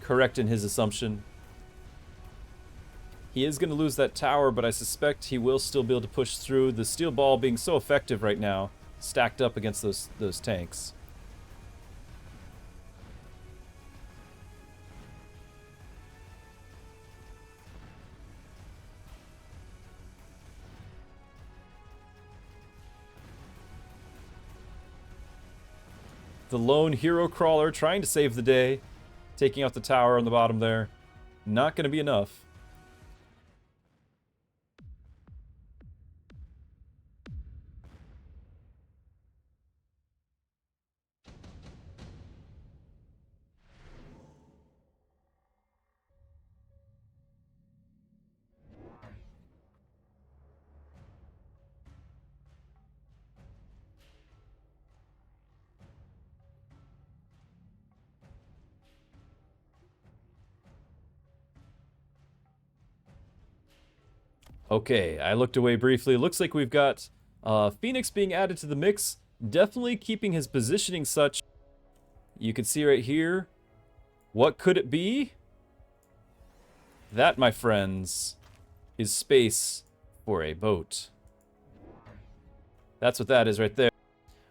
Correct in his assumption. He is going to lose that tower, but I suspect he will still be able to push through. The steel ball being so effective right now, stacked up against those tanks. The lone hero crawler trying to save the day, taking out the tower on the bottom there. Not going to be enough. Okay, I looked away briefly. Looks like we've got Phoenix being added to the mix. Definitely keeping his positioning such. You can see right here. What could it be? That, my friends, is space for a boat. That's what that is right there.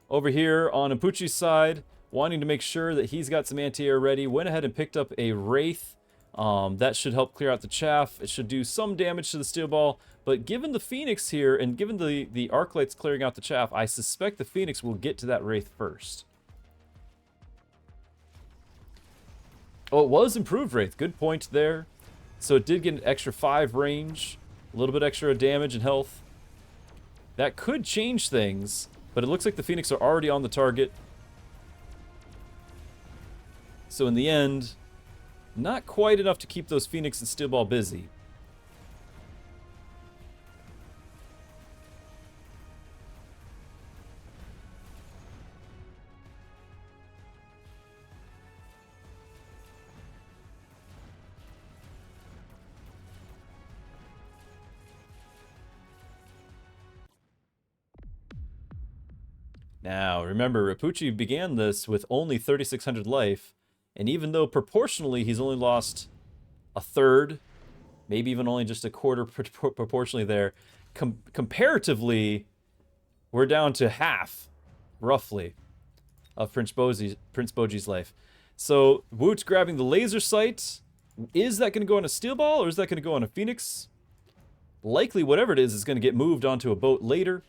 Over here on Apooche's side, wanting to make sure that he's got some anti-air ready, went ahead and picked up a Wraith. That should help clear out the chaff. It should do some damage to the steel ball, but given the Phoenix here and given the arc lights clearing out the chaff, I suspect the Phoenix will get to that Wraith first. Oh, it was improved Wraith. Good point there. So it did get an extra 5 range, a little bit extra damage and health. That could change things, but it looks like the Phoenix are already on the target. So in the end, not quite enough to keep those Phoenix and steel ball busy. Now, remember, Apooche began this with only 3,600 life, and even though proportionally he's only lost a third, maybe even only just a quarter proportionally there, comparatively, we're down to half, roughly, of Prince Bojji's life. So, Woot's grabbing the laser sight. Is that going to go on a steel ball, or is that going to go on a Phoenix? Likely, whatever it is going to get moved onto a boat later.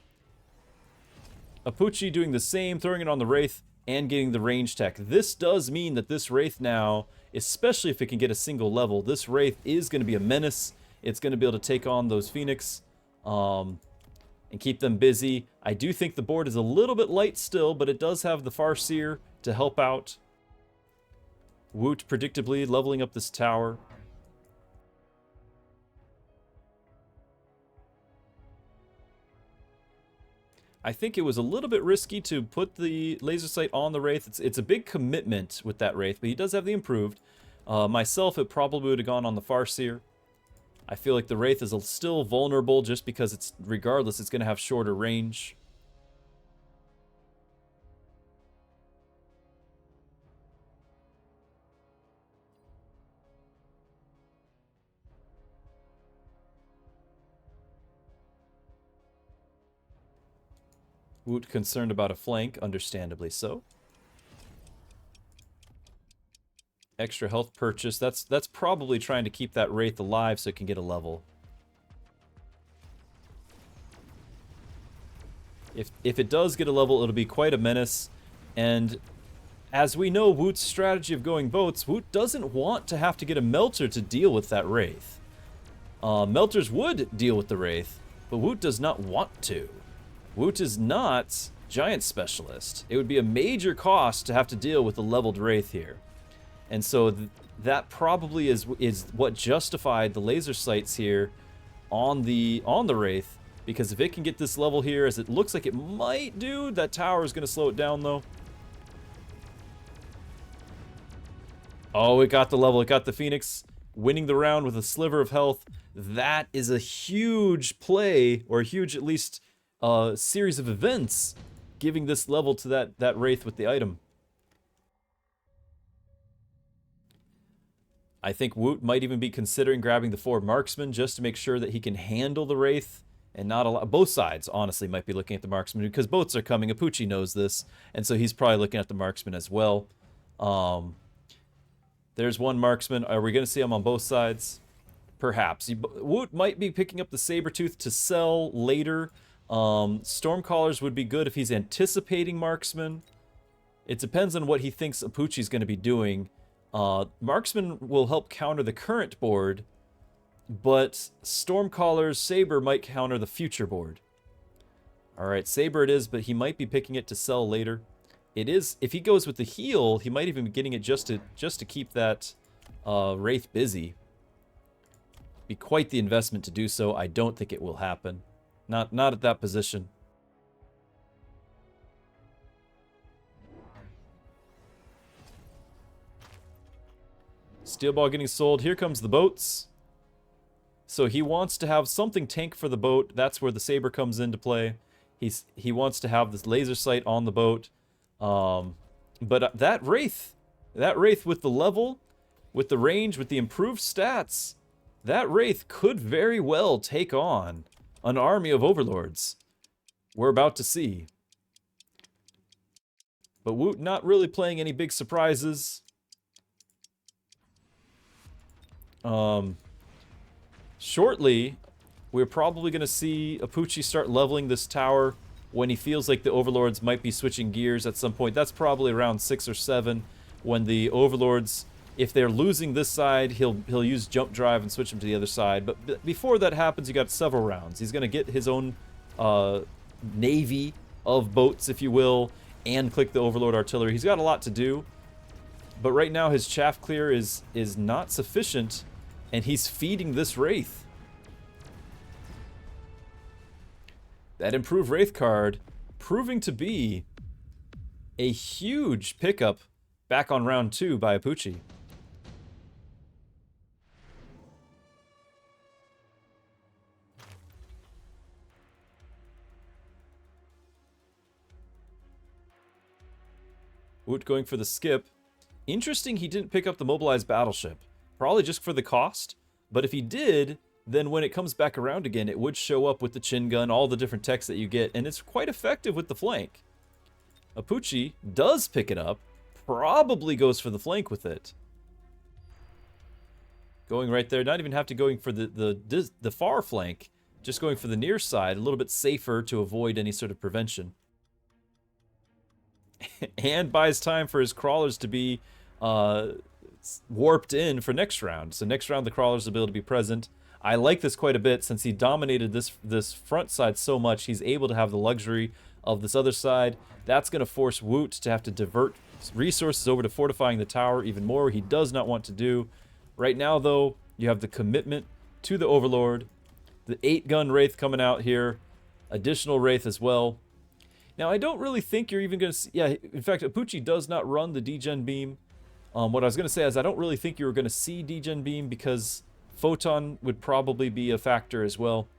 Apooche doing the same, throwing it on the Wraith, and getting the range tech. This does mean that this Wraith now, especially if it can get a single level, this Wraith is going to be a menace. It's going to be able to take on those Phoenix. and keep them busy. I do think the board is a little bit light still, but it does have the Farseer to help out. Woot predictably leveling up this tower. I think it was a little bit risky to put the laser sight on the Wraith. It's a big commitment with that Wraith, but he does have the improved. Myself, it probably would have gone on the Farseer. I feel like the Wraith is still vulnerable just because it's, regardless, it's going to have shorter range. Woot concerned about a flank, understandably so. Extra health purchase. That's probably trying to keep that Wraith alive so it can get a level. If it does get a level, it'll be quite a menace. And as we know, Woot's strategy of going boats, Woot doesn't want to have to get a Melter to deal with that Wraith. Melters would deal with the Wraith, but Woot does not want to. Woot is not Giant Specialist. It would be a major cost to have to deal with a leveled Wraith here. And so that probably is what justified the laser sights here on the Wraith, because if it can get this level here, as it looks like it might do, that tower is going to slow it down though. Oh, it got the level. It got the Phoenix, winning the round with a sliver of health. That is a huge play, or a huge, at least, series of events, giving this level to that Wraith with the item. I think Woot might even be considering grabbing the 4 Marksman just to make sure that he can handle the Wraith and not allow... Both sides, honestly, might be looking at the Marksman because boats are coming. Apooche knows this, and so he's probably looking at the Marksman as well. There's one Marksman. Are we going to see him on both sides? Perhaps. Woot might be picking up the Sabertooth to sell later. Stormcallers would be good if he's anticipating Marksman. It depends on what he thinks Apooche's going to be doing. Marksman will help counter the current board, but Stormcaller's Saber might counter the future board. Alright, Saber it is, but he might be picking it to sell later. It is, if he goes with the heal, he might even be getting it just to keep that Wraith busy. Be quite the investment to do so. I don't think it will happen. Not at that position. Steel ball getting sold. Here comes the boats. So he wants to have something tank for the boat. That's where the Saber comes into play. He wants to have this laser sight on the boat. But that Wraith with the level, with the range, with the improved stats, that Wraith could very well take on an army of Overlords. We're about to see. But Woot not really playing any big surprises. Shortly, we're probably going to see Apooche start leveling this tower when he feels like the Overlords might be switching gears at some point. That's probably around 6 or 7, when the Overlords, if they're losing this side, he'll use jump drive and switch them to the other side. But before that happens, you got several rounds. He's going to get his own navy of boats, if you will, and click the Overlord artillery. He's got a lot to do. But right now his chaff clear is not sufficient, and he's feeding this Wraith. That improved Wraith card proving to be a huge pickup back on round 2 by Apooche. Woot going for the skip. Interesting he didn't pick up the mobilized battleship. Probably just for the cost. But if he did, then when it comes back around again, it would show up with the chin gun, all the different techs that you get, and it's quite effective with the flank. Apooche does pick it up, probably goes for the flank with it. Going right there, not even have to going for the far flank, just going for the near side, a little bit safer to avoid any sort of prevention. And buys time for his crawlers to be warped in for next round. So next round the crawlers will be able to be present. I like this quite a bit since he dominated this front side so much. He's able to have the luxury of this other side. That's going to force Woot to have to divert resources over to fortifying the tower even more. He does not want to do. Right now, though, you have the commitment to the Overlord. The 8-gun Wraith coming out here. Additional Wraith as well. Now, I don't really think you're even going to see... Yeah, in fact, Apooche does not run the Degen Beam. What I was going to say is I don't really think you were going to see Degen Beam because Photon would probably be a factor as well.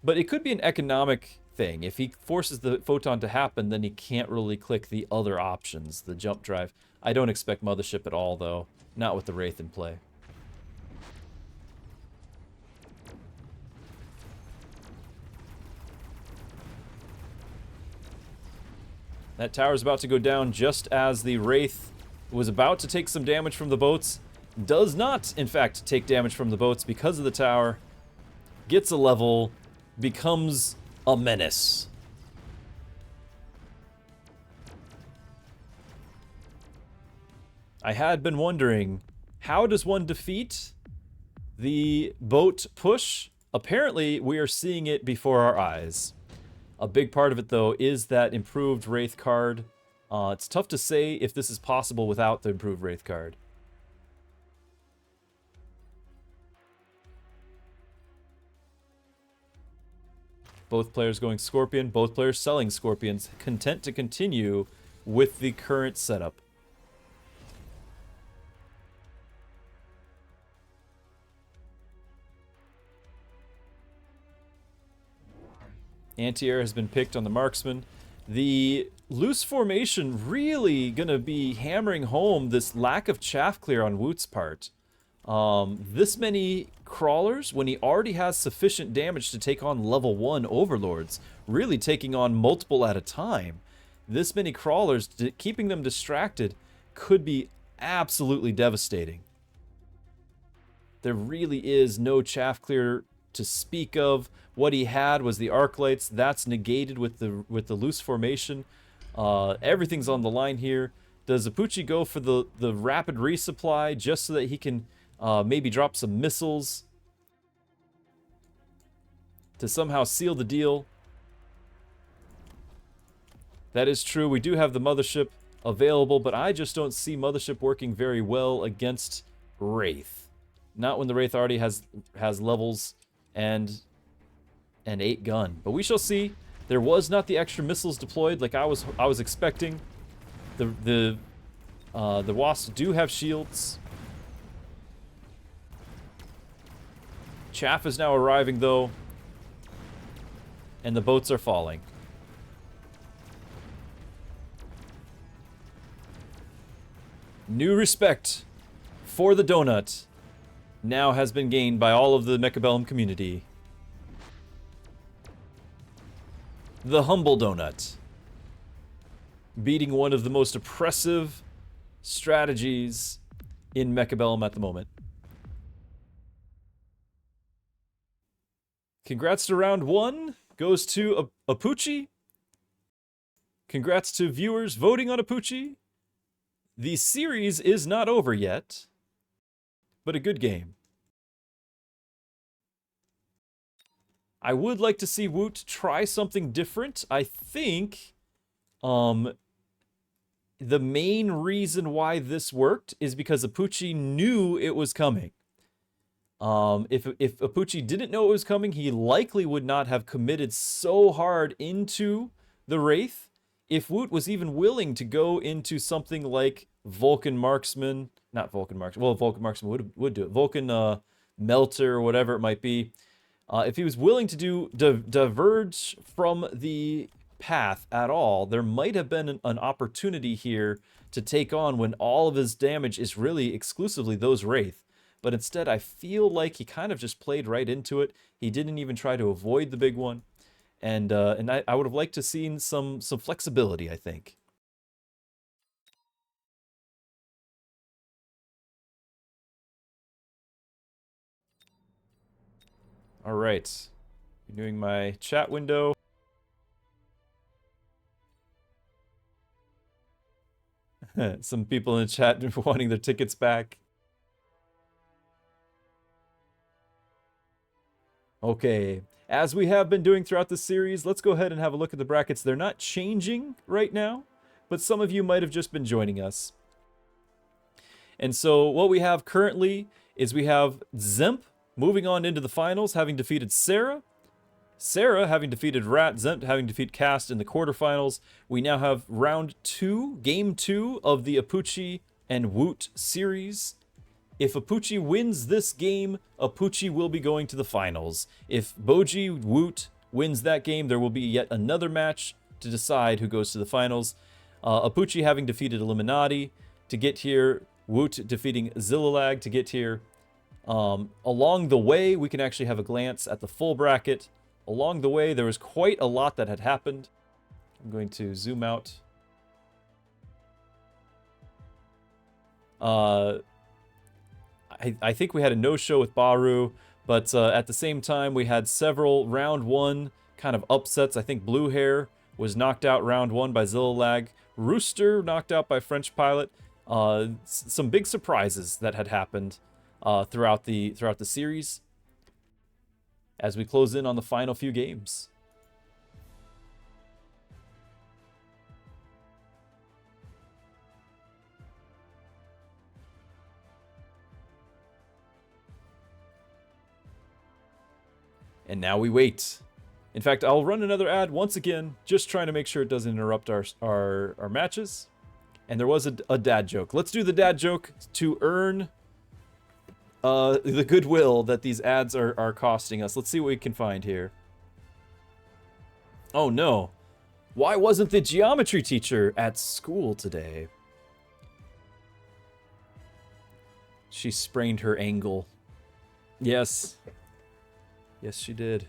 But it could be an economic thing. If he forces the Photon to happen, then he can't really click the other options, the jump drive. I don't expect Mothership at all, though. Not with the Wraith in play. That tower's about to go down just as the Wraith was about to take some damage from the boats. Does not, in fact, take damage from the boats because of the tower. Gets a level, becomes a menace. I had been wondering, how does one defeat the boat push? Apparently, we are seeing it before our eyes. A big part of it, though, is that improved Wraith card. It's tough to say if this is possible without the improved Wraith card. Both players going Scorpion, both players selling Scorpions, content to continue with the current setup. Anti-air has been picked on the marksman. The loose formation really gonna be hammering home this lack of chaff clear on Woot's part. This many crawlers, when he already has sufficient damage to take on level 1 overlords, really taking on multiple at a time. This many crawlers, keeping them distracted, could be absolutely devastating. There really is no chaff clear to speak of. What he had was the arc lights. That's negated with the loose formation. Everything's on the line here. Does Apooche go for the rapid resupply just so that he can maybe drop some missiles to somehow seal the deal? That is true. We do have the Mothership available, but I just don't see Mothership working very well against Wraith. Not when the Wraith already has levels and an 8-gun. But we shall see. There was not the extra missiles deployed like I was expecting. The Wasps do have shields. Chaff is now arriving, though. And the boats are falling. New respect for the donut now has been gained by all of the Mechabellum community. The humble donut. Beating one of the most oppressive strategies in Mechabellum at the moment. Congrats to round 1. Goes to Apooche. Congrats to viewers voting on Apooche. The series is not over yet, but a good game. I would like to see Woot try something different. I think the main reason why this worked is because Apooche knew it was coming. If Apooche didn't know it was coming, he likely would not have committed so hard into the Wraith. If Woot was even willing to go into something like Vulcan Marksman, not Vulcan Marksman, well, Vulcan Marksman would do it. Vulcan Melter or whatever it might be. If he was willing to diverge from the path at all, there might have been an opportunity here to take on when all of his damage is really exclusively those Wraith. But instead, I feel like he kind of just played right into it. He didn't even try to avoid the big one. And I would have liked to seen some flexibility, I think. All right. Renewing my chat window. Some people in the chat wanting their tickets back. Okay, as we have been doing throughout the series, let's go ahead and have a look at the brackets. They're not changing right now, but some of you might have just been joining us. And so what we have currently is we have Dzemp moving on into the finals, having defeated Sarah. Sarah having defeated Rat, Dzemp having defeated Cast in the quarterfinals. We now have round 2, game 2 of the Apooche and Woot series. If Apooche wins this game, Apooche will be going to the finals. If Bojji Woot wins that game, there will be yet another match to decide who goes to the finals. Apooche having defeated Eliminati to get here, Woot defeating Zillalag to get here. Along the way, we can actually have a glance at the full bracket. Along the way, there was quite a lot that had happened. I'm going to zoom out. I think we had a no-show with Baru, but at the same time, we had several round 1 kind of upsets. I think Blue Hair was knocked out round 1 by Zillalag. Rooster knocked out by French Pilot. Some big surprises that had happened throughout the series as we close in on the final few games. And now we wait. In fact, I'll run another ad once again, just trying to make sure it doesn't interrupt our matches. And there was a dad joke. Let's do the dad joke to earn the goodwill that these ads are costing us. Let's see what we can find here. Oh no. Why wasn't the geometry teacher at school today? She sprained her ankle. Yes. Yes, she did.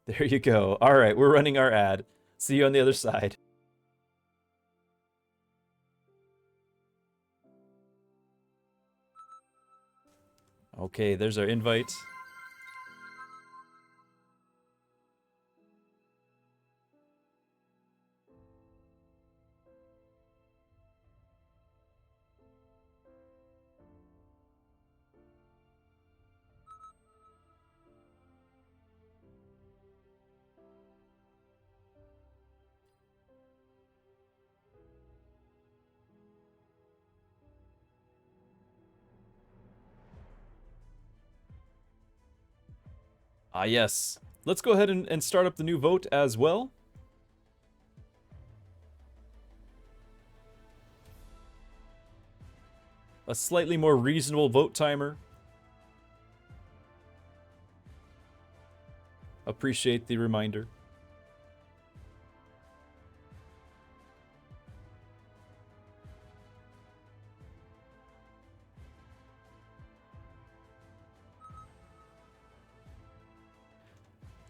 There you go. All right, we're running our ad. See you on the other side. Okay, there's our invite. Ah, yes. Let's go ahead and start up the new vote as well. A slightly more reasonable vote timer. Appreciate the reminder.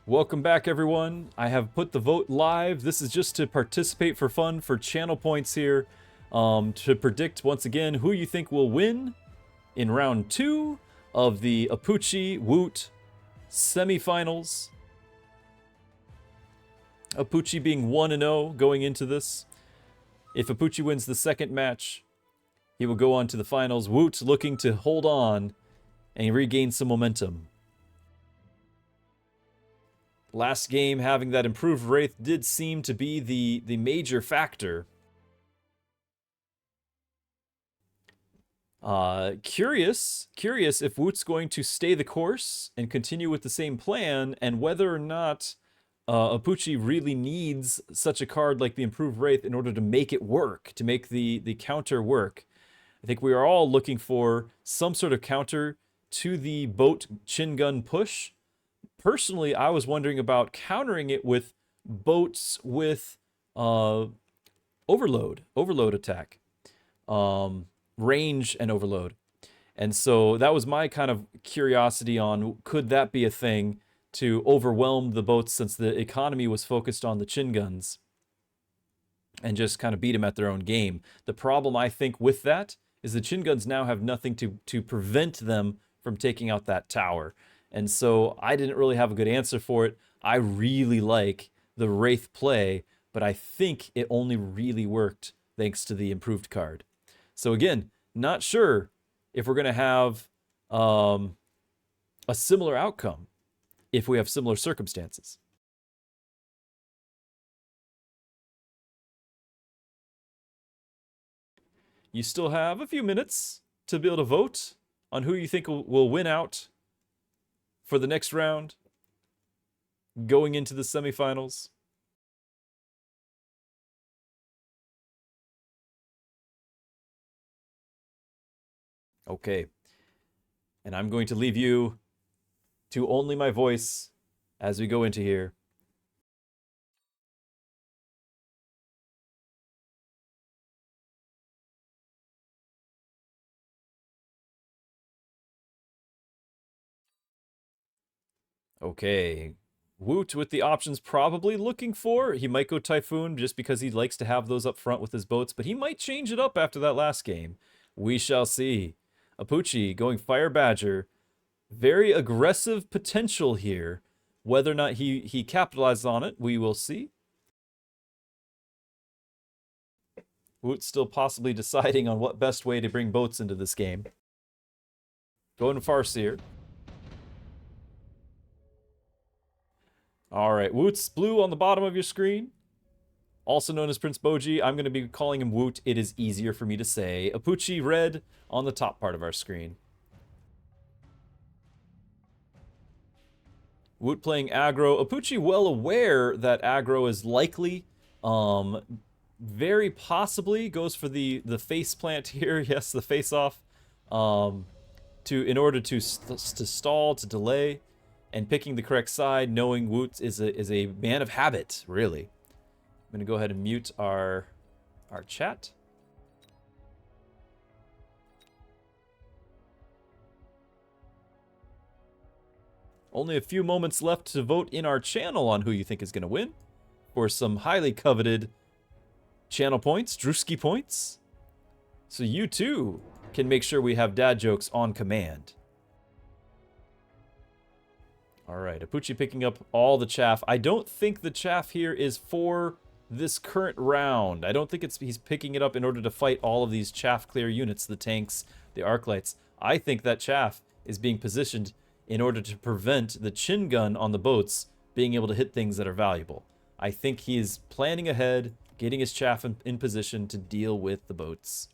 Welcome back, everyone. I have put the vote live. This is just to participate for fun, for channel points here, to predict once again who you think will win in round 2 of the Apooche Woot semifinals. Apooche being 1-0 going into this. If Apooche wins the second match, he will go on to the finals. Woot looking to hold on and regain some momentum. Last game, having that improved Wraith did seem to be the major factor. Curious if Woot's going to stay the course and continue with the same plan, and whether or not Apooche really needs such a card like the improved Wraith in order to make it work, to make the counter work. I think we are all looking for some sort of counter to the boat chin gun push. Personally, I was wondering about countering it with boats with overload attack, range and overload. And so that was my kind of curiosity on, could that be a thing to overwhelm the boats, since the economy was focused on the chin guns, and just kind of beat them at their own game. The problem, I think, with that is the chin guns now have nothing to prevent them from taking out that tower. And so I didn't really have a good answer for it. I really like the Wraith play, but I think it only really worked thanks to the improved card. So again, not sure if we're going to have a similar outcome if we have similar circumstances. You still have a few minutes to be able to vote on who you think will win out for the next round, going into the semifinals. Okay. And I'm going to leave you to only my voice as we go into here. Okay. Woot with the options probably looking for. He might go Typhoon just because he likes to have those up front with his boats, but he might change it up after that last game. We shall see. Apooche going Fire Badger. Very aggressive potential here. Whether or not he capitalizes on it, we will see. Woot still possibly deciding on what best way to bring boats into this game. Going Farseer. All right, Woot's blue on the bottom of your screen. Also known as Prince Bojji. I'm going to be calling him Woot. It is easier for me to say. Apooche red on the top part of our screen. Woot playing aggro. Apooche well aware that aggro is likely. Very possibly goes for the face plant here. Yes, the face off. In order to stall, to delay. And picking the correct side, knowing Woot is a man of habit, really. I'm going to go ahead and mute our chat. Only a few moments left to vote in our channel on who you think is going to win. For some highly coveted channel points, Drewski points. So you too can make sure we have dad jokes on command. Alright, Apooche picking up all the chaff. I don't think the chaff here is for this current round. I don't think he's picking it up in order to fight all of these chaff clear units, the tanks, the arc lights. I think that chaff is being positioned in order to prevent the chin gun on the boats being able to hit things that are valuable. I think he's planning ahead, getting his chaff in position to deal with the boats.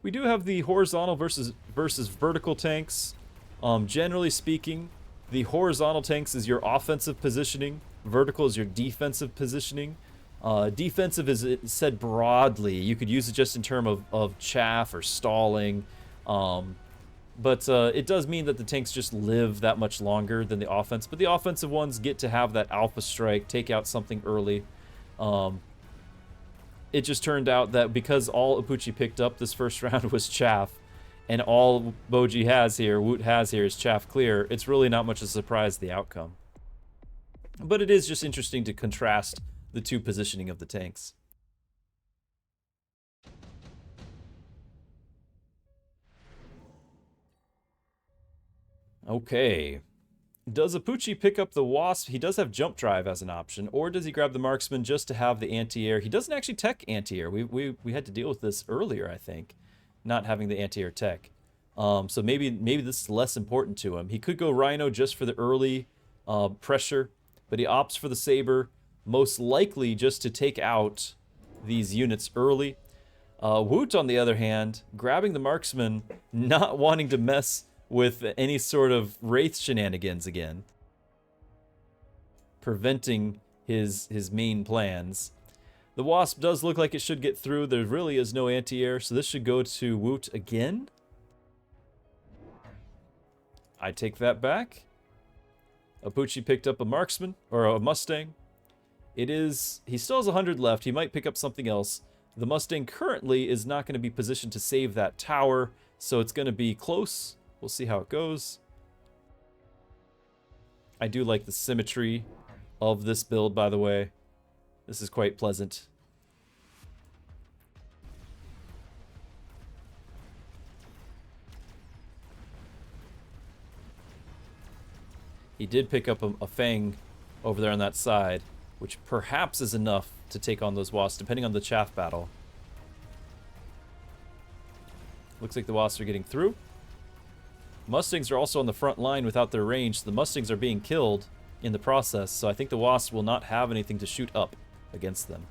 We do have the horizontal versus vertical tanks. Generally speaking, the horizontal tanks is your offensive positioning. Vertical is your defensive positioning. Defensive is said broadly. You could use it just in terms of chaff or stalling. But it does mean that the tanks just live that much longer than the offense. But the offensive ones get to have that alpha strike, take out something early. It just turned out that because all Apooche picked up this first round was chaff, and all Bojji has here, Woot has here, is chaff clear, it's really not much of a surprise the outcome. But it is just interesting to contrast the two positioning of the tanks. Okay. Does Apooche pick up the Wasp? He does have jump drive as an option, or does he grab the marksman just to have the anti-air? He doesn't actually tech anti-air. We had to deal with this earlier, I think, not having the anti-air tech. So maybe this is less important to him. He could go Rhino just for the early pressure, but he opts for the Saber, most likely just to take out these units early. Woot, on the other hand, grabbing the marksman, not wanting to mess with any sort of Wraith shenanigans again. Preventing his main plans. The Wasp does look like it should get through. There really is no anti-air, so this should go to Woot again. I take that back. Apooche picked up a marksman, or a Mustang. He still has 100 left. He might pick up something else. The Mustang currently is not going to be positioned to save that tower, so it's going to be close. We'll see how it goes. I do like the symmetry of this build, by the way. This is quite pleasant. He did pick up a Fang over there on that side. which perhaps is enough to take on those wasps, depending on the chaff battle. Looks like the wasps are getting through. Mustangs are also on the front line without their range. The Mustangs are being killed in the process, so I think the wasps will not have anything to shoot up against them.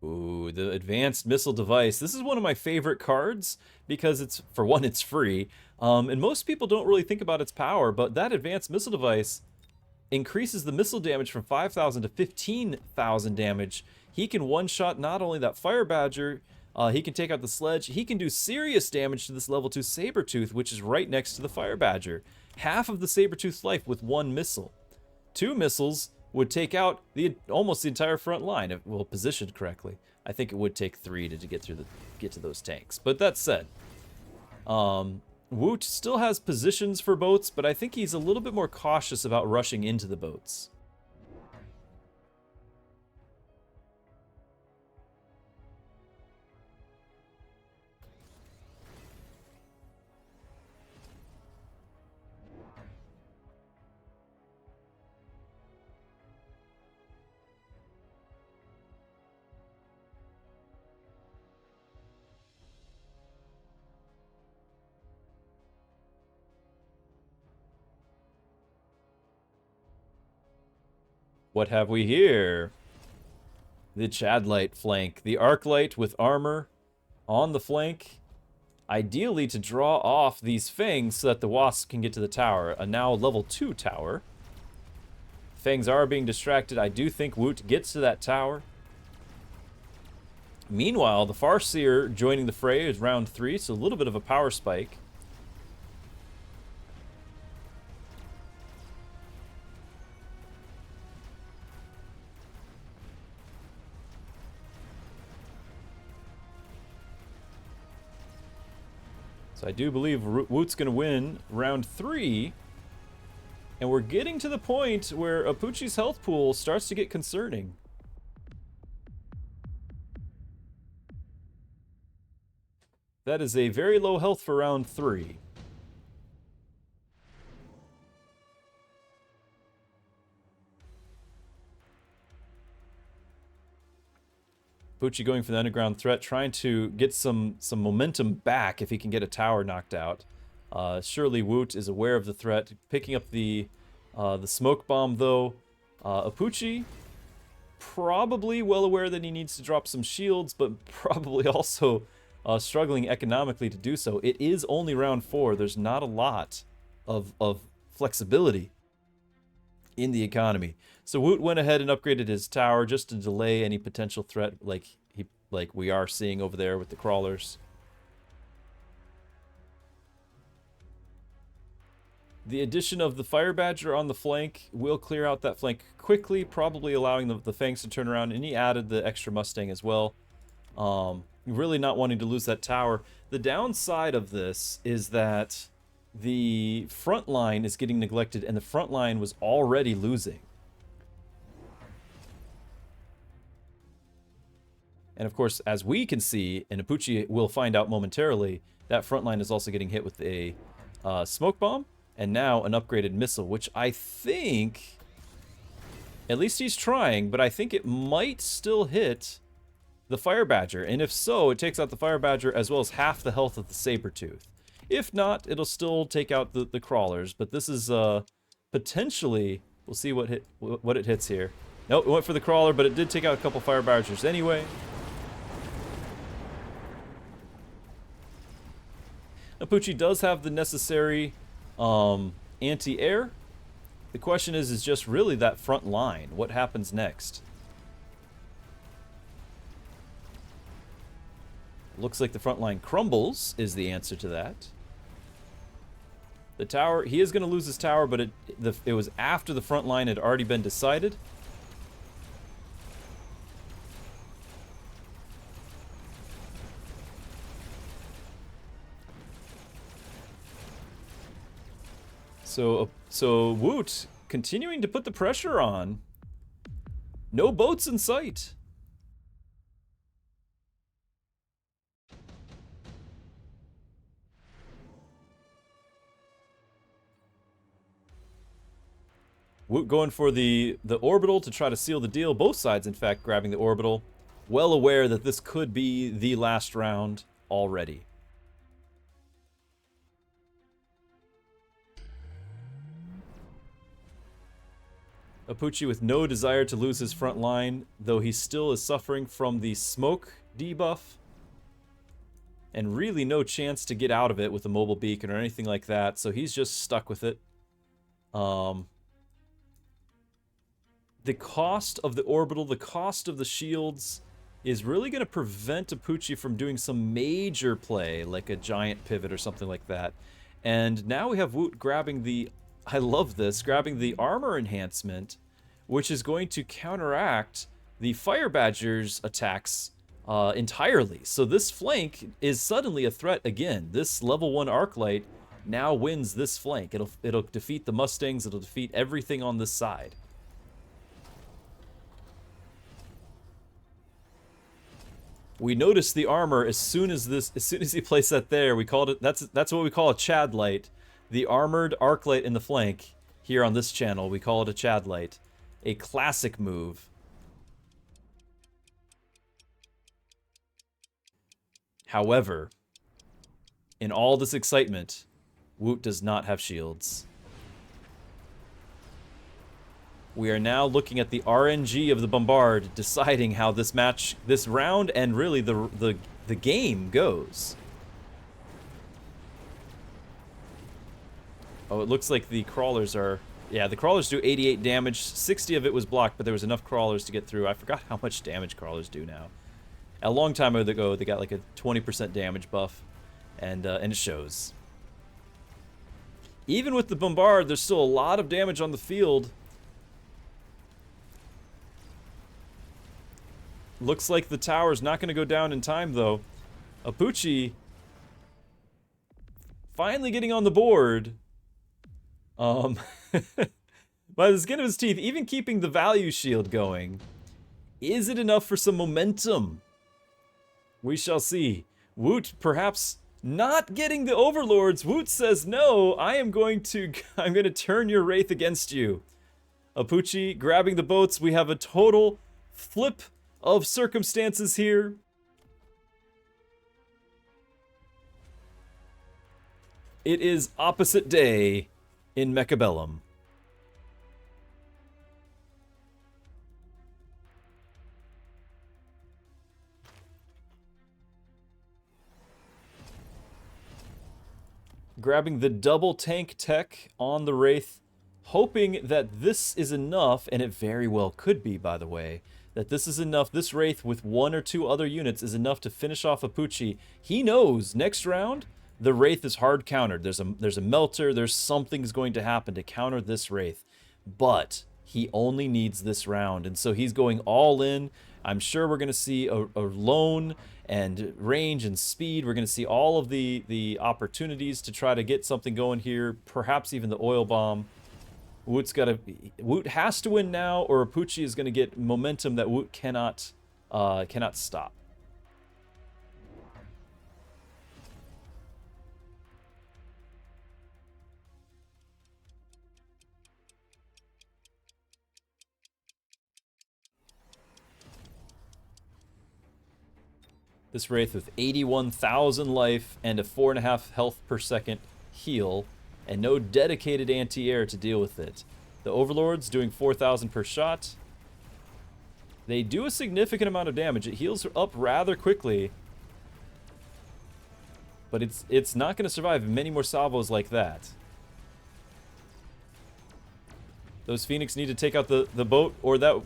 Ooh, the advanced missile device. This is one of my favorite cards because it's, for one, it's free. And most people don't really think about its power, but that advanced missile device increases the missile damage from 5,000 to 15,000 damage. He can one-shot not only that Fire Badger, he can take out the sledge. He can do serious damage to this level 2 Sabertooth, which is right next to the Fire Badger. Half of the Sabertooth's life with one missile. 2 missiles would take out almost the entire front line, if well positioned correctly. I think it would take 3 to get to those tanks. But that said, Woot still has positions for boats, but I think he's a little bit more cautious about rushing into the boats. What have we here? The Chadlight flank. The Arclight with armor on the flank. Ideally to draw off these fangs so that the wasps can get to the tower. A now level 2 tower. Fangs are being distracted. I do think Woot gets to that tower. Meanwhile, the Farseer joining the fray is round 3, so a little bit of a power spike. So I do believe Woot's going to win round 3. And we're getting to the point where Apooche's health pool starts to get concerning. That is a very low health for round 3. Apooche going for the underground threat, trying to get some momentum back if he can get a tower knocked out. Surely Woot is aware of the threat, picking up the smoke bomb though. Apooche probably well aware that he needs to drop some shields, but probably also struggling economically to do so. It is only round 4. There's not a lot of flexibility in the economy. So Woot went ahead and upgraded his tower just to delay any potential threat like we are seeing over there with the crawlers. The addition of the Fire Badger on the flank will clear out that flank quickly, probably allowing the Fangs to turn around, and he added the extra Mustang as well. Really not wanting to lose that tower. The downside of this is that the front line is getting neglected, and the front line was already losing. And of course, as we can see, and Apooche will find out momentarily, that front line is also getting hit with a smoke bomb, and now an upgraded missile, which I think, at least he's trying, but I think it might still hit the Fire Badger. And if so, it takes out the Fire Badger as well as half the health of the Sabertooth. If not, it'll still take out the crawlers, but this is potentially, we'll see what it hits here. Nope, it went for the crawler, but it did take out a couple Fire Badgers anyway. Apooche does have the necessary anti-air. The question is just really that front line. What happens next? Looks like the front line crumbles is the answer to that. The tower, he is going to lose his tower, but it was after the front line had already been decided. So Woot continuing to put the pressure on. No boats in sight. Woot going for the orbital to try to seal the deal. Both sides, in fact, grabbing the orbital. Well aware that this could be the last round already. Apooche with no desire to lose his front line, though he still is suffering from the smoke debuff. And really no chance to get out of it with a mobile beacon or anything like that, so he's just stuck with it. The cost of the orbital, the cost of the shields is really going to prevent Apooche from doing some major play, like a giant pivot or something like that. And now we have Woot grabbing the, I love this, grabbing the armor enhancement, which is going to counteract the Fire Badger's attacks entirely. So this flank is suddenly a threat again. This level 1 Arclight now wins this flank. It'll defeat the Mustangs, it'll defeat everything on this side. We noticed the armor as soon as he placed that there. We called it, that's what we call a Chad light. The armored arc light in the flank here on this channel, we call it a Chad light. A classic move. However, in all this excitement, Woot does not have shields. We are now looking at the RNG of the Bombard, deciding how this match, this round, and really the game goes. Oh, it looks like the crawlers are... Yeah, the crawlers do 88 damage. 60 of it was blocked, but there was enough crawlers to get through. I forgot how much damage crawlers do now. A long time ago, they got like a 20% damage buff, and it shows. Even with the Bombard, there's still a lot of damage on the field. Looks like the tower's not going to go down in time, though. Apooche finally getting on the board. By the skin of his teeth, even keeping the value shield going. Is it enough for some momentum? We shall see. Woot perhaps not getting the overlords. Woot says, no, I'm going to turn your wraith against you. Apooche grabbing the boats. We have a total flip of circumstances here. It is opposite day in Mechabellum. Grabbing the double tank tech on the Wraith, hoping that this is enough, and it very well could be, by the way, that this is enough. This Wraith with 1 or 2 other units is enough to finish off Apooche. He knows next round the Wraith is hard countered. There's a melter, there's something's going to happen to counter this Wraith. But he only needs this round, and so he's going all in. I'm sure we're going to see a lone and range and speed. We're going to see all of the opportunities to try to get something going here, perhaps even the oil bomb. Woot has to win now, or Apooche is going to get momentum that Woot cannot stop. This Wraith with 81,000 life and a 4.5 health per second heal, and no dedicated anti-air to deal with it. The Overlords doing 4,000 per shot. They do a significant amount of damage. It heals up rather quickly, but it's not going to survive many more salvos like that. Those Phoenix need to take out the boat, or that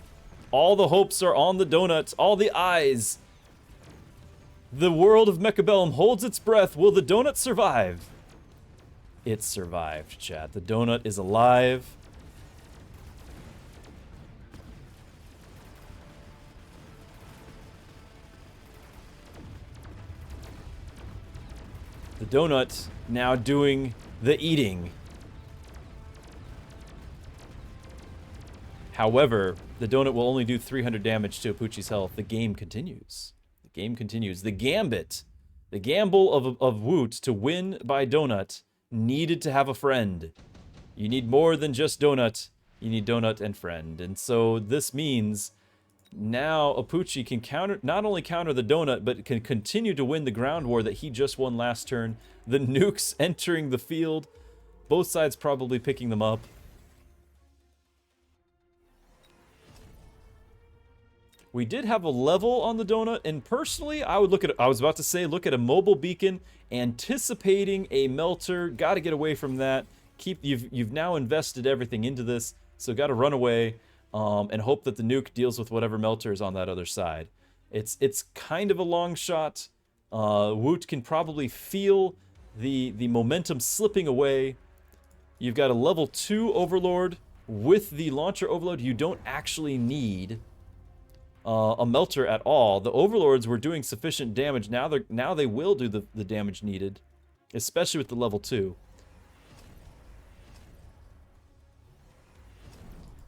all the hopes are on the donuts, all the eyes. The world of Mechabellum holds its breath. Will the donut survive? It survived, chat. The donut is alive. The donut now doing the eating. However, the donut will only do 300 damage to Apooche's health. The game continues. The game continues. The gambit, the gamble of Woot to win by donut needed to have a friend. You need more than just donut. You need donut and friend. And so this means now Apooche can not only counter the donut, but can continue to win the ground war that he just won last turn. The nukes entering the field. Both sides probably picking them up. We did have a level on the donut, and personally, I would look at a mobile beacon, anticipating a melter. Got to get away from that. You've now invested everything into this, so got to run away and hope that the nuke deals with whatever melter is on that other side. It's kind of a long shot. Woot can probably feel the momentum slipping away. You've got a level 2 Overlord with the launcher overload. You don't actually need a melter at all. The Overlords were doing sufficient damage. Now they will do the damage needed, especially with the level 2.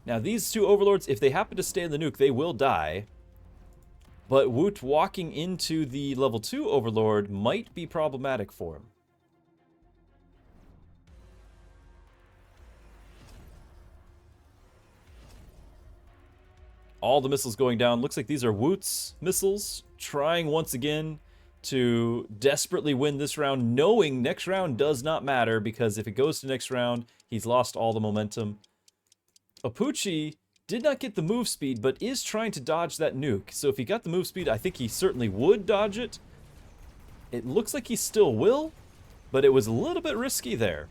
Now these two Overlords, if they happen to stay in the nuke, they will die. But Woot walking into the level 2 Overlord might be problematic for him. All the missiles going down. Looks like these are Woot's missiles, trying once again to desperately win this round, knowing next round does not matter, because if it goes to next round, he's lost all the momentum. Apooche did not get the move speed, but is trying to dodge that nuke. So if he got the move speed, I think he certainly would dodge it. It looks like he still will, but it was a little bit risky there.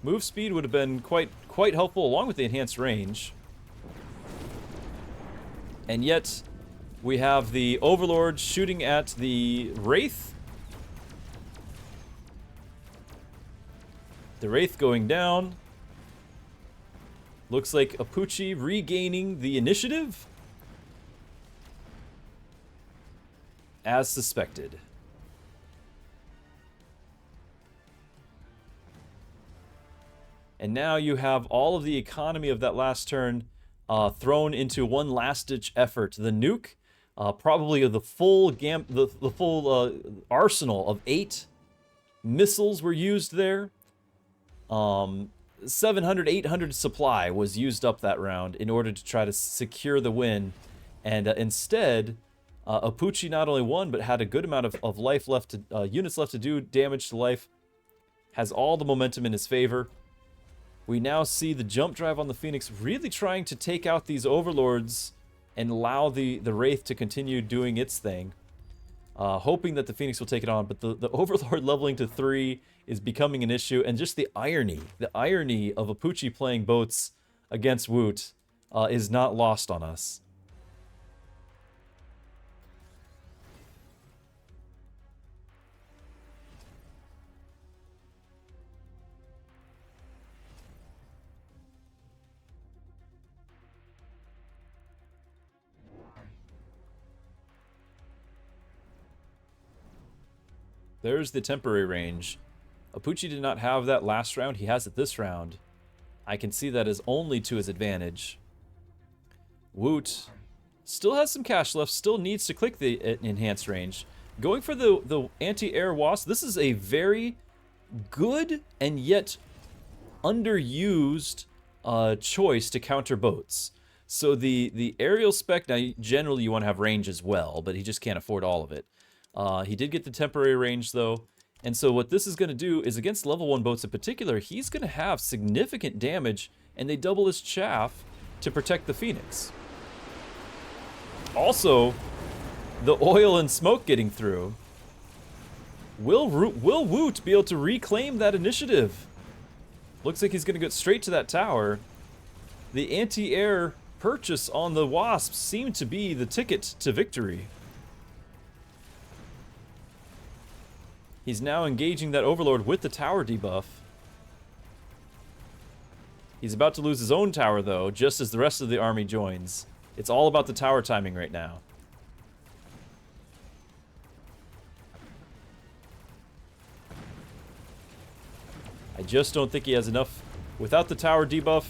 Move speed would have been quite helpful along with the enhanced range. And yet, we have the Overlord shooting at the Wraith. The Wraith going down. Looks like Apooche regaining the initiative. As suspected. And now you have all of the economy of that last turn thrown into one last-ditch effort. The nuke, probably the full arsenal of 8 missiles were used there. 700, 800 supply was used up that round in order to try to secure the win. And instead, Apooche not only won, but had a good amount of life left to, units left to do damage to life. Has all the momentum in his favor. We now see the jump drive on the Phoenix really trying to take out these Overlords and allow the Wraith to continue doing its thing. Hoping that the Phoenix will take it on, but the Overlord leveling to 3 is becoming an issue, and just the irony of Apooche playing boats against Woot is not lost on us. There's the temporary range. Apooche did not have that last round. He has it this round. I can see that as only to his advantage. Woot still has some cash left. Still needs to click the enhanced range. Going for the anti-air wasp. This is a very good and yet underused choice to counter boats. So the aerial spec, now generally you want to have range as well, but he just can't afford all of it. He did get the temporary range though, and so what this is going to do is against level 1 boats in particular, he's going to have significant damage, and they double his chaff to protect the Phoenix. Also, the oil and smoke getting through. Will Woot be able to reclaim that initiative? Looks like he's going to get straight to that tower. The anti-air purchase on the Wasps seemed to be the ticket to victory. He's now engaging that Overlord with the tower debuff. He's about to lose his own tower, though, just as the rest of the army joins. It's all about the tower timing right now. I just don't think he has enough without the tower debuff.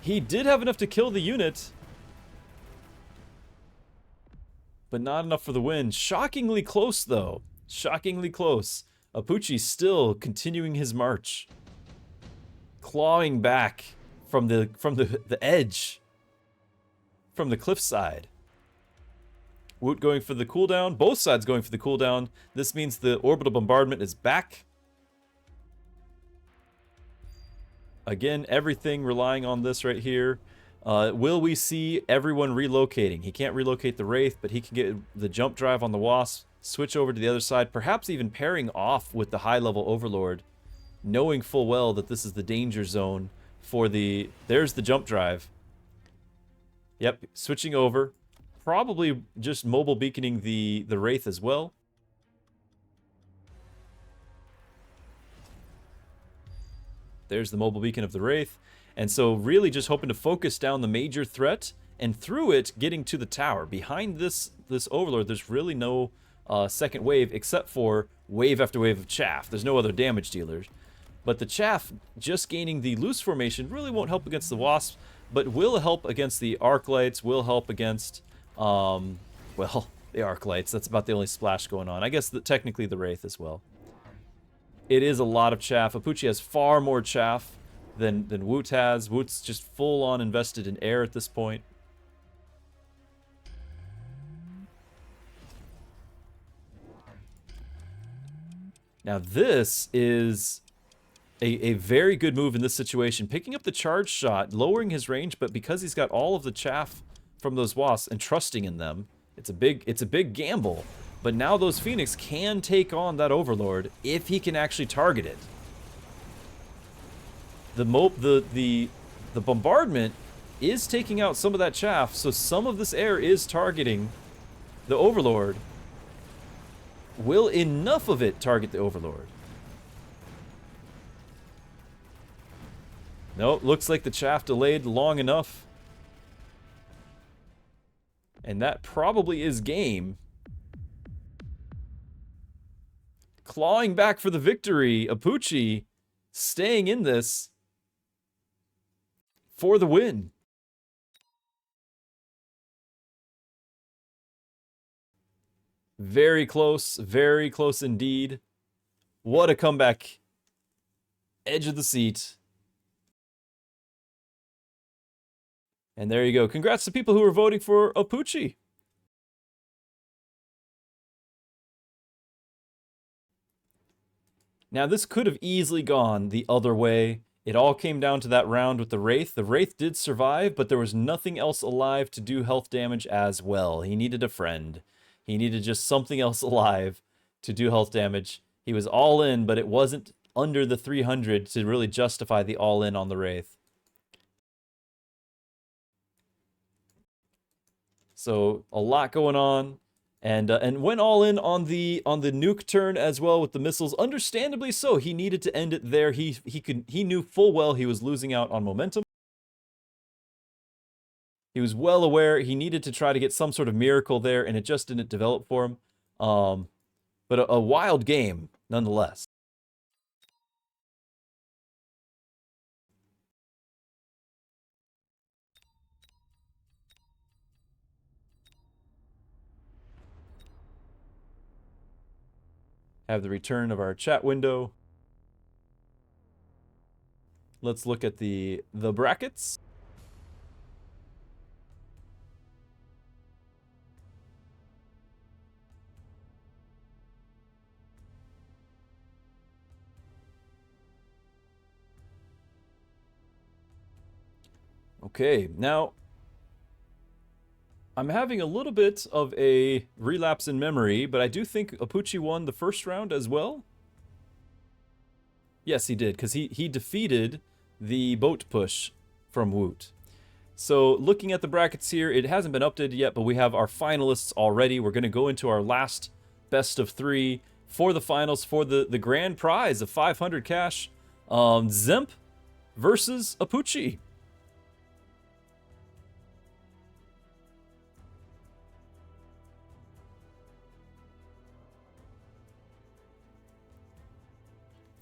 He did have enough to kill the unit, but not enough for the win. Shockingly close, though. Shockingly close. Apooche still continuing his march, clawing back from the edge, from the cliffside. Woot going for the cooldown. Both sides going for the cooldown. This means the orbital bombardment is back. Again, everything relying on this right here. Will we see everyone relocating? He can't relocate the Wraith, but he can get the jump drive on the Wasp, switch over to the other side, perhaps even pairing off with the high-level Overlord, knowing full well that this is the danger zone for the... There's the jump drive. Yep, switching over. Probably just mobile beaconing the Wraith as well. There's the mobile beacon of the Wraith. And so really just hoping to focus down the major threat, and through it getting to the tower. Behind this Overlord, there's really no second wave except for wave after wave of chaff. There's no other damage dealers. But the chaff just gaining the loose formation really won't help against the Wasps, but will help against the Arclights, will help against, well, the Arclights. That's about the only splash going on. I guess technically the Wraith as well. It is a lot of chaff. Apooche has far more chaff than Woot has. Woot's just full-on invested in air at this point. Now this is a very good move in this situation. Picking up the charge shot, lowering his range, but because he's got all of the chaff from those Wasps and trusting in them, it's a big gamble. But now those Phoenix can take on that Overlord if he can actually target it. The bombardment is taking out some of that chaff, so some of this air is targeting the Overlord. Will enough of it target the Overlord? Nope, looks like the chaff delayed long enough. And that probably is game. Clawing back for the victory. Apooche staying in this for the win. Very close indeed. What a comeback. Edge of the seat. And there you go. Congrats to people who are voting for Apooche. Now, this could have easily gone the other way. It all came down to that round with the Wraith. The Wraith did survive, but there was nothing else alive to do health damage as well. He needed a friend. He needed just something else alive to do health damage. He was all in, but it wasn't under the 300 to really justify the all in on the Wraith. So, a lot going on. And went all in on the nuke turn as well with the missiles. Understandably so. He needed to end it there. He knew full well he was losing out on momentum. He was well aware he needed to try to get some sort of miracle there, and it just didn't develop for him. But a wild game nonetheless. Have the return of our chat window. Let's look at the brackets. Okay, now I'm having a little bit of a relapse in memory, but I do think Apooche won the first round as well. Yes, he did, because he defeated the boat push from Woot. So looking at the brackets here, it hasn't been updated yet, but we have our finalists already. We're going to go into our last best of 3 for the finals for the grand prize of 500 cash. Dzemp versus Apooche.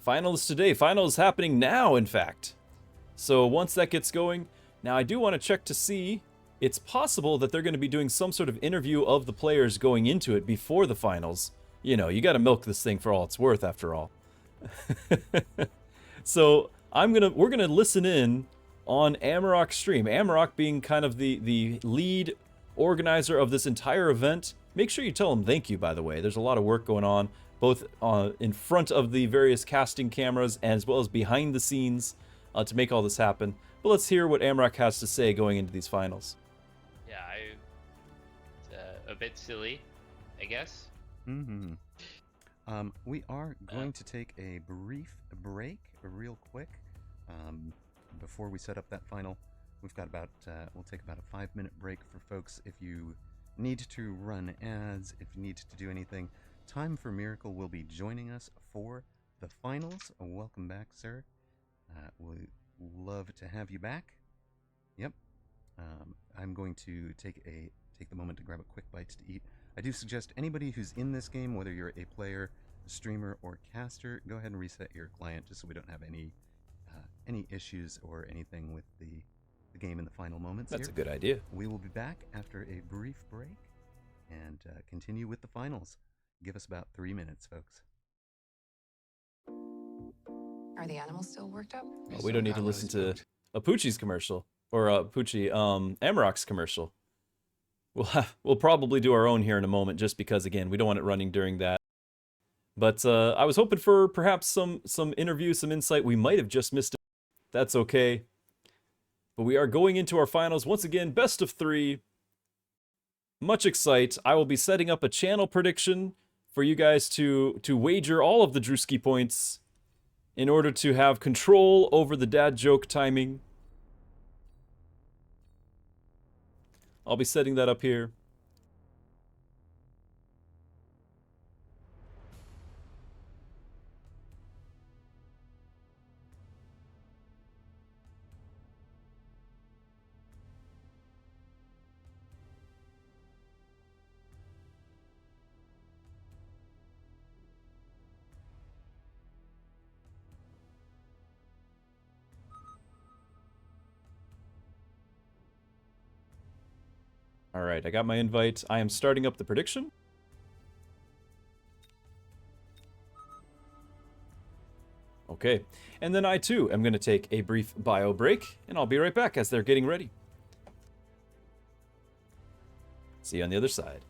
Finals today. Finals happening now, in fact. So once that gets going, now I do want to check to see, it's possible that they're going to be doing some sort of interview of the players going into it before the finals. You know, you got to milk this thing for all it's worth, after all. So we're gonna listen in on Amarok's stream. Amarok being kind of the lead organizer of this entire event. Make sure you tell him thank you, by the way. There's a lot of work going on, both in front of the various casting cameras as well as behind the scenes to make all this happen. But let's hear what Amarok has to say going into these finals. Yeah, it's a bit silly, I guess. Mm-hmm. We are going to take a brief break, real quick, before we set up that final. We've got about, we'll take about a 5-minute break for folks if you need to run ads, if you need to do anything. Time for Miracle will be joining us for the finals. Welcome back, sir. We'd love to have you back. Yep. I'm going to take the moment to grab a quick bite to eat. I do suggest anybody who's in this game, whether you're a player, a streamer, or caster, go ahead and reset your client just so we don't have any issues or anything with the game in the final moments. That's here. a good idea. We will be back after a brief break and continue with the finals. Give us about 3 minutes, folks. Are the animals still worked up? Well, we don't need to listen to Apooche's commercial, or Apooche, Amarok's commercial. We'll probably do our own here in a moment, just because, again, we don't want it running during that. But I was hoping for perhaps some interview, some insight. We might have just missed it. That's okay. But we are going into our finals. Once again, best of 3. Much excite. I will be setting up a channel prediction for you guys to wager all of the Drewski points in order to have control over the dad joke timing. I'll be setting that up here. All right, I got my invite. I am starting up the prediction. Okay, and then I too am going to take a brief bio break, and I'll be right back as they're getting ready. See you on the other side.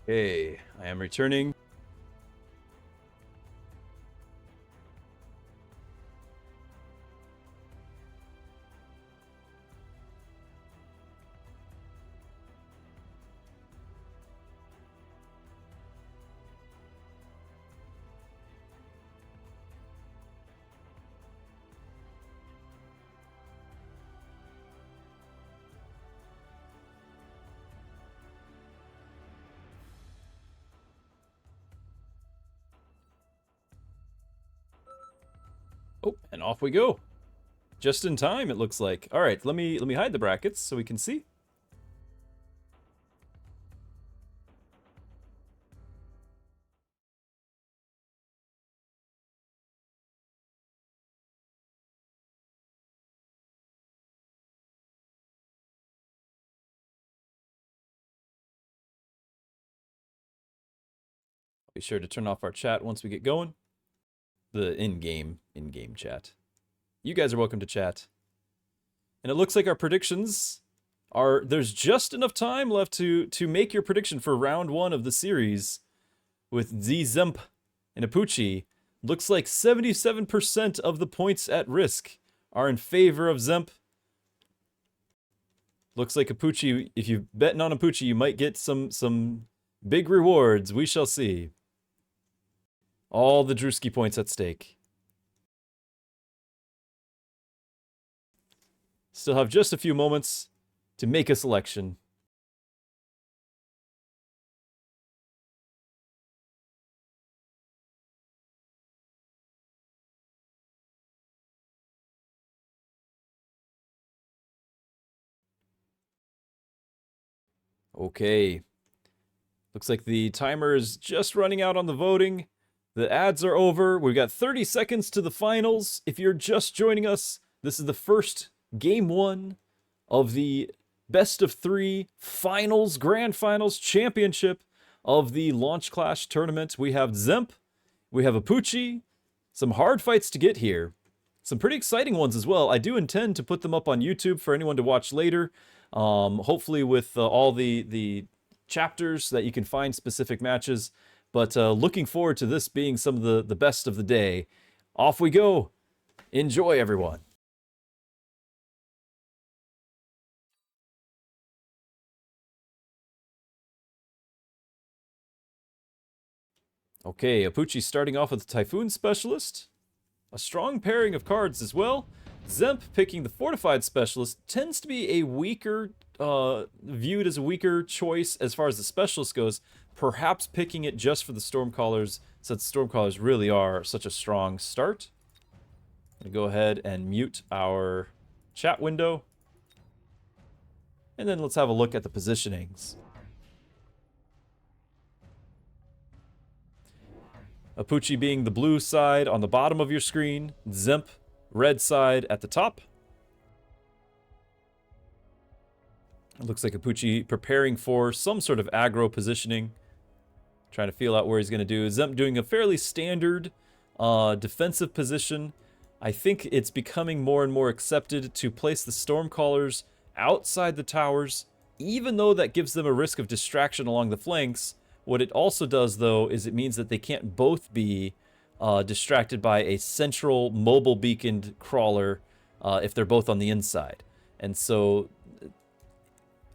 Okay, I am returning. Oh, and off we go. Just in time, it looks like. All right, let me hide the brackets so we can see. Be sure to turn off our chat once we get going. The in-game chat. You guys are welcome to chat. And it looks like our predictions are... There's just enough time left to make your prediction for round 1 of the series with Dzemp and Apooche. Looks like 77% of the points at risk are in favor of Dzemp. Looks like Apooche, if you're betting on Apooche, you might get some big rewards. We shall see. All the Drewski points at stake. Still have just a few moments to make a selection. Okay. Looks like the timer is just running out on the voting. The ads are over. We've got 30 seconds to the finals. If you're just joining us, this is the first game 1 of the best of 3 finals, grand finals championship of the Launch Clash tournament. We have Dzemp, we have Apooche, some hard fights to get here. Some pretty exciting ones as well. I do intend to put them up on YouTube for anyone to watch later. Hopefully with all the chapters that you can find specific matches. But looking forward to this being some of the best of the day. Off we go. Enjoy, everyone. Okay, Apooche starting off with the Typhoon Specialist. A strong pairing of cards as well. Dzemp picking the Fortified Specialist tends to be a weaker, viewed as a weaker choice as far as the Specialist goes. Perhaps picking it just for the Stormcallers, since Stormcallers really are such a strong start. I'm going to go ahead and mute our chat window. And then let's have a look at the positionings. Apooche being the blue side on the bottom of your screen. Dzemp, red side at the top. It looks like Apooche preparing for some sort of aggro positioning. Trying to feel out where he's going to do. Dzemp doing a fairly standard defensive position. I think it's becoming more and more accepted to place the Stormcallers outside the towers, even though that gives them a risk of distraction along the flanks. What it also does, though, is it means that they can't both be distracted by a central mobile beaconed crawler if they're both on the inside. And so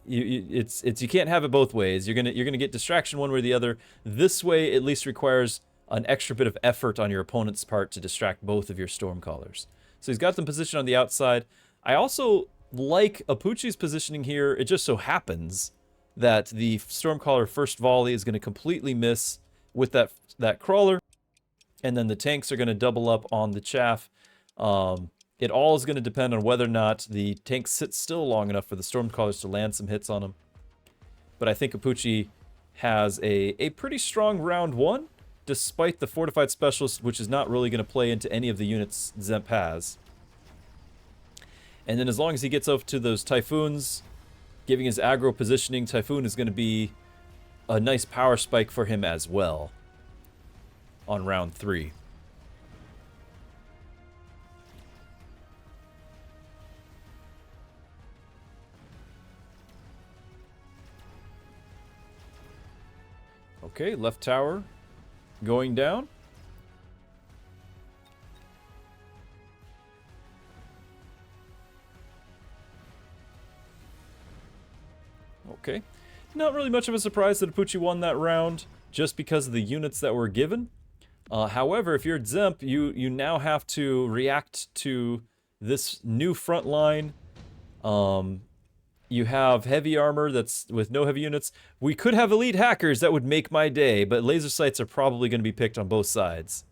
you can't have it both ways. You're gonna get distraction one way or the other. This way at least requires an extra bit of effort on your opponent's part to distract both of your Stormcallers. So he's got them positioned on the outside. I also like Apooche's positioning here. It just so happens that the Stormcaller first volley is going to completely miss with that crawler, and then the tanks are going to double up on the chaff. It all is going to depend on whether or not the tank sits still long enough for the Stormcallers to land some hits on them. But I think Apooche has a pretty strong round 1, despite the Fortified Specialist, which is not really going to play into any of the units Dzemp has. And then as long as he gets up to those Typhoons, giving his aggro positioning, Typhoon is going to be a nice power spike for him as well on round 3. Okay, left tower going down. Okay. Not really much of a surprise that Apooche won that round just because of the units that were given. However, if you're Dzemp, you now have to react to this new front line. You have heavy armor that's with no heavy units. We could have elite hackers that would make my day, but laser sights are probably going to be picked on both sides.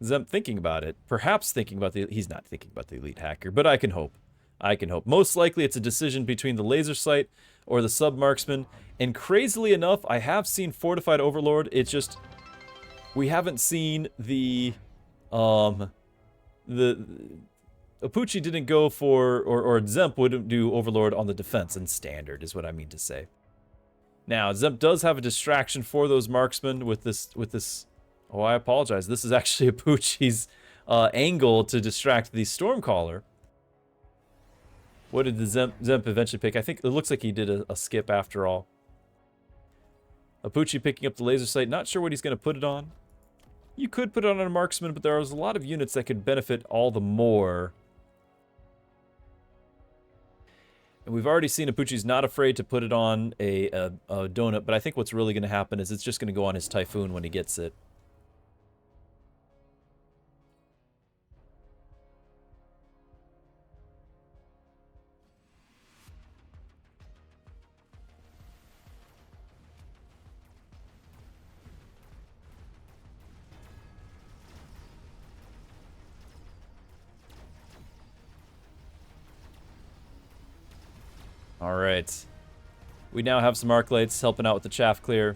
Dzemp thinking about it. Perhaps thinking about the... He's not thinking about the elite hacker, but I can hope. I can hope. Most likely it's a decision between the laser sight or the sub-marksman. And crazily enough, I have seen Fortified Overlord. It's just... We haven't seen the... Apooche didn't go for... Or Dzemp wouldn't do Overlord on the defense in Standard, is what I mean to say. Now, Dzemp does have a distraction for those marksmen with this... Oh, I apologize. This is actually Apooche's angle to distract the Stormcaller. What did the Dzemp eventually pick? I think it looks like he did a skip after all. Apooche picking up the laser sight. Not sure what he's going to put it on. You could put it on a marksman, but there was a lot of units that could benefit all the more. And we've already seen Apooche's not afraid to put it on a donut, but I think what's really going to happen is it's just going to go on his Typhoon when he gets it. Alright. We now have some arc lights helping out with the chaff clear.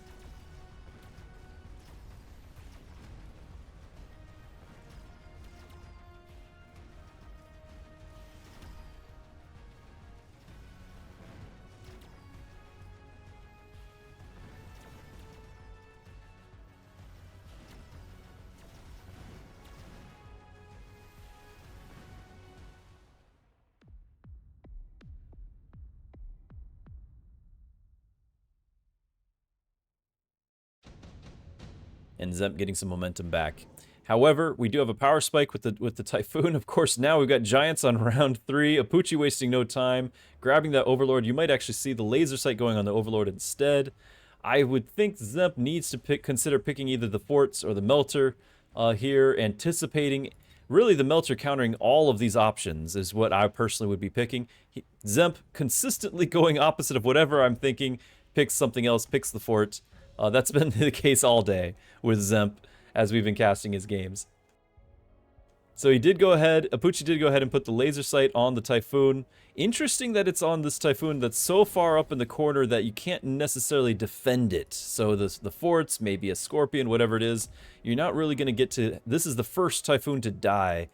And Dzemp getting some momentum back. However, we do have a power spike with the Typhoon. Of course, now we've got Giants on round 3. Apooche wasting no time, grabbing that Overlord. You might actually see the laser sight going on the Overlord instead. I would think Dzemp needs to consider picking either the Forts or the Melter here, anticipating... Really, the Melter countering all of these options is what I personally would be picking. Dzemp consistently going opposite of whatever I'm thinking, picks something else, picks the Fort. That's been the case all day with Dzemp as we've been casting his games. So he did go ahead, Apooche did go ahead and put the laser sight on the Typhoon. Interesting that it's on this Typhoon that's so far up in the corner that you can't necessarily defend it. So the forts, maybe a Scorpion, whatever it is, you're not really going to get to... This is the first Typhoon to die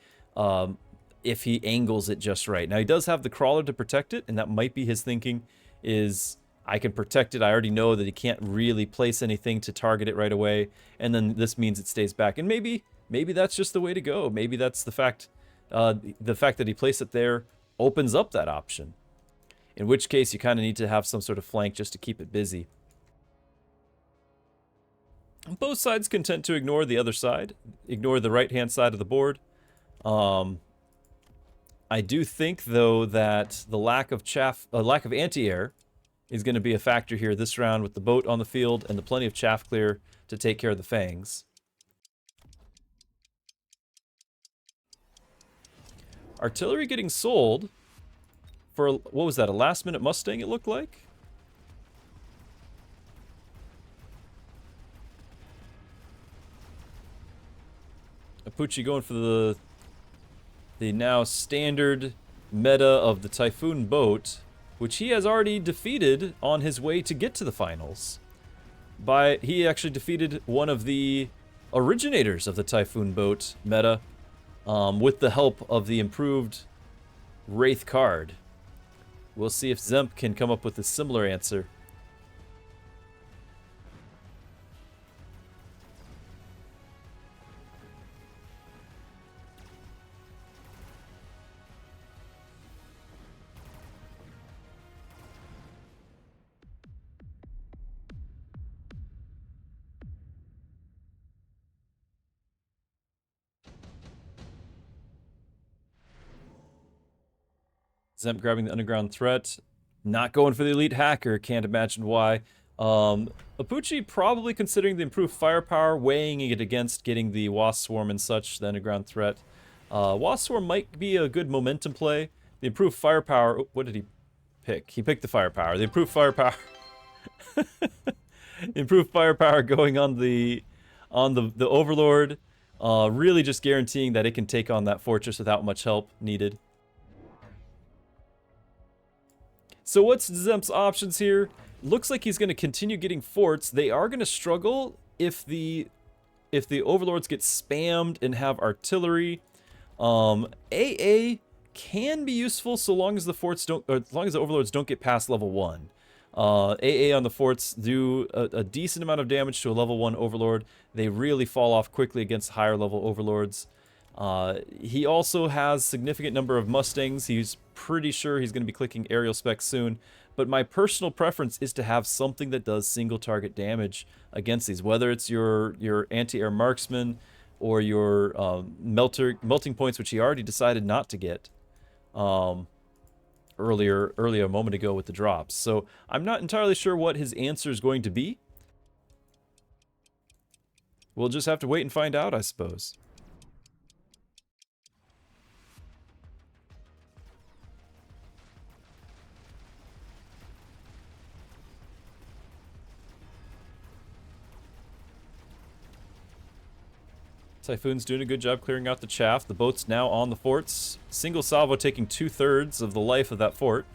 if he angles it just right. Now he does have the Crawler to protect it, and that might be his thinking is... I can protect it. I already know that he can't really place anything to target it right away, and then this means it stays back. And maybe that's just the way to go. Maybe that's the fact that he placed it there opens up that option. In which case, you kind of need to have some sort of flank just to keep it busy. Both sides content to ignore the other side, ignore the right-hand side of the board. I do think, though, that the lack of anti-air is going to be a factor here this round with the boat on the field and the plenty of chaff clear to take care of the Fangs. Artillery getting sold for, what was that, a last-minute Mustang it looked like? Apooche going for the now standard meta of the Typhoon boat, which he has already defeated on his way to get to the finals. He actually defeated one of the originators of the Typhoon boat meta with the help of the improved Wraith card. We'll see if Dzemp can come up with a similar answer. Dzemp grabbing the underground threat. Not going for the elite hacker. Can't imagine why. Apooche probably considering the improved firepower, weighing it against getting the Wasp Swarm and such, the underground threat. Wasp Swarm might be a good momentum play. The improved firepower, oh, what did he pick? He picked the firepower. The improved firepower. Improved firepower going on the Overlord. Really just guaranteeing that it can take on that fortress without much help needed. So what's Dzemp's options here? Looks like he's going to continue getting forts. They are going to struggle if the Overlords get spammed and have artillery. AA can be useful so long as the forts don't, or as long as the Overlords don't get past level 1. AA on the forts do a decent amount of damage to a level 1 Overlord. They really fall off quickly against higher level Overlords. He also has significant number of Mustangs. He's pretty sure he's going to be clicking aerial specs soon. But my personal preference is to have something that does single target damage against these, whether it's your anti-air marksman or your melting points, which he already decided not to get earlier a moment ago with the drops. So I'm not entirely sure what his answer is going to be. We'll just have to wait and find out, I suppose. Typhoon's doing a good job clearing out the chaff. The boat's now on the forts. Single salvo taking 2/3 of the life of that fort.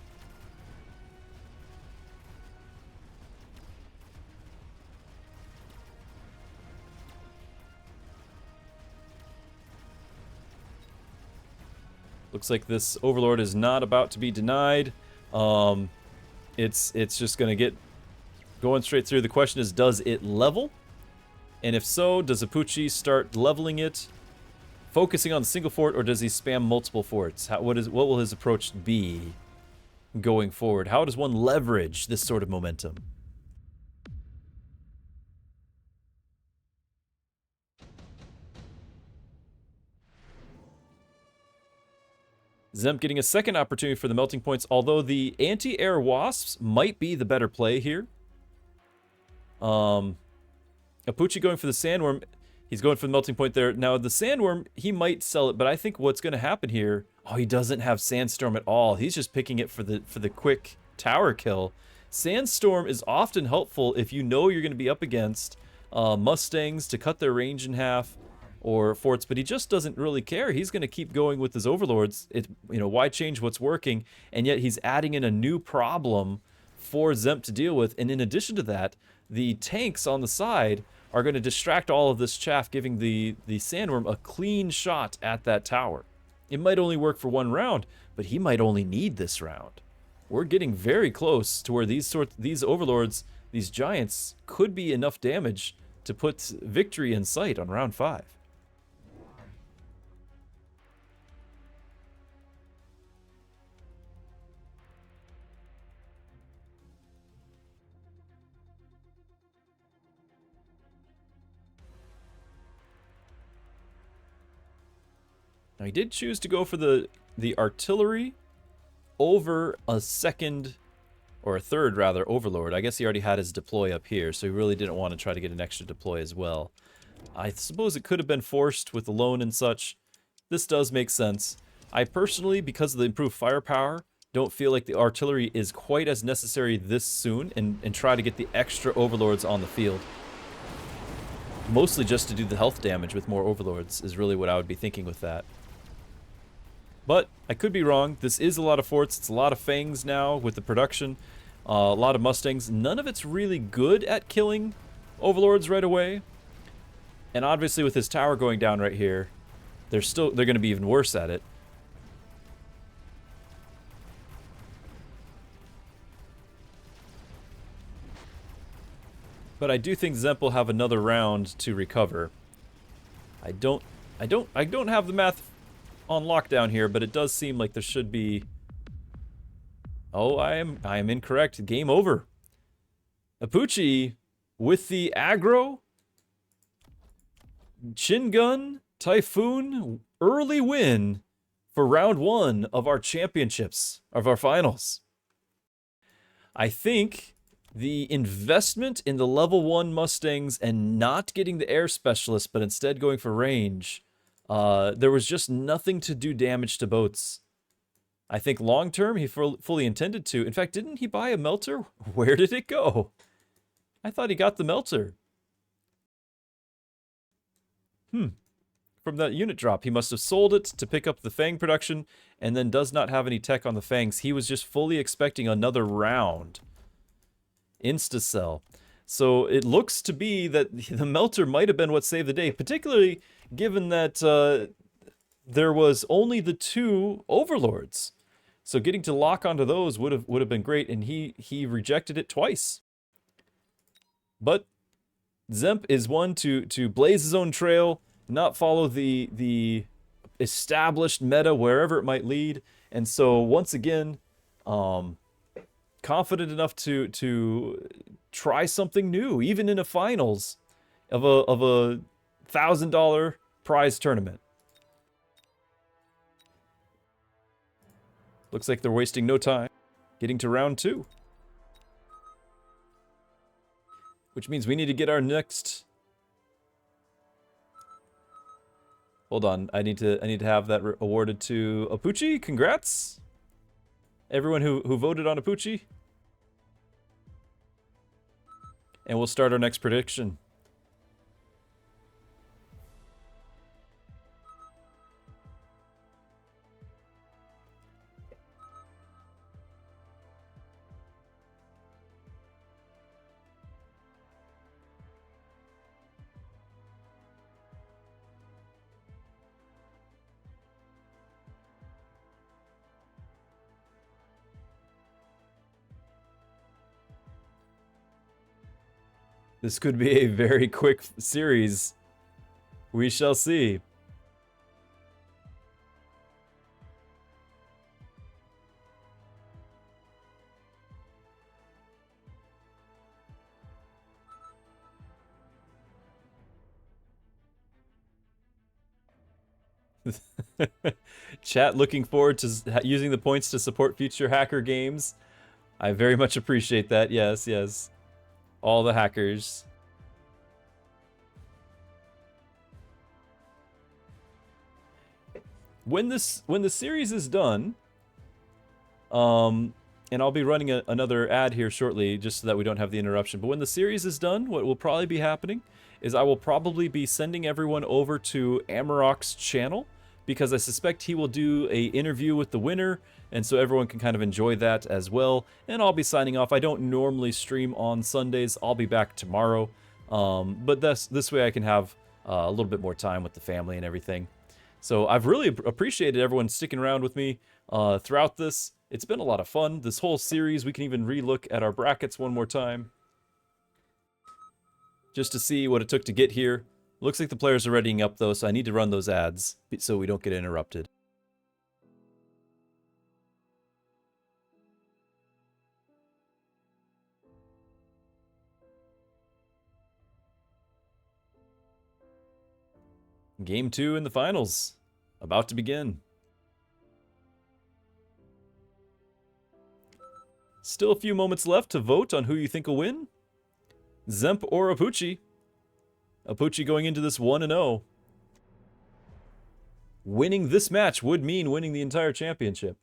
Looks like this Overlord is not about to be denied. It's just going to get going straight through. The question is, does it level? And if so, does Apooche start leveling it, focusing on the single fort, or does he spam multiple forts? What will his approach be going forward? How does one leverage this sort of momentum? Dzemp getting a second opportunity for the melting points, although the anti-air wasps might be the better play here. Apooche going for the sandworm. He's going for the melting point there. Now, the sandworm, he might sell it, but I think what's going to happen here... Oh, he doesn't have sandstorm at all. He's just picking it for the quick tower kill. Sandstorm is often helpful if you know you're going to be up against Mustangs to cut their range in half, or forts, but he just doesn't really care. He's going to keep going with his Overlords. Why change what's working? And yet he's adding in a new problem for Dzemp to deal with. And in addition to that, the tanks on the side are going to distract all of this chaff, giving the sandworm a clean shot at that tower. It might only work for one round, but he might only need this round. We're getting very close to where these Overlords, these giants, could be enough damage to put victory in sight on round 5. Now, he did choose to go for the artillery over a second, or a third rather, Overlord. I guess he already had his deploy up here, so he really didn't want to try to get an extra deploy as well. I suppose it could have been forced with the loan and such. This does make sense. I personally, because of the improved firepower, don't feel like the artillery is quite as necessary this soon, and try to get the extra Overlords on the field. Mostly just to do the health damage with more Overlords is really what I would be thinking with that. But I could be wrong. This is a lot of forts. It's a lot of fangs now with the production. A lot of Mustangs. None of it's really good at killing Overlords right away. And obviously with his tower going down right here, they're going to be even worse at it. But I do think Dzemp will have another round to recover. I don't have the math on lockdown here, but it does seem like there should be... Oh, I am incorrect. Game over. Apooche with the aggro, Chin Gun, Typhoon, early win for round 1 of our championships, of our finals. I think the investment in the level 1 Mustangs and not getting the air specialist, but instead going for range, there was just nothing to do damage to boats. I think long term he fully intended to. In fact, didn't he buy a melter? Where did it go? I thought he got the melter. From that unit drop, he must have sold it to pick up the Fang production and then does not have any tech on the Fangs. He was just fully expecting another round. Insta-sell. So it looks to be that the melter might have been what saved the day, particularly given that there was only the 2 overlords. So getting to lock onto those would have been great, and he rejected it twice. But Dzemp is one to blaze his own trail, not follow the established meta wherever it might lead, and so once again, confident enough to try something new, even in a finals of a $1,000 prize tournament. Looks like they're wasting no time getting to round 2. Which means we need to get our next... Hold on, I need to have that awarded to Apooche. Congrats! Everyone who voted on Apooche. And we'll start our next prediction. This could be a very quick series. We shall see. Chat looking forward to using the points to support future hacker games. I very much appreciate that. Yes, yes. All the hackers. When the series is done, and I'll be running another ad here shortly just so that we don't have the interruption, but when the series is done, what will probably be happening is I will probably be sending everyone over to Amarok's channel, because I suspect he will do a interview with the winner, and so everyone can kind of enjoy that as well. And I'll be signing off. I don't normally stream on Sundays. I'll be back tomorrow, but this way I can have a little bit more time with the family and everything. So I've really appreciated everyone sticking around with me throughout this. It's been a lot of fun. This whole series, we can even re-look at our brackets one more time, just to see what it took to get here. Looks like the players are readying up though, so I need to run those ads so we don't get interrupted. Game 2 in the finals, about to begin. Still a few moments left to vote on who you think will win. Dzemp or Apooche. Apooche going into this 1-0. Winning this match would mean winning the entire championship.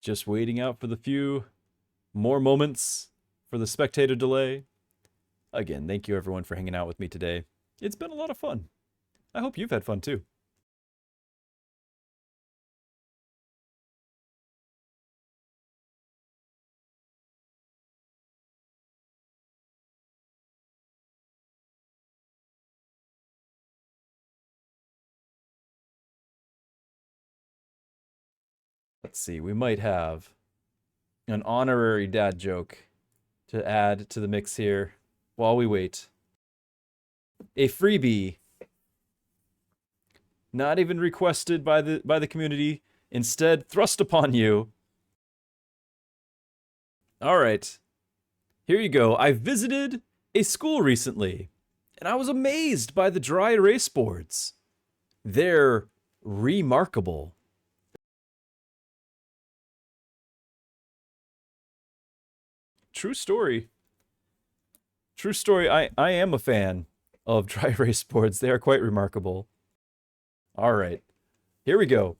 Just waiting out for the few more moments for the spectator delay. Again, thank you everyone for hanging out with me today. It's been a lot of fun. I hope you've had fun too. Let's see, we might have an honorary dad joke to add to the mix here while we wait. A freebie, not even requested by the community, instead thrust upon you. All right, here you go. I visited a school recently, and I was amazed by the dry erase boards. They're remarkable. True story. True story. I am a fan of dry erase boards. They are quite remarkable. All right, here we go.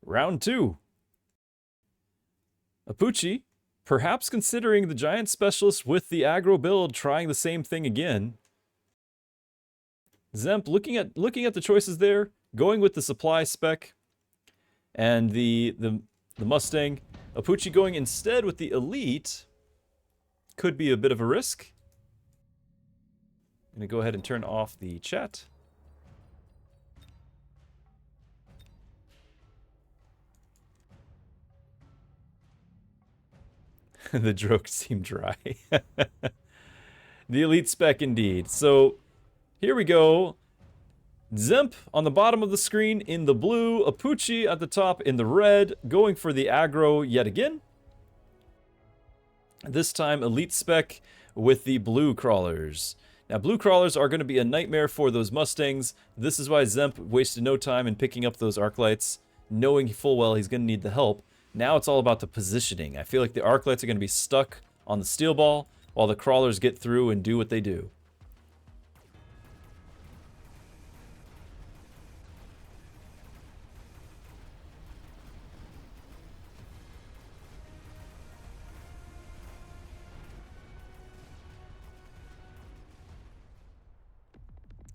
Round 2. Apooche, perhaps considering the giant specialist with the aggro build, trying the same thing again. Dzemp looking at the choices there, going with the supply spec and the Mustang. Apooche going instead with the elite could be a bit of a risk. I'm gonna go ahead and turn off the chat. The joke seemed dry. The elite spec indeed. So here we go. Dzemp on the bottom of the screen in the blue, Apooche at the top in the red, going for the aggro yet again. This time elite spec with the blue crawlers. Now blue crawlers are going to be a nightmare for those Mustangs. This is why Dzemp wasted no time in picking up those arc lights, knowing full well he's going to need the help. Now it's all about the positioning. I feel like the arc lights are going to be stuck on the steel ball while the crawlers get through and do what they do.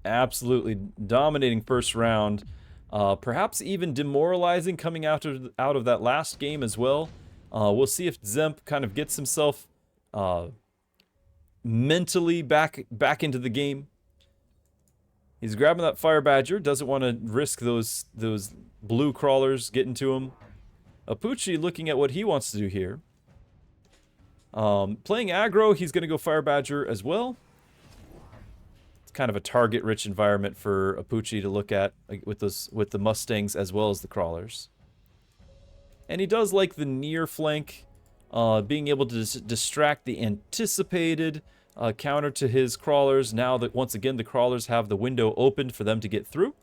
Absolutely dominating first round. Perhaps even demoralizing coming out of that last game as well. We'll see if Dzemp kind of gets himself mentally back into the game. He's grabbing that Fire Badger, doesn't want to risk those blue crawlers getting to him. Apooche looking at what he wants to do here. Playing aggro, he's going to go Fire Badger as well. It's kind of a target-rich environment for Apooche to look at with the Mustangs as well as the crawlers. And he does like the near flank, being able to distract the anticipated counter to his crawlers now that once again the crawlers have the window opened for them to get through.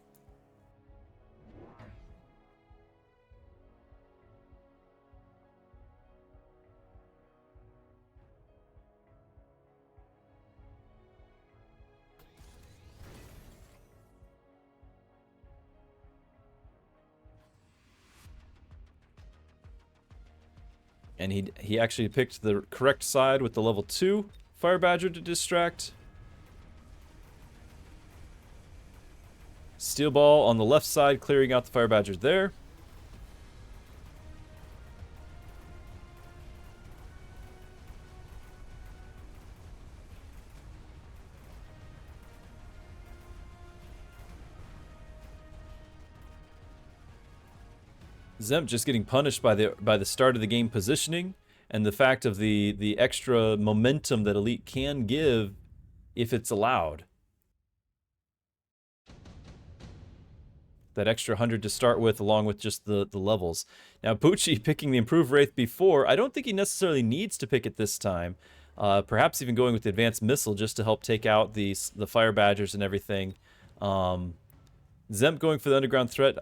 And he actually picked the correct side with the level 2 Fire Badger to distract. Steel Ball on the left side, clearing out the Fire Badger there. Dzemp just getting punished by the start of the game positioning and the fact of the extra momentum that Elite can give if it's allowed. That extra 100 to start with along with just the levels. Now Apooche picking the improved Wraith before, I don't think he necessarily needs to pick it this time. Perhaps even going with the advanced missile just to help take out the Fire Badgers and everything. Dzemp going for the underground threat,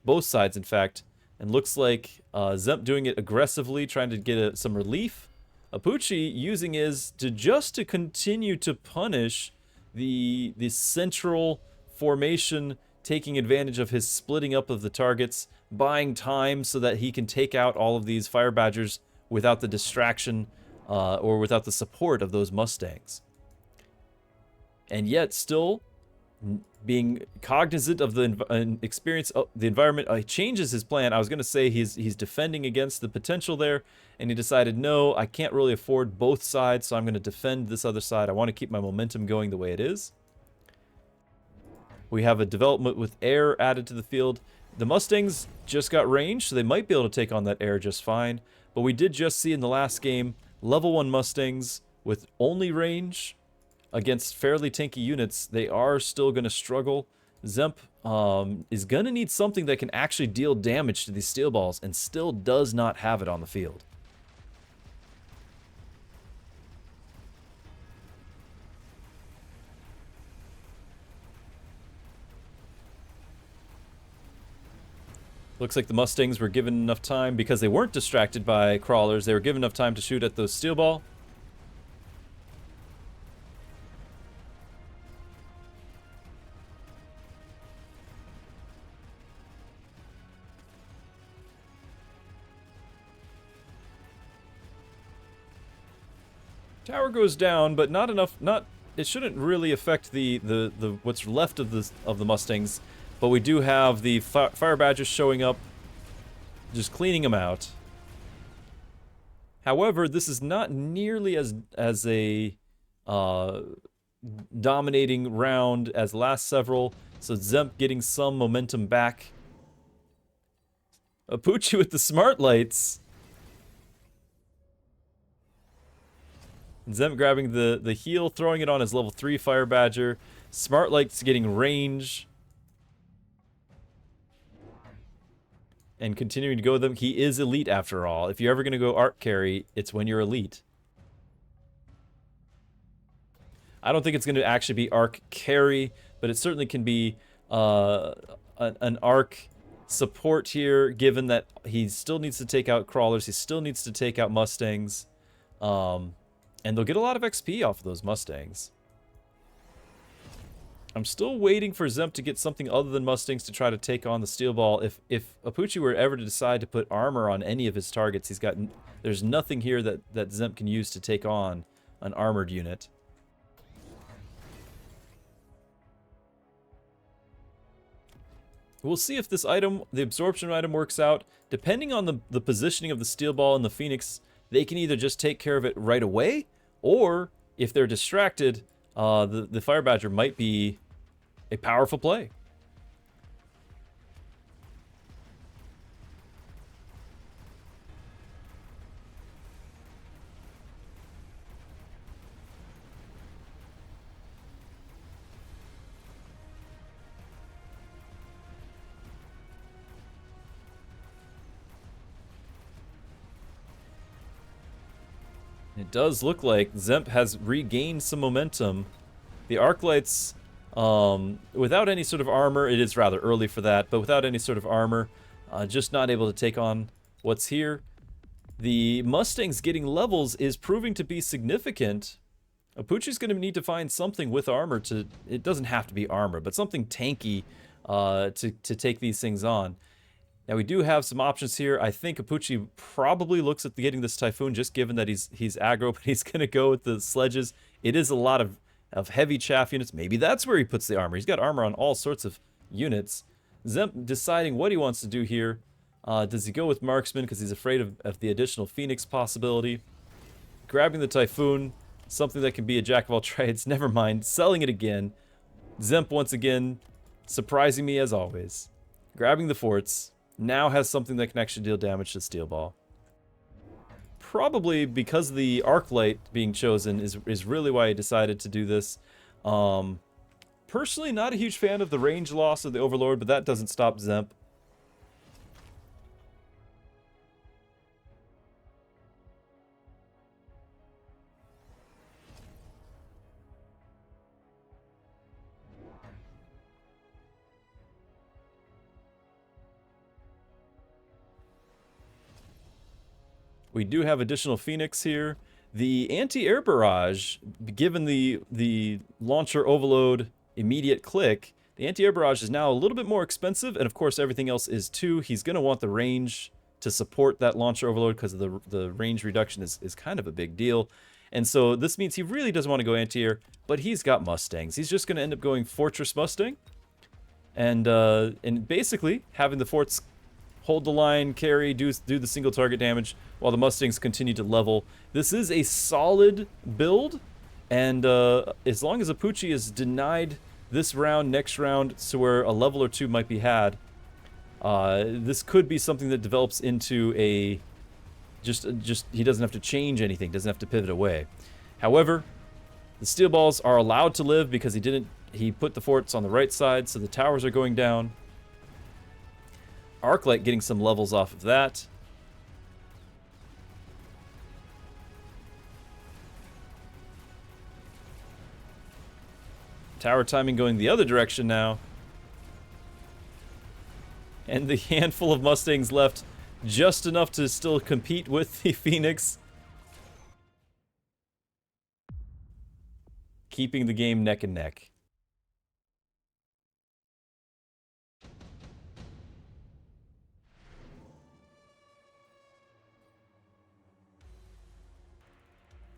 both sides in fact. And looks like Dzemp doing it aggressively, trying to get some relief. Apooche using his to continue to punish the central formation, taking advantage of his splitting up of the targets, buying time so that he can take out all of these Fire Badgers without the distraction or without the support of those Mustangs. And yet still being cognizant of the experience of the environment, he changes his plan. I was going to say he's defending against the potential there, and he decided, no, I can't really afford both sides, so I'm going to defend this other side. I want to keep my momentum going the way it is. We have a development with air added to the field. The Mustangs just got range, so they might be able to take on that air just fine. But we did just see in the last game, level 1 Mustangs with only range against fairly tanky units. They are still going to struggle. Dzemp is going to need something that can actually deal damage to these steel balls, and still does not have it on the field. Looks like the Mustangs were given enough time, because they weren't distracted by crawlers, they were given enough time to shoot at those steel ball. Tower goes down, but not enough. It shouldn't really affect the what's left of the Mustangs. But we do have the Fire Badgers showing up, just cleaning them out. However, this is not nearly as a dominating round as last several. So Dzemp getting some momentum back. Apooche with the smart lights. Dzemp grabbing the heal, throwing it on his level 3 Fire Badger. Smart lights getting range. And continuing to go with them. He is elite after all. If you're ever going to go arc carry, it's when you're elite. I don't think it's going to actually be arc carry, but it certainly can be an arc support here, given that he still needs to take out crawlers, he still needs to take out Mustangs, and they'll get a lot of XP off of those Mustangs. I'm still waiting for Dzemp to get something other than Mustangs to try to take on the steel ball. If Apooche were ever to decide to put armor on any of his targets, there's nothing here that Dzemp can use to take on an armored unit. We'll see if this item, the absorption item, works out. Depending on the positioning of the steel ball and the Phoenix, they can either just take care of it right away, or if they're distracted, the Fire Badger might be a powerful play. It does look like Dzemp has regained some momentum. The arc lights, without any sort of armor, it is rather early for that, but without any sort of armor, just not able to take on what's here. The Mustangs getting levels is proving to be significant. Apooche's going to need to find something with armor to, it doesn't have to be armor, but something tanky to take these things on. Now we do have some options here. I think Apooche probably looks at getting this Typhoon, just given that he's aggro, but he's going to go with the sledges. It is a lot of heavy chaff units. Maybe that's where he puts the armor. He's got armor on all sorts of units. Dzemp deciding what he wants to do here. Does he go with Marksman because he's afraid of the additional Phoenix possibility? Grabbing the Typhoon, something that can be a jack of all trades. Never mind. Selling it again. Dzemp once again, surprising me as always. Grabbing the forts. Now has something that can actually deal damage to steel ball. Probably because the arc light being chosen is really why I decided to do this. Personally, not a huge fan of the range loss of the Overlord, but that doesn't stop Dzemp. We do have additional Phoenix here. The anti-air barrage, given the launcher overload immediate click, the anti-air barrage is now a little bit more expensive, and of course everything else is too. He's going to want the range to support that launcher overload because the range reduction is kind of a big deal. And so this means he really doesn't want to go anti-air, but he's got Mustangs. He's just going to end up going Fortress Mustang, and basically having the forts hold the line, carry, do the single target damage, while the Mustangs continue to level. This is a solid build, and as long as Apooche is denied this round, next round, to where a level or two might be had. This could be something that develops into a just he doesn't have to change anything, doesn't have to pivot away. However, the steel balls are allowed to live because he put the forts on the right side, so the towers are going down. Arclight getting some levels off of that. Tower timing going the other direction now. And the handful of Mustangs left, just enough to still compete with the Phoenix. Keeping the game neck and neck.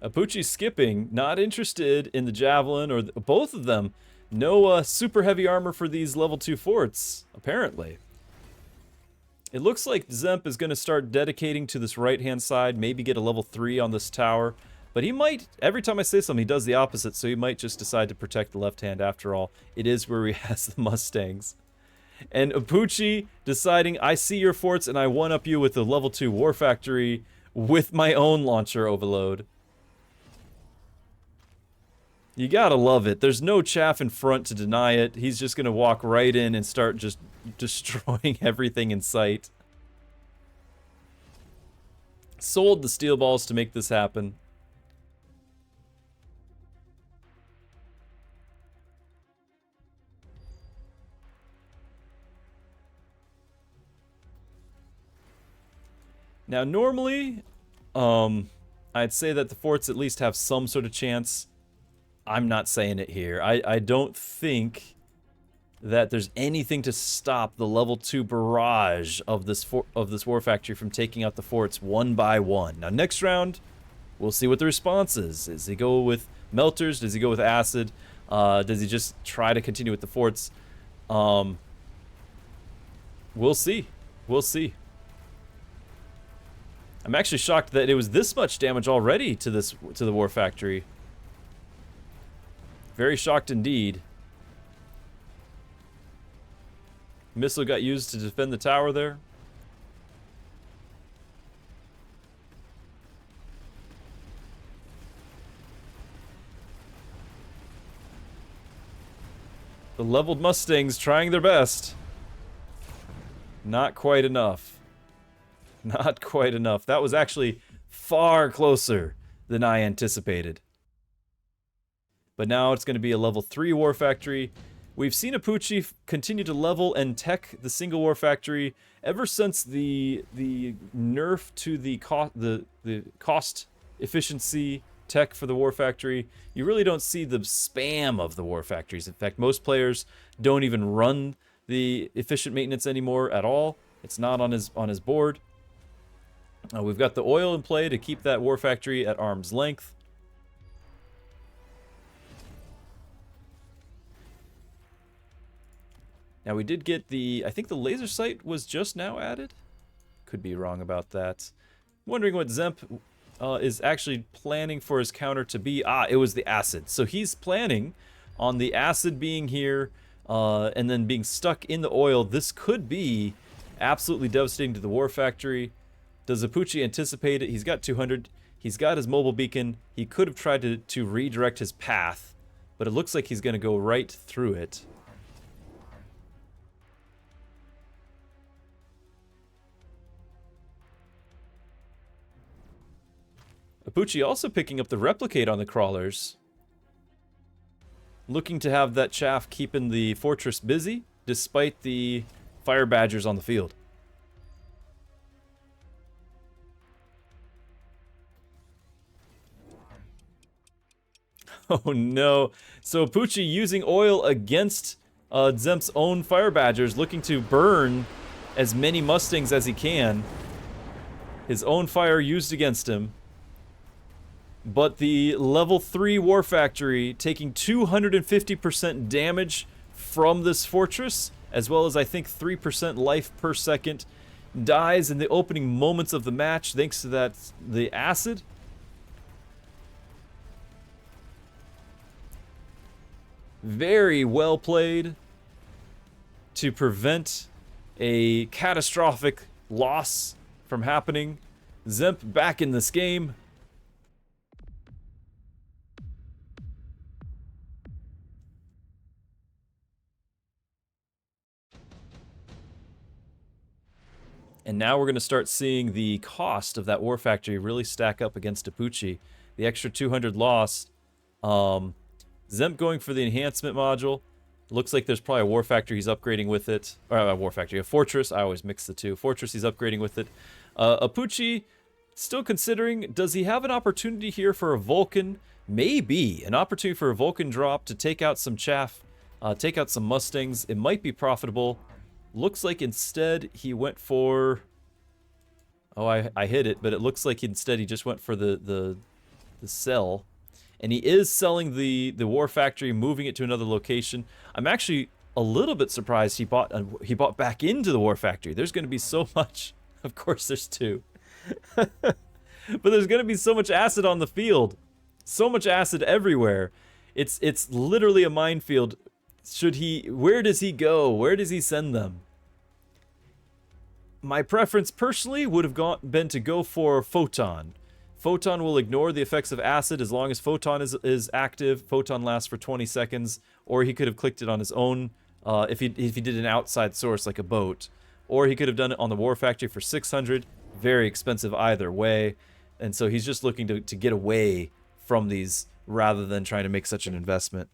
Apooche skipping, not interested in the Javelin, or both of them. No super heavy armor for these level 2 forts, apparently. It looks like Dzemp is going to start dedicating to this right-hand side, maybe get a level 3 on this tower. But he might, every time I say something, he does the opposite, so he might just decide to protect the left hand after all. It is where he has the Mustangs. And Apooche deciding, I see your forts and I one-up you with the level 2 War Factory with my own launcher overload. You gotta love it. There's no chaff in front to deny it. He's just gonna walk right in and start just destroying everything in sight. Sold the steel balls to make this happen. Now normally, I'd say that the forts at least have some sort of chance. I'm not saying it here. I don't think that there's anything to stop the level 2 barrage of this War Factory from taking out the forts one by one. Now next round, we'll see what the response is. Does he go with melters? Does he go with acid? Does he just try to continue with the forts? We'll see. We'll see. I'm actually shocked that it was this much damage already to the War Factory. Very shocked indeed. Missile got used to defend the tower there. The leveled Mustangs trying their best. Not quite enough. Not quite enough. That was actually far closer than I anticipated. But now it's going to be a level 3 War Factory. We've seen Apooche continue to level and tech the single War Factory ever since the nerf to the cost efficiency tech for the War Factory. You really don't see the spam of the War Factories. In fact, most players don't even run the efficient maintenance anymore at all. It's not on his board. We've got the oil in play to keep that War Factory at arm's length. Now we did get I think the laser sight was just now added. Could be wrong about that. Wondering what Dzemp is actually planning for his counter to be. It was the acid. So he's planning on the acid being here and then being stuck in the oil. This could be absolutely devastating to the War Factory. Does Apooche anticipate it? He's got 200. He's got his mobile beacon. He could have tried to redirect his path, but it looks like he's going to go right through it. Apooche also picking up the replicate on the crawlers. Looking to have that chaff keeping the fortress busy, despite the fire badgers on the field. Oh no. So Apooche using oil against Dzemp's own fire badgers, looking to burn as many Mustangs as he can. His own fire used against him. But the level 3 War Factory taking 250% damage from this fortress, as well as I think 3% life per second, dies in the opening moments of the match thanks to the acid. Very well played to prevent a catastrophic loss from happening. Dzemp back in this game. And now we're going to start seeing the cost of that War Factory really stack up against Apooche. The extra 200 loss. Dzemp going for the enhancement module. Looks like there's probably a War Factory he's upgrading with it. Or a War Factory, a Fortress. I always mix the two. Fortress he's upgrading with it. Apooche still considering, does he have an opportunity here for a Vulcan? Maybe. An opportunity for a Vulcan drop to take out some chaff. Take out some Mustangs. It might be profitable. Looks like instead he went for... Oh, I hit it, but it looks like instead he just went for the sell. And he is selling the War Factory, moving it to another location. I'm actually a little bit surprised he bought back into the War Factory. There's going to be so much... Of course there's two. But there's going to be so much acid on the field. So much acid everywhere. It's literally a minefield. Where does he go? Where does he send them? My preference personally would have been to go for Photon. Photon will ignore the effects of acid as long as Photon is active. Photon lasts for 20 seconds, or he could have clicked it on his own if he did an outside source like a boat. Or he could have done it on the War Factory for 600. Very expensive either way. And so he's just looking to get away from these rather than trying to make such an investment.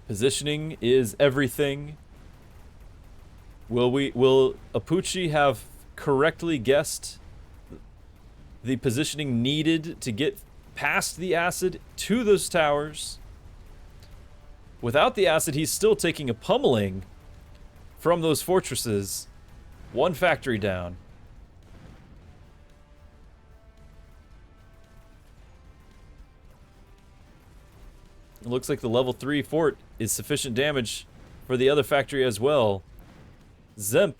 Positioning is everything. Will Apooche have correctly guessed the positioning needed to get past the acid to those towers? Without the acid, he's still taking a pummeling from those fortresses. One factory down. It looks like the level 3 fort is sufficient damage for the other factory as well. Dzemp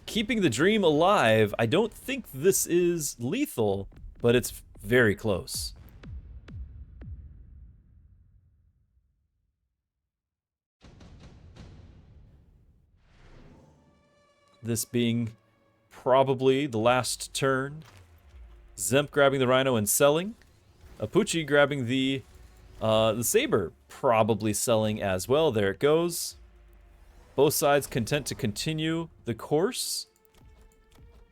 keeping the dream alive. I don't think this is lethal, but it's very close. This being probably the last turn. Dzemp grabbing the Rhino and selling. Apooche grabbing the Saber, probably selling as well. There it goes. Both sides content to continue the course.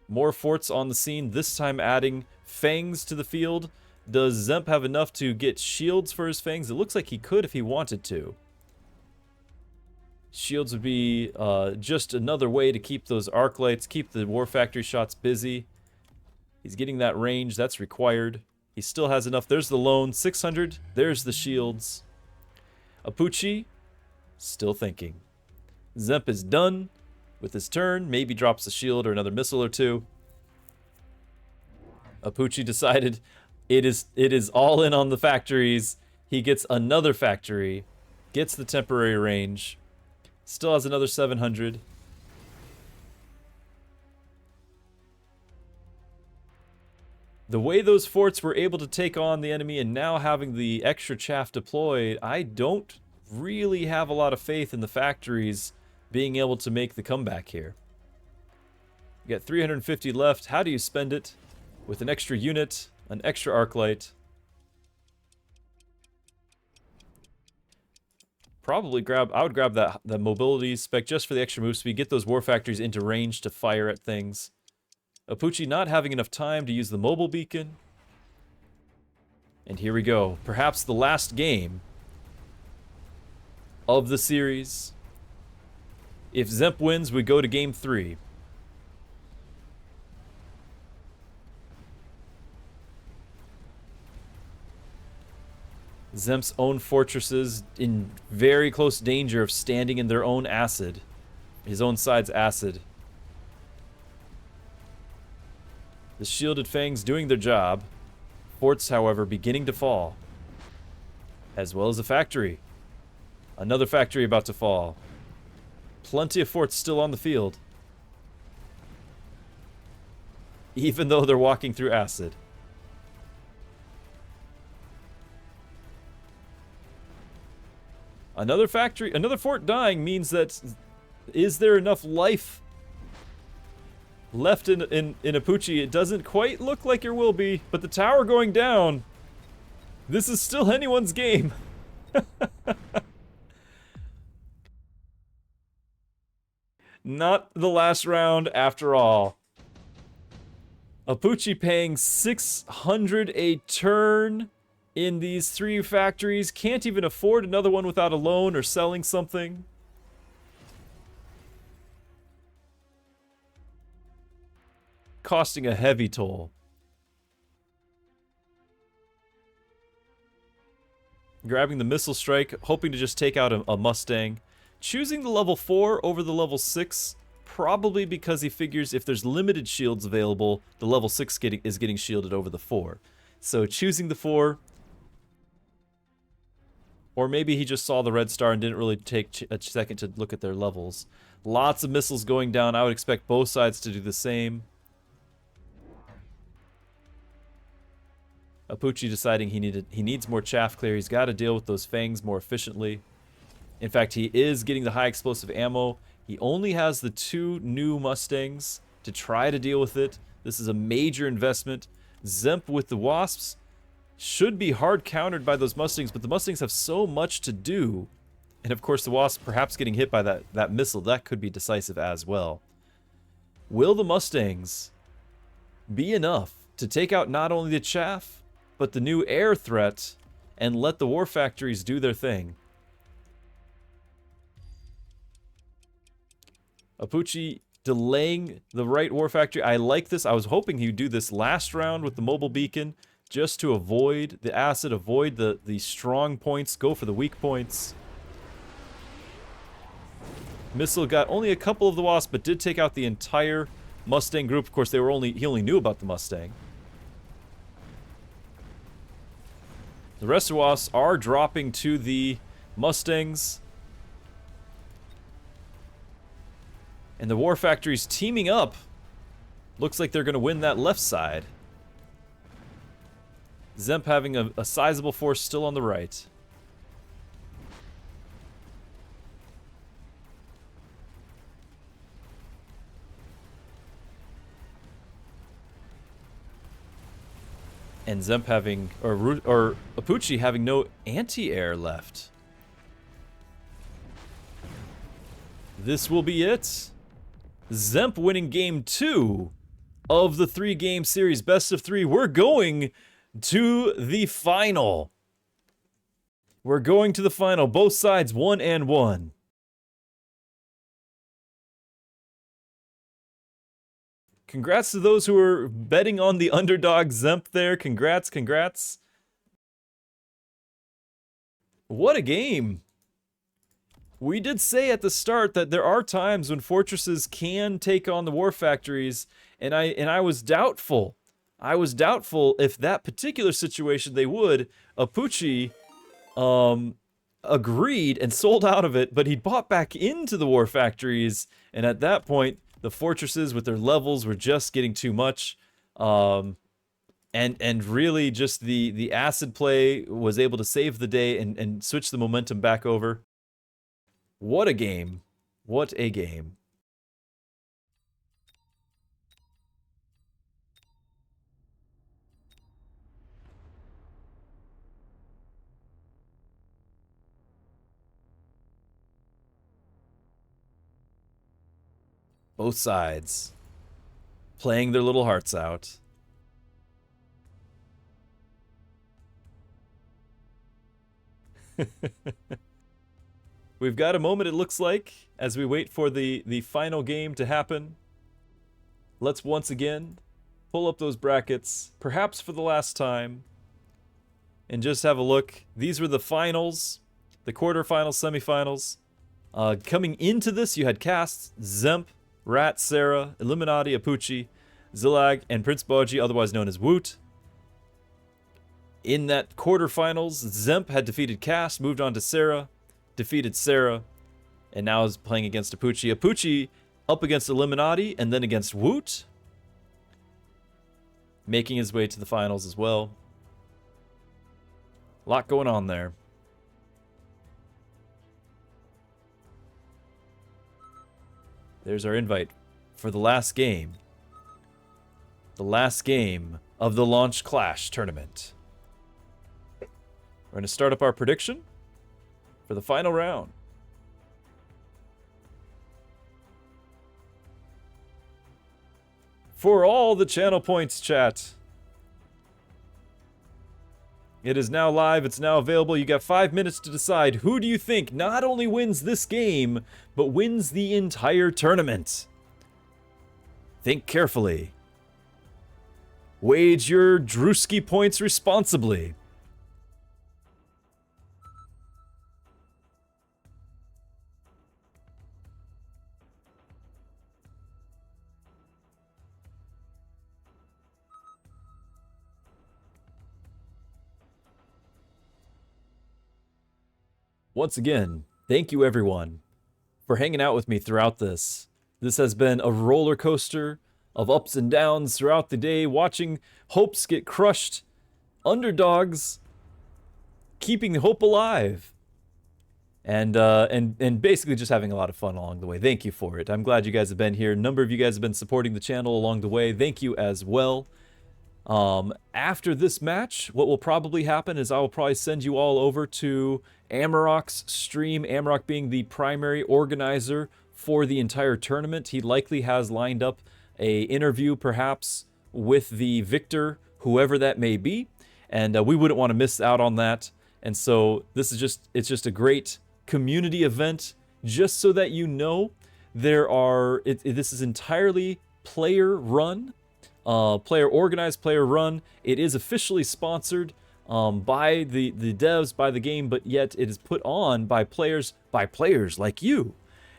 More forts on the scene, this time adding fangs to the field. Does Dzemp have enough to get shields for his fangs? It looks like he could if he wanted to. Shields would be just another way to keep those arc lights, keep the War Factory shots busy. He's getting that range, that's required. He still has enough. There's the lone, 600. There's the shields. Apooche, still thinking. Dzemp is done with his turn. Maybe drops a shield or another missile or two. Apooche decided it is all in on the factories. He gets another factory. Gets the temporary range. Still has another 700. The way those forts were able to take on the enemy and now having the extra chaff deployed, I don't really have a lot of faith in the factories being able to make the comeback here. You got 350 left. How do you spend it? With an extra unit, an extra arc light. Probably I would grab that mobility spec just for the extra move speed. Get those war factories into range to fire at things. Apooche not having enough time to use the mobile beacon. And here we go. Perhaps the last game of the series. If Dzemp wins, we go to game 3. Dzemp's own fortresses in very close danger of standing in their own acid. His own side's acid. The shielded fangs doing their job. Forts, however, beginning to fall. As well as the factory. Another factory about to fall. Plenty of forts still on the field. Even though they're walking through acid. Another factory, another fort dying means that, is there enough life left in Apooche? It doesn't quite look like there will be, but the tower going down, this is still anyone's game. Not the last round after all. Apooche paying 600 a turn in these 3 factories. Can't even afford another one without a loan or selling something. Costing a heavy toll. Grabbing the missile strike, hoping to just take out a Mustang. Choosing the level 4 over the level 6, probably because he figures if there's limited shields available, the level 6 is getting shielded over the 4. So choosing the 4, or maybe he just saw the red star and didn't really take a second to look at their levels. Lots of missiles going down. I would expect both sides to do the same. Apooche deciding he needs more chaff clear. He's got to deal with those fangs more efficiently. In fact, he is getting the high explosive ammo. He only has the 2 new Mustangs to try to deal with it. This is a major investment. Dzemp with the Wasps should be hard countered by those Mustangs, but the Mustangs have so much to do. And of course the Wasp perhaps getting hit by that missile, that could be decisive as well. Will the Mustangs be enough to take out not only the chaff, but the new air threat, and let the war factories do their thing? Apooche delaying the right war factory. I like this. I was hoping he'd do this last round with the mobile beacon, just to avoid the acid, avoid the strong points, go for the weak points. Missile got only a couple of the Wasps, but did take out the entire Mustang group. Of course, he only knew about the Mustang. The rest of the Wasps are dropping to the Mustangs. And the war factories teaming up. Looks like they're going to win that left side. Dzemp having a sizable force still on the right. And Dzemp having, or Apooche having no anti-air left. This will be it. Dzemp winning game 2 of the 3-game series, best of 3. We're going to the final. We're going to the final. Both sides 1-1. Congrats to those who are betting on the underdog Dzemp there. Congrats, congrats. What a game. We did say at the start that there are times when fortresses can take on the war factories, and I was doubtful. I was doubtful if that particular situation they would. Apooche agreed and sold out of it, but he bought back into the war factories, and at that point, the fortresses with their levels were just getting too much. And really just the acid play was able to save the day and switch the momentum back over. What a game. What a game. Both sides playing their little hearts out. We've got a moment, it looks like, as we wait for the final game to happen. Let's once again pull up those brackets, perhaps for the last time, and just have a look. These were the finals, the quarterfinals, semifinals. Coming into this, you had casts Dzemp, Rat, Sara, Eliminati, Apooche, Zilag, and Prince Bojji, otherwise known as Woot. In that quarterfinals, Dzemp had defeated Cast, moved on to Sara, defeated Sara, and now is playing against Apooche. Apooche up against Eliminati and then against Woot, making his way to the finals as well. A lot going on there. There's our invite for the last game. The last game of the Launch Clash tournament. We're going to start up our prediction for the final round. For all the channel points, chat. It is now live, it's now available. You got 5 minutes to decide who do you think not only wins this game, but wins the entire tournament. Think carefully. Wage your Drewski points responsibly. Once again, thank you everyone for hanging out with me throughout this. This has been a roller coaster of ups and downs throughout the day, watching hopes get crushed, underdogs keeping hope alive, and basically just having a lot of fun along the way. Thank you for it. I'm glad you guys have been here. A number of you guys have been supporting the channel along the way. Thank you as well. After this match, what will probably happen is I will probably send you all over to Amarok's stream, Amarok being the primary organizer for the entire tournament. He likely has lined up a interview perhaps with the victor, whoever that may be, and we wouldn't want to miss out on that. And so this is it's just a great community event, just so that you know this is entirely player run. Player organized, player run. It is officially sponsored by the devs, by the game, but yet it is put on by players like you.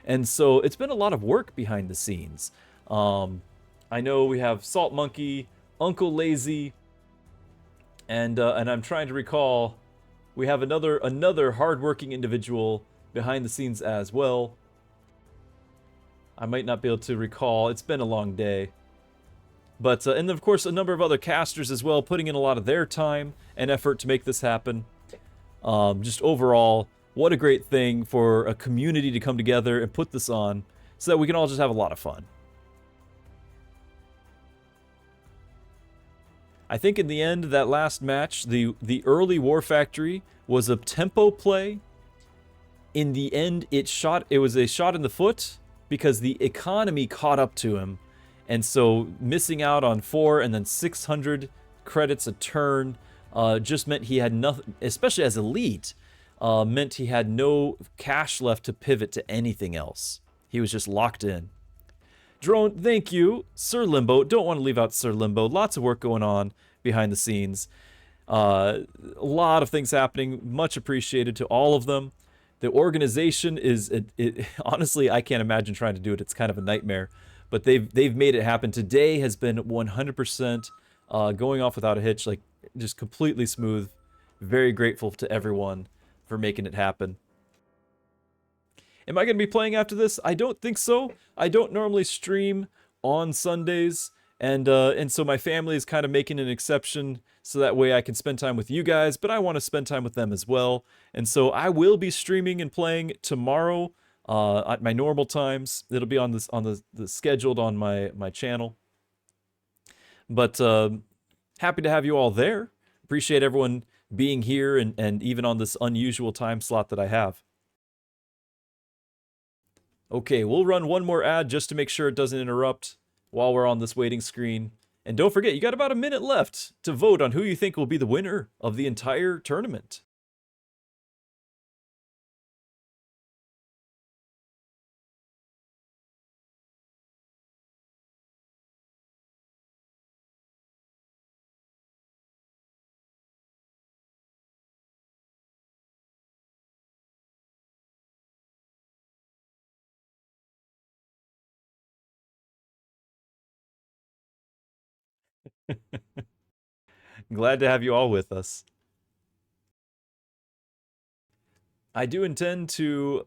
And so it's been a lot of work behind the scenes. I know we have Salt Monkey, Uncle Lazy, and I'm trying to recall, we have another hardworking individual behind the scenes as well. I might not be able to recall. It's been a long day. But, and of course, a number of other casters as well, putting in a lot of their time and effort to make this happen. Just overall, what a great thing for a community to come together and put this on so that we can all just have a lot of fun. I think in the end, that last match, the early War Factory was a tempo play. In the end, it was a shot in the foot because the economy caught up to him. And so missing out on 4 and then 600 credits a turn just meant he had nothing, especially as elite, meant he had no cash left to pivot to anything else. He was just locked in. Drone, thank you. Sir Limbo, don't want to leave out Sir Limbo. Lots of work going on behind the scenes. A lot of things happening. Much appreciated to all of them. The organization is, honestly, I can't imagine trying to do it. It's kind of a nightmare. But they've made it happen. Today has been 100% going off without a hitch, like just completely smooth. Very grateful to everyone for making it happen. Am I going to be playing after this? I don't think so. I don't normally stream on Sundays, and so my family is kind of making an exception so that way I can spend time with you guys, but I want to spend time with them as well. And so I will be streaming and playing tomorrow. At my normal times. It'll be on the scheduled on my channel. But happy to have you all there. Appreciate everyone being here and even on this unusual time slot that I have. Okay, we'll run one more ad just to make sure it doesn't interrupt while we're on this waiting screen. And don't forget, you got about a minute left to vote on who you think will be the winner of the entire tournament. Glad to have you all with us. I do intend to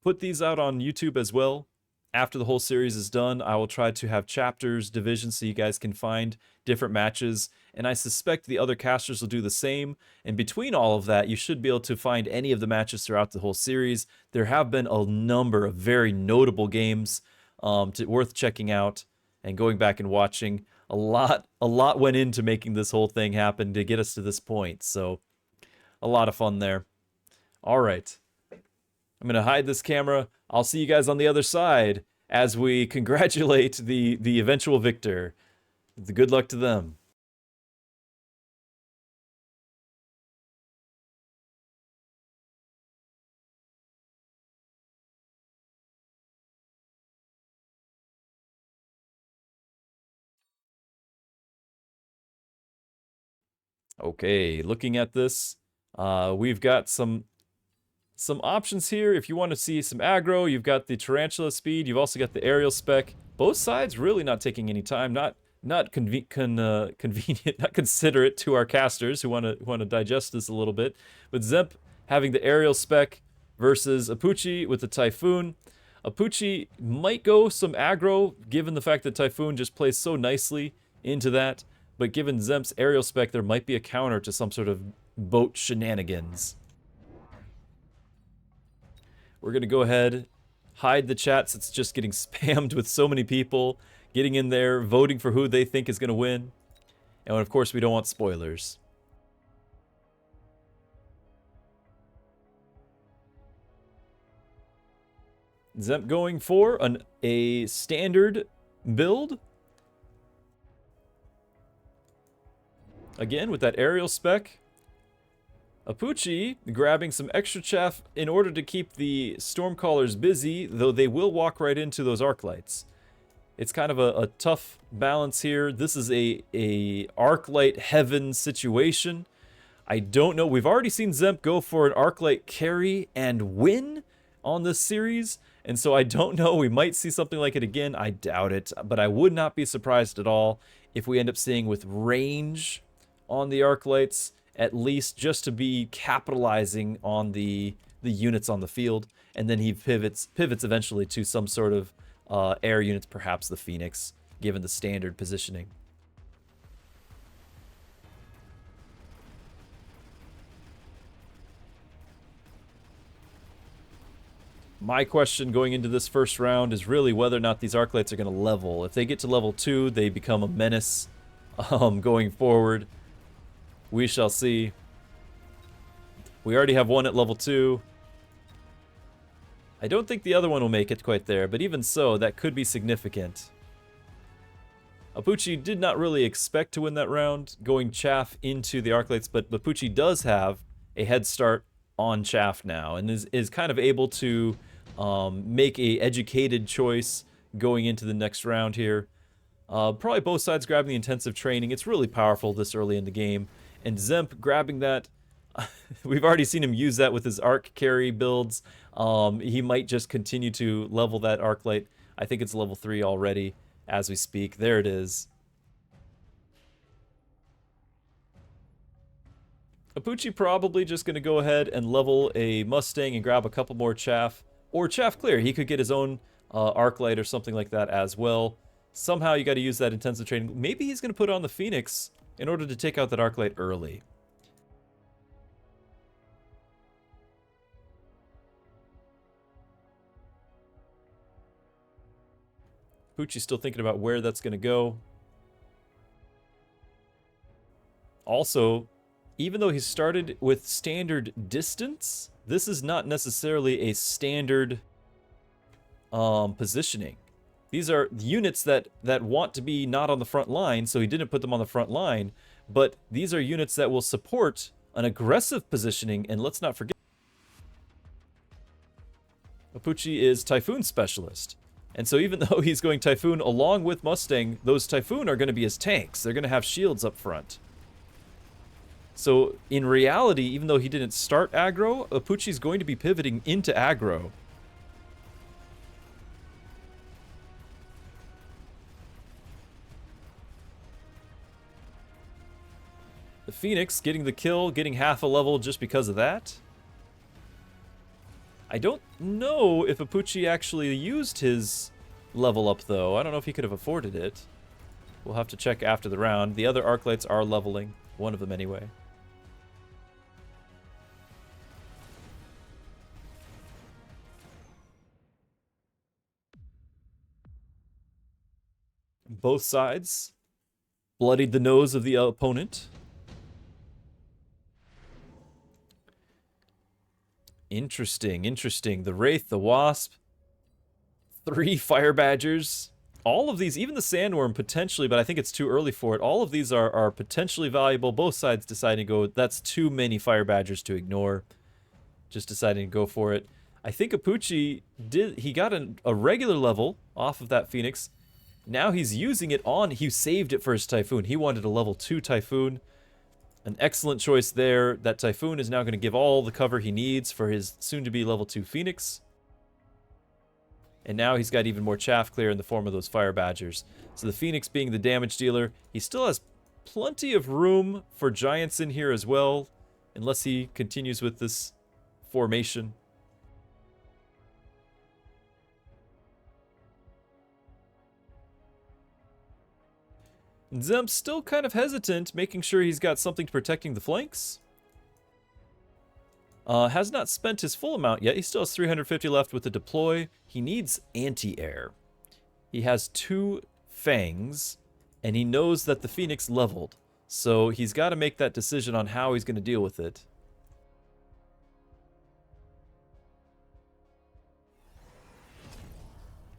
put these out on YouTube as well. After the whole series is done, I will try to have chapters, divisions, so you guys can find different matches. And I suspect the other casters will do the same. And between all of that, you should be able to find any of the matches throughout the whole series. There have been a number of very notable games worth checking out and going back and watching. A lot went into making this whole thing happen to get us to this point. So a lot of fun there. All right. I'm going to hide this camera. I'll see you guys on the other side as we congratulate the eventual victor. Good luck to them. Okay, looking at this, we've got some options here. If you want to see some aggro, you've got the tarantula speed. You've also got the aerial spec. Both sides really not taking any time. Not convenient, not considerate to our casters who want to digest this a little bit. But Dzemp having the aerial spec versus Apooche with the Typhoon. Apooche might go some aggro, given the fact that Typhoon just plays so nicely into that. But given Dzemp's aerial spec, there might be a counter to some sort of boat shenanigans. We're going to go ahead, hide the chat since it's just getting spammed with so many people getting in there, voting for who they think is going to win. And of course, we don't want spoilers. Dzemp going for a standard build. Again, with that aerial spec. Apooche grabbing some extra chaff in order to keep the Stormcallers busy, though they will walk right into those arc lights. It's kind of a tough balance here. This is a arc light heaven situation. I don't know. We've already seen Dzemp go for an arc light carry and win on this series, and so I don't know. We might see something like it again. I doubt it, but I would not be surprised at all if we end up seeing with range on the arc lights, at least just to be capitalizing on the units on the field, and then he pivots eventually to some sort of air units, perhaps the Phoenix, given the standard positioning. My question going into this first round is really whether or not these arc lights are going to level. If they get to level 2, they become a menace going forward. We shall see. We already have one at level 2. I don't think the other one will make it quite there, but even so, that could be significant. Apooche did not really expect to win that round, going chaff into the arc lights, but Apooche does have a head start on chaff now, and is kind of able to make a educated choice going into the next round here. Probably both sides grabbing the intensive training. It's really powerful this early in the game. And Dzemp grabbing that, we've already seen him use that with his arc carry builds. He might just continue to level that arc light. I think it's level 3 already as we speak. There it is. Apooche probably just going to go ahead and level a Mustang and grab a couple more chaff. Or chaff clear. He could get his own arc light or something like that as well. Somehow you got to use that intensive training. Maybe he's going to put on the Phoenix in order to take out that arc light early. Apooche's still thinking about where that's going to go. Also, even though he started with standard distance, this is not necessarily a standard positioning. These are units that want to be not on the front line, so he didn't put them on the front line, but these are units that will support an aggressive positioning, and let's not forget, Apooche is Typhoon Specialist. And so even though he's going Typhoon along with Mustang, those Typhoon are going to be his tanks. They're going to have shields up front. So in reality, even though he didn't start aggro, Apooche's going to be pivoting into aggro. The Phoenix getting the kill, getting half a level just because of that. I don't know if Apooche actually used his level up, though. I don't know if he could have afforded it. We'll have to check after the round. The other Arclights are leveling. One of them, anyway. Both sides bloodied the nose of the opponent. Interesting, interesting. The Wraith, the Wasp, 3 Fire Badgers. All of these, even the Sandworm potentially, but I think it's too early for it. All of these are potentially valuable. Both sides deciding to go, that's too many Fire Badgers to ignore. Just deciding to go for it. I think Apooche he got a regular level off of that Phoenix. Now he's using it on, he saved it for his Typhoon. He wanted a level 2 Typhoon. An excellent choice there. That Typhoon is now going to give all the cover he needs for his soon-to-be level 2 Phoenix. And now he's got even more chaff clear in the form of those Fire Badgers. So the Phoenix being the damage dealer, he still has plenty of room for Giants in here as well, unless he continues with this formation. Dzemp's still kind of hesitant, making sure he's got something protecting the flanks. Has not spent his full amount yet. He still has 350 left with the deploy. He needs anti-air. He has 2 fangs, and he knows that the Phoenix leveled. So he's got to make that decision on how he's going to deal with it.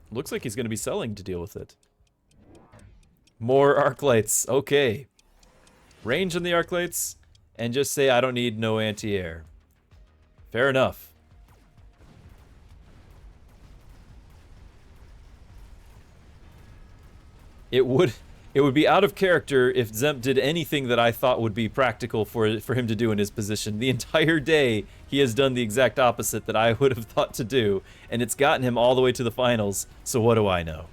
Looks like he's going to be selling to deal with it. More Arclights. Okay. Range on the Arclights, and just say, I don't need no anti-air. Fair enough. It would be out of character if Dzemp did anything that I thought would be practical for him to do in his position. The entire day, he has done the exact opposite that I would have thought to do, and it's gotten him all the way to the finals, so what do I know?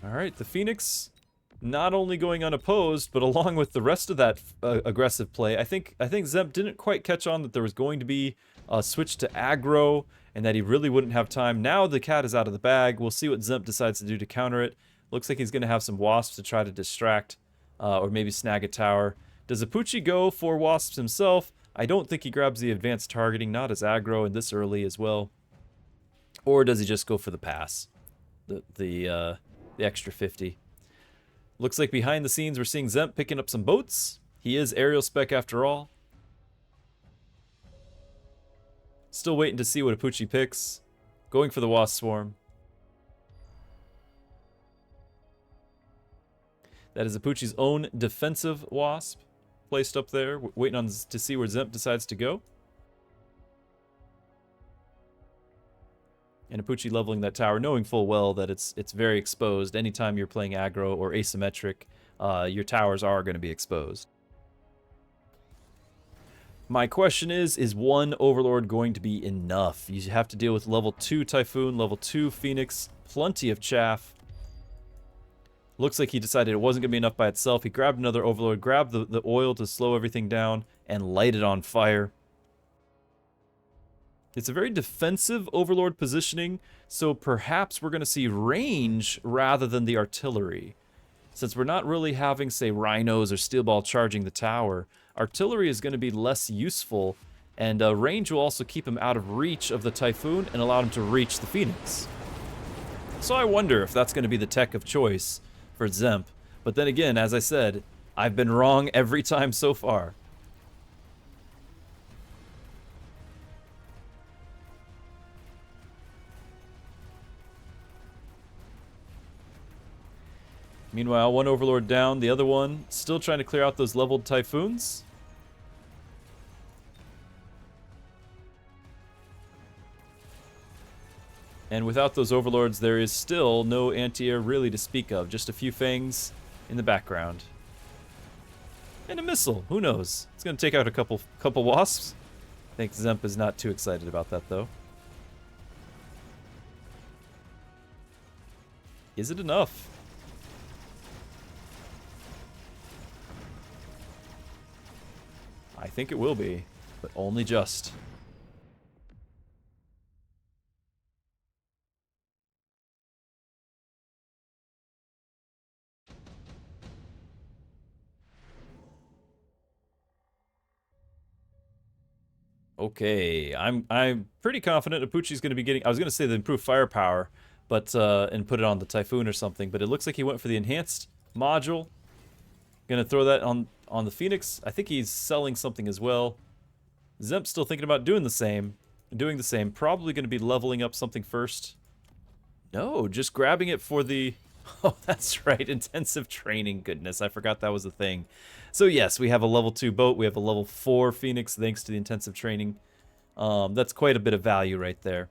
Alright, the Phoenix not only going unopposed, but along with the rest of that aggressive play, I think Dzemp didn't quite catch on that there was going to be a switch to aggro, and that he really wouldn't have time. Now the cat is out of the bag. We'll see what Dzemp decides to do to counter it. Looks like he's going to have some Wasps to try to distract, or maybe snag a tower. Does Apooche go for Wasps himself? I don't think he grabs the advanced targeting, not as aggro and this early as well. Or does he just go for the pass? The extra 50. Looks like behind the scenes we're seeing Dzemp picking up some boats. He is aerial spec after all. Still waiting to see what Apooche picks. Going for the Wasp Swarm. That is Apooche's own defensive Wasp placed up there, waiting on to see where Dzemp decides to go. And Apooche leveling that tower, knowing full well that it's very exposed. Anytime you're playing aggro or asymmetric, your towers are going to be exposed. My question is one Overlord going to be enough? You have to deal with level 2 Typhoon, level 2 Phoenix, plenty of chaff. Looks like he decided it wasn't going to be enough by itself. He grabbed another Overlord, grabbed the oil to slow everything down, and light it on fire. It's a very defensive Overlord positioning, so perhaps we're going to see range rather than the artillery. Since we're not really having, say, Rhinos or Steel Ball charging the tower, artillery is going to be less useful, and range will also keep him out of reach of the Typhoon and allow him to reach the Phoenix. So I wonder if that's going to be the tech of choice for Dzemp. But then again, as I said, I've been wrong every time so far. Meanwhile, one Overlord down, the other one still trying to clear out those leveled Typhoons. And without those overlords, there is still no anti-air really to speak of. Just a few fangs in the background. And a missile. Who knows? It's going to take out a couple wasps. I think Dzemp is not too excited about that, though. Is it enough? I think it will be, but only just. Okay, I'm pretty confident Apooche's going to be getting. I was going to say the improved firepower, but and put it on the Typhoon or something. But it looks like he went for the enhanced module. Going to throw that on the Phoenix. I think he's selling something as well. Dzemp's still thinking about doing the same. Probably going to be leveling up something first. No, just grabbing it for the. Oh, that's right, intensive training. Goodness, I forgot that was a thing. So yes, we have a level 2 boat. We have a level 4 Phoenix thanks to the intensive training. That's quite a bit of value right there.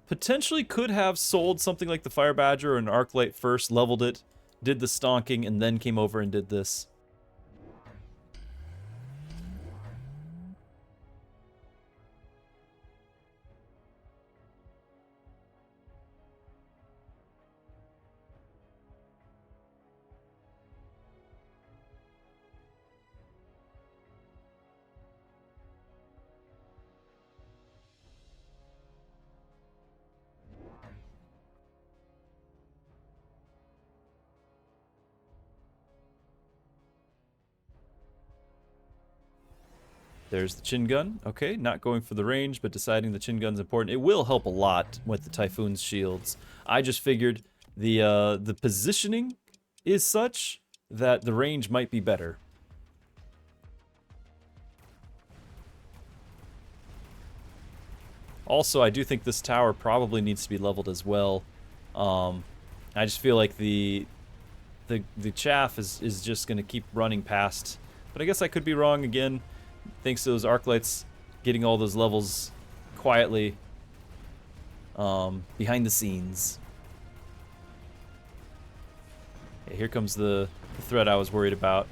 Potentially could have sold something like the Fire Badger or an Arclight first, leveled it, did the stonking, and then came over and did this. There's the chin gun. Okay, not going for the range, but deciding the chin gun's important. It will help a lot with the Typhoon's shields. I just figured the positioning is such that the range might be better. Also, I do think this tower probably needs to be leveled as well. I just feel like the chaff is just going to keep running past. But I guess I could be wrong again. Thanks to those arc lights getting all those levels quietly behind the scenes. Okay, here comes the threat I was worried about.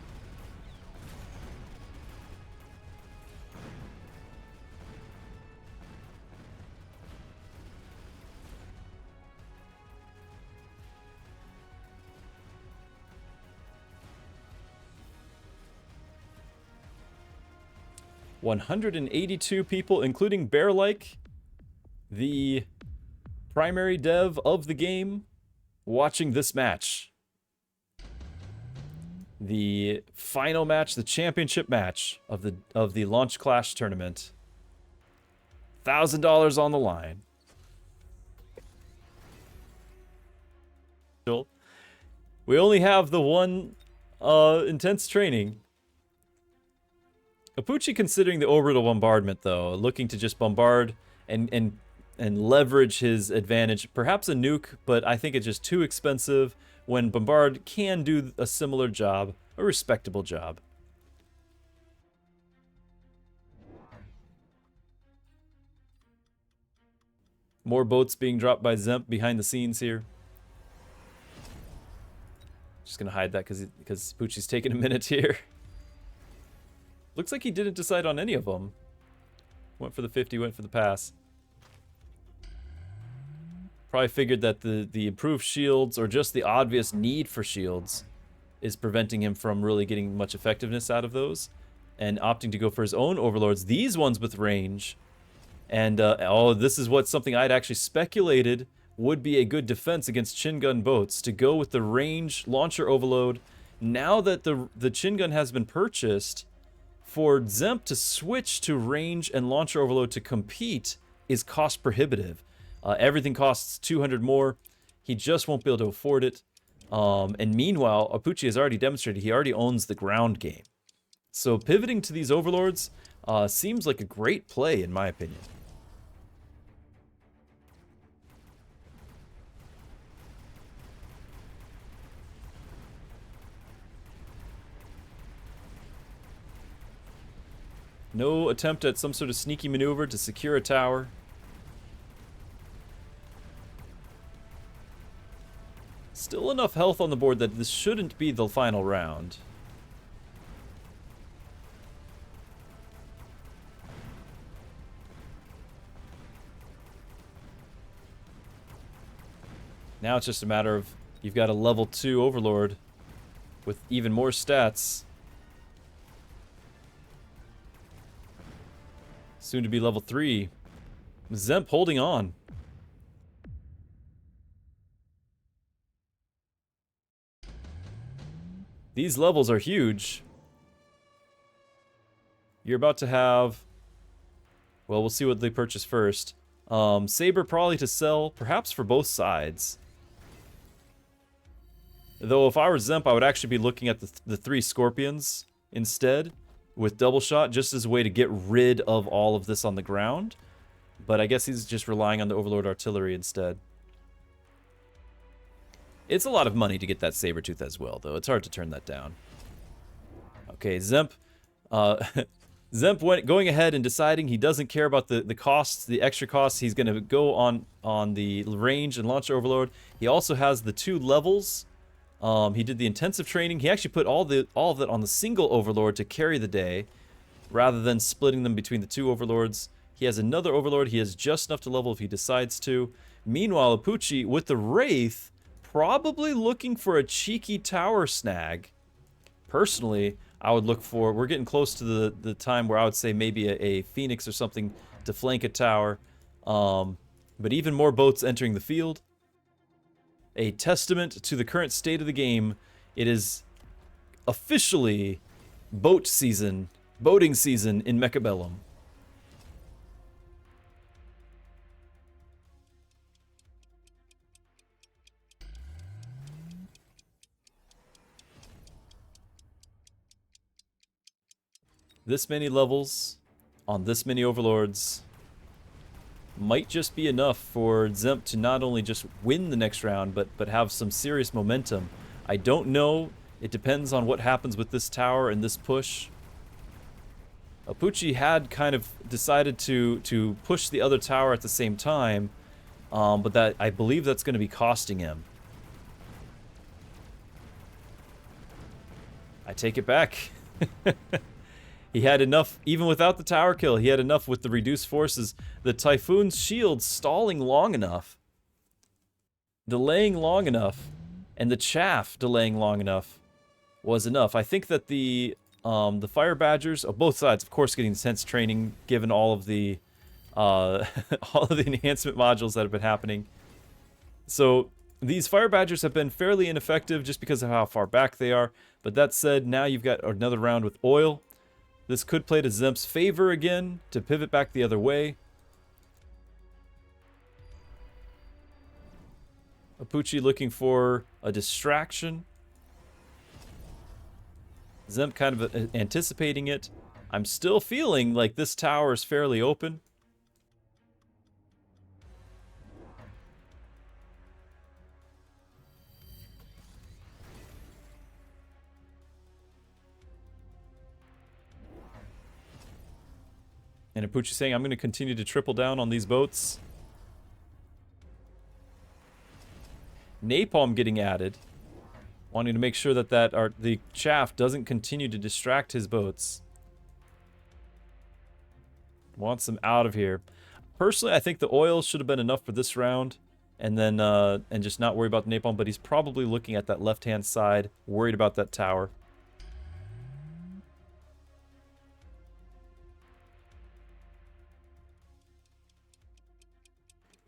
$182 people, including Bear-like, the primary dev of the game, watching this match. The final match, the championship match of the Launch Clash tournament. $1,000 on the line. We only have the one intense training. Apooche considering the orbital bombardment, though, looking to just bombard and leverage his advantage. Perhaps a nuke, but I think it's just too expensive when Bombard can do a similar job, a respectable job. More boats being dropped by Dzemp behind the scenes here. Just gonna hide that because Apooche's taking a minute here. Looks like he didn't decide on any of them. Went for the 50, went for the pass. Probably figured that the improved shields, or just the obvious need for shields, is preventing him from really getting much effectiveness out of those. And opting to go for his own overlords. These ones with range. And, oh, this is something I'd actually speculated would be a good defense against chin gun boats. To go with the range launcher overload. Now that the chin gun has been purchased, for Dzemp to switch to range and launcher overload to compete is cost prohibitive. Everything costs 200 more. He just won't be able to afford it. And meanwhile, Apooche has already demonstrated he already owns the ground game. So pivoting to these overlords seems like a great play in my opinion. No attempt at some sort of sneaky maneuver to secure a tower. Still enough health on the board that this shouldn't be the final round. Now it's just a matter of you've got a level 2 Overlord with even more stats. Soon to be level 3. Dzemp holding on. These levels are huge. You're about to have... Well, we'll see what they purchase first. Saber probably to sell, perhaps for both sides. Though if I were Dzemp, I would actually be looking at the 3 Scorpions instead, with double shot, just as a way to get rid of all of this on the ground. But I guess he's just relying on the Overlord Artillery instead. It's a lot of money to get that Sabertooth as well, though. It's hard to turn that down. Okay, Dzemp. Dzemp going ahead and deciding he doesn't care about the costs, the extra costs. He's going to go on the range and launch Overlord. He also has the 2 levels. He did the intensive training. He actually put all of it on the single Overlord to carry the day, rather than splitting them between the 2 Overlords. He has another Overlord. He has just enough to level if he decides to. Meanwhile, Apooche, with the Wraith, probably looking for a cheeky tower snag. Personally, I would look for... We're getting close to the time where I would say maybe a Phoenix or something to flank a tower. But even more boats entering the field. A testament to the current state of the game. It is officially boating season in Mechabellum. This many levels on this many Overlords might just be enough for Dzemp to not only just win the next round, but have some serious momentum. I don't know. It depends on what happens with this tower and this push. Apooche had kind of decided to push the other tower at the same time, but that I believe that's going to be costing him. I take it back. He had enough, even without the tower kill, he had enough with the reduced forces. The Typhoon's shield stalling long enough, delaying long enough, and the chaff delaying long enough was enough. I think that the Fire Badgers, of both sides, of course, getting intense training, given all of the enhancement modules that have been happening. So these Fire Badgers have been fairly ineffective just because of how far back they are. But that said, now you've got another round with oil. This could play to Dzemp's favor again, to pivot back the other way. Apooche looking for a distraction. Dzemp kind of anticipating it. I'm still feeling like this tower is fairly open. And Apooche saying, I'm going to continue to triple down on these boats. Napalm getting added. Wanting to make sure that the chaff doesn't continue to distract his boats. Wants them out of here. Personally, I think the oil should have been enough for this round. And then, and just not worry about the napalm. But he's probably looking at that left-hand side, worried about that tower.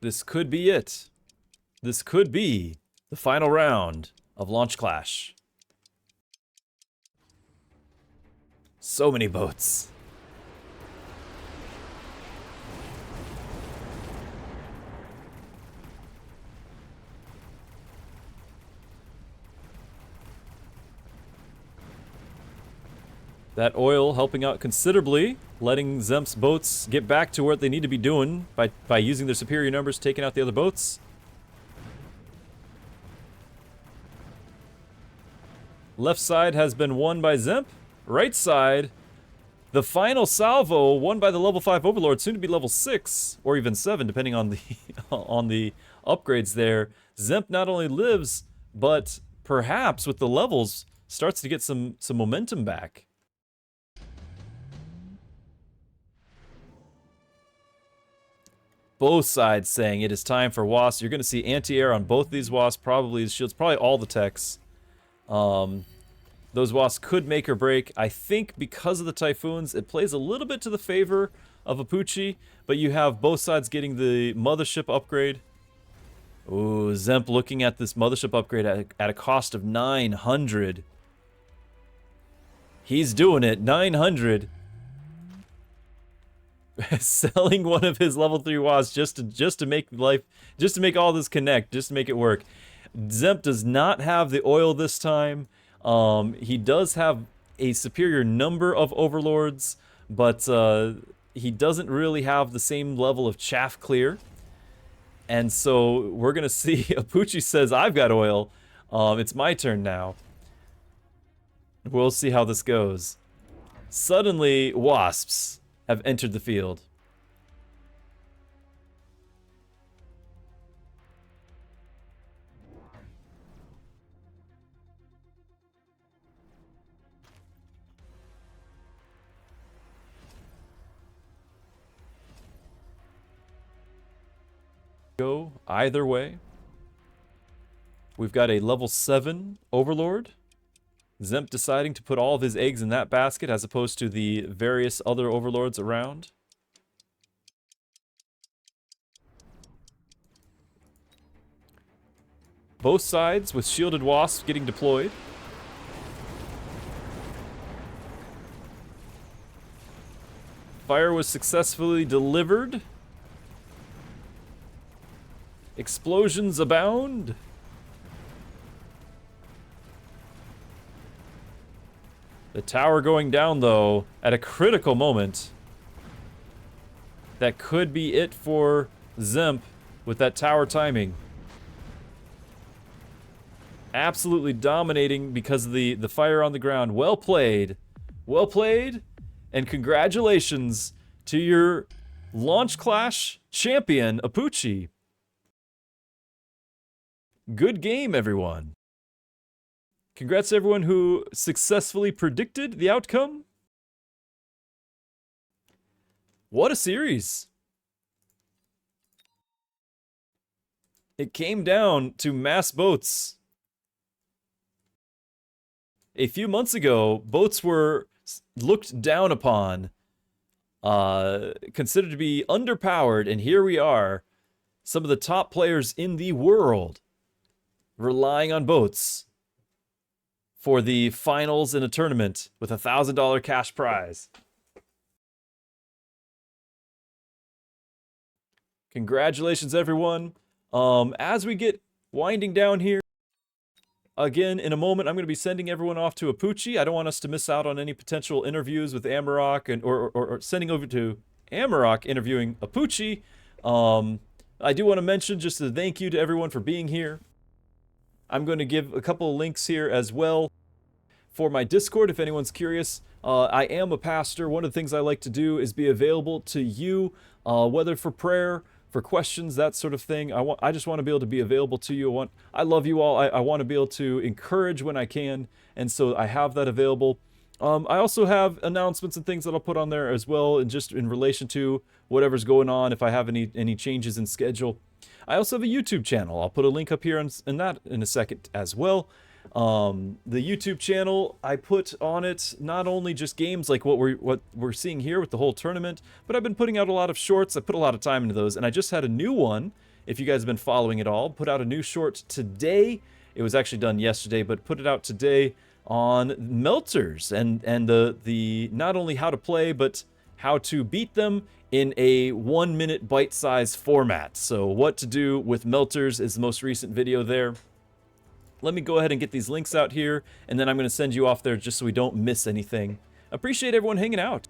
This could be it. This could be the final round of Launch Clash. So many boats. That oil helping out considerably, letting Dzemp's boats get back to what they need to be doing by using their superior numbers, taking out the other boats. Left side has been won by Dzemp. Right side, the final salvo won by the level 5 Overlord, soon to be level 6 or even 7, depending on the on the upgrades there. Dzemp not only lives, but perhaps with the levels starts to get some momentum back. Both sides saying it is time for wasps. You're going to see anti-air on both these wasps, probably the shields, probably all the techs. Those wasps could make or break. I think because of the typhoons, it plays a little bit to the favor of Apooche, but you have both sides getting the mothership upgrade. Ooh, Dzemp looking at this mothership upgrade at a cost of 900. He's doing it, 900. Selling one of his level 3 wasps just to make all this connect, just to make it work. Dzemp does not have the oil this time. He does have a superior number of overlords, but he doesn't really have the same level of chaff clear. And so we're gonna see. Apooche says, "I've got oil. It's my turn now." We'll see how this goes. Suddenly, wasps have entered the field. Go either way. We've got a level 7 overlord. Dzemp deciding to put all of his eggs in that basket as opposed to the various other overlords around. Both sides with shielded wasps getting deployed. Fire was successfully delivered. Explosions abound. The tower going down, though, at a critical moment. That could be it for Dzemp with that tower timing. Absolutely dominating because of the fire on the ground. Well played. Well played. And congratulations to your Launch Clash champion, Apooche. Good game, everyone. Congrats to everyone who successfully predicted the outcome. What a series. It came down to mass boats. A few months ago, boats were looked down upon, considered to be underpowered, and here we are, some of the top players in the world relying on boats for the finals in a tournament with a $1,000 cash prize. Congratulations, everyone. As we get winding down here, again, in a moment, I'm going to be sending everyone off to Apooche. I don't want us to miss out on any potential interviews with Amarok, and or sending over to Amarok interviewing Apooche. I do want to mention just a thank you to everyone for being here. I'm going to give a couple of links here as well for my Discord if anyone's curious. I am a pastor. One of the things I like to do is be available to you, whether for prayer, for questions, that sort of thing. I just want to be able to be available to you. I love you all. I want to be able to encourage when I can, and so I have that available. I also have announcements and things that I'll put on there as well, and just in relation to whatever's going on, if I have any changes in schedule. I also have a YouTube channel. I'll put a link up here in that in a second as well. The YouTube channel, I put on it not only just games like what we're seeing here with the whole tournament, but I've been putting out a lot of shorts. I put a lot of time into those, and I just had a new one. If you guys have been following it all, put out a new short today. It was actually done yesterday, but put it out today on melters and the not only how to play, but how to beat them in a 1-minute bite-sized format. So what to do with melters is the most recent video there. Let me go ahead and get these links out here, and then I'm going to send you off there just so we don't miss anything. Appreciate everyone hanging out.